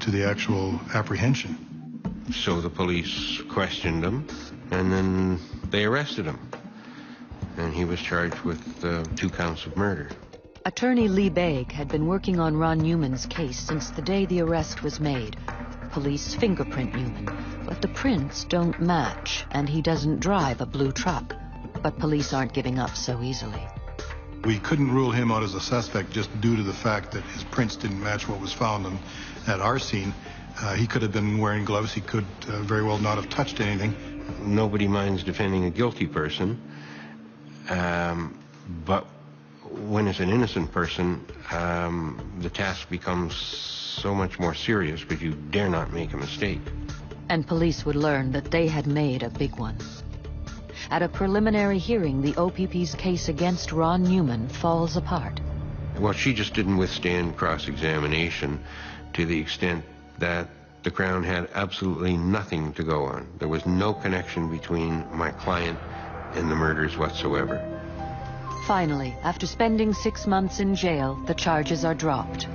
the actual apprehension. So the police questioned him, and then they arrested him. And he was charged with 2 counts of murder. Attorney Lee Begg had been working on Ron Newman's case since the day the arrest was made. Police fingerprint Newman, but the prints don't match, and he doesn't drive a blue truck. But police aren't giving up so easily. We couldn't rule him out as a suspect just due to the fact that his prints didn't match what was found at our scene. He could have been wearing gloves. He could very well not have touched anything. Nobody minds defending a guilty person, but when it's an innocent person, the task becomes so much more serious because you dare not make a mistake. And police would learn that they had made a big one. At a preliminary hearing, the OPP's case against Ron Newman falls apart. Well, she just didn't withstand cross-examination to the extent that the Crown had absolutely nothing to go on. There was no connection between my client and the murders whatsoever. Finally, after spending 6 months in jail, the charges are dropped.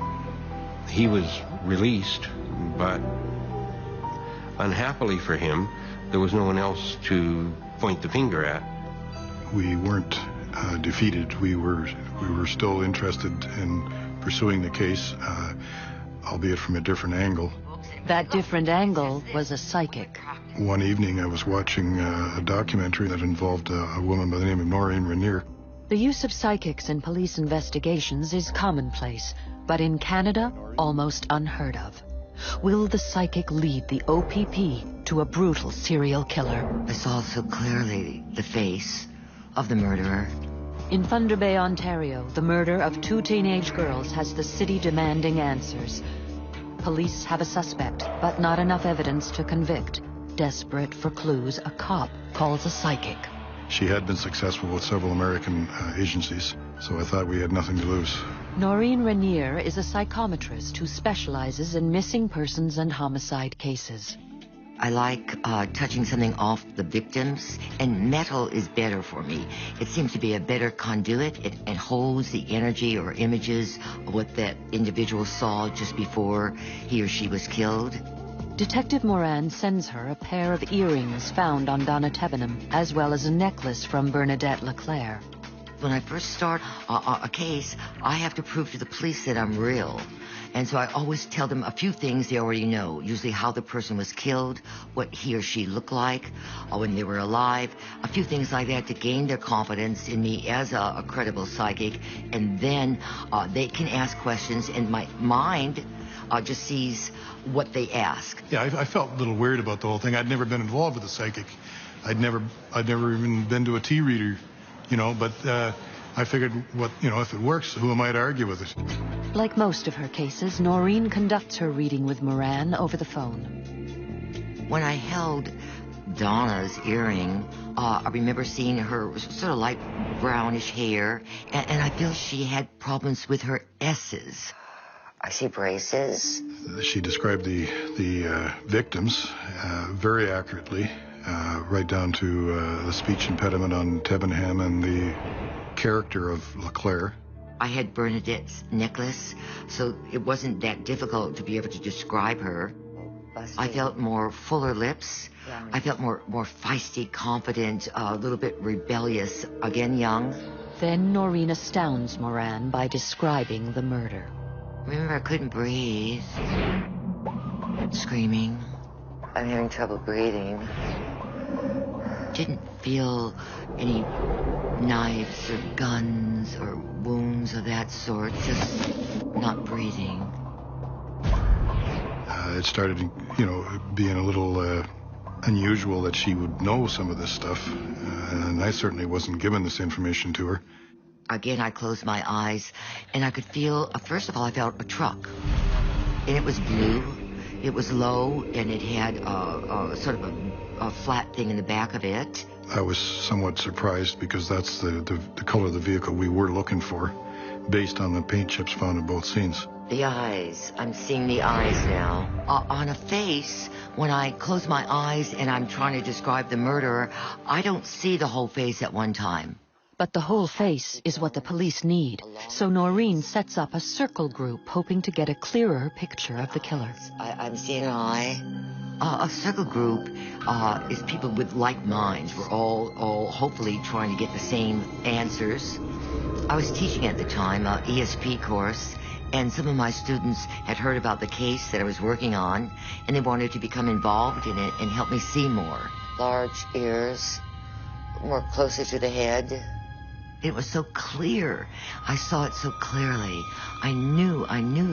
He was released, but unhappily for him, there was no one else to point the finger at. We weren't defeated. We were still interested in pursuing the case, albeit from a different angle. That different angle was a psychic. One evening I was watching a documentary that involved a woman by the name of Noreen Rainier. The use of psychics in police investigations is commonplace, but in Canada, almost unheard of. Will the psychic lead the OPP to a brutal serial killer? I saw so clearly the face of the murderer. In Thunder Bay, Ontario, the murder of 2 teenage girls has the city demanding answers. Police have a suspect, but not enough evidence to convict. Desperate for clues, a cop calls a psychic. She had been successful with several American agencies, so I thought we had nothing to lose. Noreen Rainier is a psychometrist who specializes in missing persons and homicide cases. I like touching something off the victims, and metal is better for me. It seems to be a better conduit. It holds the energy or images of what that individual saw just before he or she was killed. Detective Moran sends her a pair of earrings found on Donna Tevenham, as well as a necklace from Bernadette Leclerc. When I first start a case, I have to prove to the police that I'm real. And so I always tell them a few things they already know, usually how the person was killed, what he or she looked like, or when they were alive, a few things like that to gain their confidence in me as a credible psychic. And then they can ask questions, and my mind just sees what they ask. Yeah, I felt a little weird about the whole thing. I'd never been involved with a psychic. I'd never even been to a tea reader, but I figured, if it works, who am I to argue with it? Like most of her cases, Noreen conducts her reading with Moran over the phone. When I held Donna's earring, I remember seeing her sort of light brownish hair, and I feel she had problems with her S's. I see braces. She described the victims very accurately, right down to the speech impediment on Tevenham and the character of Leclerc. I had Bernadette's necklace, so it wasn't that difficult to be able to describe her. I felt more fuller lips. I felt more feisty, confident, a little bit rebellious, again young. Then Noreen astounds Moran by describing the murder. Remember, I couldn't breathe. Screaming. I'm having trouble breathing. Didn't feel any knives or guns or wounds of that sort. Just not breathing. It started, being a little unusual that she would know some of this stuff. And I certainly wasn't given this information to her. Again, I closed my eyes, and I could feel, first of all, I felt a truck. And it was blue, it was low, and it had sort of a flat thing in the back of it. I was somewhat surprised because that's the color of the vehicle we were looking for, based on the paint chips found in both scenes. The eyes. I'm seeing the eyes now. On a face, when I close my eyes and I'm trying to describe the murderer, I don't see the whole face at one time. But the whole face is what the police need, so Noreen sets up a circle group hoping to get a clearer picture of the killer. I'm seeing an eye. A circle group is people with like minds. We're all hopefully trying to get the same answers. I was teaching at the time, ESP course, And some of my students had heard about the case that I was working on, and they wanted to become involved in it and help me see more. Large ears, more closer to the head. It was so clear. I saw it so clearly. I knew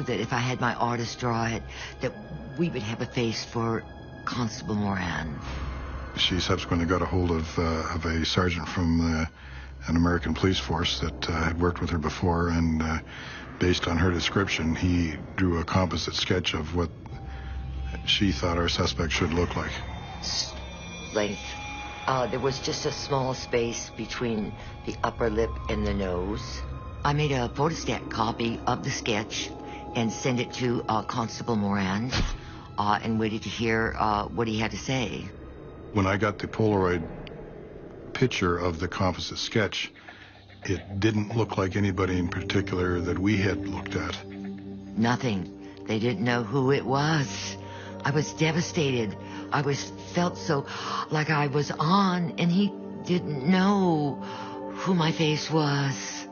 that if I had my artist draw it, that we would have a face for Constable Moran. She subsequently got a hold of a sergeant from an American police force that had worked with her before, and based on her description, he drew a composite sketch of what she thought our suspect should look like. Length. There was just a small space between the upper lip and the nose. I made a photostat copy of the sketch and sent it to Constable Moran and waited to hear what he had to say. When I got the Polaroid picture of the composite sketch, it didn't look like anybody in particular that we had looked at. Nothing. They didn't know who it was. I was devastated. I felt so like I was on, and he didn't know who my face was.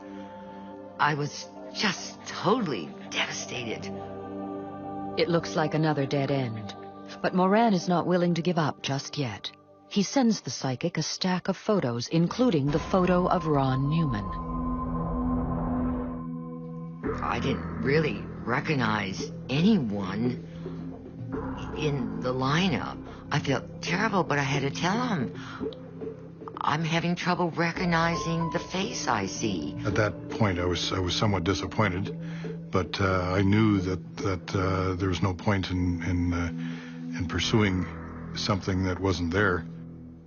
I was just totally devastated. It looks like another dead end. But Moran is not willing to give up just yet. He sends the psychic a stack of photos, including the photo of Ron Newman. I didn't really recognize anyone in the lineup. I felt terrible, but I had to tell him. I'm having trouble recognizing the face I see. At that point, I was somewhat disappointed, but I knew that there was no point in pursuing something that wasn't there.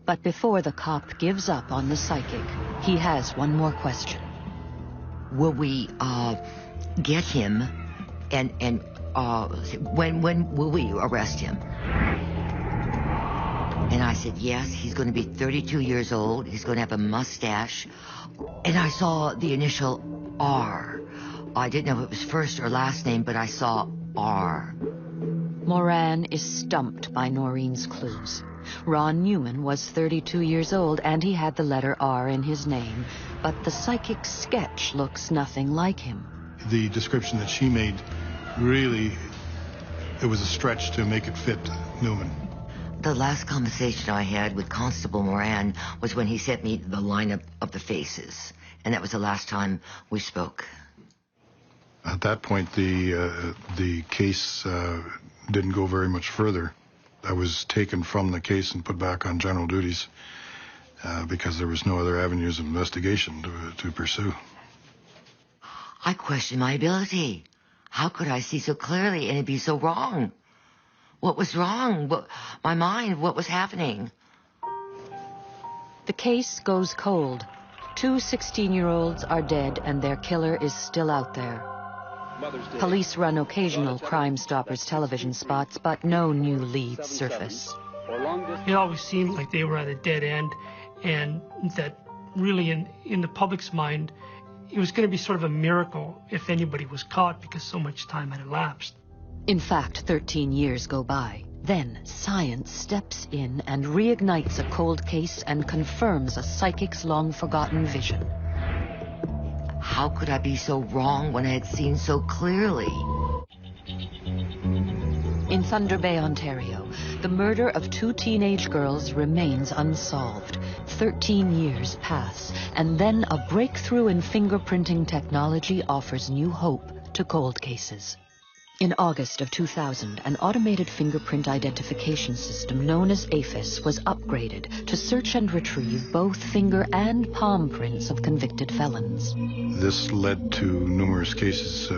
But before the cop gives up on the psychic, he has one more question. Will we get him, and when will we arrest him? And I said, yes, he's going to be 32 years old. He's going to have a mustache. And I saw the initial R. I didn't know if it was first or last name, but I saw R. Moran is stumped by Noreen's clues. Ron Newman was 32 years old, and he had the letter R in his name. But the psychic sketch looks nothing like him. The description that she made, really, it was a stretch to make it fit Newman. The last conversation I had with Constable Moran was when he sent me the lineup of the faces. And that was the last time we spoke. At that point, the case didn't go very much further. I was taken from the case and put back on general duties because there was no other avenues of investigation to pursue. I questioned my ability. How could I see so clearly and it be so wrong? What was wrong? My mind, what was happening? The case goes cold. 2 16-year-olds are dead and their killer is still out there. Police run occasional Crime Stoppers television spots, but no new leads surface. It always seemed like they were at a dead end, and that really in the public's mind, it was going to be sort of a miracle if anybody was caught because so much time had elapsed. In fact, 13 years go by. Then science steps in and reignites a cold case and confirms a psychic's long-forgotten vision. How could I be so wrong when I had seen so clearly? In Thunder Bay, Ontario, the murder of 2 teenage girls remains unsolved. 13 years pass, and then a breakthrough in fingerprinting technology offers new hope to cold cases. In August of 2000, an automated fingerprint identification system known as APHIS was upgraded to search and retrieve both finger and palm prints of convicted felons. This led to numerous cases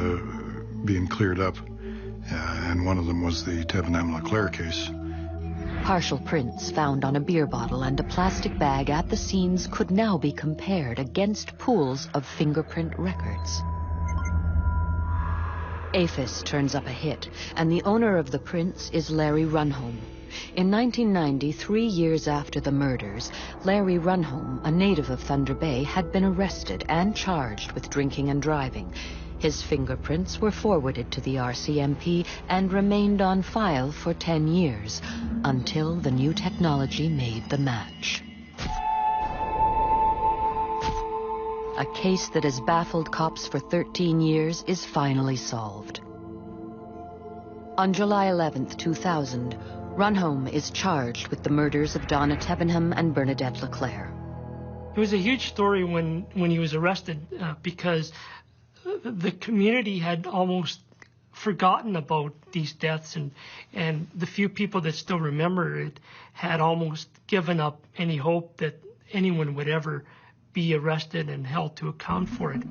being cleared up, and one of them was the Tevin M. LeClaire case. Partial prints found on a beer bottle and a plastic bag at the scenes could now be compared against pools of fingerprint records. APHIS turns up a hit, and the owner of the prints is Larry Runholm. In 1990, 3 years after the murders, Larry Runholm, a native of Thunder Bay, had been arrested and charged with drinking and driving. His fingerprints were forwarded to the RCMP and remained on file for 10 years, until the new technology made the match. A case that has baffled cops for 13 years is finally solved. On July 11th, 2000, Runholm is charged with the murders of Donna Tebenham and Bernadette LeClaire. It was a huge story when he was arrested because the community had almost forgotten about these deaths, and the few people that still remember it had almost given up any hope that anyone would ever be arrested and held to account for it.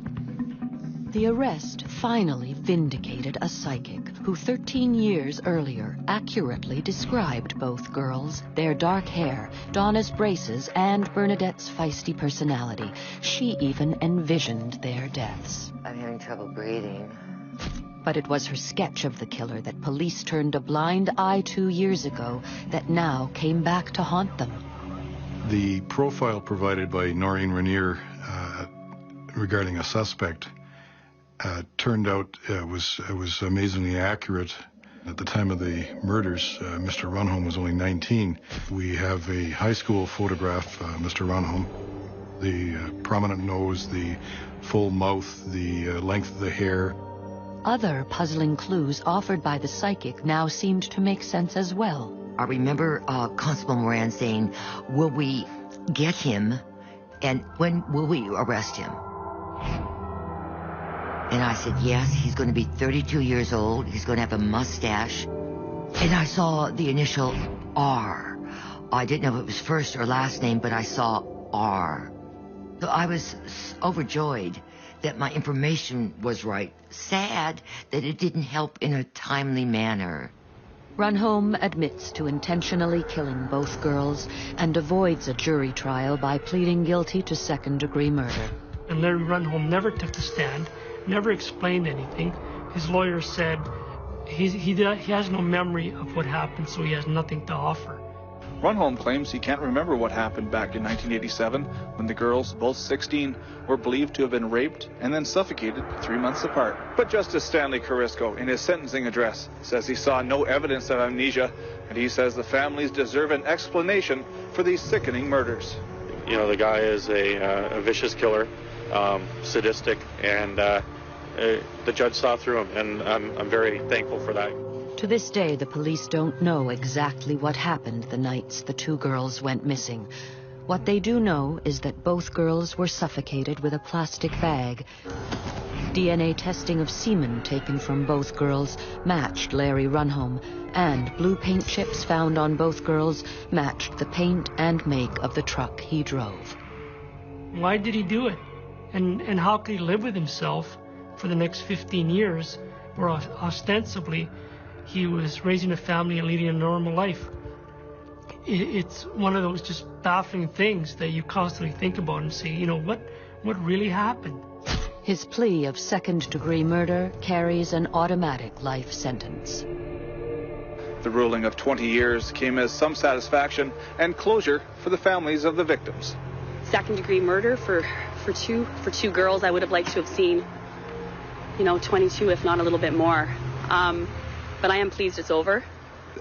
The arrest finally vindicated a psychic who 13 years earlier accurately described both girls, their dark hair, Donna's braces, and Bernadette's feisty personality. She even envisioned their deaths. I'm having trouble breathing. But it was her sketch of the killer that police turned a blind eye 2 years ago that now came back to haunt them. The profile provided by Noreen Rainier regarding a suspect turned out it was amazingly accurate. At the time of the murders, Mr. Runholm was only 19. We have a high school photograph, Mr. Runholm. The prominent nose, the full mouth, the length of the hair. Other puzzling clues offered by the psychic now seemed to make sense as well. I remember Constable Moran saying, "Will we get him, and when will we arrest him?" And I said, yes, he's going to be 32 years old. He's going to have a mustache. And I saw the initial R. I didn't know if it was first or last name, but I saw R. So I was overjoyed that my information was right. Sad that it didn't help in a timely manner. Runholm admits to intentionally killing both girls and avoids a jury trial by pleading guilty to second-degree murder. And Larry Runholm never took the stand, never explained anything. His lawyer said he has no memory of what happened, so he has nothing to offer. Runholm claims he can't remember what happened back in 1987 when the girls, both 16, were believed to have been raped and then suffocated 3 months apart. But Justice Stanley Carisco, in his sentencing address, says he saw no evidence of amnesia, and he says the families deserve an explanation for these sickening murders. You know, the guy is a vicious killer, sadistic, and the judge saw through him, and I'm very thankful for that. To this day, the police don't know exactly what happened the nights the two girls went missing. What they do know is that both girls were suffocated with a plastic bag. DNA testing of semen taken from both girls matched Larry Runholm, and blue paint chips found on both girls matched the paint and make of the truck he drove. Why did he do it? And how could he live with himself for the next 15 years, where ostensibly he was raising a family and leading a normal life? It's one of those just baffling things that you constantly think about and say, you know, what really happened? His plea of second-degree murder carries an automatic life sentence. The ruling of 20 years came as some satisfaction and closure for the families of the victims. Second-degree murder for two girls, I would have liked to have seen, 22, if not a little bit more. But I am pleased it's over.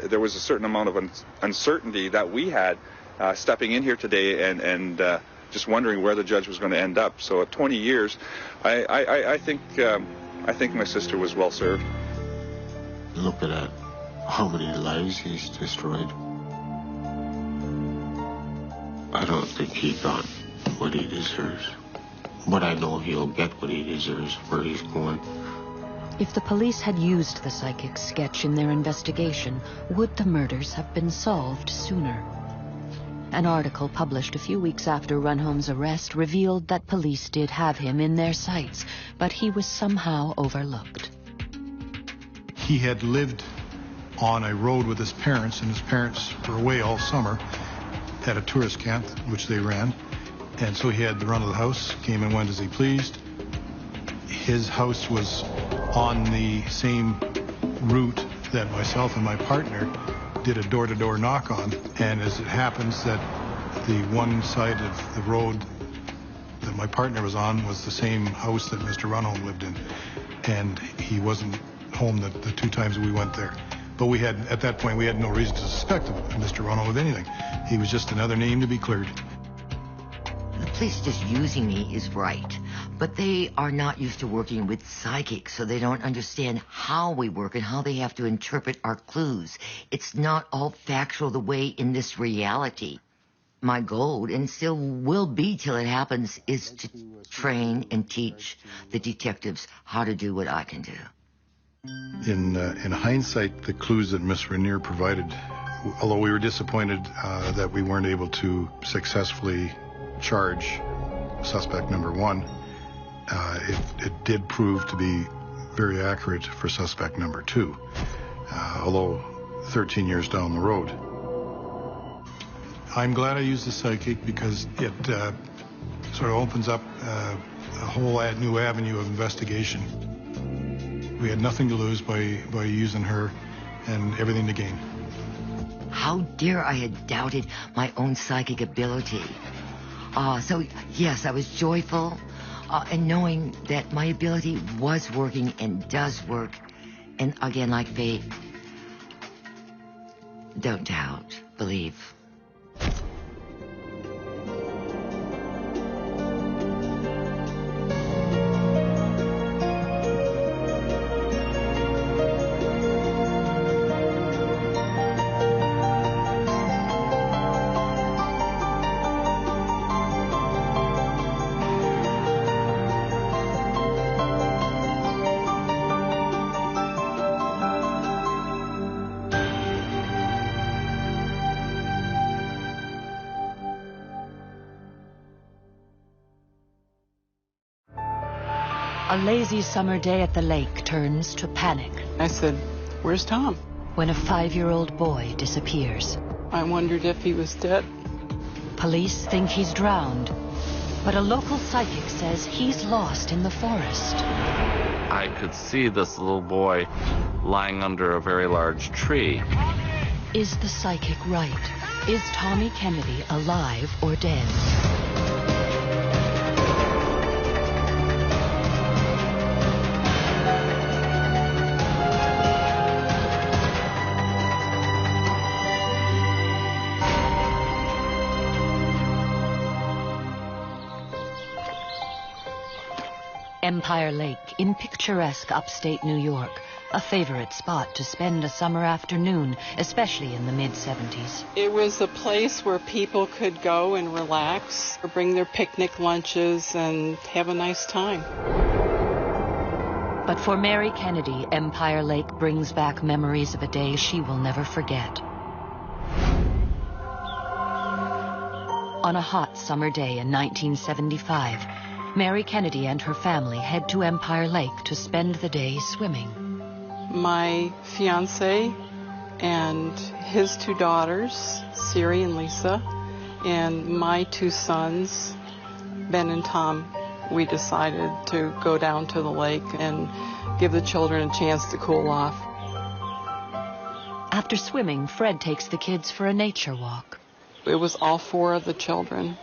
There was a certain amount of uncertainty that we had stepping in here today and just wondering where the judge was going to end up. So at 20 years, I think my sister was well served. Look at how many lives he's destroyed. I don't think he got what he deserves. But I know he'll get what he deserves where he's going. If the police had used the psychic's sketch in their investigation, would the murders have been solved sooner? An article published a few weeks after Runholm's arrest revealed that police did have him in their sights, but he was somehow overlooked. He had lived on a road with his parents, and his parents were away all summer at a tourist camp, which they ran. And so he had the run of the house, came and went as he pleased. His house was on the same route that myself and my partner did a door-to-door knock on. And as it happens that the one side of the road that my partner was on was the same house that Mr. Runholm lived in. And he wasn't home the two times we went there. But at that point, we had no reason to suspect Mr. Runholm of anything. He was just another name to be cleared. The police just using me is right. But they are not used to working with psychics, so they don't understand how we work and how they have to interpret our clues. It's not all factual the way in this reality. My goal, and still will be till it happens, is to train and teach the detectives how to do what I can do. In hindsight, the clues that Miss Rainier provided, although we were disappointed that we weren't able to successfully charge suspect number one, it did prove to be very accurate for suspect number two, although 13 years down the road. I'm glad I used the psychic because it sort of opens up a whole new avenue of investigation. We had nothing to lose by using her and everything to gain. How dare I had doubted my own psychic ability. So, yes, I was joyful and knowing that my ability was working and does work. And again, like faith, don't doubt, believe. A lazy summer day at the lake turns to panic. I said, "Where's Tom?" When a 5-year-old boy disappears. I wondered if he was dead. Police think he's drowned, but a local psychic says he's lost in the forest. I could see this little boy lying under a very large tree. Is the psychic right? Is Tommy Kennedy alive or dead? Empire Lake in picturesque upstate New York, a favorite spot to spend a summer afternoon, especially in the mid-70s. It was a place where people could go and relax, or bring their picnic lunches and have a nice time. But for Mary Kennedy, Empire Lake brings back memories of a day she will never forget. On a hot summer day in 1975, Mary Kennedy and her family head to Empire Lake to spend the day swimming. My fiancé and his 2 daughters, Siri and Lisa, and my 2 sons, Ben and Tom, we decided to go down to the lake and give the children a chance to cool off. After swimming, Fred takes the kids for a nature walk. It was all 4 of the children.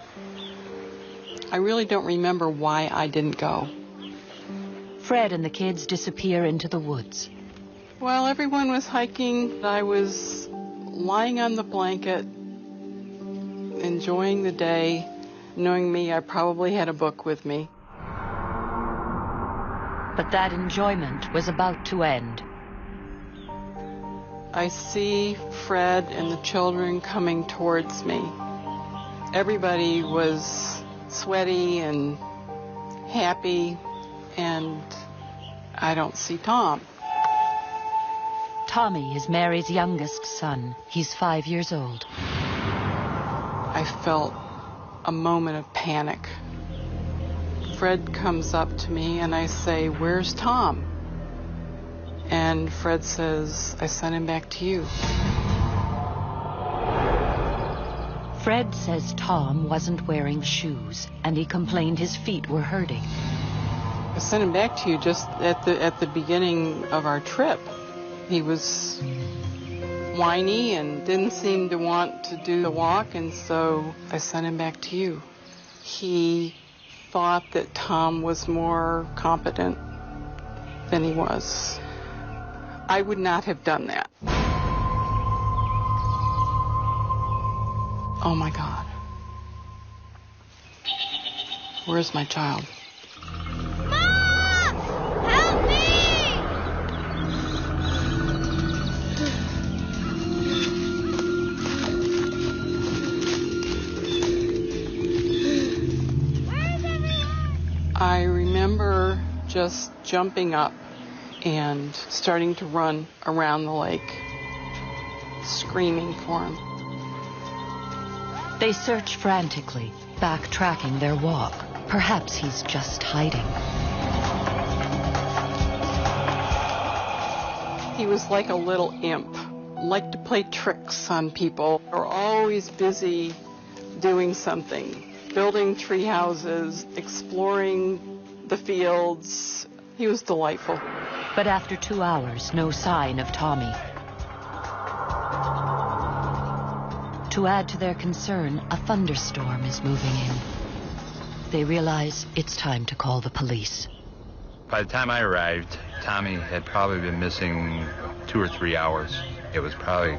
I really don't remember why I didn't go. Fred and the kids disappear into the woods. While everyone was hiking, I was lying on the blanket, enjoying the day. Knowing me, I probably had a book with me. But that enjoyment was about to end. I see Fred and the children coming towards me. Everybody was sweaty and happy, and I don't see Tom. Tommy is Mary's youngest son. He's 5 years old. I felt a moment of panic. Fred comes up to me and I say, "Where's Tom?" And Fred says, "I sent him back to you." Fred says Tom wasn't wearing shoes, and he complained his feet were hurting. I sent him back to you just at the beginning of our trip. He was whiny and didn't seem to want to do the walk, and so I sent him back to you. He thought that Tom was more competent than he was. I would not have done that. Oh my God. Where's my child? Mom! Help me! I remember just jumping up and starting to run around the lake, screaming for him. They search frantically, backtracking their walk. Perhaps he's just hiding. He was like a little imp, liked to play tricks on people, or always busy doing something, building tree houses, exploring the fields. He was delightful. But after 2 hours, no sign of Tommy. To add to their concern, a thunderstorm is moving in. They realize it's time to call the police. By the time I arrived, Tommy had probably been missing 2 or 3 hours. It was probably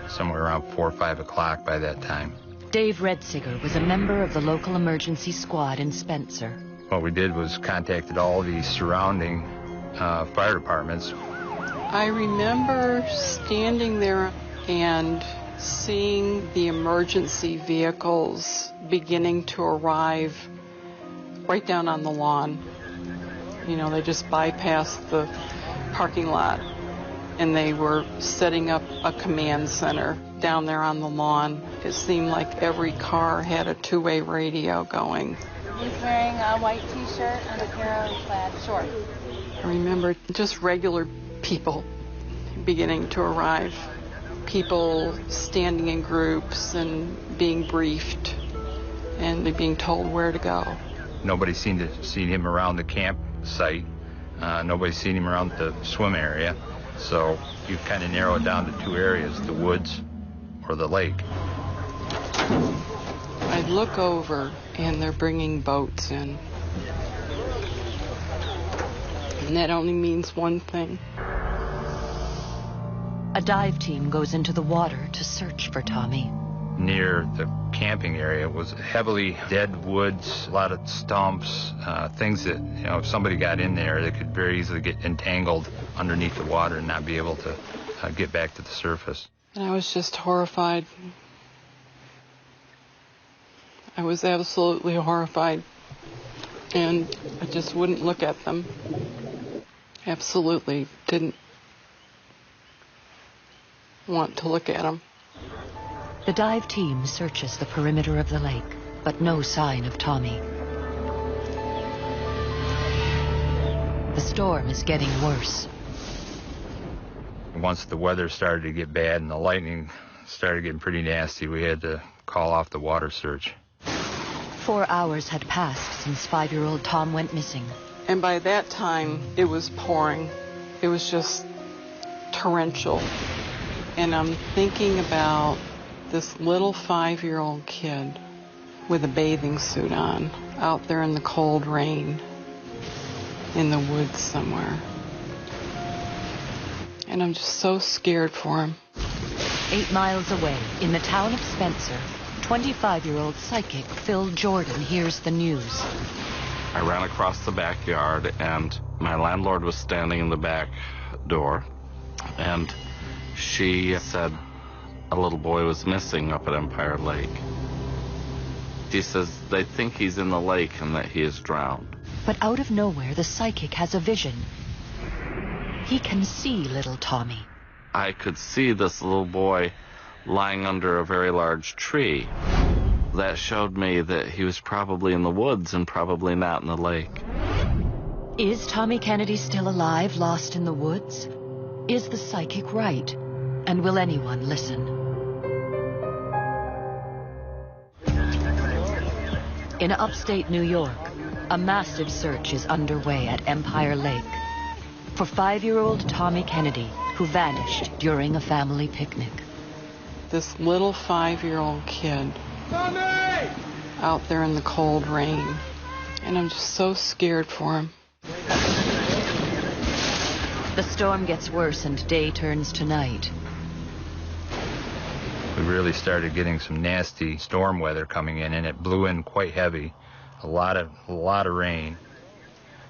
somewhere around 4 or 5 o'clock by that time. Dave Redsiger was a member of the local emergency squad in Spencer. What we did was contacted all the surrounding fire departments. I remember standing there and seeing the emergency vehicles beginning to arrive right down on the lawn. You know, they just bypassed the parking lot and they were setting up a command center down there on the lawn. It seemed like every car had a two-way radio going. He's wearing a white t-shirt and a pair of plaid shorts. I remember just regular people beginning to arrive. People standing in groups and being briefed and being told where to go. Nobody seemed to see him around the campsite. Nobody's seen him around the swim area. So you kind of narrow it down to 2 areas, the woods or the lake. I look over and they're bringing boats in. And that only means one thing. A dive team goes into the water to search for Tommy. Near the camping area was heavily dead woods, a lot of stumps, things that, you know, if somebody got in there, they could very easily get entangled underneath the water and not be able to get back to the surface. And I was just horrified. I was absolutely horrified. And I just wouldn't look at them. Absolutely didn't want to look at them. The dive team searches the perimeter of the lake, but no sign of Tommy. The storm is getting worse. Once the weather started to get bad and the lightning started getting pretty nasty, we had to call off the water search. 4 hours had passed since 5-year-old Tom went missing. And by that time, it was pouring. It was just torrential. And I'm thinking about this little 5-year-old kid with a bathing suit on out there in the cold rain in the woods somewhere. And I'm just so scared for him. 8 miles away, in the town of Spencer, 25-year-old psychic Phil Jordan hears the news. I ran across the backyard, and my landlord was standing in the back door, and she said a little boy was missing up at Empire Lake. She says they think he's in the lake and that he is drowned. But out of nowhere, the psychic has a vision. He can see little Tommy. I could see this little boy lying under a very large tree. That showed me that he was probably in the woods and probably not in the lake. Is Tommy Kennedy still alive, lost in the woods? Is the psychic right? And will anyone listen? In upstate New York, a massive search is underway at Empire Lake for 5-year-old Tommy Kennedy, who vanished during a family picnic. This little 5-year-old kid out there in the cold rain. And I'm just so scared for him. The storm gets worse and day turns to night. We really started getting some nasty storm weather coming in, and it blew in quite heavy. a lot of rain.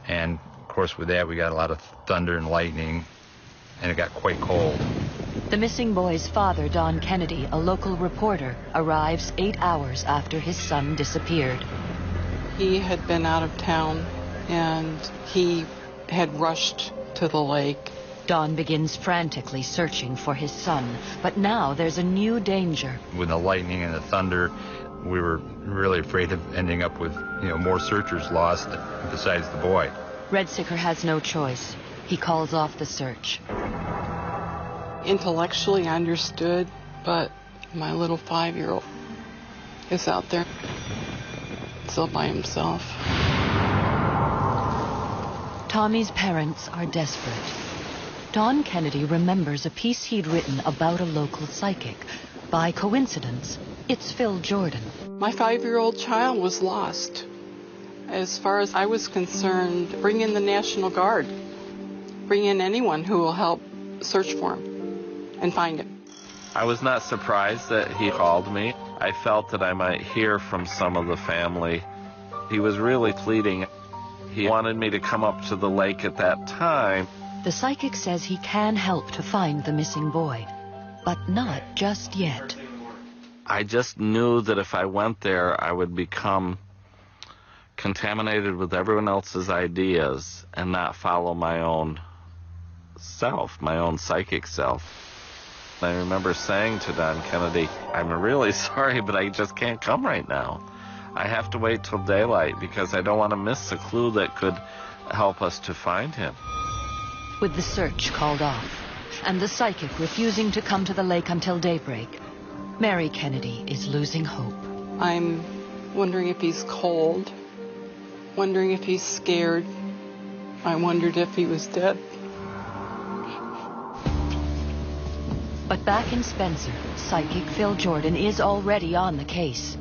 And, of course, with that, we got a lot of thunder and lightning, and it got quite cold. The missing boy's father, Don Kennedy, a local reporter, arrives 8 hours after his son disappeared. He had been out of town, and he had rushed to the lake. Don begins frantically searching for his son, but now there's a new danger. With the lightning and the thunder, we were really afraid of ending up with, more searchers lost besides the boy. Redsicker has no choice. He calls off the search. Intellectually I understood, but my little 5-year-old is out there still by himself. Tommy's parents are desperate. Don Kennedy remembers a piece he'd written about a local psychic. By coincidence, it's Phil Jordan. My 5-year-old child was lost. As far as I was concerned, bring in the National Guard. Bring in anyone who will help search for him and find him. I was not surprised that he called me. I felt that I might hear from some of the family. He was really pleading. He wanted me to come up to the lake at that time. The psychic says he can help to find the missing boy, but not just yet. I just knew that if I went there, I would become contaminated with everyone else's ideas and not follow my own self, my own psychic self. I remember saying to Don Kennedy, I'm really sorry, but I just can't come right now. I have to wait till daylight because I don't want to miss a clue that could help us to find him. With the search called off, and the psychic refusing to come to the lake until daybreak, Mary Kennedy is losing hope. I'm wondering if he's cold, wondering if he's scared. I wondered if he was dead. But back in Spencer, psychic Phil Jordan is already on the case.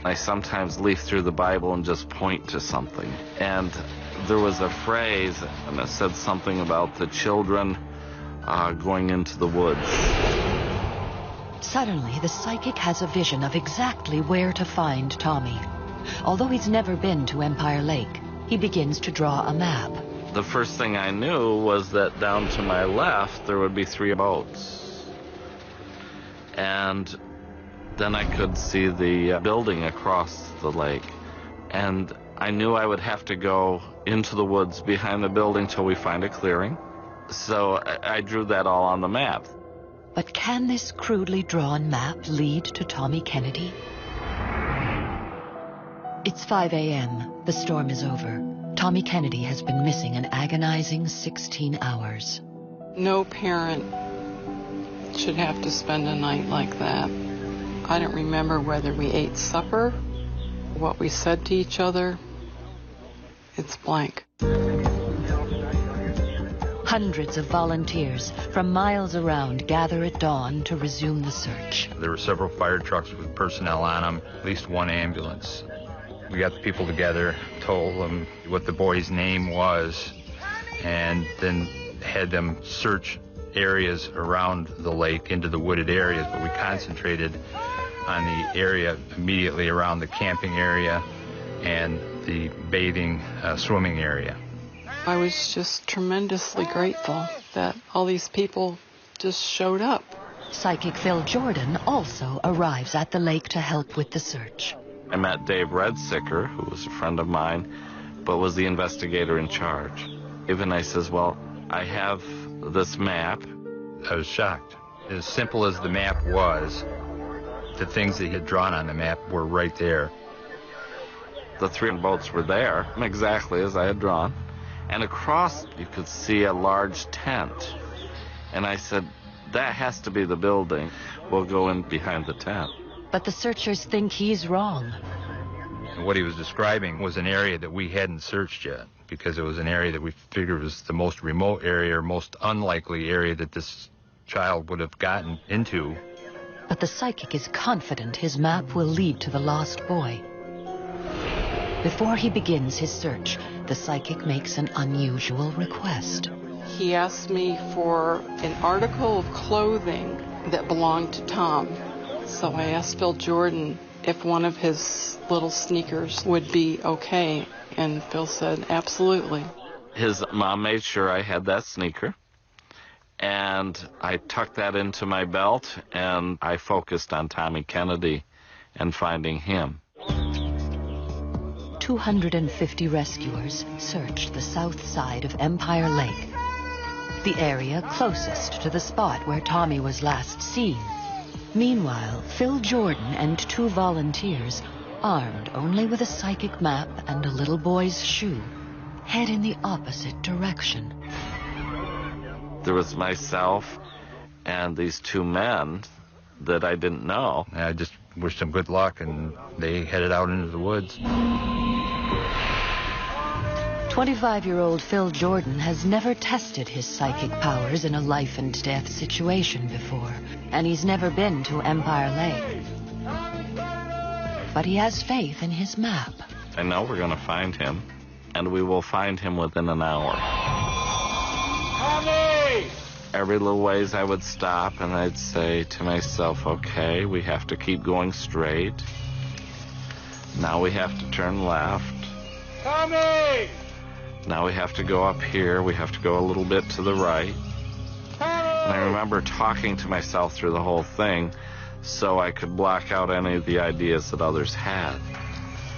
I sometimes leaf through the Bible and just point to something. And there was a phrase, and it said something about the children going into the woods. Suddenly, the psychic has a vision of exactly where to find Tommy. Although he's never been to Empire Lake, he begins to draw a map. The first thing I knew was that down to my left, there would be 3 boats. And then I could see the building across the lake. And I knew I would have to go into the woods behind the building till we find a clearing. So I drew that all on the map. But can this crudely drawn map lead to Tommy Kennedy? It's 5 a.m. The storm is over. Tommy Kennedy has been missing an agonizing 16 hours. No parent should have to spend a night like that. I don't remember whether we ate supper, what we said to each other. It's blank. Hundreds of volunteers from miles around gather at dawn to resume the search. There were several fire trucks with personnel on them, at least 1 ambulance. We got the people together, told them what the boy's name was, and then had them search areas around the lake into the wooded areas, but we concentrated on the area immediately around the camping area and the bathing, swimming area. I was just tremendously grateful that all these people just showed up. Psychic Phil Jordan also arrives at the lake to help with the search. I met Dave Redsicker, who was a friend of mine, but was the investigator in charge. Even I says, well, I have this map. I was shocked. As simple as the map was, the things that he had drawn on the map were right there. The 3 boats were there, exactly as I had drawn. And across, you could see a large tent. And I said, that has to be the building. We'll go in behind the tent. But the searchers think he's wrong. And what he was describing was an area that we hadn't searched yet, because it was an area that we figured was the most remote area, or most unlikely area that this child would have gotten into. But the psychic is confident his map will lead to the lost boy. Before he begins his search, the psychic makes an unusual request. He asked me for an article of clothing that belonged to Tom. So I asked Phil Jordan if one of his little sneakers would be okay. And Phil said, absolutely. His mom made sure I had that sneaker, and I tucked that into my belt, and I focused on Tommy Kennedy and finding him. 250 rescuers searched the south side of Empire Lake, the area closest to the spot where Tommy was last seen. Meanwhile, Phil Jordan and 2 volunteers, armed only with a psychic map and a little boy's shoe, head in the opposite direction. There was myself and these 2 men that I didn't know. I just wished them good luck, and they headed out into the woods. 25-year-old Phil Jordan has never tested his psychic powers in a life-and-death situation before, and he's never been to Empire Lake. But he has faith in his map. I know we're going to find him, and we will find him within an hour. Tommy! Every little ways I would stop, and I'd say to myself, okay, we have to keep going straight. Now we have to turn left. Tommy! Now we have to go up here. We have to go a little bit to the right. And I remember talking to myself through the whole thing so I could block out any of the ideas that others had.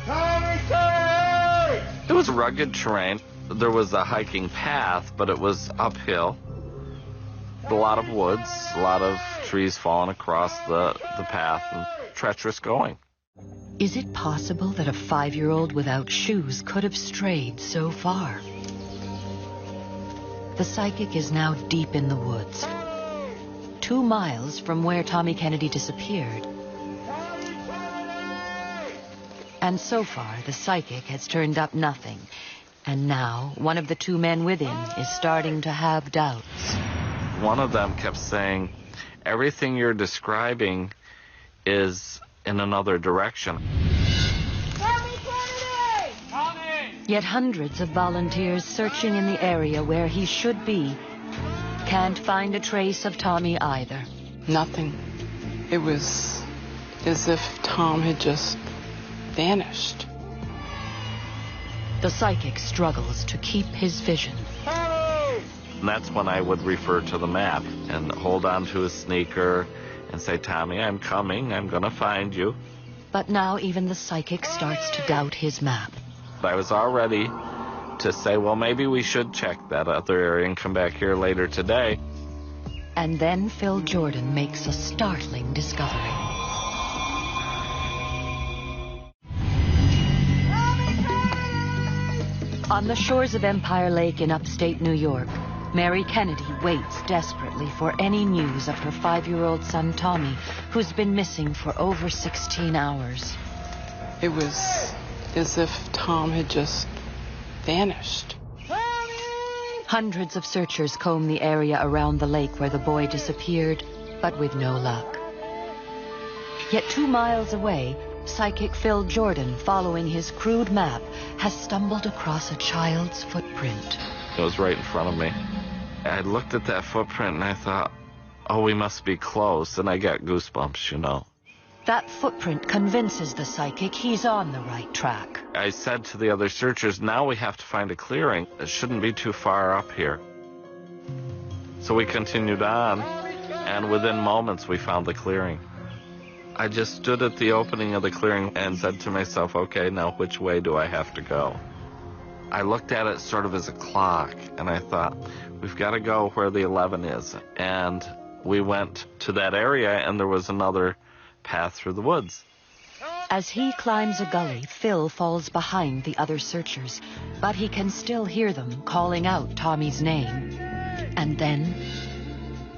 Tommy! It was rugged terrain. There was a hiking path, but it was uphill. A lot of woods, a lot of trees falling across the path, and treacherous going. Is it possible that a 5-year-old without shoes could have strayed so far? The psychic is now deep in the woods, 2 miles from where Tommy Kennedy disappeared. And so far, the psychic has turned up nothing. And now, one of the 2 men with him is starting to have doubts. One of them kept saying, everything you're describing is in another direction. Yet hundreds of volunteers searching in the area where he should be can't find a trace of Tommy either. Nothing. It was as if Tom had just vanished. The psychic struggles to keep his vision. And that's when I would refer to the map and hold on to his sneaker and say, Tommy, I'm coming, I'm going to find you. But now even the psychic starts to doubt his map. I was all ready to say, well, maybe we should check that other area and come back here later today. And then Phil Jordan makes a startling discovery. On the shores of Empire Lake in upstate New York, Mary Kennedy waits desperately for any news of her 5-year-old son, Tommy, who's been missing for over 16 hours. It was as if Tom had just vanished. Hundreds of searchers comb the area around the lake where the boy disappeared, but with no luck. Yet 2 miles away, psychic Phil Jordan, following his crude map, has stumbled across a child's footprint. It was right in front of me. I looked at that footprint and I thought, oh, we must be close, and I got goosebumps, you know. That footprint convinces the psychic he's on the right track. I said to the other searchers, now we have to find a clearing. It shouldn't be too far up here. So we continued on, and within moments we found the clearing. I just stood at the opening of the clearing and said to myself, okay, now which way do I have to go? I looked at it sort of as a clock, and I thought, we've got to go where the 11 is. And we went to that area, and there was another path through the woods. As he climbs a gully, Phil falls behind the other searchers, but he can still hear them calling out Tommy's name. And then,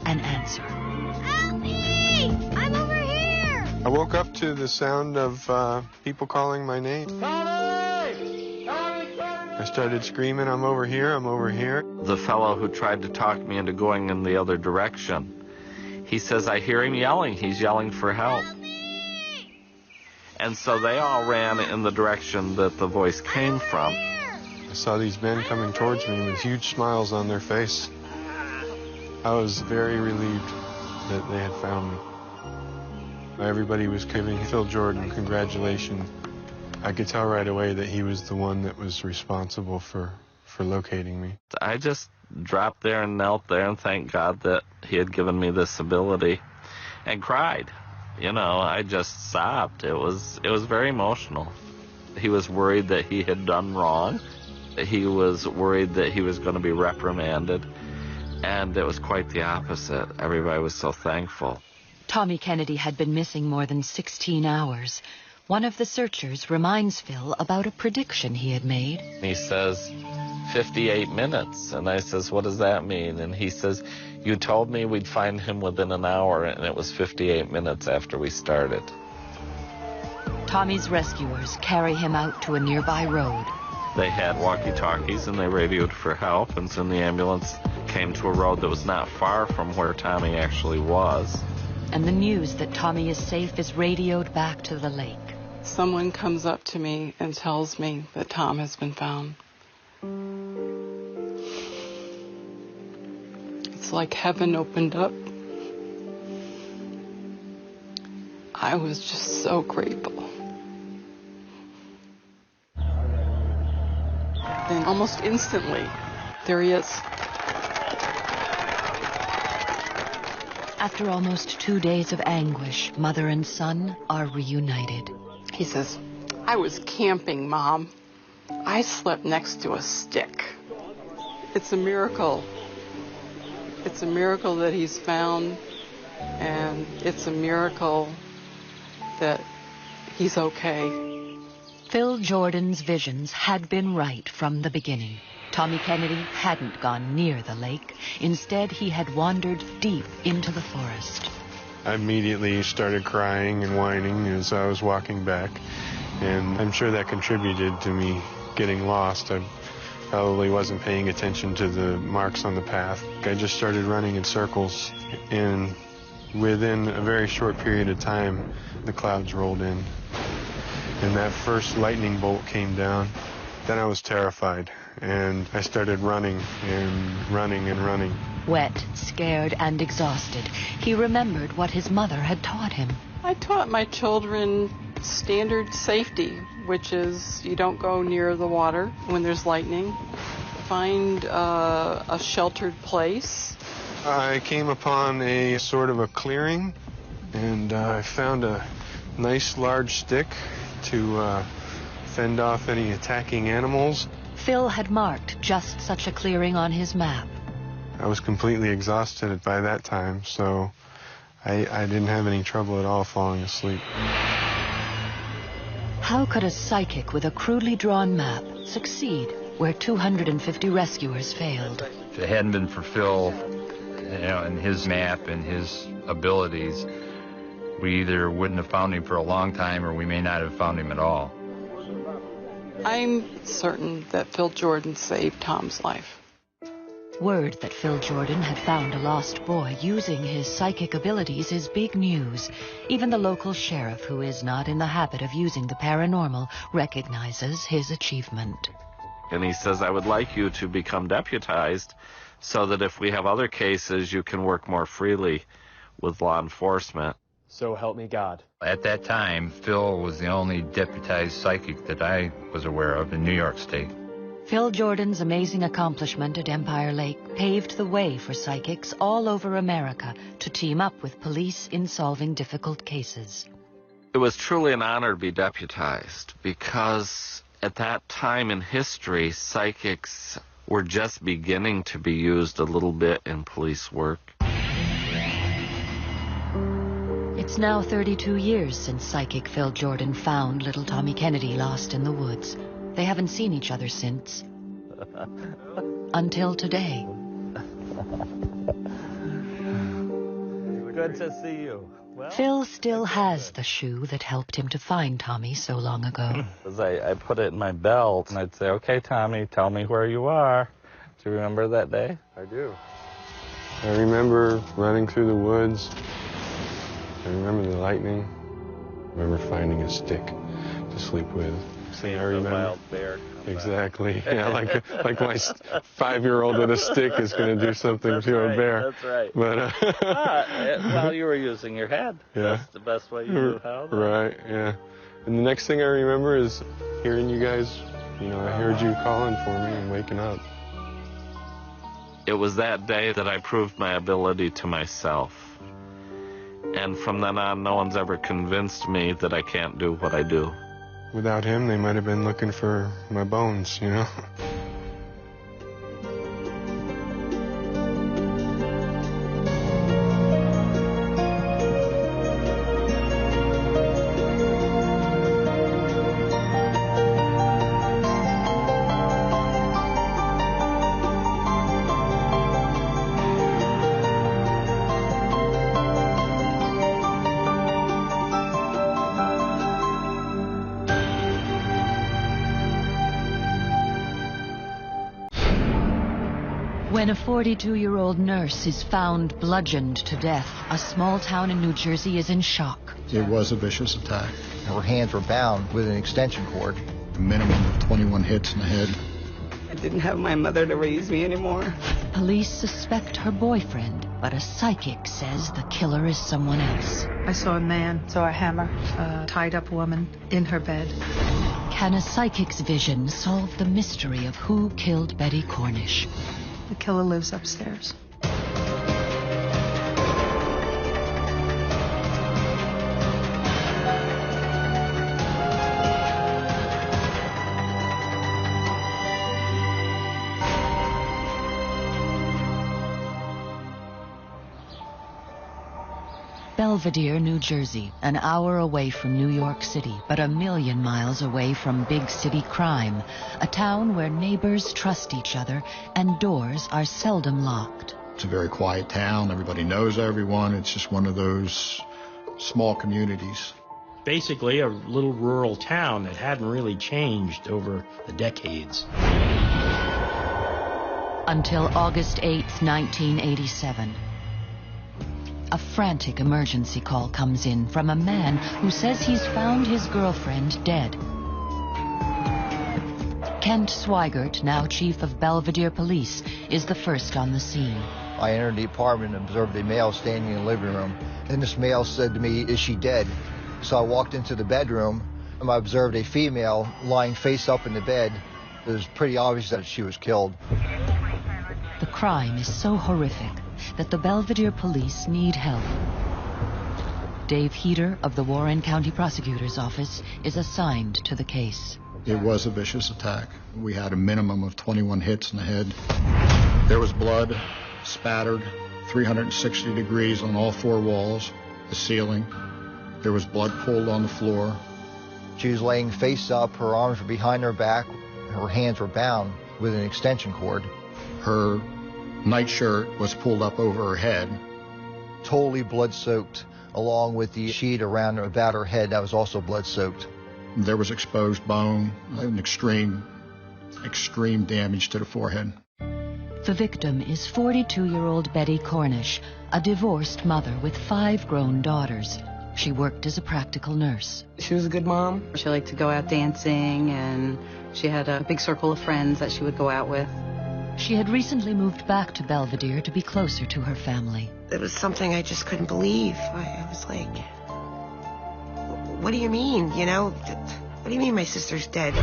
an answer. Help me! I'm over here! I woke up to the sound of people calling my name. I started screaming, I'm over here, I'm over here. The fellow who tried to talk me into going in the other direction, he says, I hear him yelling. He's yelling for help. And so they all ran in the direction that the voice came from. I saw these men coming towards me with huge smiles on their face. I was very relieved that they had found me. Everybody was giving Phil Jordan congratulations. I could tell right away that he was the one that was responsible for locating me. I just dropped there and knelt there and thanked God that he had given me this ability and cried. You know, I just sobbed. It was very emotional. He was worried that he had done wrong. He was worried that he was going to be reprimanded. And it was quite the opposite. Everybody was so thankful. Tommy Kennedy had been missing more than 16 hours. One of the searchers reminds Phil about a prediction he had made. He says, 58 minutes. And I says, what does that mean? And he says, you told me we'd find him within an hour, and it was 58 minutes after we started. Tommy's rescuers carry him out to a nearby road. They had walkie-talkies, and they radioed for help, and soon the ambulance came to a road that was not far from where Tommy actually was. And the news that Tommy is safe is radioed back to the lake. Someone comes up to me and tells me that Tom has been found. It's like heaven opened up. I was just so grateful. And almost instantly, there he is. After almost 2 days of anguish, mother and son are reunited. He says, I was camping, Mom. I slept next to a stick. It's a miracle. It's a miracle that he's found, and it's a miracle that he's okay. Phil Jordan's visions had been right from the beginning. Tommy Kennedy hadn't gone near the lake. Instead, he had wandered deep into the forest. I immediately started crying and whining as I was walking back, and I'm sure that contributed to me getting lost. I probably wasn't paying attention to the marks on the path. I just started running in circles, and within a very short period of time, the clouds rolled in. And that first lightning bolt came down. Then I was terrified, and I started running and running and running. Wet, scared, and exhausted, he remembered what his mother had taught him. I taught my children standard safety, which is you don't go near the water when there's lightning. Find a sheltered place. I came upon a sort of a clearing, and I found a nice large stick to fend off any attacking animals. Phil had marked just such a clearing on his map. I was completely exhausted by that time, so I didn't have any trouble at all falling asleep. How could a psychic with a crudely drawn map succeed where 250 rescuers failed? If it hadn't been for Phil, and his map and his abilities, we either wouldn't have found him for a long time, or we may not have found him at all. I'm certain that Phil Jordan saved Tom's life. Word that Phil Jordan had found a lost boy using his psychic abilities is big news. Even the local sheriff, who is not in the habit of using the paranormal, recognizes his achievement. And he says, I would like you to become deputized so that if we have other cases, you can work more freely with law enforcement. So help me God. At that time, Phil was the only deputized psychic that I was aware of in New York State. Phil Jordan's amazing accomplishment at Empire Lake paved the way for psychics all over America to team up with police in solving difficult cases. It was truly an honor to be deputized because at that time in history, psychics were just beginning to be used a little bit in police work. It's now 32 years since psychic Phil Jordan found little Tommy Kennedy lost in the woods. They haven't seen each other since. Until today. Good to see you. Well, Phil still has the shoe that helped him to find Tommy so long ago. I put it in my belt, and I'd say, okay, Tommy, tell me where you are. Do you remember that day? I do. I remember running through the woods. I remember the lightning. I remember finding a stick to sleep with. thing I remember. Wild bear. Exactly. Yeah, like my 5-year-old with a stick is going to do something to a bear. That's right. But well, you were using your head. Yeah. That's the best way you knew how. Right. Yeah. And the next thing I remember is hearing you guys. I heard you calling for me and waking up. It was that day that I proved my ability to myself. And from then on, no one's ever convinced me that I can't do what I do. Without him, they might have been looking for my bones, When a 42-year-old nurse is found bludgeoned to death, a small town in New Jersey is in shock. It was a vicious attack. Her hands were bound with an extension cord. A minimum of 21 hits in the head. I didn't have my mother to raise me anymore. Police suspect her boyfriend, but a psychic says the killer is someone else. I saw a man, saw a hammer, a tied-up woman in her bed. Can a psychic's vision solve the mystery of who killed Betty Cornish? The killer lives upstairs. Belvedere, New Jersey, an hour away from New York City, but a million miles away from big city crime, a town where neighbors trust each other and doors are seldom locked. It's a very quiet town. Everybody knows everyone. It's just one of those small communities. Basically a little rural town that hadn't really changed over the decades. Until August 8th, 1987. A frantic emergency call comes in from a man who says he's found his girlfriend dead. Kent Swigert, now chief of Belvedere Police, is the first on the scene. I entered the apartment and observed a male standing in the living room. And this male said to me, "Is she dead?" So I walked into the bedroom and I observed a female lying face up in the bed. It was pretty obvious that she was killed. The crime is so horrific that the Belvedere Police need help. Dave Heater of the Warren County Prosecutor's Office is assigned to the case. It was a vicious attack. We had a minimum of 21 hits in the head. There was blood spattered 360 degrees on all 4 walls, the ceiling. There was blood pooled on the floor. She was laying face up, her arms were behind her back, her hands were bound with an extension cord. Her nightshirt was pulled up over her head. Totally blood-soaked, along with the sheet around about her head that was also blood-soaked. There was exposed bone, and extreme damage to the forehead. The victim is 42-year-old Betty Cornish, a divorced mother with 5 grown daughters. She worked as a practical nurse. She was a good mom. She liked to go out dancing, and she had a big circle of friends that she would go out with. She had recently moved back to Belvedere to be closer to her family. It was something I just couldn't believe. I was like, what do you mean, What do you mean my sister's dead?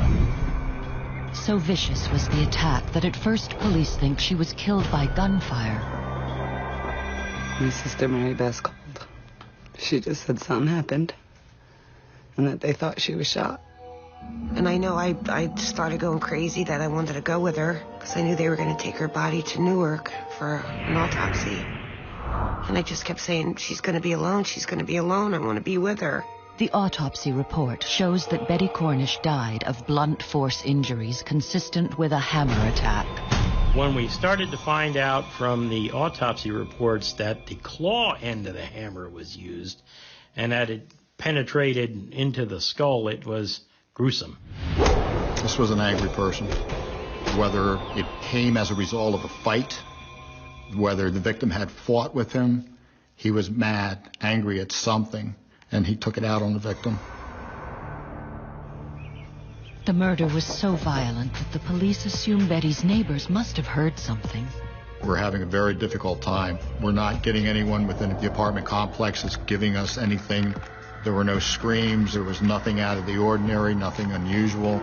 So vicious was the attack that at first police think she was killed by gunfire. My sister Mary Beth called. She just said something happened and that they thought she was shot. And I know I started going crazy that I wanted to go with her because I knew they were going to take her body to Newark for an autopsy. And I just kept saying, she's going to be alone, she's going to be alone, I want to be with her. The autopsy report shows that Betty Cornish died of blunt force injuries consistent with a hammer attack. When we started to find out from the autopsy reports that the claw end of the hammer was used and that it penetrated into the skull, it was gruesome. This was an angry person. Whether it came as a result of a fight, whether the victim had fought with him, he was mad, angry at something, and he took it out on the victim. The murder was so violent that the police assume Betty's neighbors must have heard something. We're having a very difficult time. We're not getting anyone within the apartment complex that's giving us anything. There were no screams. There was nothing out of the ordinary, nothing unusual.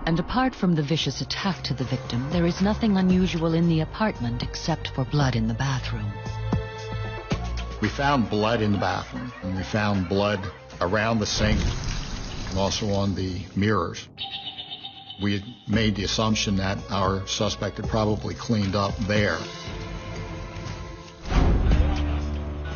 And apart from the vicious attack to the victim, there is nothing unusual in the apartment except for blood in the bathroom. We found blood in the bathroom, and we found blood around the sink and also on the mirrors. We had made the assumption that our suspect had probably cleaned up there.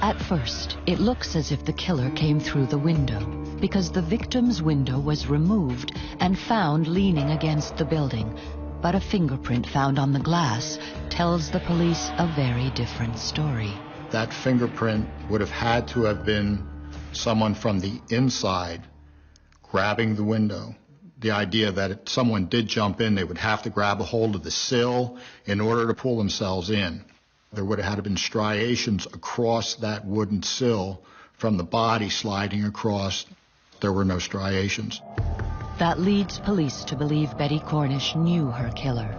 At first, it looks as if the killer came through the window, because the victim's window was removed and found leaning against the building. But a fingerprint found on the glass tells the police a very different story. That fingerprint would have had to have been someone from the inside grabbing the window. The idea that if someone did jump in, they would have to grab a hold of the sill in order to pull themselves in. There would have had to been striations across that wooden sill from the body sliding across. There were no striations. That leads police to believe Betty Cornish knew her killer.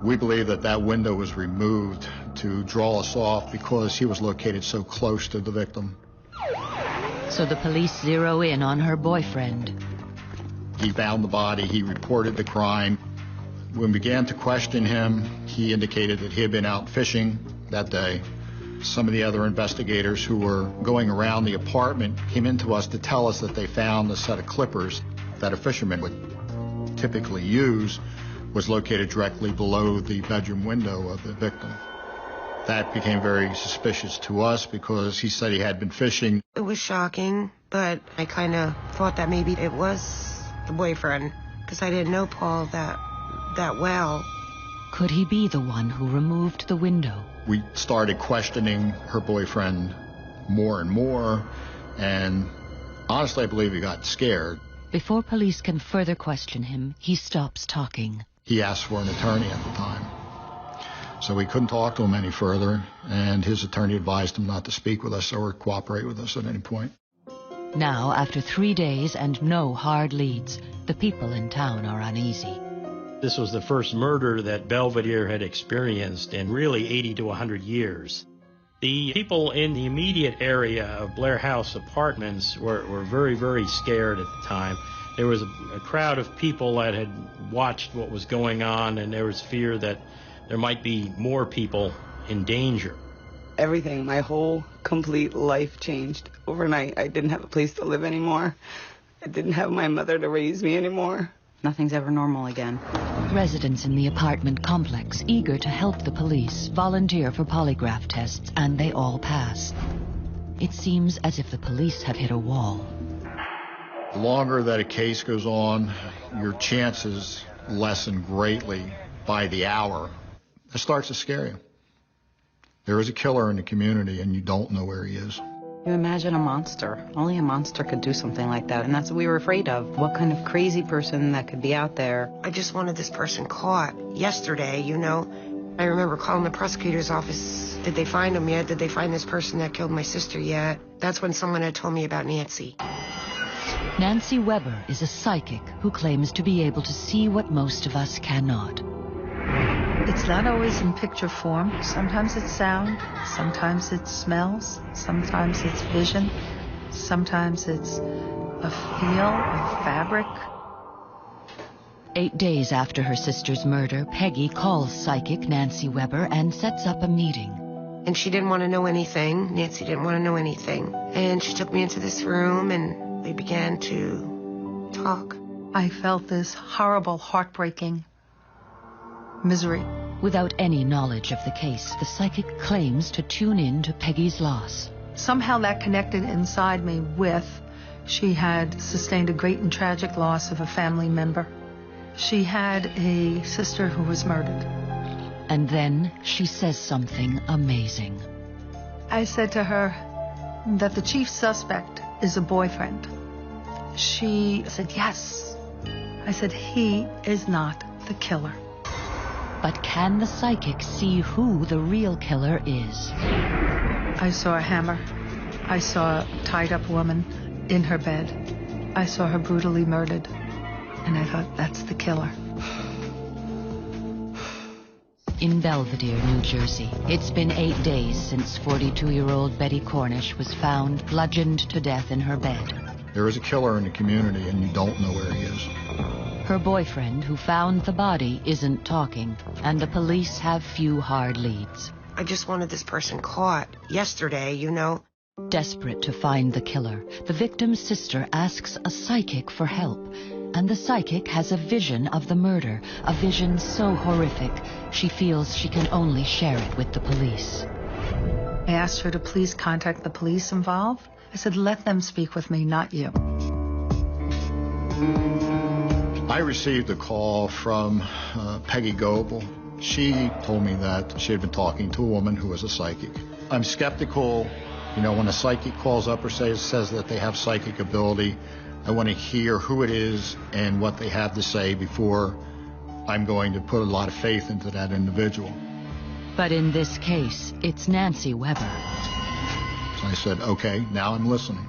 We believe that that window was removed to draw us off because he was located so close to the victim. So the police zero in on her boyfriend. He found the body. He reported the crime. When we began to question him, he indicated that he had been out fishing that day. Some of the other investigators who were going around the apartment came into us to tell us that they found a set of clippers that a fisherman would typically use was located directly below the bedroom window of the victim. That became very suspicious to us because he said he had been fishing. It was shocking, but I kind of thought that maybe it was the boyfriend, because I didn't know Paul that well. Could he be the one who removed the window? We started questioning her boyfriend more and more, and honestly, I believe he got scared. Before police can further question him, he stops talking. He asked for an attorney at the time. So we couldn't talk to him any further, and his attorney advised him not to speak with us or cooperate with us at any point. Now, after 3 days and no hard leads, the people in town are uneasy. This was the first murder that Belvedere had experienced in really 80 to 100 years. The people in the immediate area of Blair House Apartments were very, very scared at the time. There was a crowd of people that had watched what was going on, and there was fear that there might be more people in danger. Everything, my whole complete life changed overnight. I didn't have a place to live anymore. I didn't have my mother to raise me anymore. Nothing's ever normal again. Residents in the apartment complex, eager to help the police, volunteer for polygraph tests, and they all pass. It seems as if the police have hit a wall. The longer that a case goes on, your chances lessen greatly by the hour. It starts to scare you. There is a killer in the community, and you don't know where he is. You imagine a monster. Only a monster could do something like that, and that's what we were afraid of. What kind of crazy person that could be out there? I just wanted this person caught yesterday, you know. I remember calling the prosecutor's office. Did they find him yet? Did they find this person that killed my sister yet? That's when someone had told me about Nancy. Nancy Weber is a psychic who claims to be able to see what most of us cannot. It's not always in picture form. Sometimes it's sound, sometimes it's smells, sometimes it's vision, sometimes it's a feel, a fabric. 8 days after her sister's murder, Peggy calls psychic Nancy Weber and sets up a meeting. And she didn't want to know anything. Nancy didn't want to know anything. And she took me into this room and we began to talk. I felt this horrible, heartbreaking misery. Without any knowledge of the case, the psychic claims to tune in to Peggy's loss. Somehow that connected inside me with she had sustained a great and tragic loss of a family member. She had a sister who was murdered. And then she says something amazing. I said to her that the chief suspect is a boyfriend. She said, yes. I said, he is not the killer. But can the psychic see who the real killer is? I saw a hammer. I saw a tied-up woman in her bed. I saw her brutally murdered, and I thought, that's the killer. In Belvedere, New Jersey, it's been 8 days since 42-year-old Betty Cornish was found bludgeoned to death in her bed. There is a killer in the community, and you don't know where he is. Her boyfriend, who found the body, isn't talking, and the police have few hard leads. I just wanted this person caught yesterday, you know. Desperate to find the killer, the victim's sister asks a psychic for help. And the psychic has a vision of the murder, a vision so horrific, she feels she can only share it with the police. I asked her to please contact the police involved. I said, let them speak with me, not you. I received a call from Peggy Goebel. She told me that she had been talking to a woman who was a psychic. I'm skeptical, you know, when a psychic calls up or says that they have psychic ability. I want to hear who it is and what they have to say before I'm going to put a lot of faith into that individual. But in this case, it's Nancy Weber. So I said, okay, now I'm listening.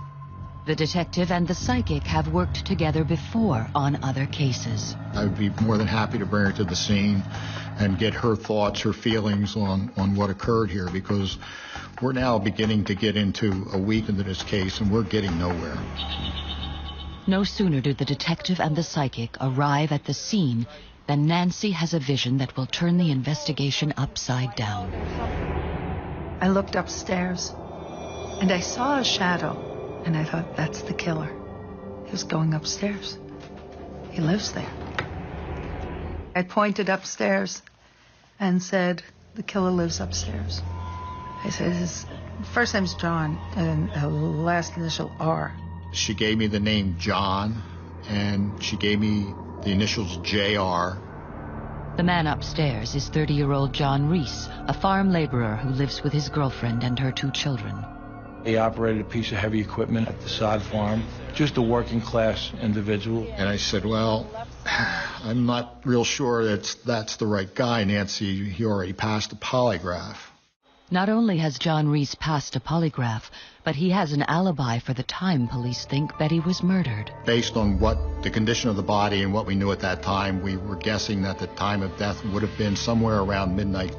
The detective and the psychic have worked together before on other cases. I would be more than happy to bring her to the scene and get her thoughts, her feelings on what occurred here, because we're now beginning to get into a week into this case and we're getting nowhere. No sooner do the detective and the psychic arrive at the scene than Nancy has a vision that will turn the investigation upside down. I looked upstairs, and I saw a shadow, and I thought, that's the killer. He was going upstairs. He lives there. I pointed upstairs and said, the killer lives upstairs. I said, his first name's John, and last initial R. She gave me the name John, and she gave me the initials JR. The man upstairs is 30-year-old John Reese, a farm laborer who lives with his girlfriend and her 2 children. He operated a piece of heavy equipment at the sod farm, just a working-class individual. And I said, well, I'm not real sure that's the right guy, Nancy. He already passed a polygraph. Not only has John Reese passed a polygraph, but he has an alibi for the time police think Betty was murdered. Based on what the condition of the body and what we knew at that time, we were guessing that the time of death would have been somewhere around midnight.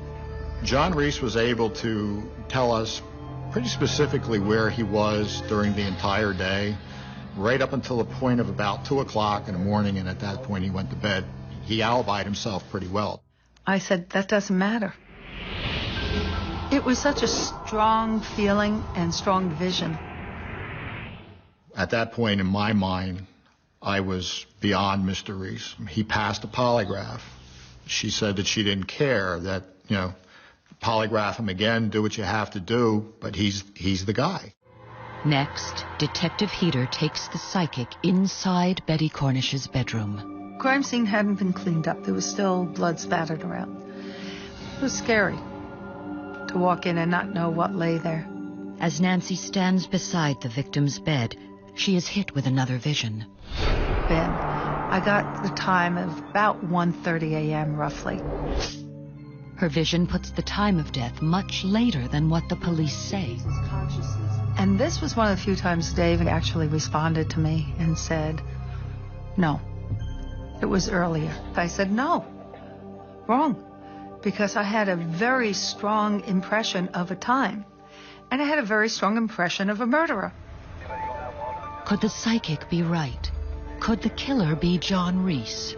John Reese was able to tell us pretty specifically where he was during the entire day, right up until the point of about 2 o'clock in the morning, and at that point he went to bed. He alibied himself pretty well. I said, that doesn't matter. It was such a strong feeling and strong vision. At that point in my mind, I was beyond Mr. Reese. He passed a polygraph. She said that she didn't care, that, you know, polygraph him again, do what you have to do, but he's the guy. Next, Detective Heater takes the psychic inside Betty Cornish's bedroom. Crime scene hadn't been cleaned up. There was still blood spattered around. It was scary to walk in and not know what lay there. As Nancy stands beside the victim's bed, she is hit with another vision. Ben, I got the time of about 1:30 a.m. roughly. Her vision puts the time of death much later than what the police say. And this was one of the few times Dave actually responded to me and said, no, it was earlier. I said, no, wrong. Because I had a very strong impression of a time, and I had a very strong impression of a murderer. Could the psychic be right? Could the killer be John Reese?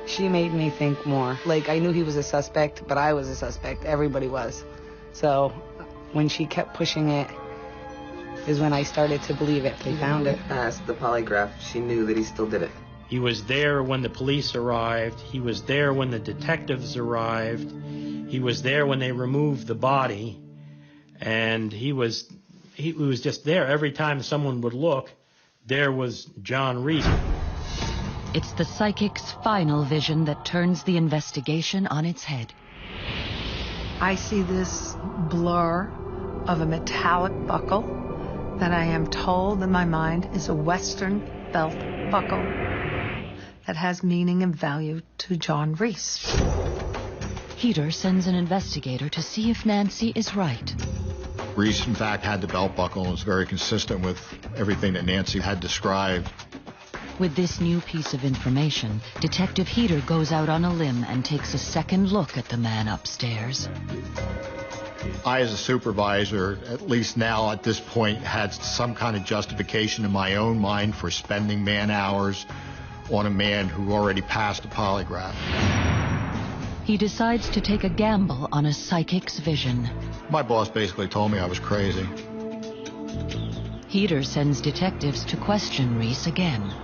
She made me think more. Like, I knew he was a suspect, but I was a suspect. Everybody was. So when she kept pushing it is when I started to believe it. They found it. Passed the polygraph. She knew that he still did it. He was there when the police arrived. He was there when the detectives arrived. He was there when they removed the body. And he was just there. Every time someone would look, there was John Reese. It's the psychic's final vision that turns the investigation on its head. I see this blur of a metallic buckle that I am told in my mind is a Western belt buckle that has meaning and value to John Reese. Heater sends an investigator to see if Nancy is right. Reese, in fact, had the belt buckle and was very consistent with everything that Nancy had described. With this new piece of information, Detective Heater goes out on a limb and takes a second look at the man upstairs. I, as a supervisor, at least now at this point, had some kind of justification in my own mind for spending man hours on a man who already passed a polygraph. He decides to take a gamble on a psychic's vision. My boss basically told me I was crazy. Heater sends detectives to question Reese again.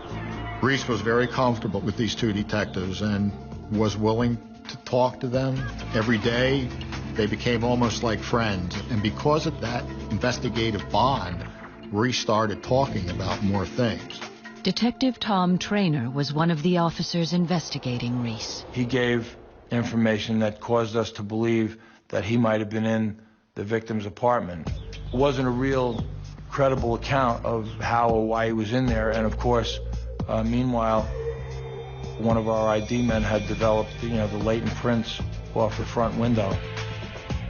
Reese was very comfortable with these two detectives and was willing to talk to them every day. They became almost like friends. And because of that investigative bond, Reese started talking about more things. Detective Tom Trainer was one of the officers investigating Reese. He gave information that caused us to believe that he might have been in the victim's apartment. It wasn't a real credible account of how or why he was in there, and of course, meanwhile, one of our ID men had developed, the latent prints off the front window.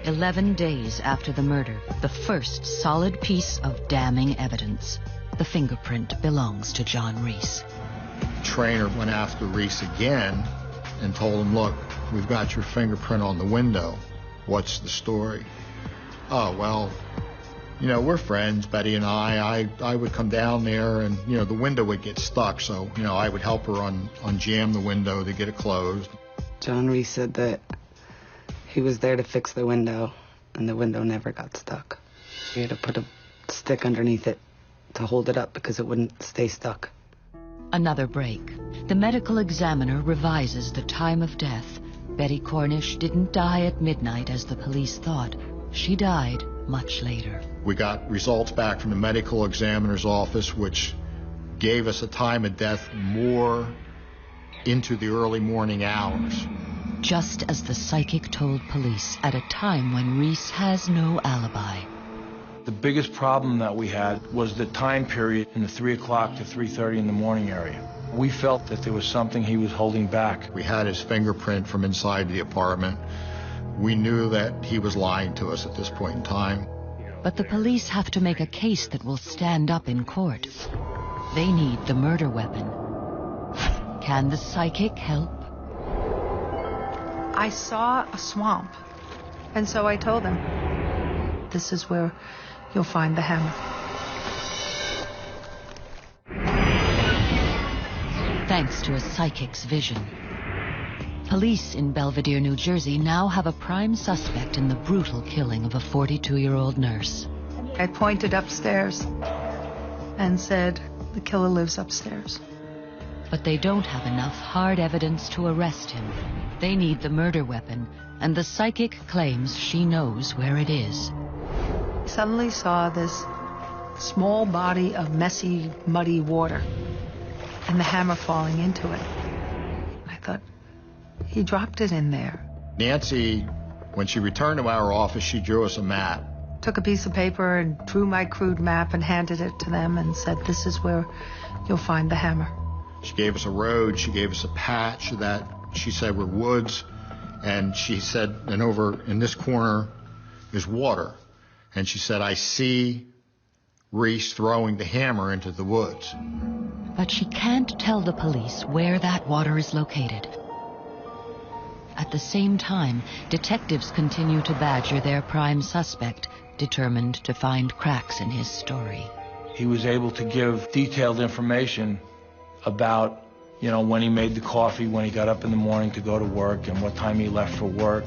11 days after the murder, the first solid piece of damning evidence. The fingerprint belongs to John Reese. Trainer went after Reese again and told him, look, we've got your fingerprint on the window. What's the story? Oh, well, we're friends, Betty and I would come down there and, the window would get stuck. So, I would help her unjam the window to get it closed. John Reese said that he was there to fix the window, and the window never got stuck. He had to put a stick underneath it to hold it up because it wouldn't stay stuck. Another break. The medical examiner revises the time of death. Betty Cornish didn't die at midnight as the police thought. She died much later. We got results back from the medical examiner's office, which gave us a time of death more into the early morning hours. Just as the psychic told police at a time when Reese has no alibi. The biggest problem that we had was the time period in the 3 o'clock to 3:30 in the morning area. We felt that there was something he was holding back. We had his fingerprint from inside the apartment. We knew that he was lying to us at this point in time. But the police have to make a case that will stand up in court. They need the murder weapon. Can the psychic help? I saw a swamp, and so I told him, this is where you'll find the hammer. Thanks to a psychic's vision. Police in Belvedere, New Jersey now have a prime suspect in the brutal killing of a 42-year-old nurse. I pointed upstairs and said, the killer lives upstairs. But they don't have enough hard evidence to arrest him. They need the murder weapon, and the psychic claims she knows where it is. I suddenly saw this small body of messy, muddy water and the hammer falling into it. I thought, he dropped it in there. Nancy, when she returned to our office, she drew us a map. Took a piece of paper and drew my crude map and handed it to them and said, this is where you'll find the hammer. She gave us a road, she gave us a patch that she said were woods, and she said, and over in this corner is water. And she said, I see Reese throwing the hammer into the woods. But she can't tell the police where that water is located. At the same time, detectives continue to badger their prime suspect, determined to find cracks in his story. He was able to give detailed information about, when he made the coffee, when he got up in the morning to go to work, and what time he left for work.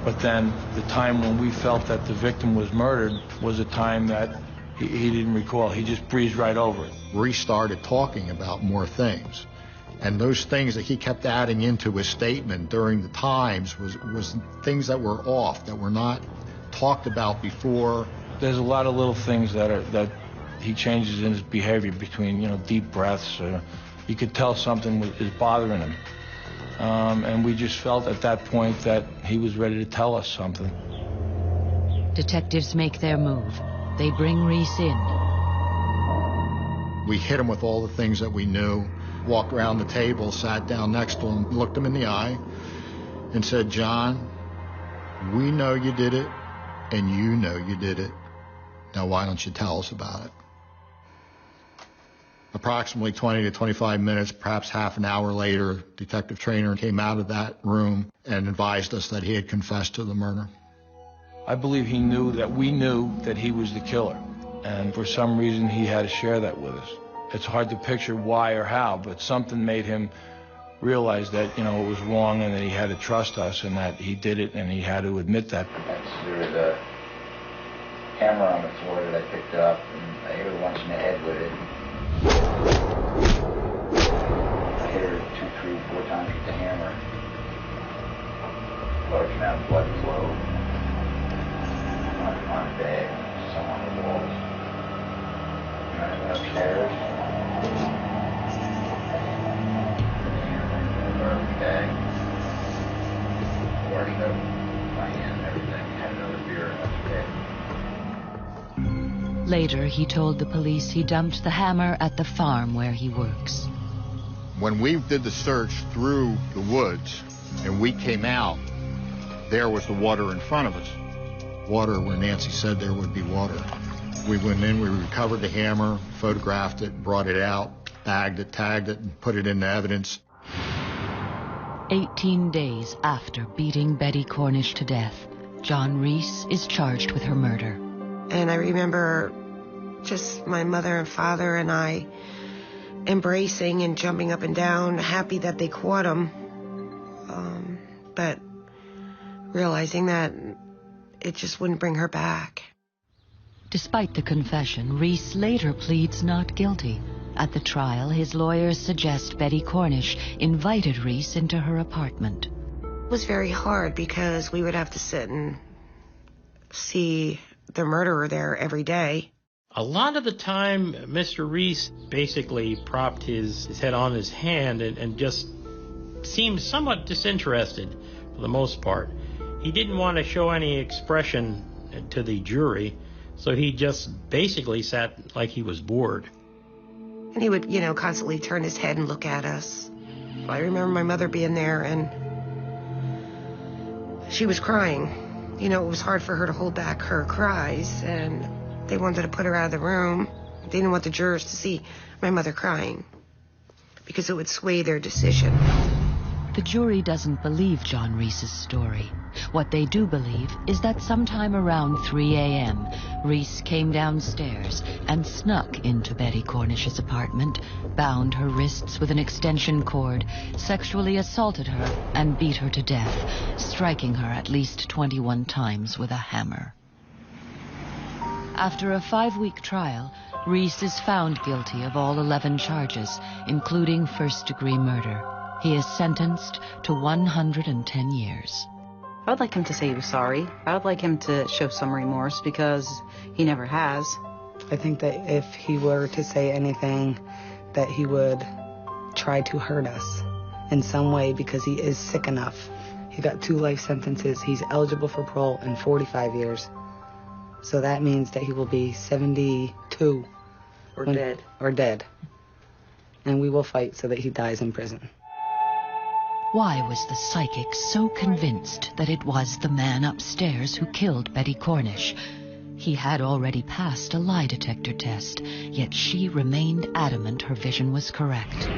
But then the time when we felt that the victim was murdered was a time that he didn't recall. He just breezed right over it. Reese started talking about more things. And those things that he kept adding into his statement during the times was things that were off, that were not talked about before. There's a lot of little things that he changes in his behavior between, deep breaths. You could tell something is bothering him. And we just felt at that point that he was ready to tell us something. Detectives make their move. They bring Reese in. We hit him with all the things that we knew, walked around the table, sat down next to him, looked him in the eye, and said, John, we know you did it, and you know you did it. Now, why don't you tell us about it? Approximately 20 to 25 minutes, perhaps half an hour later, Detective Traynor came out of that room and advised us that he had confessed to the murder. I believe he knew that we knew that he was the killer, and for some reason he had to share that with us. It's hard to picture why or how, but something made him realize that, it was wrong and that he had to trust us and that he did it and he had to admit that. There was a hammer on the floor that I picked up, and I hit her once in the head with it. I hit her 2, 3, 4 times with the hammer. Large amount of blood flowed on the bed, some on the walls. And I went upstairs. Bag, washed up my hand and everything, had another beer and went to bed. Later, he told the police he dumped the hammer at the farm where he works. When we did the search through the woods and we came out, there was the water in front of us. Water where Nancy said there would be water. We went in, we recovered the hammer, photographed it, brought it out, bagged it, tagged it, and put it into evidence. 18 days after beating Betty Cornish to death, John Reese is charged with her murder. And I remember just my mother and father and I embracing and jumping up and down, happy that they caught him, but realizing that it just wouldn't bring her back. Despite the confession, Reese later pleads not guilty. At the trial, his lawyers suggest Betty Cornish invited Reese into her apartment. It was very hard because we would have to sit and see the murderer there every day. A lot of the time, Mr. Reese basically propped his head on his hand and just seemed somewhat disinterested for the most part. He didn't want to show any expression to the jury, so he just basically sat like he was bored. And he would, constantly turn his head and look at us. I remember my mother being there, and she was crying. It was hard for her to hold back her cries, and they wanted to put her out of the room. They didn't want the jurors to see my mother crying because it would sway their decision. The jury doesn't believe John Reese's story. What they do believe is that sometime around 3 a.m., Reese came downstairs and snuck into Betty Cornish's apartment, bound her wrists with an extension cord, sexually assaulted her, and beat her to death, striking her at least 21 times with a hammer. After a 5-week trial, Reese is found guilty of all 11 charges, including first-degree murder. He is sentenced to 110 years. I would like him to say he was sorry. I would like him to show some remorse because he never has. I think that if he were to say anything, that he would try to hurt us in some way because he is sick enough. He got 2 life sentences. He's eligible for parole in 45 years. So that means that he will be 72. Or dead. Or dead. And we will fight so that he dies in prison. Why was the psychic so convinced that it was the man upstairs who killed Betty Cornish? He had already passed a lie detector test, yet she remained adamant her vision was correct.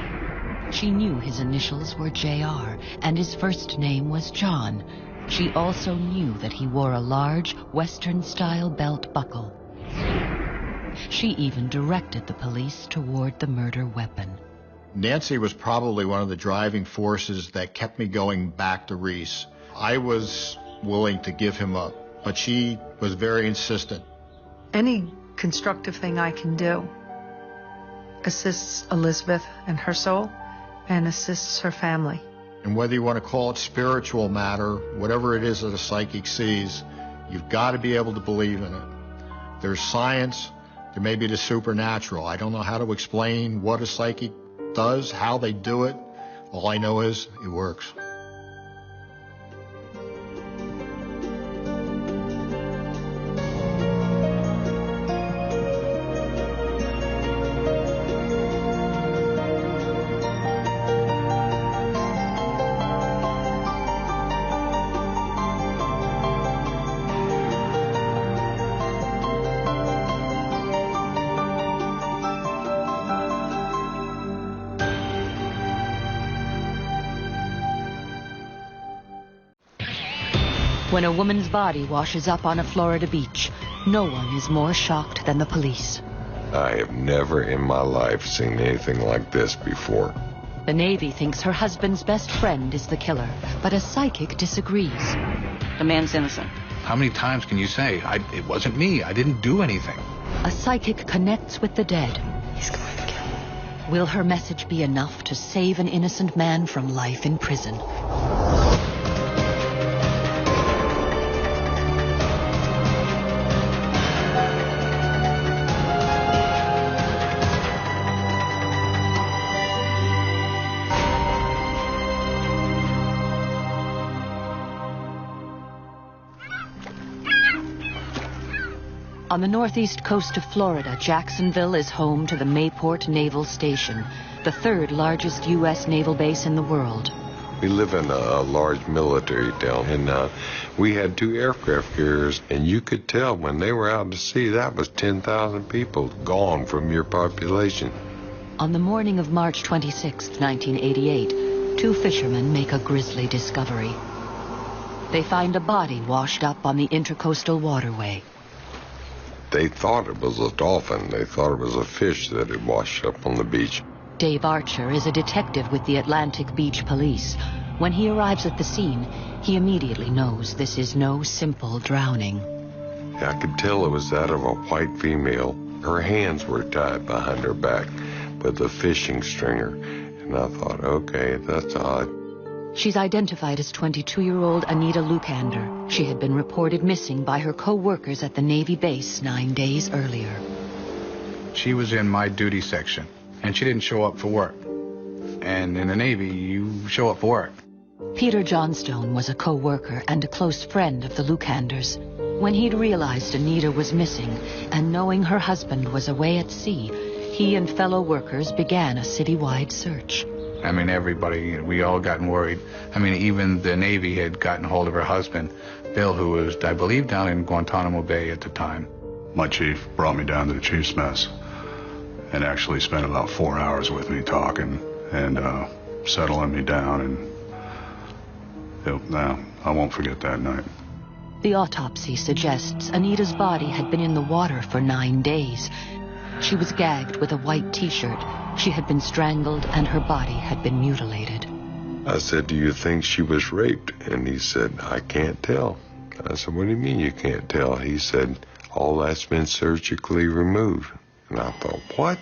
She knew his initials were J.R. and his first name was John. She also knew that he wore a large Western-style belt buckle. She even directed the police toward the murder weapon. Nancy was probably one of the driving forces that kept me going back to Reese. I was willing to give him up, but she was very insistent. Any constructive thing I can do assists Elizabeth and her soul and assists her family. And whether you want to call it spiritual matter, whatever it is that a psychic sees, you've got to be able to believe in it. There's science, there may be the supernatural. I don't know how to explain what a psychic does, how they do it. All I know is it works. When a woman's body washes up on a Florida beach, no one is more shocked than the police. I have never in my life seen anything like this before. The Navy thinks her husband's best friend is the killer, but a psychic disagrees. The man's innocent. How many times can you say, it wasn't me, I didn't do anything? A psychic connects with the dead. He's going to kill him. Will her message be enough to save an innocent man from life in prison? On the northeast coast of Florida, Jacksonville is home to the Mayport Naval Station, the third largest U.S. naval base in the world. We live in a large military town, and we had 2 aircraft carriers, and you could tell when they were out to sea, that was 10,000 people gone from your population. On the morning of March 26, 1988, 2 fishermen make a grisly discovery. They find a body washed up on the Intercoastal Waterway. They thought it was a dolphin. They thought it was a fish that had washed up on the beach. Dave Archer is a detective with the Atlantic Beach Police. When he arrives at the scene, he immediately knows this is no simple drowning. I could tell it was that of a white female. Her hands were tied behind her back with a fishing stringer. And I thought, okay, that's odd. She's identified as 22-year-old Anita Lukander. She had been reported missing by her co-workers at the Navy base 9 days earlier. She was in my duty section, and she didn't show up for work. And in the Navy, you show up for work. Peter Johnstone was a co-worker and a close friend of the Lukanders. When he'd realized Anita was missing, and knowing her husband was away at sea, he and fellow workers began a citywide search. I mean, everybody, we all gotten worried. I mean, even the Navy had gotten hold of her husband, Bill, who was, I believe, down in Guantanamo Bay at the time. My chief brought me down to the chief's mess and actually spent about 4 hours with me talking and settling me down. And I won't forget that night. The autopsy suggests Anita's body had been in the water for 9 days. She was gagged with a white T-shirt. She had been strangled and her body had been mutilated. I said, do you think she was raped? And he said, I can't tell. I said, what do you mean you can't tell? He said, all that's been surgically removed. And I thought, what?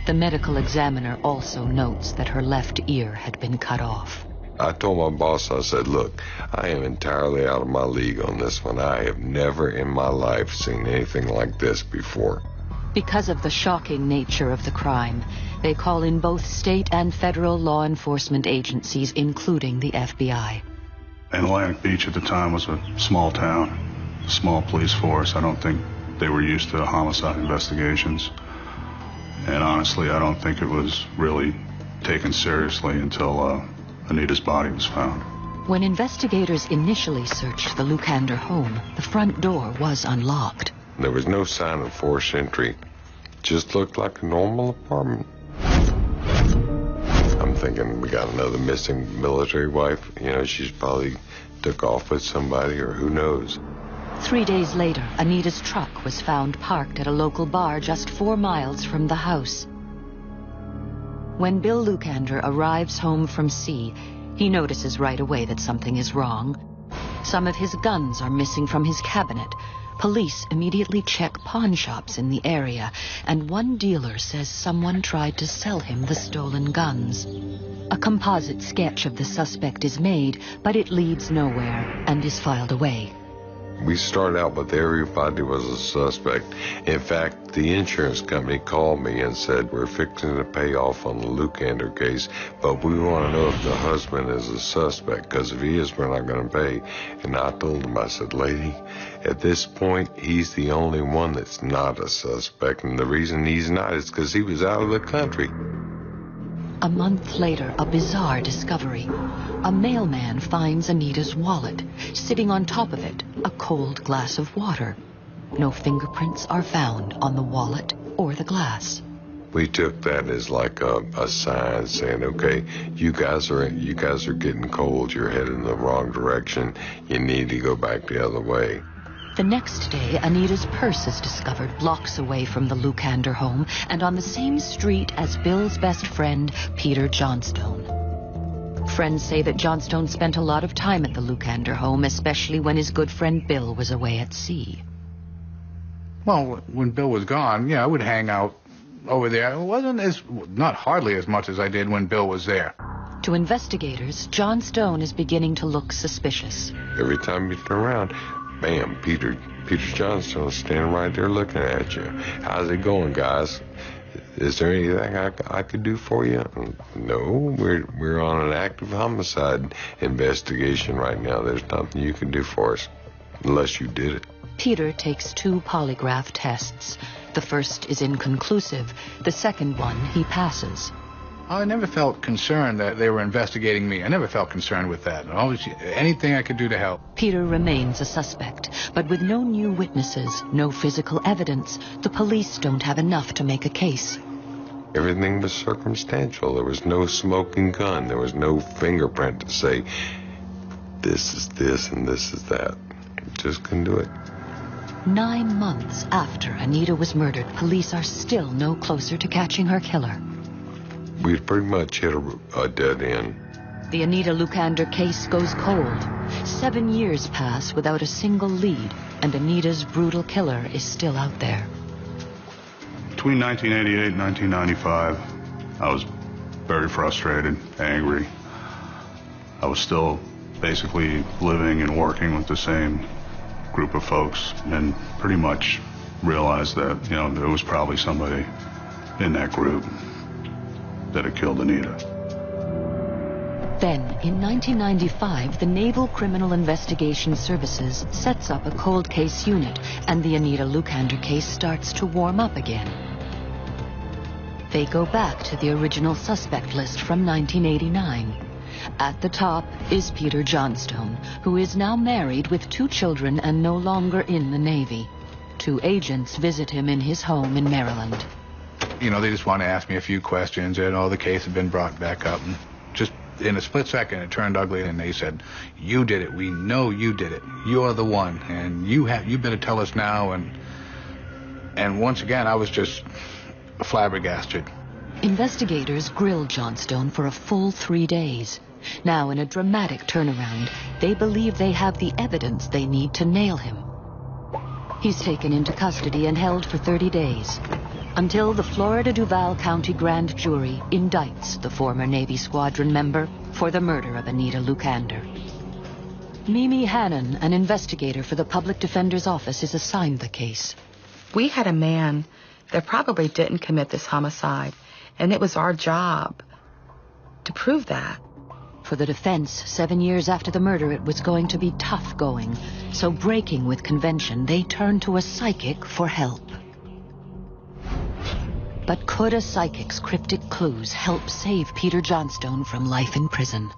The medical examiner also notes that her left ear had been cut off. I told my boss, I said, look, I am entirely out of my league on this one. I have never in my life seen anything like this before. Because of the shocking nature of the crime, they call in both state and federal law enforcement agencies, including the FBI. And Atlantic Beach at the time was a small town, a small police force. I don't think they were used to homicide investigations. And honestly, I don't think it was really taken seriously until Anita's body was found. When investigators initially searched the Lukander home, the front door was unlocked. There was no sign of forced entry. Just looked like a normal apartment. I'm thinking we got another missing military wife. You know, she's probably took off with somebody, or who knows. 3 days later, Anita's truck was found parked at a local bar just 4 miles from the house. When Bill Lukander arrives home from sea, he notices right away that something is wrong. Some of his guns are missing from his cabinet. Police immediately check pawn shops in the area, and one dealer says someone tried to sell him the stolen guns. A composite sketch of the suspect is made, but it leads nowhere and is filed away. We started out with everybody was a suspect. In fact, the insurance company called me and said, we're fixing to pay off on the Lukander case, but we want to know if the husband is a suspect, because if he is, we're not going to pay. And I told him, I said, lady, at this point, he's the only one that's not a suspect, and the reason he's not is because he was out of the country. A month later, a bizarre discovery. A mailman finds Anita's wallet. Sitting on top of it, a cold glass of water. No fingerprints are found on the wallet or the glass. We took that as like a sign saying, okay, you guys are getting cold. You're headed in the wrong direction. You need to go back the other way. The next day, Anita's purse is discovered blocks away from the Lucander home and on the same street as Bill's best friend, Peter Johnstone. Friends say that Johnstone spent a lot of time at the Lucander home, especially when his good friend Bill was away at sea. Well, when Bill was gone, yeah, I would hang out over there. It wasn't not hardly as much as I did when Bill was there. To investigators, Johnstone is beginning to look suspicious. Every time you turn around, bam, Peter Johnstone standing right there looking at you. How's it going, guys? Is there anything I could do for you? No, we're on an active homicide investigation right now. There's nothing you can do for us unless you did it. Peter takes 2 polygraph tests. The first is inconclusive. The second one he passes. I never felt concerned that they were investigating me. I never felt concerned with that. Always anything I could do to help. Peter remains a suspect, but with no new witnesses, no physical evidence, the police don't have enough to make a case. Everything was circumstantial. There was no smoking gun. There was no fingerprint to say, this is this and this is that. Just couldn't do it. 9 months after Anita was murdered, police are still no closer to catching her killer. We've pretty much hit a dead end. The Anita Lucander case goes cold. 7 years pass without a single lead, and Anita's brutal killer is still out there. Between 1988 and 1995, I was very frustrated, angry. I was still basically living and working with the same group of folks, and pretty much realized that, there was probably somebody in that group that had killed Anita. Then, in 1995, the Naval Criminal Investigation Services sets up a cold case unit, and the Anita Lucander case starts to warm up again. They go back to the original suspect list from 1989. At the top is Peter Johnstone, who is now married with 2 children and no longer in the Navy. 2 agents visit him in his home in Maryland. They just want to ask me a few questions, and the case had been brought back up. And just in a split second, it turned ugly, and they said, "You did it. We know you did it. You're the one, and you better tell us now." And once again, I was just flabbergasted. Investigators grill Johnstone for a full 3 days. Now, in a dramatic turnaround, they believe they have the evidence they need to nail him. He's taken into custody and held for 30 days, until the Florida Duval County Grand Jury indicts the former Navy squadron member for the murder of Anita Lucander. Mimi Hannon, an investigator for the Public Defender's Office, is assigned the case. We had a man that probably didn't commit this homicide, and it was our job to prove that. For the defense, 7 years after the murder, it was going to be tough going. So breaking with convention, they turned to a psychic for help. But could a psychic's cryptic clues help save Peter Johnstone from life in prison?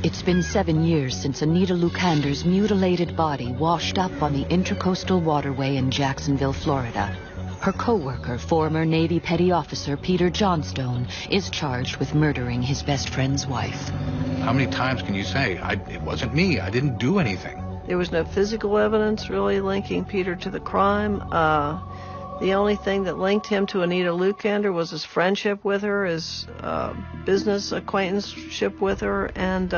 It's been 7 years since Anita Lucander's mutilated body washed up on the Intracoastal Waterway in Jacksonville, Florida. Her co-worker, former Navy Petty Officer Peter Johnstone, is charged with murdering his best friend's wife. How many times can you say, it wasn't me, I didn't do anything? There was no physical evidence really linking Peter to the crime. The only thing that linked him to Anita Lucander was his friendship with her, his business acquaintanceship with her, and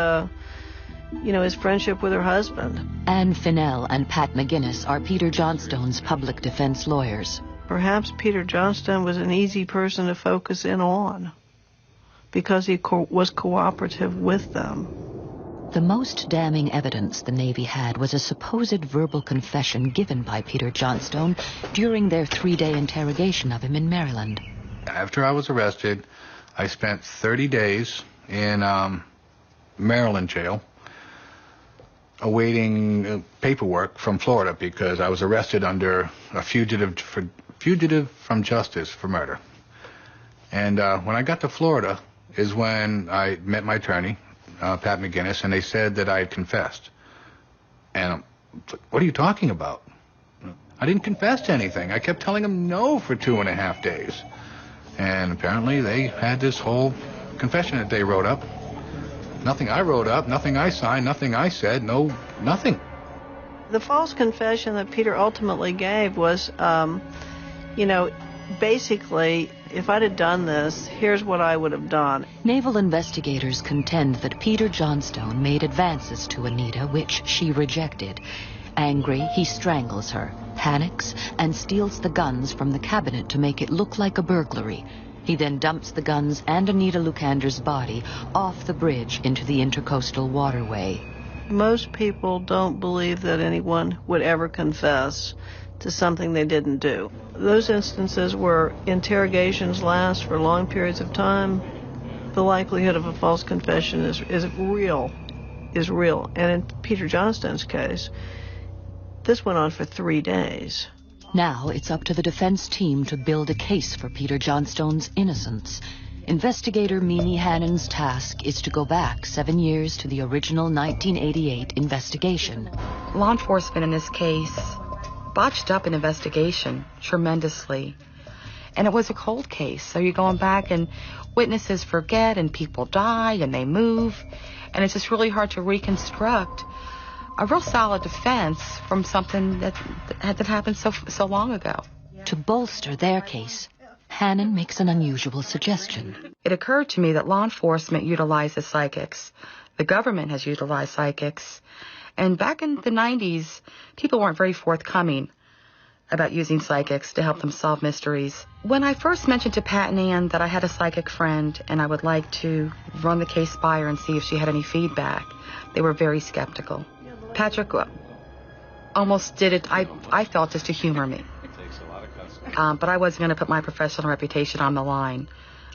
his friendship with her husband. Ann Finnell and Pat McGinnis are Peter Johnstone's public defense lawyers. Perhaps Peter Johnstone was an easy person to focus in on because he was cooperative with them. The most damning evidence the Navy had was a supposed verbal confession given by Peter Johnstone during their 3-day interrogation of him in Maryland. After I was arrested, I spent 30 days in Maryland jail awaiting paperwork from Florida because I was arrested under a fugitive from justice for murder. And when I got to Florida is when I met my attorney, Pat McGinnis, and they said that I had confessed. And what are you talking about? I didn't confess to anything. I kept telling them no for 2.5 days. And apparently they had this whole confession that they wrote up. Nothing I wrote up, nothing I signed, nothing I said, nothing. The false confession that Peter ultimately gave was, basically, if I'd have done this, here's what I would have done. Naval investigators contend that Peter Johnstone made advances to Anita, which she rejected. Angry, he strangles her, panics, and steals the guns from the cabinet to make it look like a burglary. He then dumps the guns and Anita Lucander's body off the bridge into the intercoastal waterway. Most people don't believe that anyone would ever confess to something they didn't do. Those instances where interrogations last for long periods of time, the likelihood of a false confession is real. And in Peter Johnstone's case, this went on for 3 days. Now it's up to the defense team to build a case for Peter Johnstone's innocence. Investigator Mimi Hannon's task is to go back 7 years to the original 1988 investigation. Law enforcement in this case botched up an investigation tremendously. And it was a cold case, so you're going back and witnesses forget and people die and they move. And it's just really hard to reconstruct a real solid defense from something that happened so long ago. To bolster their case, Hannon makes an unusual suggestion. It occurred to me that law enforcement utilizes psychics. The government has utilized psychics. And back in the 90s, people weren't very forthcoming about using psychics to help them solve mysteries. When I first mentioned to Pat and Ann that I had a psychic friend and I would like to run the case by her and see if she had any feedback, they were very skeptical. Patrick almost did it, I felt, just to humor me. But I wasn't going to put my professional reputation on the line.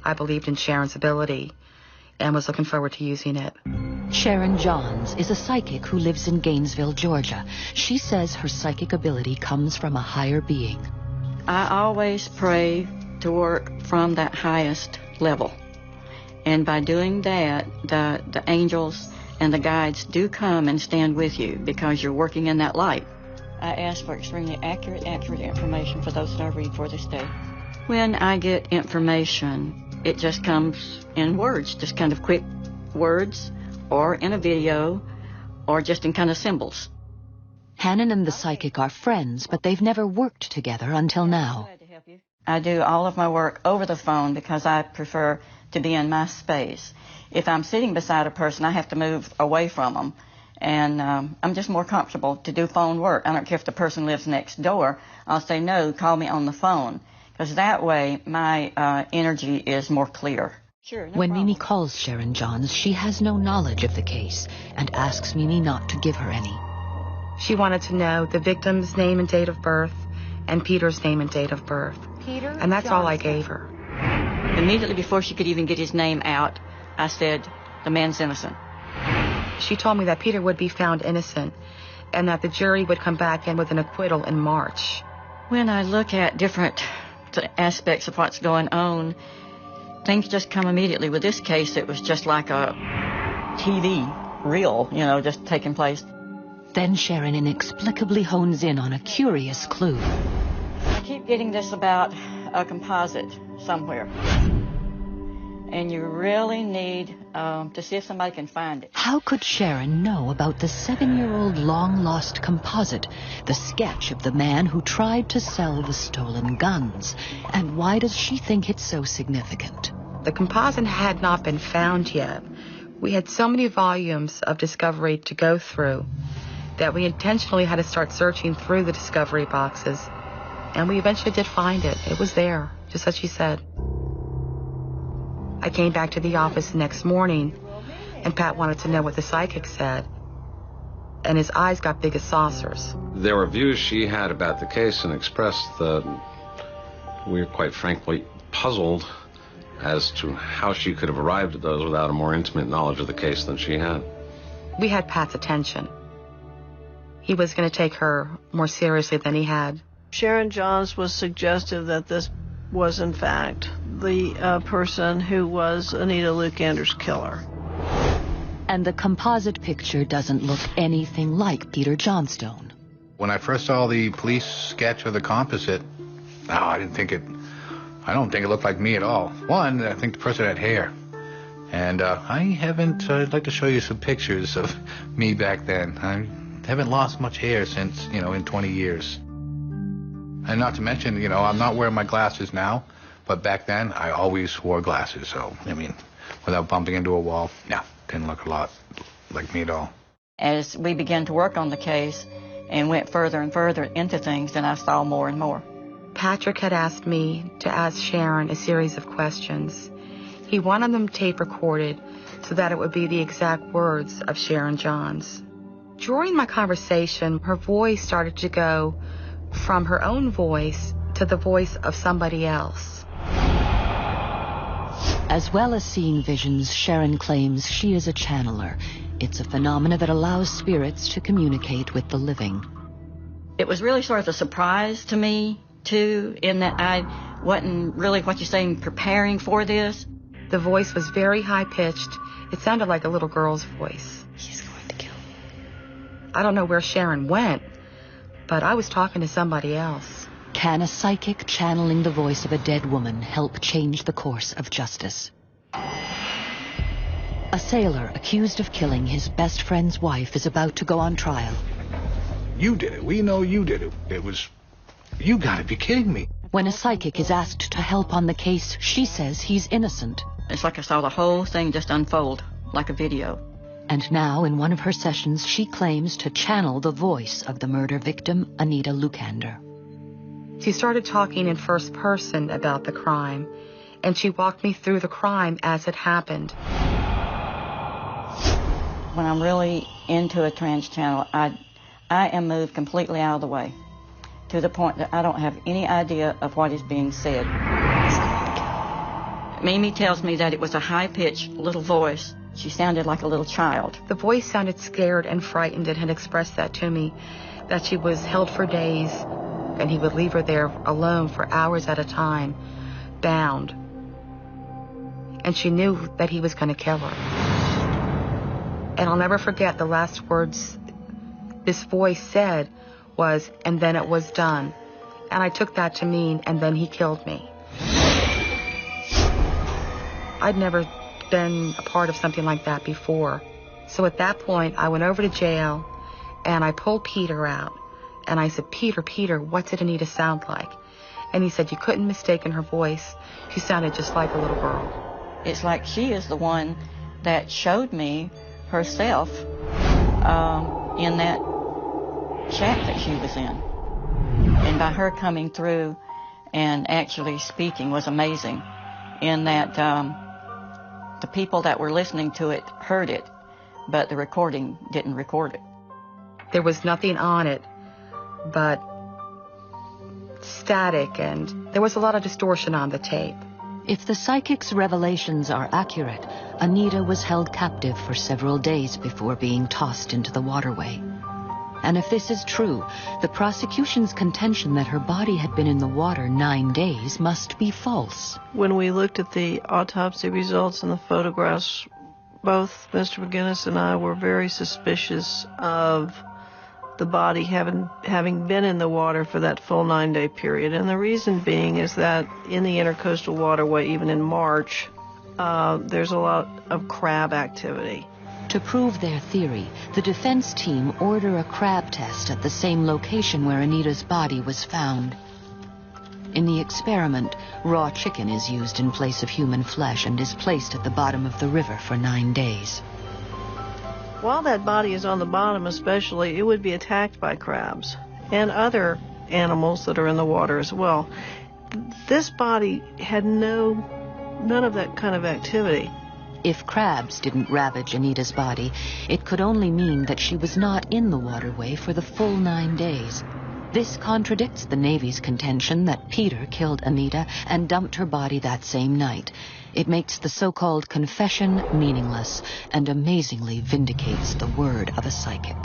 I believed in Sharon's ability and was looking forward to using it. Sharon Johns is a psychic who lives in Gainesville, Georgia. She says her psychic ability comes from a higher being. I always pray to work from that highest level. And by doing that, the angels and the guides do come and stand with you because you're working in that light. I ask for extremely accurate information for those that I read for this day. When I get information, it just comes in words, just kind of quick words, or in a video, or just in kind of symbols. Hannon and the psychic are friends, but they've never worked together until now. I do all of my work over the phone because I prefer to be in my space. If I'm sitting beside a person, I have to move away from them. And I'm just more comfortable to do phone work. I don't care if the person lives next door. I'll say, no, call me on the phone. Because that way, my energy is more clear. Sure, no when problem. Mimi calls Sharon Johns, she has no knowledge of the case and asks Mimi not to give her any. She wanted to know the victim's name and date of birth and Peter's name and date of birth. Peter and that's all I gave her. Immediately before she could even get his name out, I said, the man's innocent. She told me that Peter would be found innocent and that the jury would come back in with an acquittal in March. When I look at different aspects of what's going on, things just come immediately. With this case, it was just like a TV reel, just taking place. Then Sharon inexplicably hones in on a curious clue. I keep getting this about a composite somewhere. And you really need to see if somebody can find it. How could Sharon know about the 7-year-old long-lost composite, the sketch of the man who tried to sell the stolen guns? And why does she think it's so significant? The composite had not been found yet. We had so many volumes of discovery to go through that we intentionally had to start searching through the discovery boxes. And we eventually did find it. It was there, just as she said. I came back to the office the next morning, and Pat wanted to know what the psychic said. And his eyes got big as saucers. There were views she had about the case and expressed that we were quite frankly puzzled as to how she could have arrived at those without a more intimate knowledge of the case than she had. We had Pat's attention. He was going to take her more seriously than he had. Sharon Johns was suggestive that this was, in fact, the person who was Anita Lucander's killer. And the composite picture doesn't look anything like Peter Johnstone. When I first saw the police sketch of the composite, I I don't think it looked like me at all. One, I think the person had hair. And I'd like to show you some pictures of me back then. I haven't lost much hair since, in 20 years. And not to mention, I'm not wearing my glasses now, but back then I always wore glasses. So, without bumping into a wall, didn't look a lot like me at all. As we began to work on the case and went further and further into things, then I saw more and more. Patrick had asked me to ask Sharon a series of questions. He wanted them tape recorded so that it would be the exact words of Sharon Johns. During my conversation, her voice started to go from her own voice to the voice of somebody else. As well as seeing visions, Sharon claims she is a channeler. It's a phenomena that allows spirits to communicate with the living. It was really sort of a surprise to me, too, in that I wasn't really, what you're saying, preparing for this. The voice was very high-pitched. It sounded like a little girl's voice. He's going to kill me. I don't know where Sharon went, but I was talking to somebody else. Can a psychic channeling the voice of a dead woman help change the course of justice? A sailor accused of killing his best friend's wife is about to go on trial. You did it. We know you did it. You gotta be kidding me. When a psychic is asked to help on the case, she says he's innocent. It's like I saw the whole thing just unfold, like a video. And now, in one of her sessions, she claims to channel the voice of the murder victim, Anita Lucander. She started talking in first person about the crime, and she walked me through the crime as it happened. When I'm really into a trance channel, I am moved completely out of the way, to the point that I don't have any idea of what is being said. Mimi tells me that it was a high-pitched little voice. She sounded like a little child. The voice sounded scared and frightened and had expressed that to me, that she was held for days, and he would leave her there alone for hours at a time, bound. And she knew that he was going to kill her. And I'll never forget the last words this voice said was, "And then it was done." And I took that to mean, and then he killed me. I'd never been a part of something like that before. So at that point, I went over to jail, and I pulled Peter out. And I said, Peter, what's did Anita sound like? And he said, you couldn't mistake her voice. She sounded just like a little girl. It's like she is the one that showed me herself in that shack that she was in. And by her coming through and actually speaking was amazing, in that the people that were listening to it heard it, but the recording didn't record it. There was nothing on it but static, and there was a lot of distortion on the tape. If the psychic's revelations are accurate, Anita was held captive for several days before being tossed into the waterway. And if this is true, the prosecution's contention that her body had been in the water 9 days must be false. When we looked at the autopsy results and the photographs, both Mr. McGinnis and I were very suspicious of the body having been in the water for that full 9-day period. And the reason being is that in the intercoastal waterway, even in March, there's a lot of crab activity. To prove their theory, the defense team order a crab test at the same location where Anita's body was found. In the experiment, raw chicken is used in place of human flesh and is placed at the bottom of the river for 9 days. While that body is on the bottom especially, it would be attacked by crabs and other animals that are in the water as well. This body had none of that kind of activity. If crabs didn't ravage Anita's body, it could only mean that she was not in the waterway for the full 9 days. This contradicts the Navy's contention that Peter killed Anita and dumped her body that same night. It makes the so-called confession meaningless and amazingly vindicates the word of a psychic.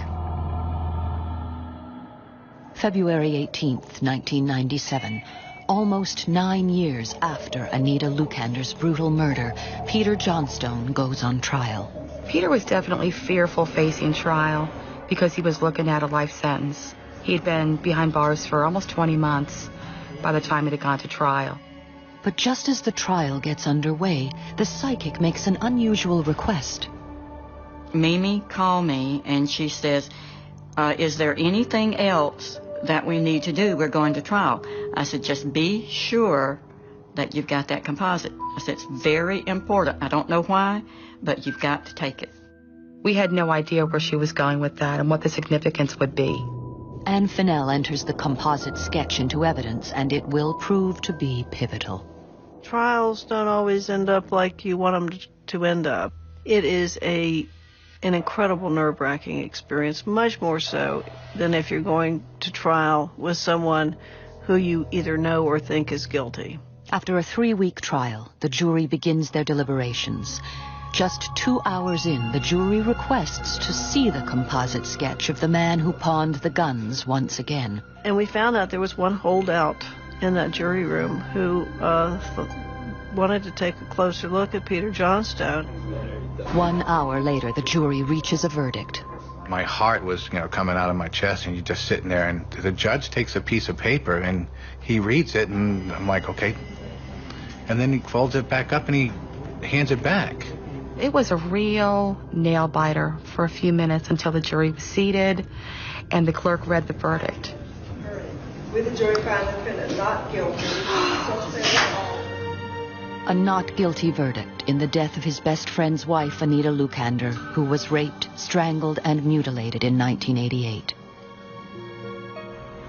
February 18th, 1997. Almost 9 years after Anita Lucander's brutal murder, Peter Johnstone goes on trial. Peter was definitely fearful facing trial because he was looking at a life sentence. He had been behind bars for almost 20 months by the time it had gone to trial. But just as the trial gets underway, the psychic makes an unusual request. Mimi called me and she says, is there anything else that we need to do? We're going to trial. I said, just be sure that you've got that composite. I said, it's very important. I don't know why, but you've got to take it. We had no idea where she was going with that and what the significance would be. Anne Fennell enters the composite sketch into evidence, and it will prove to be pivotal. Trials don't always end up like you want them to end up. It is an incredible nerve-wracking experience, much more so than if you're going to trial with someone who you either know or think is guilty. After a 3-week trial, the jury begins their deliberations. Just 2 hours in, the jury requests to see the composite sketch of the man who pawned the guns once again. And we found out there was one holdout in that jury room who wanted to take a closer look at Peter Johnstone. 1 hour later, the jury reaches a verdict. My heart was, coming out of my chest, and you're just sitting there, and the judge takes a piece of paper, and he reads it, and I'm like, okay. And then he folds it back up, and he hands it back. It was a real nail-biter for a few minutes until the jury was seated and the clerk read the verdict. With the jury found the defendant not guilty. A not guilty verdict in the death of his best friend's wife, Anita Lucander, who was raped, strangled, and mutilated in 1988.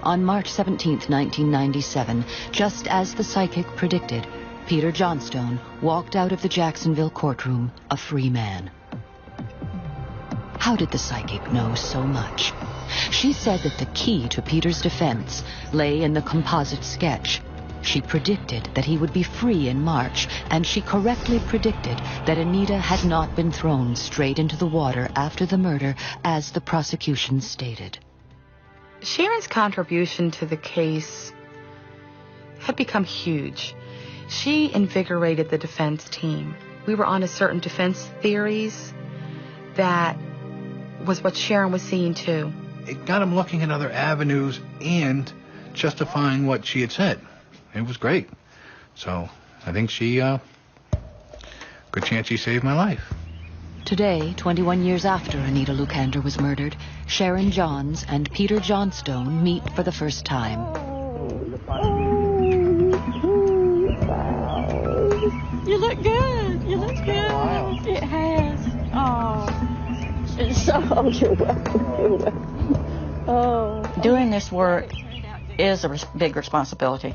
On March 17, 1997, just as the psychic predicted, Peter Johnstone walked out of the Jacksonville courtroom a free man. How did the psychic know so much? She said that the key to Peter's defense lay in the composite sketch. She predicted that he would be free in March, and she correctly predicted that Anita had not been thrown straight into the water after the murder, as the prosecution stated. Sharon's contribution to the case had become huge. She invigorated the defense team. We were on a certain defense theories. That was what Sharon was seeing too. It got him looking at other avenues and justifying what she had said. It was great. So I think good chance she saved my life. Today, 21 years after Anita Lucander was murdered, Sharon Johns and Peter Johnstone meet for the first time. You look good. You look good. It has. Oh. It's so, you're welcome. You're welcome. Oh. Doing this work is a big responsibility.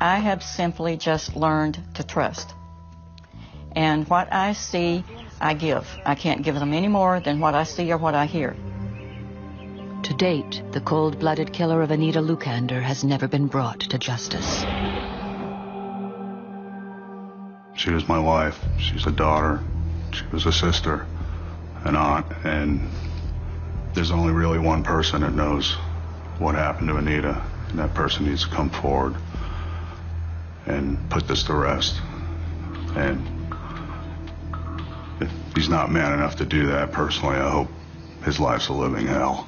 I have simply just learned to trust. And what I see, I give. I can't give them any more than what I see or what I hear. To date, the cold-blooded killer of Anita Lucander has never been brought to justice. She was my wife. She's a daughter. She was a sister, an aunt, and there's only really one person that knows what happened to Anita, and that person needs to come forward and put this to rest. And if he's not man enough to do that, personally, I hope his life's a living hell.